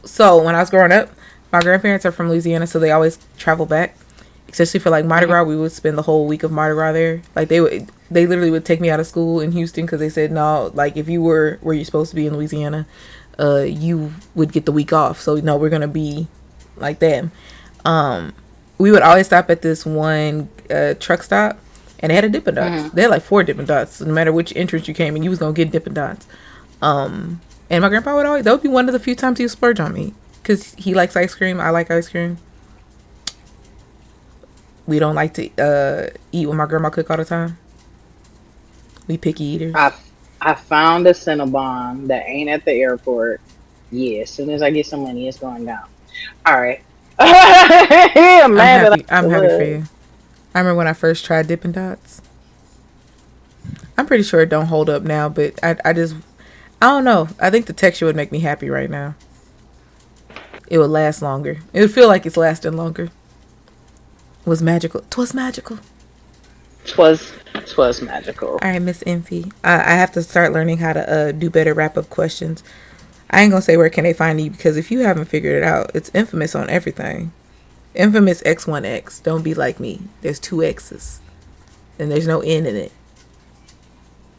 So when I was growing up, my grandparents are from Louisiana, so they always travel back, especially for like Mardi Gras. We would spend the whole week of Mardi Gras there. Like they literally would take me out of school in Houston because they said no, like if you were where you're supposed to be in Louisiana, you would get the week off. So no, we're gonna be like them. We would always stop at this one truck stop, and they had a Dippin' Dots. They had like 4 Dippin' Dots. No matter which entrance you came in, you was gonna get Dippin' Dots. And my grandpa that would be one of the few times he would splurge on me because he likes ice cream. I like ice cream. We don't like to eat what my grandma cook all the time. We picky eaters. I found a Cinnabon that ain't at the airport. Yeah, as soon as I get some money, it's going down. All right. I'm happy for you. I remember when I first tried Dippin' Dots. I'm pretty sure it don't hold up now, but I don't know. I think the texture would make me happy right now. It would last longer. It would feel like it's lasting longer. It was magical. 'Twas magical. 'Twas magical. All right, Miss Enfy. I have to start learning how to do better wrap-up questions. I ain't gonna say where can they find you because if you haven't figured it out, it's infamous on everything. Infamous X1X. Don't be like me. There's 2 X's. And there's no N in it.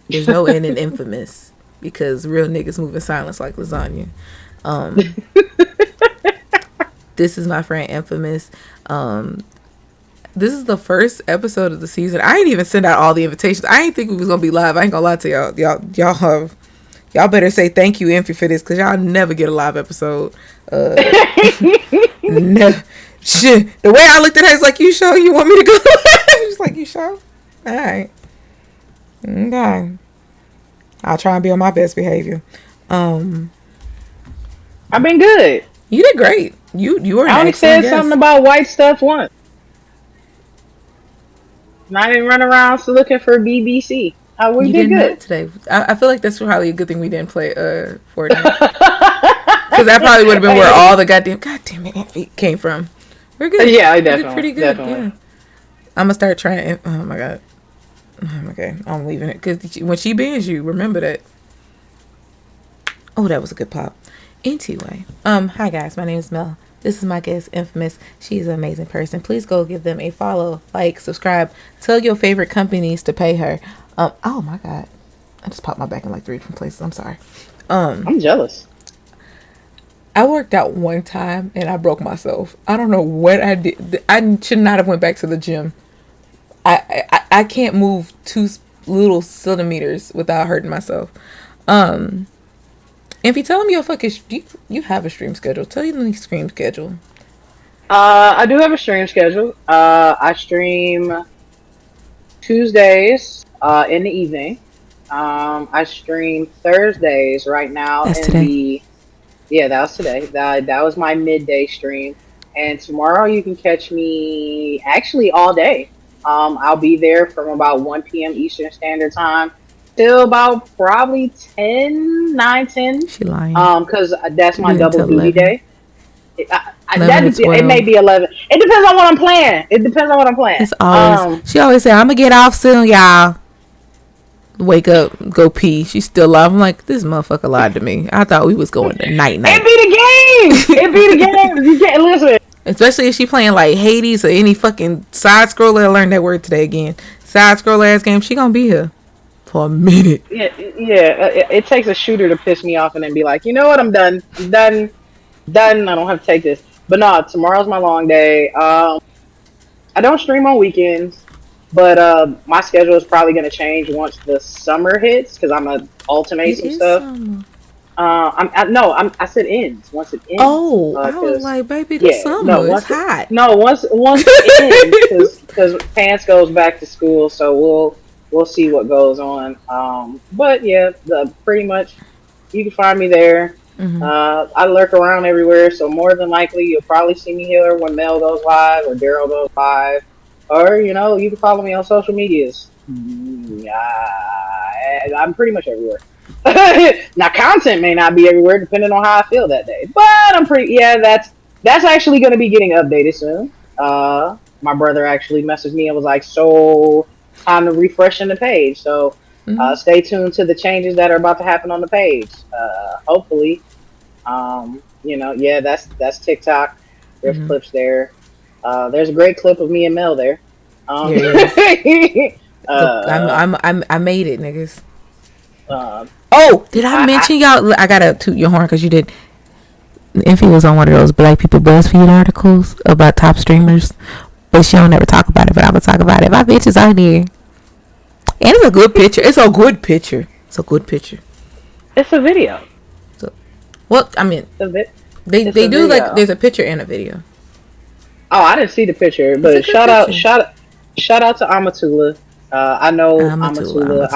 There's no N in infamous. Because real niggas move in silence like lasagna. This is my friend Infamous. This is the first episode of the season. I ain't even send out all the invitations. I ain't think we was gonna be live. I ain't gonna lie to y'all better say thank you, Infy, for this, because y'all never get a live episode. Shit. The way I looked at her, it's like, you sure you want me to go live? She's like, you sure? All right. Okay. I'll try and be on my best behavior. I've been good. You did great. You were. I only said something about white stuff once. And I didn't run around looking for BBC. We did good today. I feel like that's probably a good thing we didn't play Fortnite. Because that probably would have been where all the goddamn it came from. We're good. Yeah, definitely. We did pretty good. Definitely. Yeah. I'm gonna start trying. Oh my god. Okay, I'm leaving it because when she bans you, remember that. Oh, that was a good pop. Anyway, hi guys, my name is Mel. This is my guest, Infamous. She's an amazing person. Please go give them a follow, like, subscribe. Tell your favorite companies to pay her. Oh my god, I just popped my back in like 3 different places. I'm sorry. I'm jealous. I worked out one time and I broke myself. I don't know what I did. I should not have went back to the gym. I can't move 2 little centimeters without hurting myself. If you tell them your fucking you have a stream schedule. Tell them the stream schedule. I do have a stream schedule. I stream Tuesdays in the evening. I stream Thursdays right now. That's today. Yeah, that was today. That was my midday stream. And tomorrow you can catch me actually all day. I'll be there from about 1 p.m. Eastern Standard Time till about probably 9, 10. She lying. Because that's my double duty day. It may be 11. It depends on what I'm playing. It's always, she always say, I'm going to get off soon, y'all. Wake up, go pee. She's still alive. I'm like, this motherfucker lied to me. I thought we was going to night. It be the game. You can't listen. Especially if she playing like Hades or any fucking side scroller. I learned that word today again. Side scroller ass game. She gonna be here for a minute. Yeah. It takes a shooter to piss me off and then be like, you know what? I'm done. I don't have to take this. But no, tomorrow's my long day. I don't stream on weekends, but my schedule is probably gonna change once the summer hits because I'm gonna alternate some stuff. Summer. I said ends once it ends. Oh, I was like, baby, the summer is hot. Once it ends, because Pants goes back to school, so we'll see what goes on. But yeah, pretty much you can find me there. Mm-hmm. I lurk around everywhere, so more than likely you'll probably see me here when Mel goes live or Daryl goes live, or you can follow me on social medias. I'm pretty much everywhere. Now content may not be everywhere depending on how I feel that day, but I'm that's actually going to be getting updated soon. My brother actually messaged me and was like, so time to refreshing the page, so stay tuned to the changes that are about to happen on the page. Hopefully that's TikTok. There's clips there. There's a great clip of me and Mel there. I made it, niggas. Did I mention y'all? I gotta toot your horn because you did. Infy was on one of those Black People BuzzFeed articles about top streamers, but she don't ever talk about it. But I would talk about it. My bitch is on there, and it's a good picture. It's a good picture. It's a video. So, well, I mean, they do video. Like there's a picture and a video. Oh, I didn't see the picture, but shout out to Amatula. I know Amatula.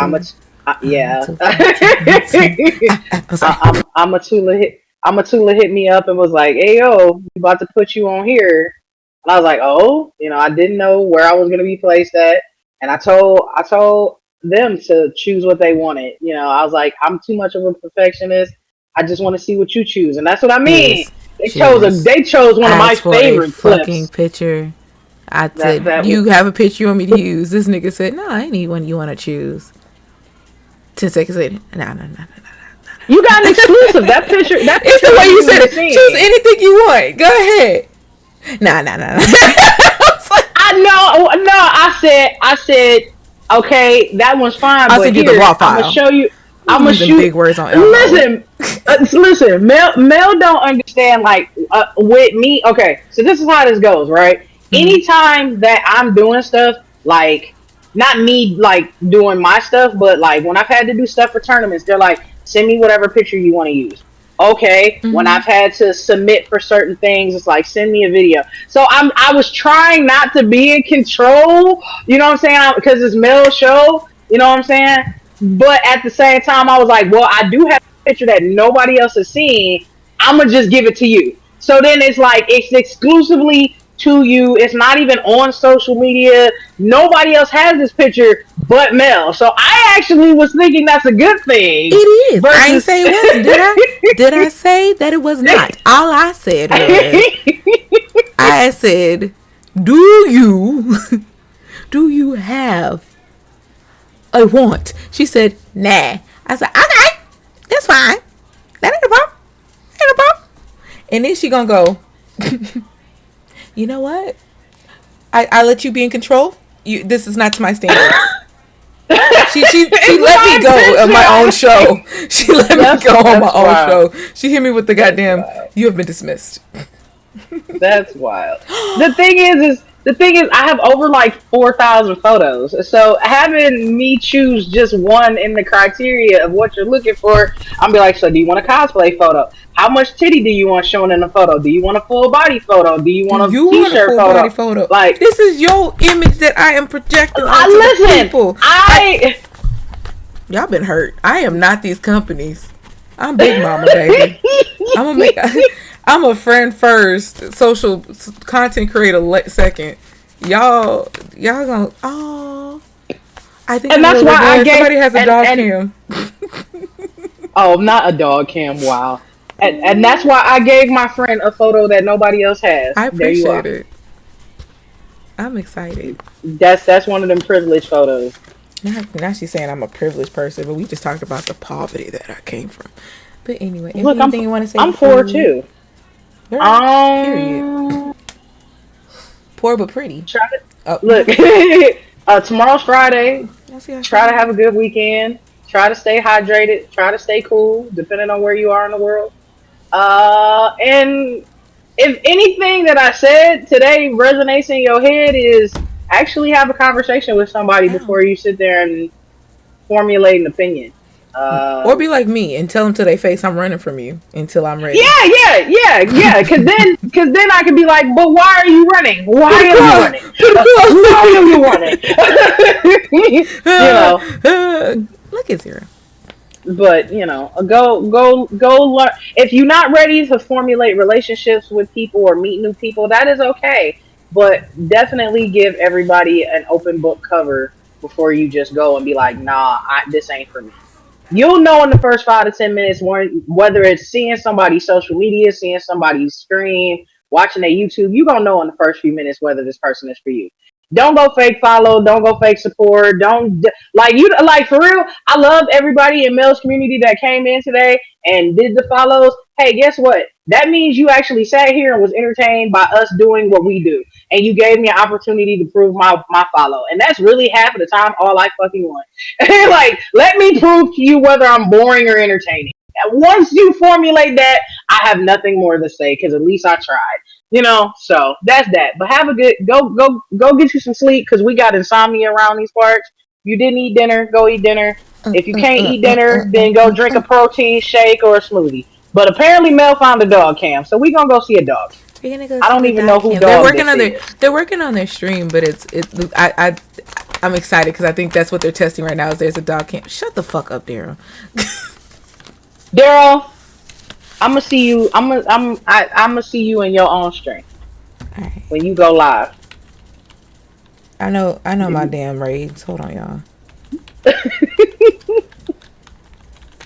Amatula hit me up and was like, "Hey yo, we about to put you on here," and I was like, "Oh, I didn't know where I was gonna be placed at," and I told them to choose what they wanted. I was like, "I'm too much of a perfectionist. I just want to see what you choose," and that's what I mean. Yes. They chose one of my favorite fucking picture. I said, "You have a picture you want me to use?" This nigga said, "No, I need one you want to choose." 10 seconds later, no. You got an exclusive. That picture. It's the way you said it. Choose anything you want. Go ahead. Nah, nah, nah. I said, okay, that one's fine, I'll but send you the here, raw I'm gonna file. show you. I'm gonna Using shoot. big words on Elmo. Listen. Mel don't understand. Like with me, okay. So this is how this goes, right? Mm-hmm. Anytime that I'm doing stuff, like not me, like doing my stuff, but like when I've had to do stuff for tournaments, they're like, send me whatever picture you want to use. Okay, when Mm-hmm. I've had to submit for certain things, it's like send me a video. So I was trying not to be in control, you know what I'm saying? Because it's Mel's show, you know what I'm saying? But at the same time, I was like, well, I do have a picture that nobody else has seen. I'm gonna just give it to you. So then it's like it's exclusively to you. It's not even on social media. Nobody else has this picture but Mel. So I actually was thinking that's a good thing. It is. I ain't Versus say it wasn't, did I? Did I say that it was not? All I said was, I said, do you, do you have a want? She said, nah. I said, okay, that's fine. That ain't a problem. Ain't a problem. And then she gonna go, you know what? I let you be in control. This is not to my standards. She let me go on my own show. She let me go on my own show. She hit me with the goddamn, you have been dismissed. That's wild. The thing is, I have over like 4,000 photos. So having me choose just one in the criteria of what you're looking for, I'm be like, so do you want a cosplay photo? How much titty do you want shown in the photo? Do you want a full body photo? Do you want Do a you want a t-shirt full photo? body photo? Like, This is your image that I am projecting onto the listen, people. Y'all been hurt. I am not these companies. I'm Big Mama, baby. I'm a friend first, social content creator second. Y'all gonna, oh, I think and that's why I gave somebody has a dog and cam. oh, not a dog cam. Wow. And that's why I gave my friend a photo that nobody else has. I There you appreciate are. it. I'm excited. That's one of them privileged photos. Now she's saying I'm a privileged person, but we just talked about the poverty that I came from. But anyway, Look, anything you want to say? I'm poor too. Girl, period. Um, Poor but pretty. try to Oh, look. Tomorrow's Friday. I see how she Try to is. have a good weekend. Try to stay hydrated. Try to stay cool, depending on where you are in the world. And if anything that I said today resonates in your head, is actually have a conversation with somebody Ow. before you sit there and formulate an opinion. Or be like me and tell them to their face I'm running from you until I'm ready. Yeah. Cause then I can be like, but why are you running? Why are you running? You know. Look at Zero. But go learn. If you're not ready to formulate relationships with people or meet new people, that is okay. But definitely give everybody an open book cover before you just go and be like, nah, this ain't for me. You'll know in the first 5 to 10 minutes whether it's seeing somebody's social media, seeing somebody's stream, watching their YouTube. You're gonna know in the first few minutes whether this person is for you. Don't go fake follow. Don't go fake support. Don't like for real. I love everybody in Mel's community that came in today and did the follows. Hey, guess what? That means you actually sat here and was entertained by us doing what we do, and you gave me an opportunity to prove my follow. And that's really half of the time all I fucking want. Like, let me prove to you whether I'm boring or entertaining. Once you formulate that, I have nothing more to say because at least I tried. So that's that. But have a good go get you some sleep because we got insomnia around these parts. If you didn't eat dinner, go eat dinner. If you can't eat dinner, then go drink a protein shake or a smoothie. But apparently Mel found a dog cam, so we gonna go see a dog. We're gonna go I don't see the even dog know who cam. dog this is. They're working on their stream, but I'm excited because I think that's what they're testing right now. Is there's a dog cam? Shut the fuck up, Daryl. Daryl, I'm gonna see you. I'm gonna see you in your own stream All right. when you go live. I know my damn raids. Hold on, y'all.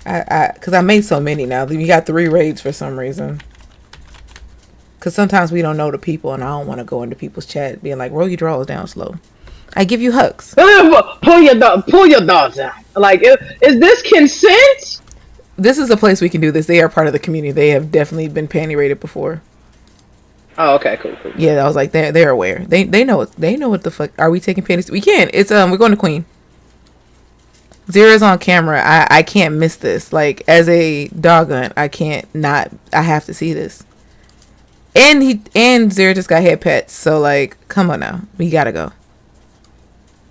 Because I made so many now. We got 3 raids for some reason. Because sometimes we don't know the people, and I don't want to go into people's chat being like, roll your drawers down slow. I give you hugs. Pull your dogs out. Like, is this consent? This is a place we can do this. They are part of the community. They have definitely been panty rated before. Oh, okay, cool. Yeah, I was like, they're aware. They know what the fuck. Are we taking panties? We can. It's we're going to Queen. Zera's on camera. I can't miss this. Like, as a doggun, I can't not. I have to see this. And Zera just got head pets. So like, come on now, we gotta go.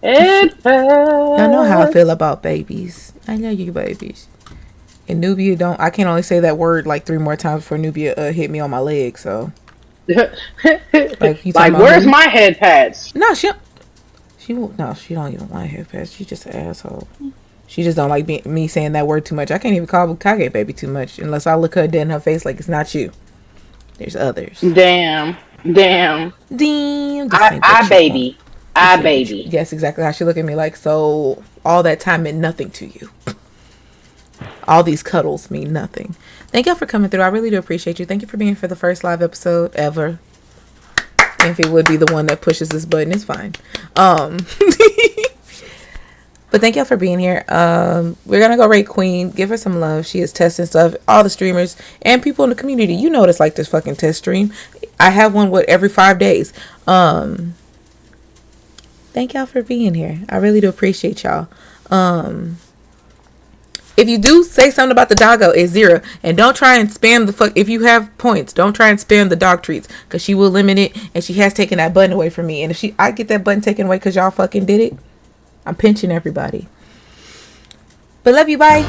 Head pets. I know how I feel about babies. I know you babies. And Nubia don't. I can only say that word like 3 more times before Nubia hit me on my leg. So. Like, where's my head pads? No, she won't. No, she don't even want head pads. She's just an asshole. She just don't like me saying that word too much. I can't even call Kage baby too much unless I look her dead in her face like it's not you. There's others. Damn. I baby. I baby. Yes, exactly how she look at me like, so all that time meant nothing to you. All these cuddles mean nothing. Thank y'all for coming through. I really do appreciate you. Thank you for being for the first live episode ever. And if it would be the one that pushes this button, it's fine. But thank y'all for being here. We're gonna go rate Queen. Give her some love. She is testing stuff. All the streamers and people in the community, you know what it's like this fucking test stream. I have one every 5 days. Thank y'all for being here. I really do appreciate y'all. If you do say something about the doggo, it's Zera. And don't try and spam the fuck. If you have points, don't try and spam the dog treats. Because she will limit it. And she has taken that button away from me. And if I get that button taken away because y'all fucking did it, I'm pinching everybody. But love you. Bye.